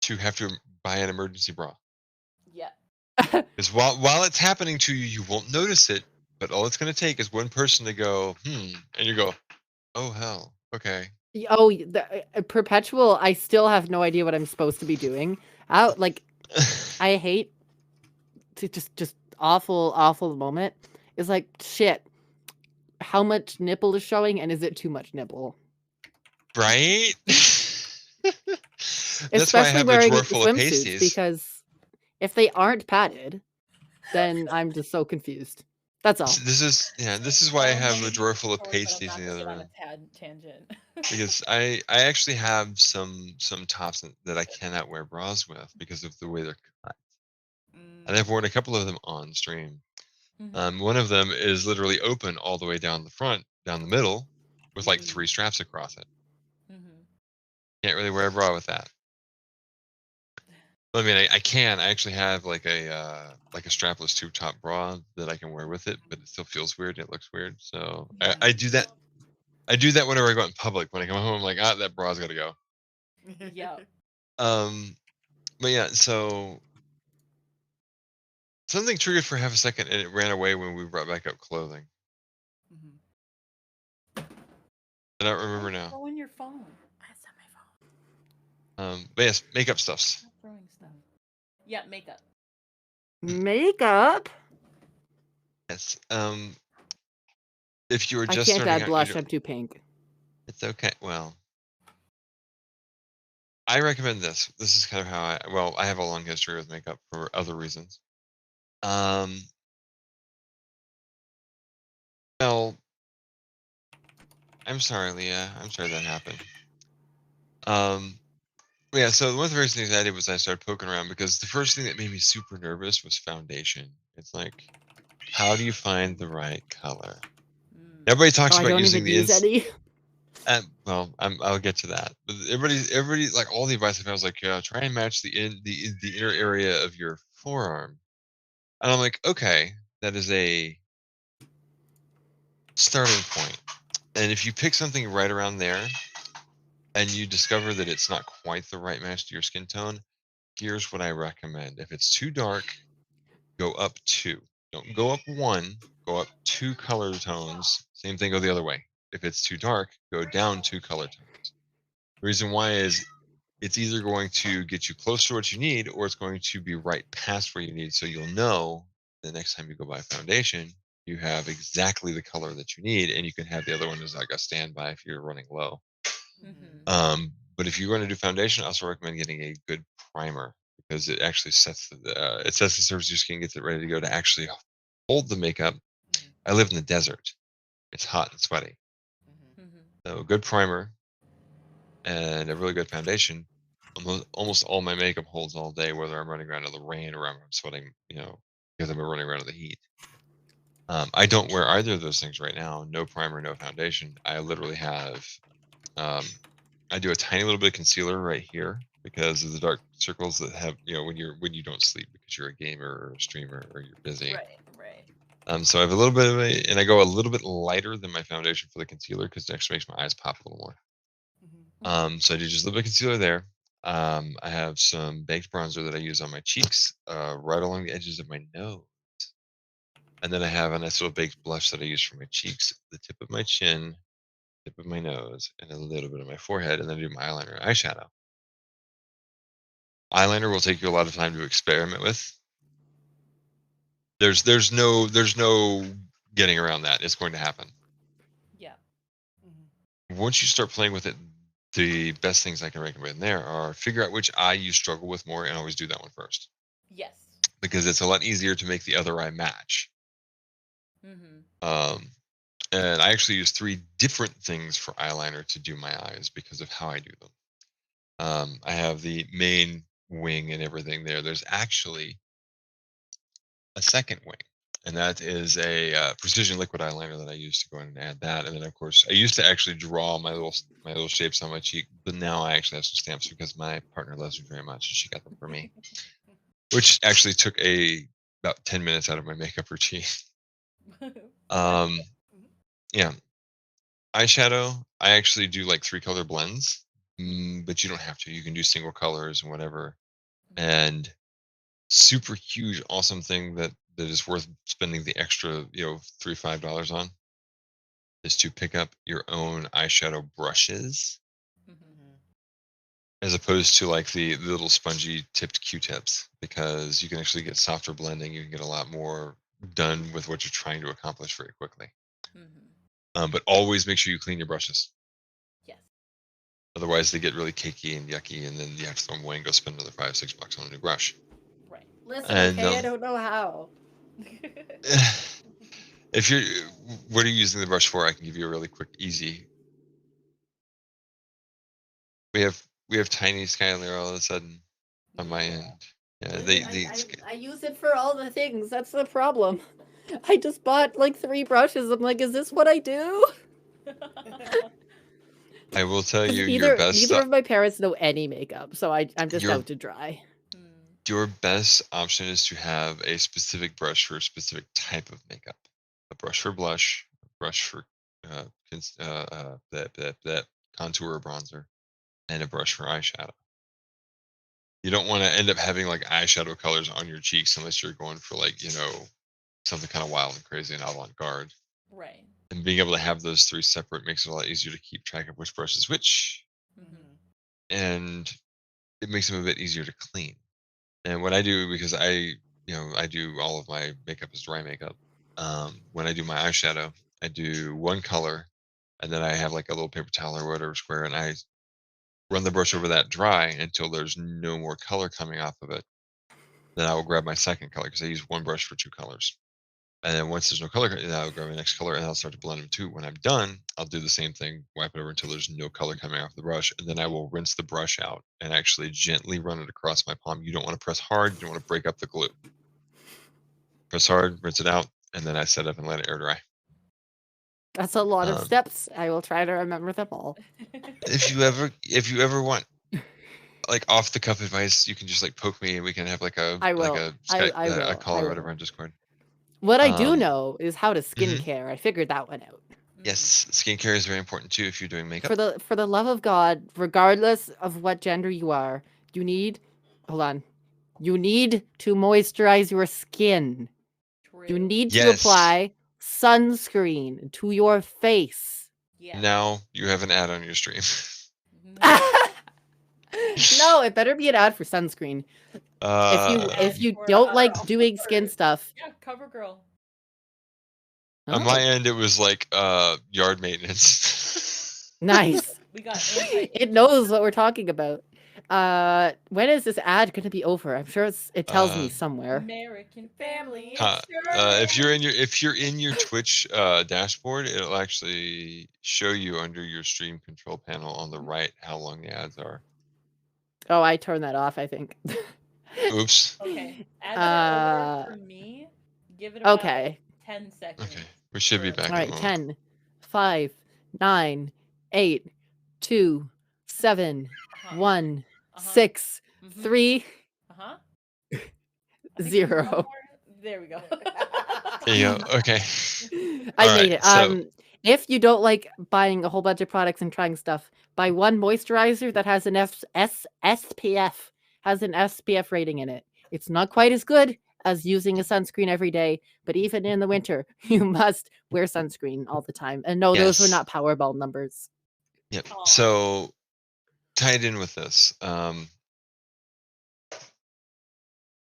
to have to buy an emergency bra.
Yeah.
Because while it's happening to you, you won't notice it. But all it's going to take is one person to go, and you go, oh hell, okay.
Oh, the perpetual. I still have no idea what I'm supposed to be doing. Like, I hate to just awful moment. It's like shit. How much nipple is showing, and is it too much nipple?
Right? That's
Especially
why I have a
wearing
drawer full of
swimsuits,
pasties.
because if they aren't padded, then I'm just so confused. That's all.
This is why I have a drawer full of pasties in the other room.
Tangent.
Because I actually have some tops that I cannot wear bras with because of the way they're cut. And I've worn a couple of them on stream. One of them is literally open all the way down the front, down the middle, with like 3 straps across it. Can't really wear a bra with that. I mean, I can. I actually have like a strapless tube top bra that I can wear with it, but it still feels weird. It looks weird. So I do that. I do that whenever I go out in public. When I come home, I'm like, that bra's got to go.
Yeah.
But yeah, so something triggered for half a second, and it ran away when we brought back up clothing. I don't remember now.
Throw in your phone.
That's on my phone.
But yes, makeup stuffs.
Throwing stuff. Yeah, makeup.
Makeup?
Yes. If you were
I
just
can't
starting
add
out,
blush. I'm too pink.
it's okay. Well, I recommend this. This is kind of how I have a long history with makeup for other reasons. Well, I'm sorry, Leah. I'm sorry that happened. Yeah, so one of the first things I did was I started poking around because the first thing that made me super nervous was foundation. It's like, how do you find the right color? Everybody talks
I
about
don't
using
even
the
use any.
well, I'll get to that. But everybody like all the advice I was like, yeah, try and match the inner area of your forearm. And I'm like, okay, that is a starting point. And if you pick something right around there and you discover that it's not quite the right match to your skin tone, here's what I recommend. If it's too dark, go up 2. Don't go up 1, go up 2 color tones. Same thing, go the other way. If it's too dark, go down 2 color tones. The reason why is it's either going to get you close to what you need or it's going to be right past where you need. So you'll know the next time you go buy foundation, you have exactly the color that you need, and you can have the other one as like a standby if you're running low. But if you're going to do foundation, I also recommend getting a good primer because it actually sets the surface of your skin, gets it ready to go to actually hold the makeup. I live in the desert; it's hot and sweaty, so a good primer and a really good foundation. Almost all my makeup holds all day, whether I'm running around in the rain or I'm sweating, because I'm running around in the heat. I don't wear either of those things right now. No primer, no foundation. I literally have. I do a tiny little bit of concealer right here because of the dark circles that have, when you don't sleep because you're a gamer or a streamer or you're busy.
Right.
So I have a little bit of and I go a little bit lighter than my foundation for the concealer because it actually makes my eyes pop a little more. So I do just a little bit of concealer there. I have some baked bronzer that I use on my cheeks, right along the edges of my nose. And then I have a nice little baked blush that I use for my cheeks, the tip of my chin, tip of my nose, and a little bit of my forehead. And then I do my eyeliner and eyeshadow. Eyeliner will take you a lot of time to experiment with. There's no getting around that. It's going to happen.
Yeah.
Once you start playing with it, the best things I can recommend there are figure out which eye you struggle with more and always do that one first.
Yes.
Because it's a lot easier to make the other eye match. And I actually use 3 different things for eyeliner to do my eyes because of how I do them. I have the main wing and everything there. There's actually a second wing, and that is a precision liquid eyeliner that I use to go in and add that. And then, of course, I used to actually draw my little shapes on my cheek, but now I actually have some stamps because my partner loves me very much, and she got them for me, which actually took about 10 minutes out of my makeup routine. Yeah. Eyeshadow, I actually do like 3 color blends, but you don't have to. You can do single colors and whatever. And super huge, awesome thing that is worth spending the extra, $3-5 on is to pick up your own eyeshadow brushes as opposed to like the little spongy tipped Q-tips because you can actually get softer blending. You can get a lot more done with what you're trying to accomplish very quickly. But always make sure you clean your brushes.
Yes.
Otherwise, they get really cakey and yucky, and then you have to throw them away and go spend another $5-6 on a new brush.
Right.
Listen,
And,
okay, I don't know how.
If you're, what are you using the brush for? I can give you a really quick, easy. We have tiny Skyler all of a sudden on my end. Yeah,
I use it for all the things. That's the problem. I just bought like 3 brushes. I'm like, is this what I do?
I will tell you,
Neither of my parents know any makeup, so I'm just out to dry.
Your best option is to have a specific brush for a specific type of makeup. A brush for blush, a brush for that contour or bronzer, and a brush for eyeshadow. You don't want to end up having like eyeshadow colors on your cheeks unless you're going for like, something kind of wild and crazy and avant-garde.
Right.
And being able to have those 3 separate makes it a lot easier to keep track of which brush is which. And it makes them a bit easier to clean. And what I do, because I do all of my makeup as dry makeup. When I do my eyeshadow, I do one color, and then I have like a little paper towel or whatever square, and I run the brush over that dry until there's no more color coming off of it. Then I will grab my second color because I use one brush for 2 colors. And then once there's no color, then I'll grab my next color and I'll start to blend them too. When I'm done, I'll do the same thing, wipe it over until there's no color coming off the brush, and then I will rinse the brush out and actually gently run it across my palm. You don't want to press hard, you don't want to break up the glue. Press hard, rinse it out, and then I set up and let it air dry.
That's a lot of steps. I will try to remember them all.
If you ever want like off the cuff advice, you can just like poke me and we can have like a
I will.
a call or whatever on Discord.
What I do know is how to skincare. I figured that one out.
Yes, skincare is very important too if you're doing makeup.
For the love of God, regardless of what gender you are, you need you need to moisturize your skin. You need to apply sunscreen to your face.
Yeah.
Now you have an ad on your stream.
No, it better be an ad for sunscreen. If you
For,
don't like
for-
doing skin stuff,
Yeah, CoverGirl.
On
oh,
my end, it was like yard maintenance.
nice.
We got anti.
It knows what we're talking about. When is this ad going to be over? I'm sure it tells me somewhere.
American Family
If you're in your Twitch dashboard, it'll actually show you under your stream control panel on the right how long the ads are.
Oh, I turned that off, I think.
Oops.
Okay. Ads are over for me. Give it about 10 seconds.
Okay, we should be back
All
in a
right,
moment.
10, 5, 9, 8, 2, 7, 1, 6, 3,
Uh-huh.
0.
There we go.
There you go. Okay.
I made it.
So
If you don't like buying a whole bunch of products and trying stuff, buy one moisturizer that has an SPF, has an SPF rating in it. It's not quite as good as using a sunscreen every day, but even in the winter, you must wear sunscreen all the time. And no, those were
Yes.
not Powerball numbers.
Yep.
Aw.
So tied in with this,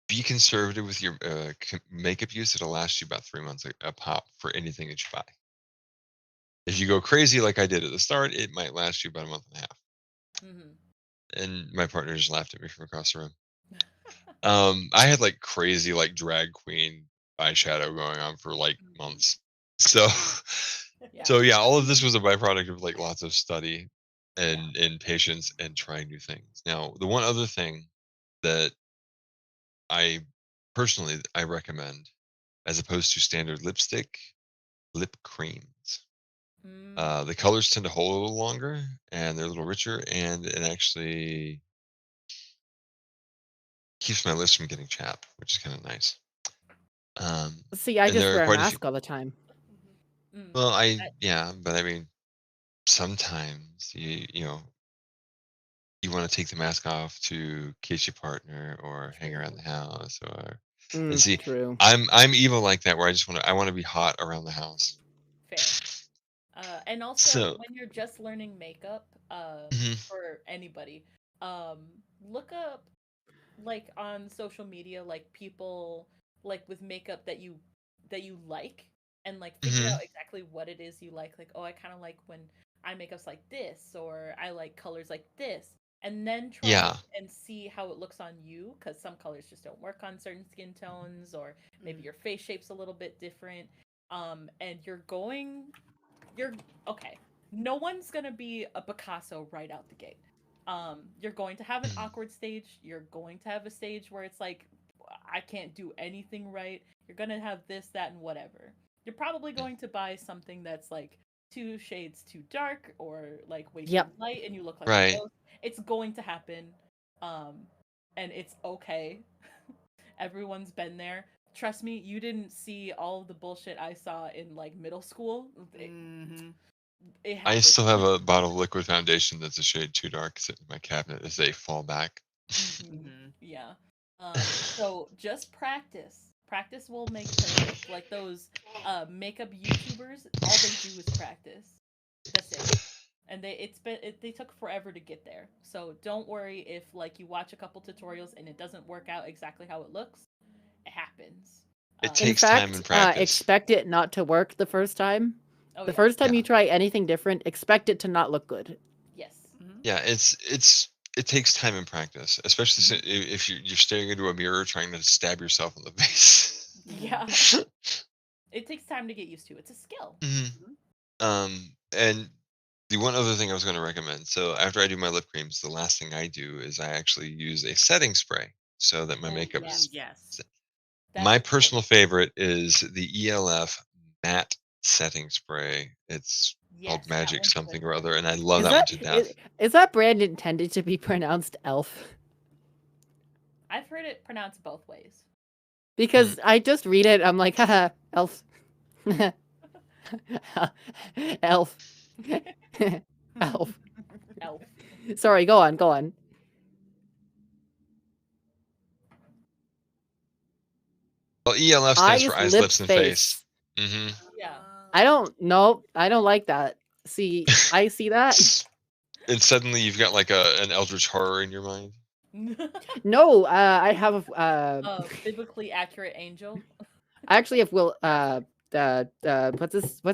be conservative with your makeup use. It'll last you about 3 months a pop for anything that you buy. If you go crazy like I did at the start, it might last you about a month and a half. And my partner just laughed at me from across the room. I had like crazy like drag queen eyeshadow going on for like months. So so yeah, all of this was a byproduct of like lots of study and patience and trying new things. Now, the one other thing that I personally recommend, as opposed to standard lipstick, lip creams. The colors tend to hold a little longer and they're a little richer, and it actually keeps my lips from getting chapped, which is kind of nice.
See, I
and
just
there are
wear a
quite a few.
mask all the time.
Well, but I mean, sometimes you know you want to take the mask off to kiss your partner or hang around the house, or and see,
True.
I'm evil like that, where I want to be hot around the house.
Fair. And also,
So
when you're just learning makeup, for anybody, look up like on social media, like people like with makeup that you like, and like figure out exactly what it is you like. Like, oh, I kind of like when eye makeup's like this, or I like colors like this, and then try and see how it looks on you, because some colors just don't work on certain skin tones, or maybe your face shape's a little bit different. And you're okay. No one's gonna be a Picasso right out the gate. You're going to have an awkward stage. You're going to have a stage where it's like, I can't do anything right. You're gonna have this, that, and whatever. You're probably going to buy something that's like 2 shades too dark, or like way too light, and you look like a ghost. It's going to happen, and it's okay. Everyone's been there. Trust me, you didn't see all of the bullshit I saw in like middle school.
I still have a bottle of liquid foundation that's a shade too dark sitting in my cabinet as a fallback.
Yeah. So just practice. Practice will make perfect. Like those makeup YouTubers, all they do is practice. That's it. And they took forever to get there. So don't worry if like you watch a couple tutorials and it doesn't work out exactly how it looks. It happens.
It takes time and practice.
Expect it not to work the first time. The first time you try anything different, expect it to not look good.
Yes.
Yeah, it takes time and practice, especially if you're staring into a mirror trying to stab yourself in the face.
Yeah. It takes time to get used to. It's a skill.
And the one other thing I was going to recommend, so after I do my lip creams, the last thing I do is I actually use a setting spray so that my makeup is. My personal favorite is the ELF matte setting spray. It's called Magic something or other, and I love that one to death.
Is that brand intended to be pronounced elf?
I've heard it pronounced both ways.
Because I just read it, I'm like, haha, elf. Elf. Elf.
Elf.
Sorry, go on.
Well, ELF stands for eyes, lips, and face.
Yeah.
I don't like that. See, I see that.
And suddenly you've got like an eldritch horror in your mind.
No, I have
Biblically accurate angel.
I actually have what's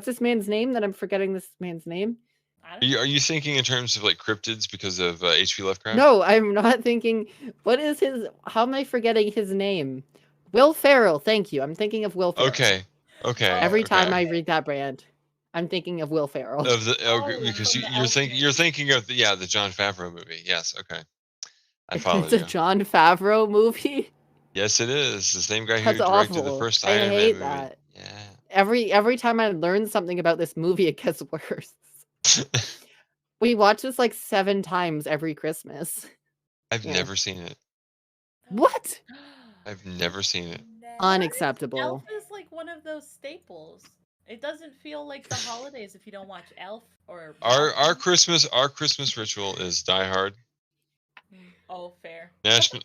this man's name that I'm forgetting this man's name?
I don't know.
Are you thinking in terms of like cryptids because of H.P. Lovecraft?
No, I'm not thinking. What is his? How am I forgetting his name? Will Ferrell. Thank you. I'm thinking of Will Ferrell.
Okay.
Every time I read that brand, I'm thinking of Will Ferrell.
Of the because
from the
you're thinking of the Jon Favreau movie. Yes. Okay. I follow
It's
you.
a Jon Favreau movie.
Yes, it is. The same guy who
That's
directed the
awful.
first
I
Iron Man
hate
movie.
that.
Yeah.
Every time I learn something about this movie, it gets worse. We watch this like 7 times every Christmas.
I've
Yeah.
never seen it.
What?
I've never seen it.
Unacceptable.
Elf is like one of those staples. It doesn't feel like the holidays if you don't watch Elf or
Our Christmas ritual is Die Hard.
Oh, fair.
National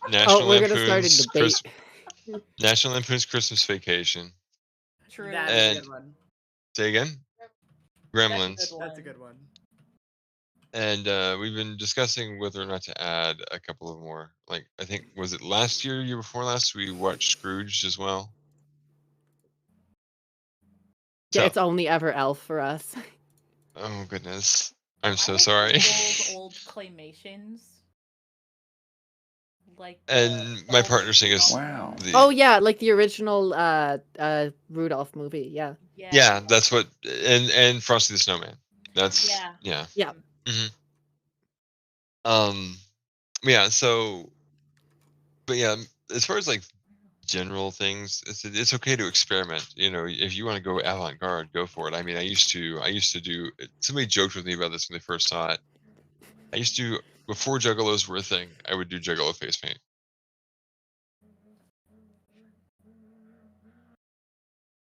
we're gonna start a
Lampoon's
debate.
National Lampoon's Christmas Vacation.
True.
That's
And-
a good one.
Say again. Gremlins.
That's a good one.
And we've been discussing whether or not to add a couple of more. Like I think was it last year, year before last, we watched Scrooge as well.
Yeah,
So-
it's only ever Elf for us.
Oh goodness, I'm
I
so
like
sorry.
those old claymations. Like
And my partner saying is
Wow.
Oh yeah, like the original Rudolph movie. Yeah.
yeah, that's what and Frosty the Snowman. That's
Yeah.
Yeah.
Yeah, so but yeah, as far as like general things, it's okay to experiment. You know, if you want to go avant-garde, go for it. I mean, I used to do, somebody joked with me about this when they first saw it. I used to, before juggalos were a thing, I would do juggalo face paint.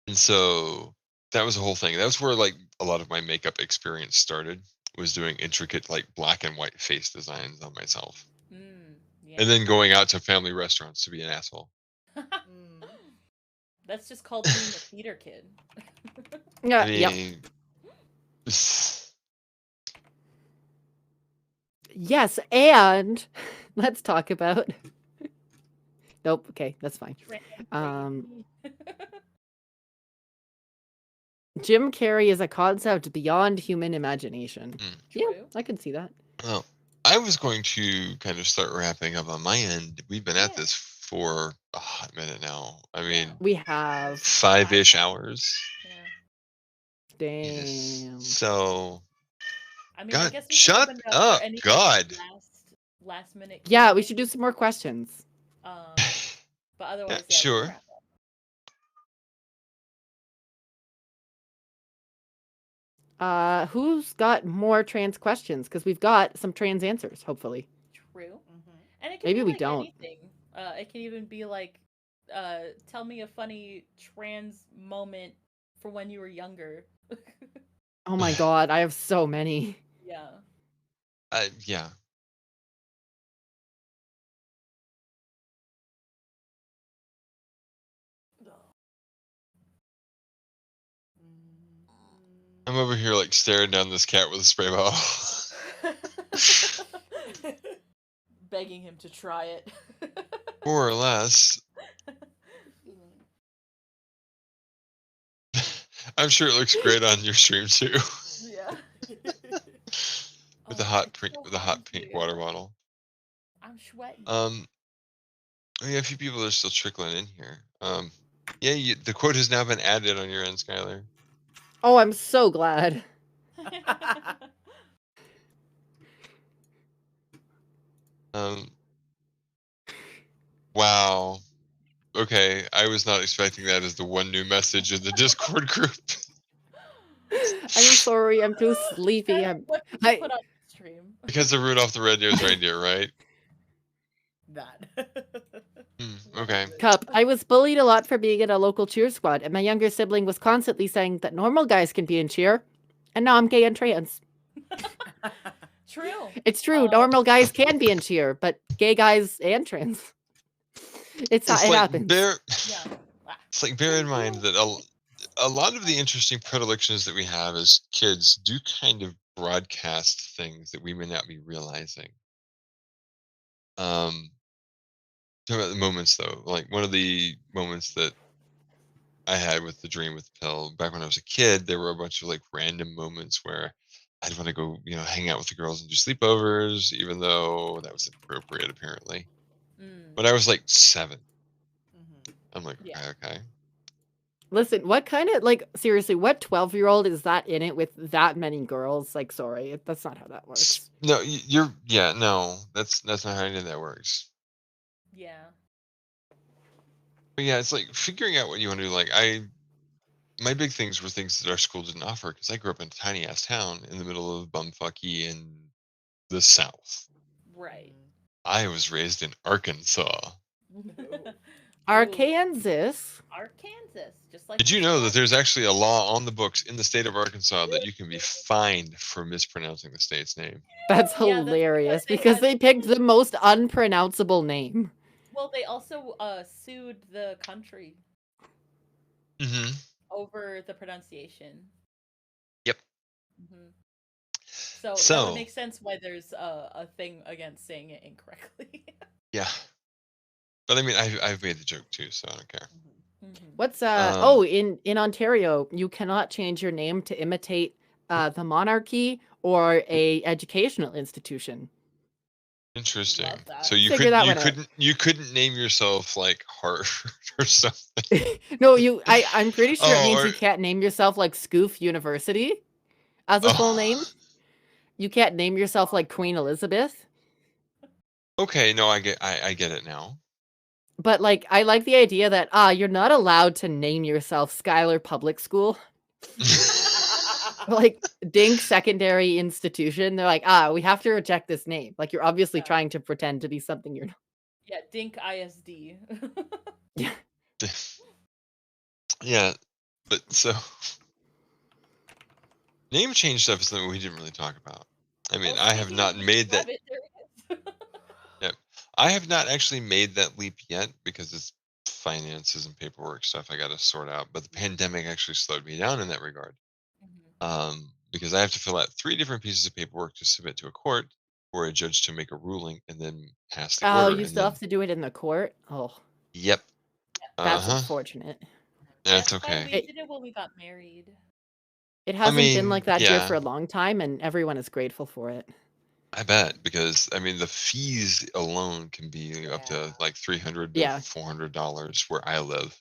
And so that was the whole thing. That was where like a lot of my makeup experience started, was doing intricate like black and white face designs on myself.
Yeah.
And then going out to family restaurants to be an asshole.
That's just called being a theater kid.
Yeah.
I mean,
Yes, and let's talk about. Nope. Okay, that's fine. Jim Carrey is a concept beyond human imagination. Yeah,
True.
I can see that.
Well, I was going to kind of start wrapping up on my end. We've been at this for a hot minute now. I mean,
We have
5-ish hours.
damn.
So,
I mean,
God,
I guess we
shut
can open it
up,
for any
God.
Last minute.
Yeah, we should do some more questions.
But otherwise,
Yeah, sure.
wrap up.
Who's got more trans questions? Because we've got some trans answers, hopefully.
True. And it can
Maybe
be
we
like
don't.
anything. It can even be like, tell me a funny trans moment for when you were younger.
Oh my god, I have so many.
Yeah.
Yeah. I'm over here like staring down this cat with a spray bottle.
Begging him to try it.
More or less. I'm sure it looks great on your stream too.
Yeah.
With the hot pink water bottle.
I'm sweating.
Yeah, a few people are still trickling in here. Yeah, the quote has now been added on your end, Skylar.
Oh, I'm so glad.
Wow. Okay, I was not expecting that as the one new message in the Discord group.
I'm sorry, I'm too sleepy.
What did you put on the stream?
Because of Rudolph the Red-Nosed Reindeer, right?
That.
Okay.
Cup, I was bullied a lot for being in a local cheer squad, and my younger sibling was constantly saying that normal guys can be in cheer, and now I'm gay and trans.
True.
It's true, normal guys can be in cheer, but gay guys and trans. It happens.
It's like bear in mind that a lot of the interesting predilections that we have as kids do kind of broadcast things that we may not be realizing. Talking about the moments though, like one of the moments that I had with the dream with the pill back when I was a kid, there were a bunch of like random moments where I'd want to go, hang out with the girls and do sleepovers, even though that was inappropriate apparently. But I was like 7. I'm like,
Yeah.
okay.
Listen, what kind of like seriously, what 12-year-old is that in it with that many girls? Like, sorry, that's not how that works.
No, no, that's not how any of that works.
Yeah.
But yeah, it's like figuring out what you want to do. Like my big things were things that our school didn't offer because I grew up in a tiny ass town in the middle of bumfucky in the South.
Right.
I was raised in Arkansas.
Arkansas.
Arkansas, just like
Did you know that there's actually a law on the books in the state of Arkansas that you can be fined for mispronouncing the state's name?
That's
Yeah, that's
hilarious
because
because they picked the most unpronounceable name.
Well, they also sued the country
Mm-hmm.
over the pronunciation.
Yep.
Mm-hmm. So that would
So
make sense why there's a thing against saying it incorrectly.
yeah, but I mean, I've made the joke too, so I don't care.
What's
Um,
in Ontario, you cannot change your name to imitate the monarchy or a educational institution.
Interesting.
Love that.
So you
Figure
could
that
you
one out.
couldn't name yourself like Harvard or something.
No, I'm pretty sure it
Oh,
means
or
you can't name yourself like Scoof University as a full name.
oh.
You can't name yourself like Queen Elizabeth.
Okay, no, I get it now.
But like I like the idea that you're not allowed to name yourself Schuyler Public School. Like Dink Secondary Institution. They're like, we have to reject this name. Like you're obviously
Yeah.
trying to pretend to be something you're not.
Yeah, Dink ISD.
Yeah, but so name change stuff is something we didn't really talk about. I mean,
Oh,
I have
speaking
not
of
made that.
Rabbit, there it is.
Yep, I have not actually made that leap yet because it's finances and paperwork stuff I got to sort out. But the pandemic actually slowed me down in that regard. Because I have to fill out 3 different pieces of paperwork to submit to a court for a judge to make a ruling and then pass the
Oh,
order.
you
And
still
then,
have to do it in the court? Oh,
yep,
that's
uh-huh,
unfortunate.
that's
That's why
okay.
we did it when we got married.
It
I
hasn't been like
mean,
that here for
yeah,
a long time, and everyone is grateful for it.
I bet because I mean the fees alone can be up to
Yeah.
like $300 to
Yeah.
$400 where I live.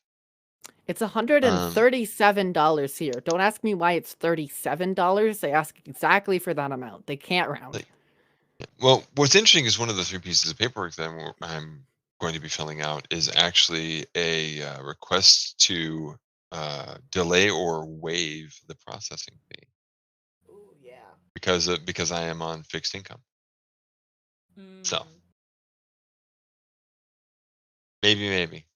It's $137 here. Don't ask me why it's $37. They ask exactly for that amount. They can't round.
Like, well, what's interesting is one of the 3 pieces of paperwork that I'm going to be filling out is actually a request to delay or waive the processing fee
Ooh, yeah.
because I am on fixed income. So maybe.
Maybe.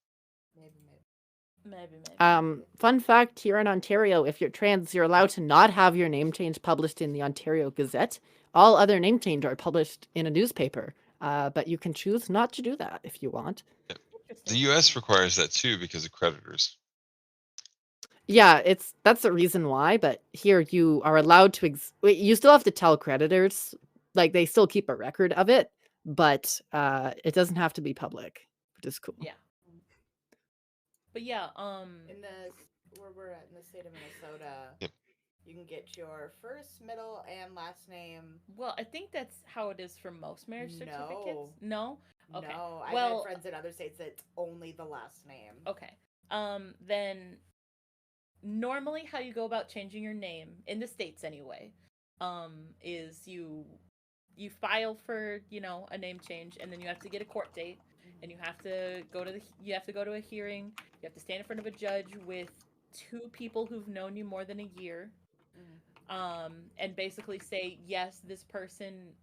Fun fact here in Ontario, if you're trans, you're allowed to not have your name change published in the Ontario Gazette. All other name change are published in a newspaper, but you can choose not to do that if you want.
The U.S. requires that too because of creditors.
Yeah, that's the reason why, but here you are allowed to you still have to tell creditors, like they still keep a record of it, but it doesn't have to be public, which is cool.
Yeah. But yeah,
in the where we're at in the state of Minnesota,
Yep.
you can get your first, middle, and last name.
Well, I think that's how it is for most marriage certificates. No. Okay.
No, I've
Well,
had friends in other states that's only the last name.
Okay. Then normally how you go about changing your name in the States anyway, is you file for, a name change, and then you have to get a court date, and you have to go to a hearing. You have to stand in front of a judge with 2 people who've known you more than a year. And basically say, yes, this person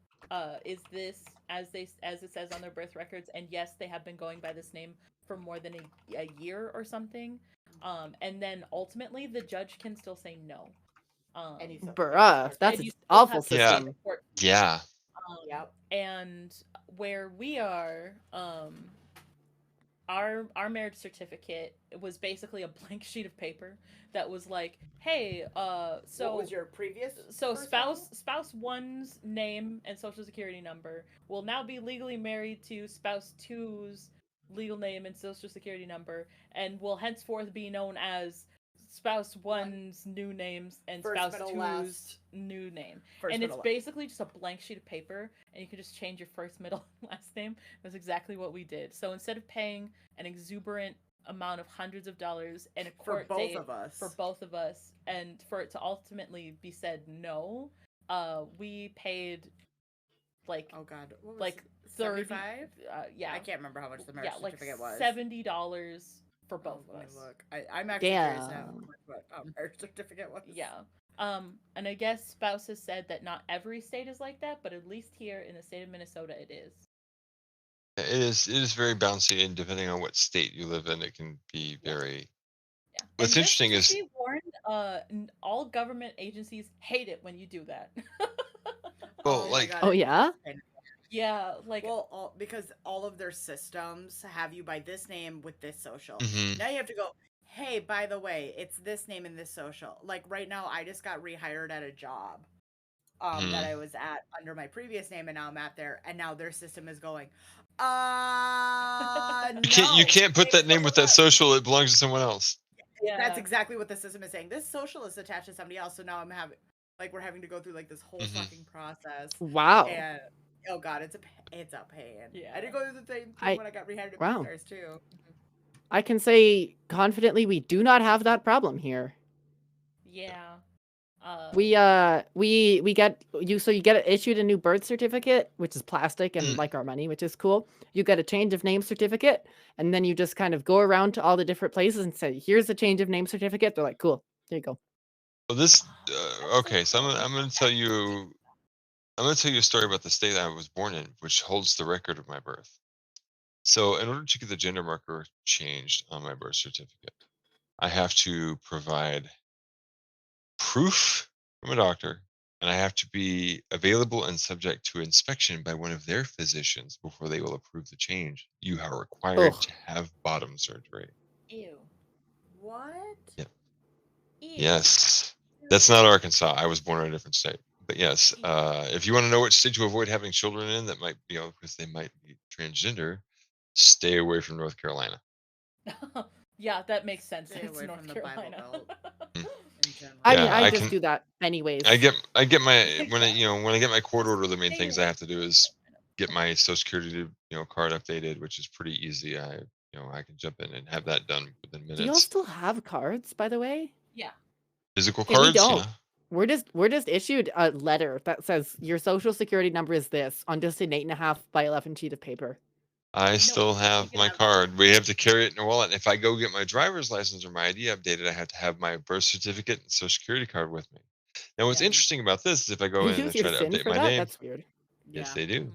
is this as it says on their birth records, and yes, they have been going by this name for more than a year or something. And then ultimately the judge can still say no.
Bruh, that's an awful system.
Yeah.
Yep.
And where we are, our marriage certificate was basically a blank sheet of paper that was like, hey,
What was your previous
so
first name?
spouse one's name and social security number will now be legally married to spouse two's legal name and social security number, and will henceforth be known as spouse one's new names and
First,
spouse
middle,
two's
last.
new name.
First,
And it's
middle, last.
basically just a blank sheet of paper, and you can just change your first, middle, and last name. That's exactly what we did. So instead of paying an exuberant amount of hundreds of dollars and a
For
court
both
date
of us.
for both of us, and for it to ultimately be said no, we paid like
Oh God, what was
like
30,
35. Yeah,
I can't remember how much the marriage
like
certificate was.
$70 for both
Oh,
of
let me
us.
look. I'm actually curious now
Damn.
what marriage certificate was.
Yeah. And I guess spouses said that not every state is like that, but at least here in the state of Minnesota, it is.
It is very bouncy, and depending on what state you live in, it can be
Yeah.
very.
Yeah.
What's
And
interesting
just
is
be warned, all government agencies hate it when you do that.
well,
Oh my
like
God.
Oh yeah?
Yeah, like
Well, because all of their systems have you by this name with this social.
mhm,
Now you have to go, hey, by the way, it's this name and this social. Like right now, I just got rehired at a job that
mhm.
I was at under my previous name, and now I'm at there, and now their system is going,
You
no,
can't put
name
that
is
name
someone
with that
else.
social. It belongs to someone else.
That's
yeah.
exactly what the system is saying. This social is attached to somebody else, so now I'm having, like, we're having to go through like this whole
Mhm.
fucking process,
Wow.
and oh God, it's a pain.
Yeah.
I did go through the same thing
I
when I got rehired at
wow.
Verias too.
I can say confidently we do not have that problem here.
Yeah.
We get you so you get issued a new birth certificate, which is plastic and
Mm.
like our money, which is cool. You get a change of name certificate, and then you just kind of go around to all the different places and say, "Here's a change of name certificate." They're like, "Cool, there you go."
Well, this
That's so
okay. So
cool.
I'm gonna tell you. I'm gonna tell you a story about the state I was born in, which holds the record of my birth. So, in order to get the gender marker changed on my birth certificate, I have to provide proof from a doctor, and I have to be available and subject to inspection by one of their physicians before they will approve the change. You are required
Ugh.
to have bottom surgery.
Ew.
What?
Yep.
Ew.
Yes. That's
Ew.
not Arkansas. I was born in a different state. But yes,
Ew.
if you want to know which state to avoid having children in that might, because they might be transgender, stay away from North Carolina.
Yeah, that makes sense.
Stay
It's
away
North
from the Bible
Carolina.
Belt
Mm.
in general.
I mean,
Yeah,
I
I
just
can.
do that anyways.
I get my when I
Yeah.
when I get my court
Just
order, the main
stay
things
away
I have to
from
do
North
is
Carolina.
get my Social Security card updated, which is pretty easy. I can jump in and have that done within
Do y'all
minutes.
still have cards, by the way?
Yeah.
Physical
Okay, we
cards,
don't.
yeah.
We're just issued a letter that says your social security number is this on just an 8.5 by 11 sheet of paper.
I
No,
still
you
have
can
my
have both.
card. We have to carry it in a wallet. If I go get my driver's license or my ID updated, I have to have my birth certificate and Social Security card with me. Now, what's
Yeah.
interesting about this is if I
They
go in
use
and
your
try to
SIN
update
for
my
that?
name,
That's weird.
yes,
Yeah,
they do.
Mhm.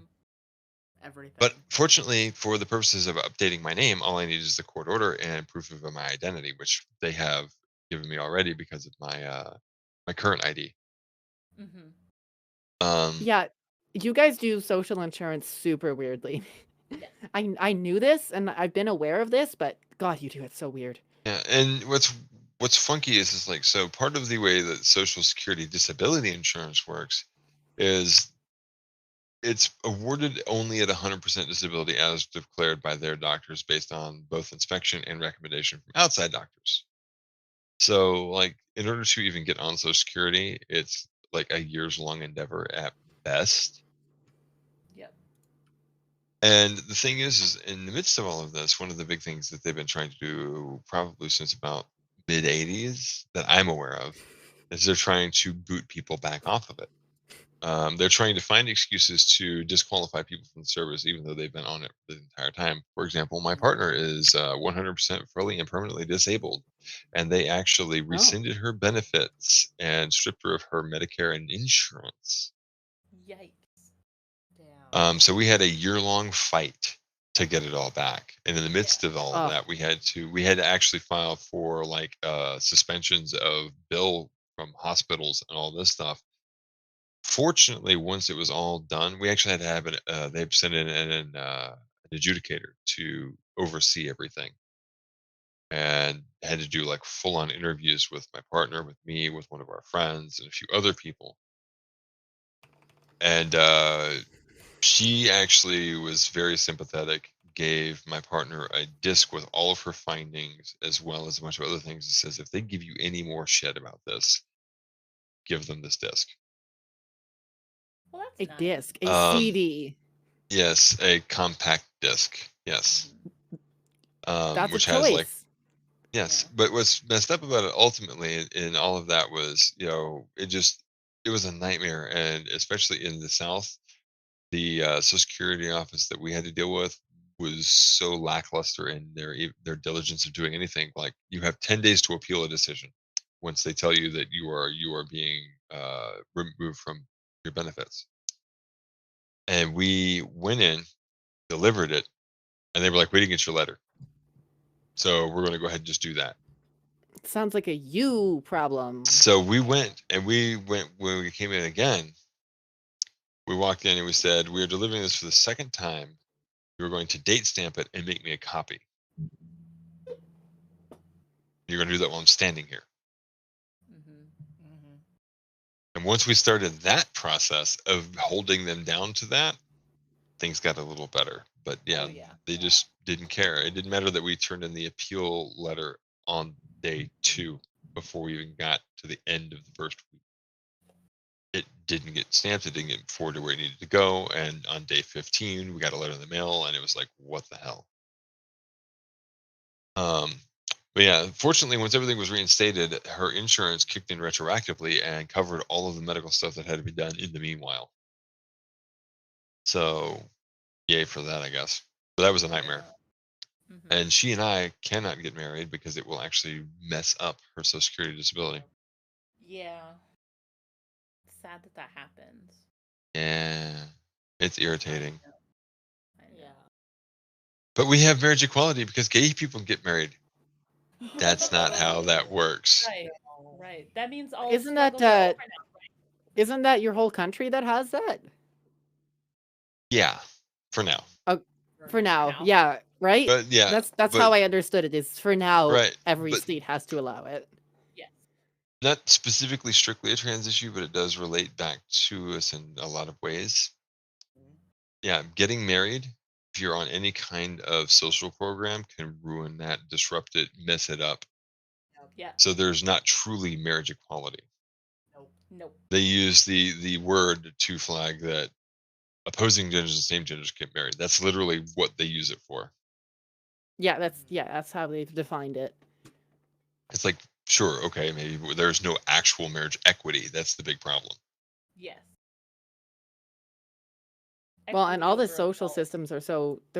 everything.
But fortunately, for the purposes of updating my name, all I need is the court order and proof of my identity, which they have given me already because of my current ID.
Mhm.
Um,
Yeah, you guys do social insurance super weirdly.
Yes.
I knew this and I've been aware of this, but God, you do it so weird.
yeah, and what's funky is like so part of the way that Social Security disability insurance works is it's awarded only at 100% disability as declared by their doctors based on both inspection and recommendation from outside doctors. So, like, in order to even get on Social Security, it's like a years long endeavor at best.
Yep.
And the thing is in the midst of all of this, one of the big things that they've been trying to do probably since about mid 80s that I'm aware of is they're trying to boot people back off of it. They're trying to find excuses to disqualify people from the service, even though they've been on it the entire time. For example, my partner is 100% fully and permanently disabled, and they actually
Oh.
rescinded her benefits and stripped her of her Medicare and insurance.
Yikes.
Damn.
So we had a year-long fight to get it all back, and in the midst of all of
Oh.
that, we had to actually file for like suspensions of bill from hospitals and all this stuff. Fortunately, once it was all done, we actually had to have they've sent in an adjudicator to oversee everything, and had to do like full-on interviews with my partner, with me, with one of our friends, and a few other people. And she actually was very sympathetic, gave my partner a disc with all of her findings as well as a bunch of other things. It says, if they give you any more shit about this, give them this disc.
Well,
A
that's nice.
disc, a
Um,
CD.
Yes, a compact disc. Yes.
That's a
Which has like,
choice.
yes.
Yeah.
But what's messed up about it ultimately in all of that was, it was a nightmare. And especially in the South, the Social Security office that we had to deal with was so lackluster in their diligence of doing anything. Like, you have 10 days to appeal a decision once they tell you that you are being removed from your benefits. And we went in, delivered it, and they were like, "We didn't get your letter, so we're going to go ahead and just do that."
Sounds like a you problem.
So we went when we came in again. We walked in and we said, "We are delivering this for the second time. You're going to date stamp it and make me a copy. You're going to do that while I'm standing here."
Mm-hmm.
And once we started that process of holding them down to that, things got a little better. But yeah,
yeah.
they just didn't care. It didn't matter that we turned in the appeal letter on day 2 before we even got to the end of the first week. It didn't get stamped. It didn't get forwarded where it needed to go. And on day 15, we got a letter in the mail, and it was like, what the hell? But yeah, fortunately, once everything was reinstated, her insurance kicked in retroactively and covered all of the medical stuff that had to be done in the meanwhile. So, yay for that, I guess. But that was a nightmare.
Mm-hmm.
And she and I cannot get married because it will actually mess up her Social Security disability.
Yeah. Sad that happens.
Yeah, it's irritating.
I know.
But we have marriage equality because gay people get married. That's not how that works.
Right. Right. That means all
Isn't
struggles
that
are over now.
isn't that your whole country that has that?
Yeah, for now.
Oh, for now,
now.
yeah, right.
But yeah,
That's
but
how I understood it. Is for now,
right,
every
but
state has to allow it.
Yes.
not specifically strictly a trans issue, but it does relate back to us in a lot of ways. Yeah, getting married, if you're on any kind of social program, can ruin that, disrupt it, mess it up.
Yeah.
So there's not truly marriage equality.
Nope.
They use the word to flag that opposing genders and same genders get married. That's literally what they use it for.
Yeah, that's how they've defined it.
It's like, sure, okay, maybe there's no actual marriage equity. That's the big problem.
Yes.
Well, and all the
Equity over
social
equality.
systems are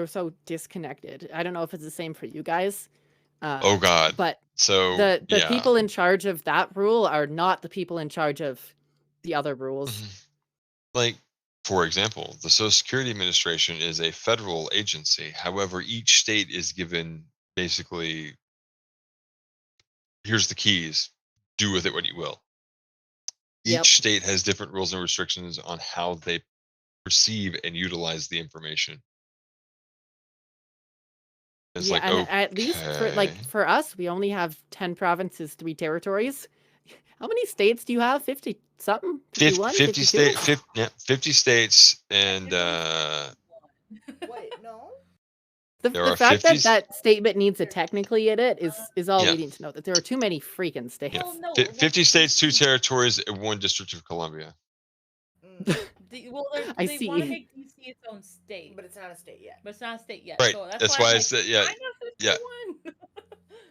so disconnected. I don't know if it's the same for you guys.
Oh God.
But
So
the
yeah.
people in charge of that rule are not the people in charge of the other rules.
Like, for example, the Social Security Administration is a federal agency. However, each state is given basically, here's the keys, do with it what you will.
Yep.
Each state has different rules and restrictions on how they perceive and utilize the information. It's
Yeah,
like,
and
okay.
at least for us, we only have 10 provinces, 3 territories. How many states do you have? 50 something? 51?
50 states, and
Wait, no.
The
there are
fact
50
that statement needs a technically in it is all
Yeah.
we need to know. That there are too many freaking states.
Yeah.
Well, no,
50 states, 2 territories, and 1 District of Columbia.
They
I
want to
see.
make DC its own state,
But it's not a state yet.
but it's not a state yet.
Right.
So
That's
why
why
I'm
I
like,
said, yeah.
I know
Yeah.
51.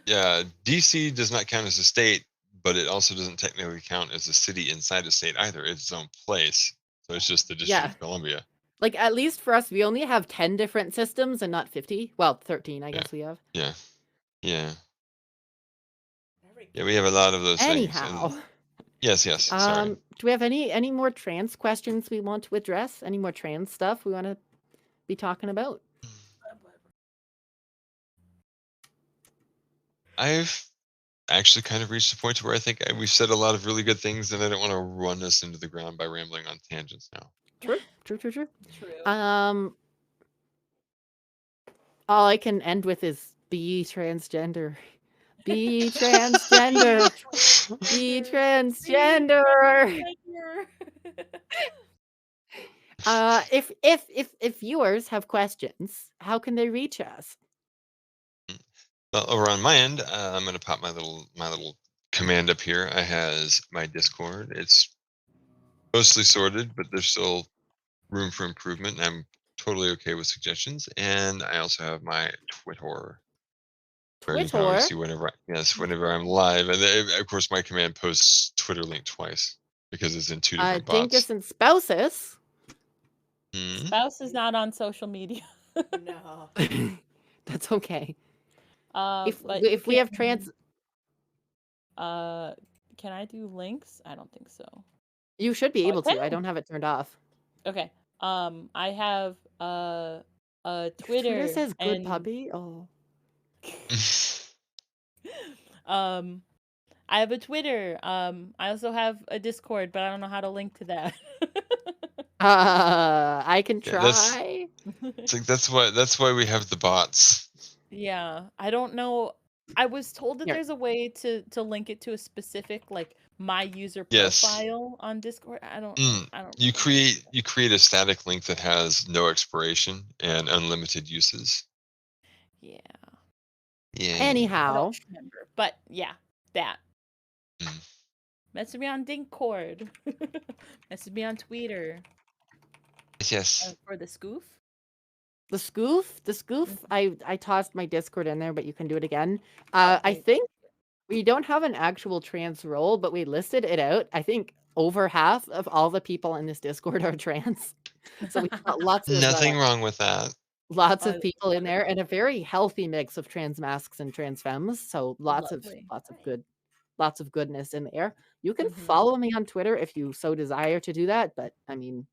Yeah, DC does not count as a state, but it also doesn't technically count as a city inside a state either. It's its own place. So it's just the District
Yeah.
of Columbia.
Like, at least for us, we only have 10 different systems and not 50. Well, 13, I guess we have.
Yeah. Yeah. Yeah, we have a lot of those things.
Anyhow.
And yes, sorry.
Do we have any more trans questions we want to address? Any more trans stuff we want to be talking about?
I've actually kind of reached the point where I think we've said a lot of really good things, and I don't want to run us into the ground by rambling on tangents now.
True.
True.
All I can end with is be transgender. Be transgender. Be transgender. If viewers have questions, how can they reach us?
Well, over on my end, I'm going to pop my little command up here. I has my Discord. It's mostly sorted, but there's still room for improvement. And I'm totally okay with suggestions. And I also have my Twitter, where you can always see
Twitter.
whenever I'm live. And then, of course, my command posts Twitter link twice because it's in 2 different bots.
Dinkus and Spouses.
Spouse is not on social media.
No.
That's okay.
But
if we have trans,
can I do links? I don't think so.
you should be able to. I don't have it turned off.
Okay. I have a Twitter.
Twitter says good
and,
puppy. Oh.
I have a Twitter. I also have a Discord, but I don't know how to link to that.
I can try.
It's like that's why we have the bots.
Yeah, I don't know. I was told that
Here.
there's a way to link it to a specific like my user
Yes.
profile on Discord. I don't.
You create a static link that has no expiration and unlimited uses.
Yeah.
Yeah.
I
Anyhow,
don't remember, but yeah, that.
Mm.
Message me on Discord. Message me on Twitter.
Yes.
For the scoof.
the scoof. I tossed my Discord in there, but you can do it again.
Okay.
I think we don't have an actual trans role, but we listed it out. I think over half of all the people in this Discord are trans. So we've got lots of
Nothing wrong with that.
lots of people in there, and a very healthy mix of trans masks and trans femmes. So lots
Lovely.
of goodness in there. You can
Mhm.
follow me on Twitter if you so desire to do that, but I mean,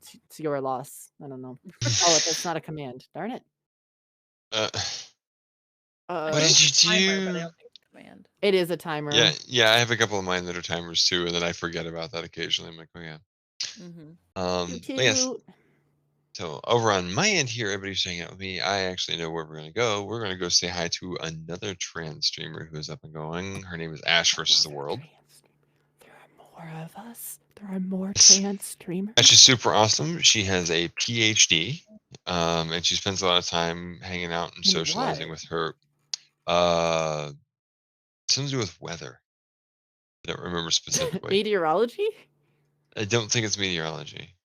it's your loss. I don't know. Oh, that's not a command. Darn it.
What did you
Timer, but I
do?
don't think it's a command.
It is a timer.
Yeah, I have a couple of mine that are timers too, and then I forget about that occasionally. I'm like, oh yeah.
Mm-hmm.
But yes. So over on my end here, everybody's hanging out with me. I actually know where we're gonna go. We're gonna go say hi to another trans streamer who is up and going. Her name is Ash versus the World.
There are more of us. There are more trans streamers.
Ash is super awesome. She has a PhD, and she spends a lot of time hanging out and socializing with her. Something to do with weather. I don't remember specifically.
Meteorology?
I don't think it's meteorology.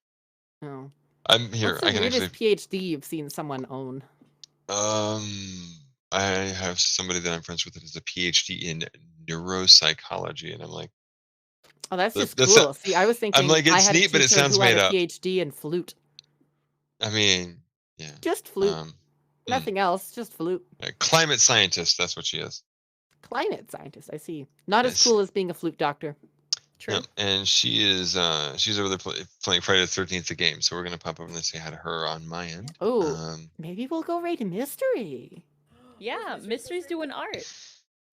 No.
I'm here.
What's the weirdest PhD you've seen someone own?
I have somebody that I'm friends with that has a PhD in neuropsychology, and I'm like,
oh, that's just cool. See, I was thinking
I'm like, it's neat, but it sounds made up.
PhD in flute.
I mean, yeah,
just flute. Nothing else, just flute.
Climate scientist. That's what she is.
Climate scientist. I see. Not as cool as being a flute doctor.
True.
And she is she's over there playing Friday the 13th the game, so we're gonna pop over and say hi to her on my end.
Oh, maybe we'll go raid mystery.
Yeah, mystery's doing art.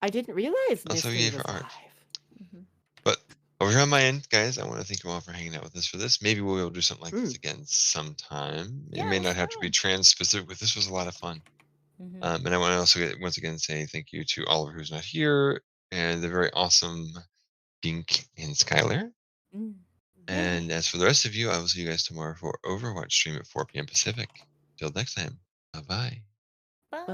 I didn't realize mystery was
art.
live.
But over here on my end, guys, I want to thank you all for hanging out with us for this. Maybe we'll be able to do something like this again sometime. It may not have to be trans specific, but this was a lot of fun. And I want to also once again say thank you to Oliver, who's not here, and the very awesome Dink and Skyler. And as for the rest of you, I will see you guys tomorrow for Overwatch stream at 4 p.m. Pacific. Till next time, bye-bye.
Bye.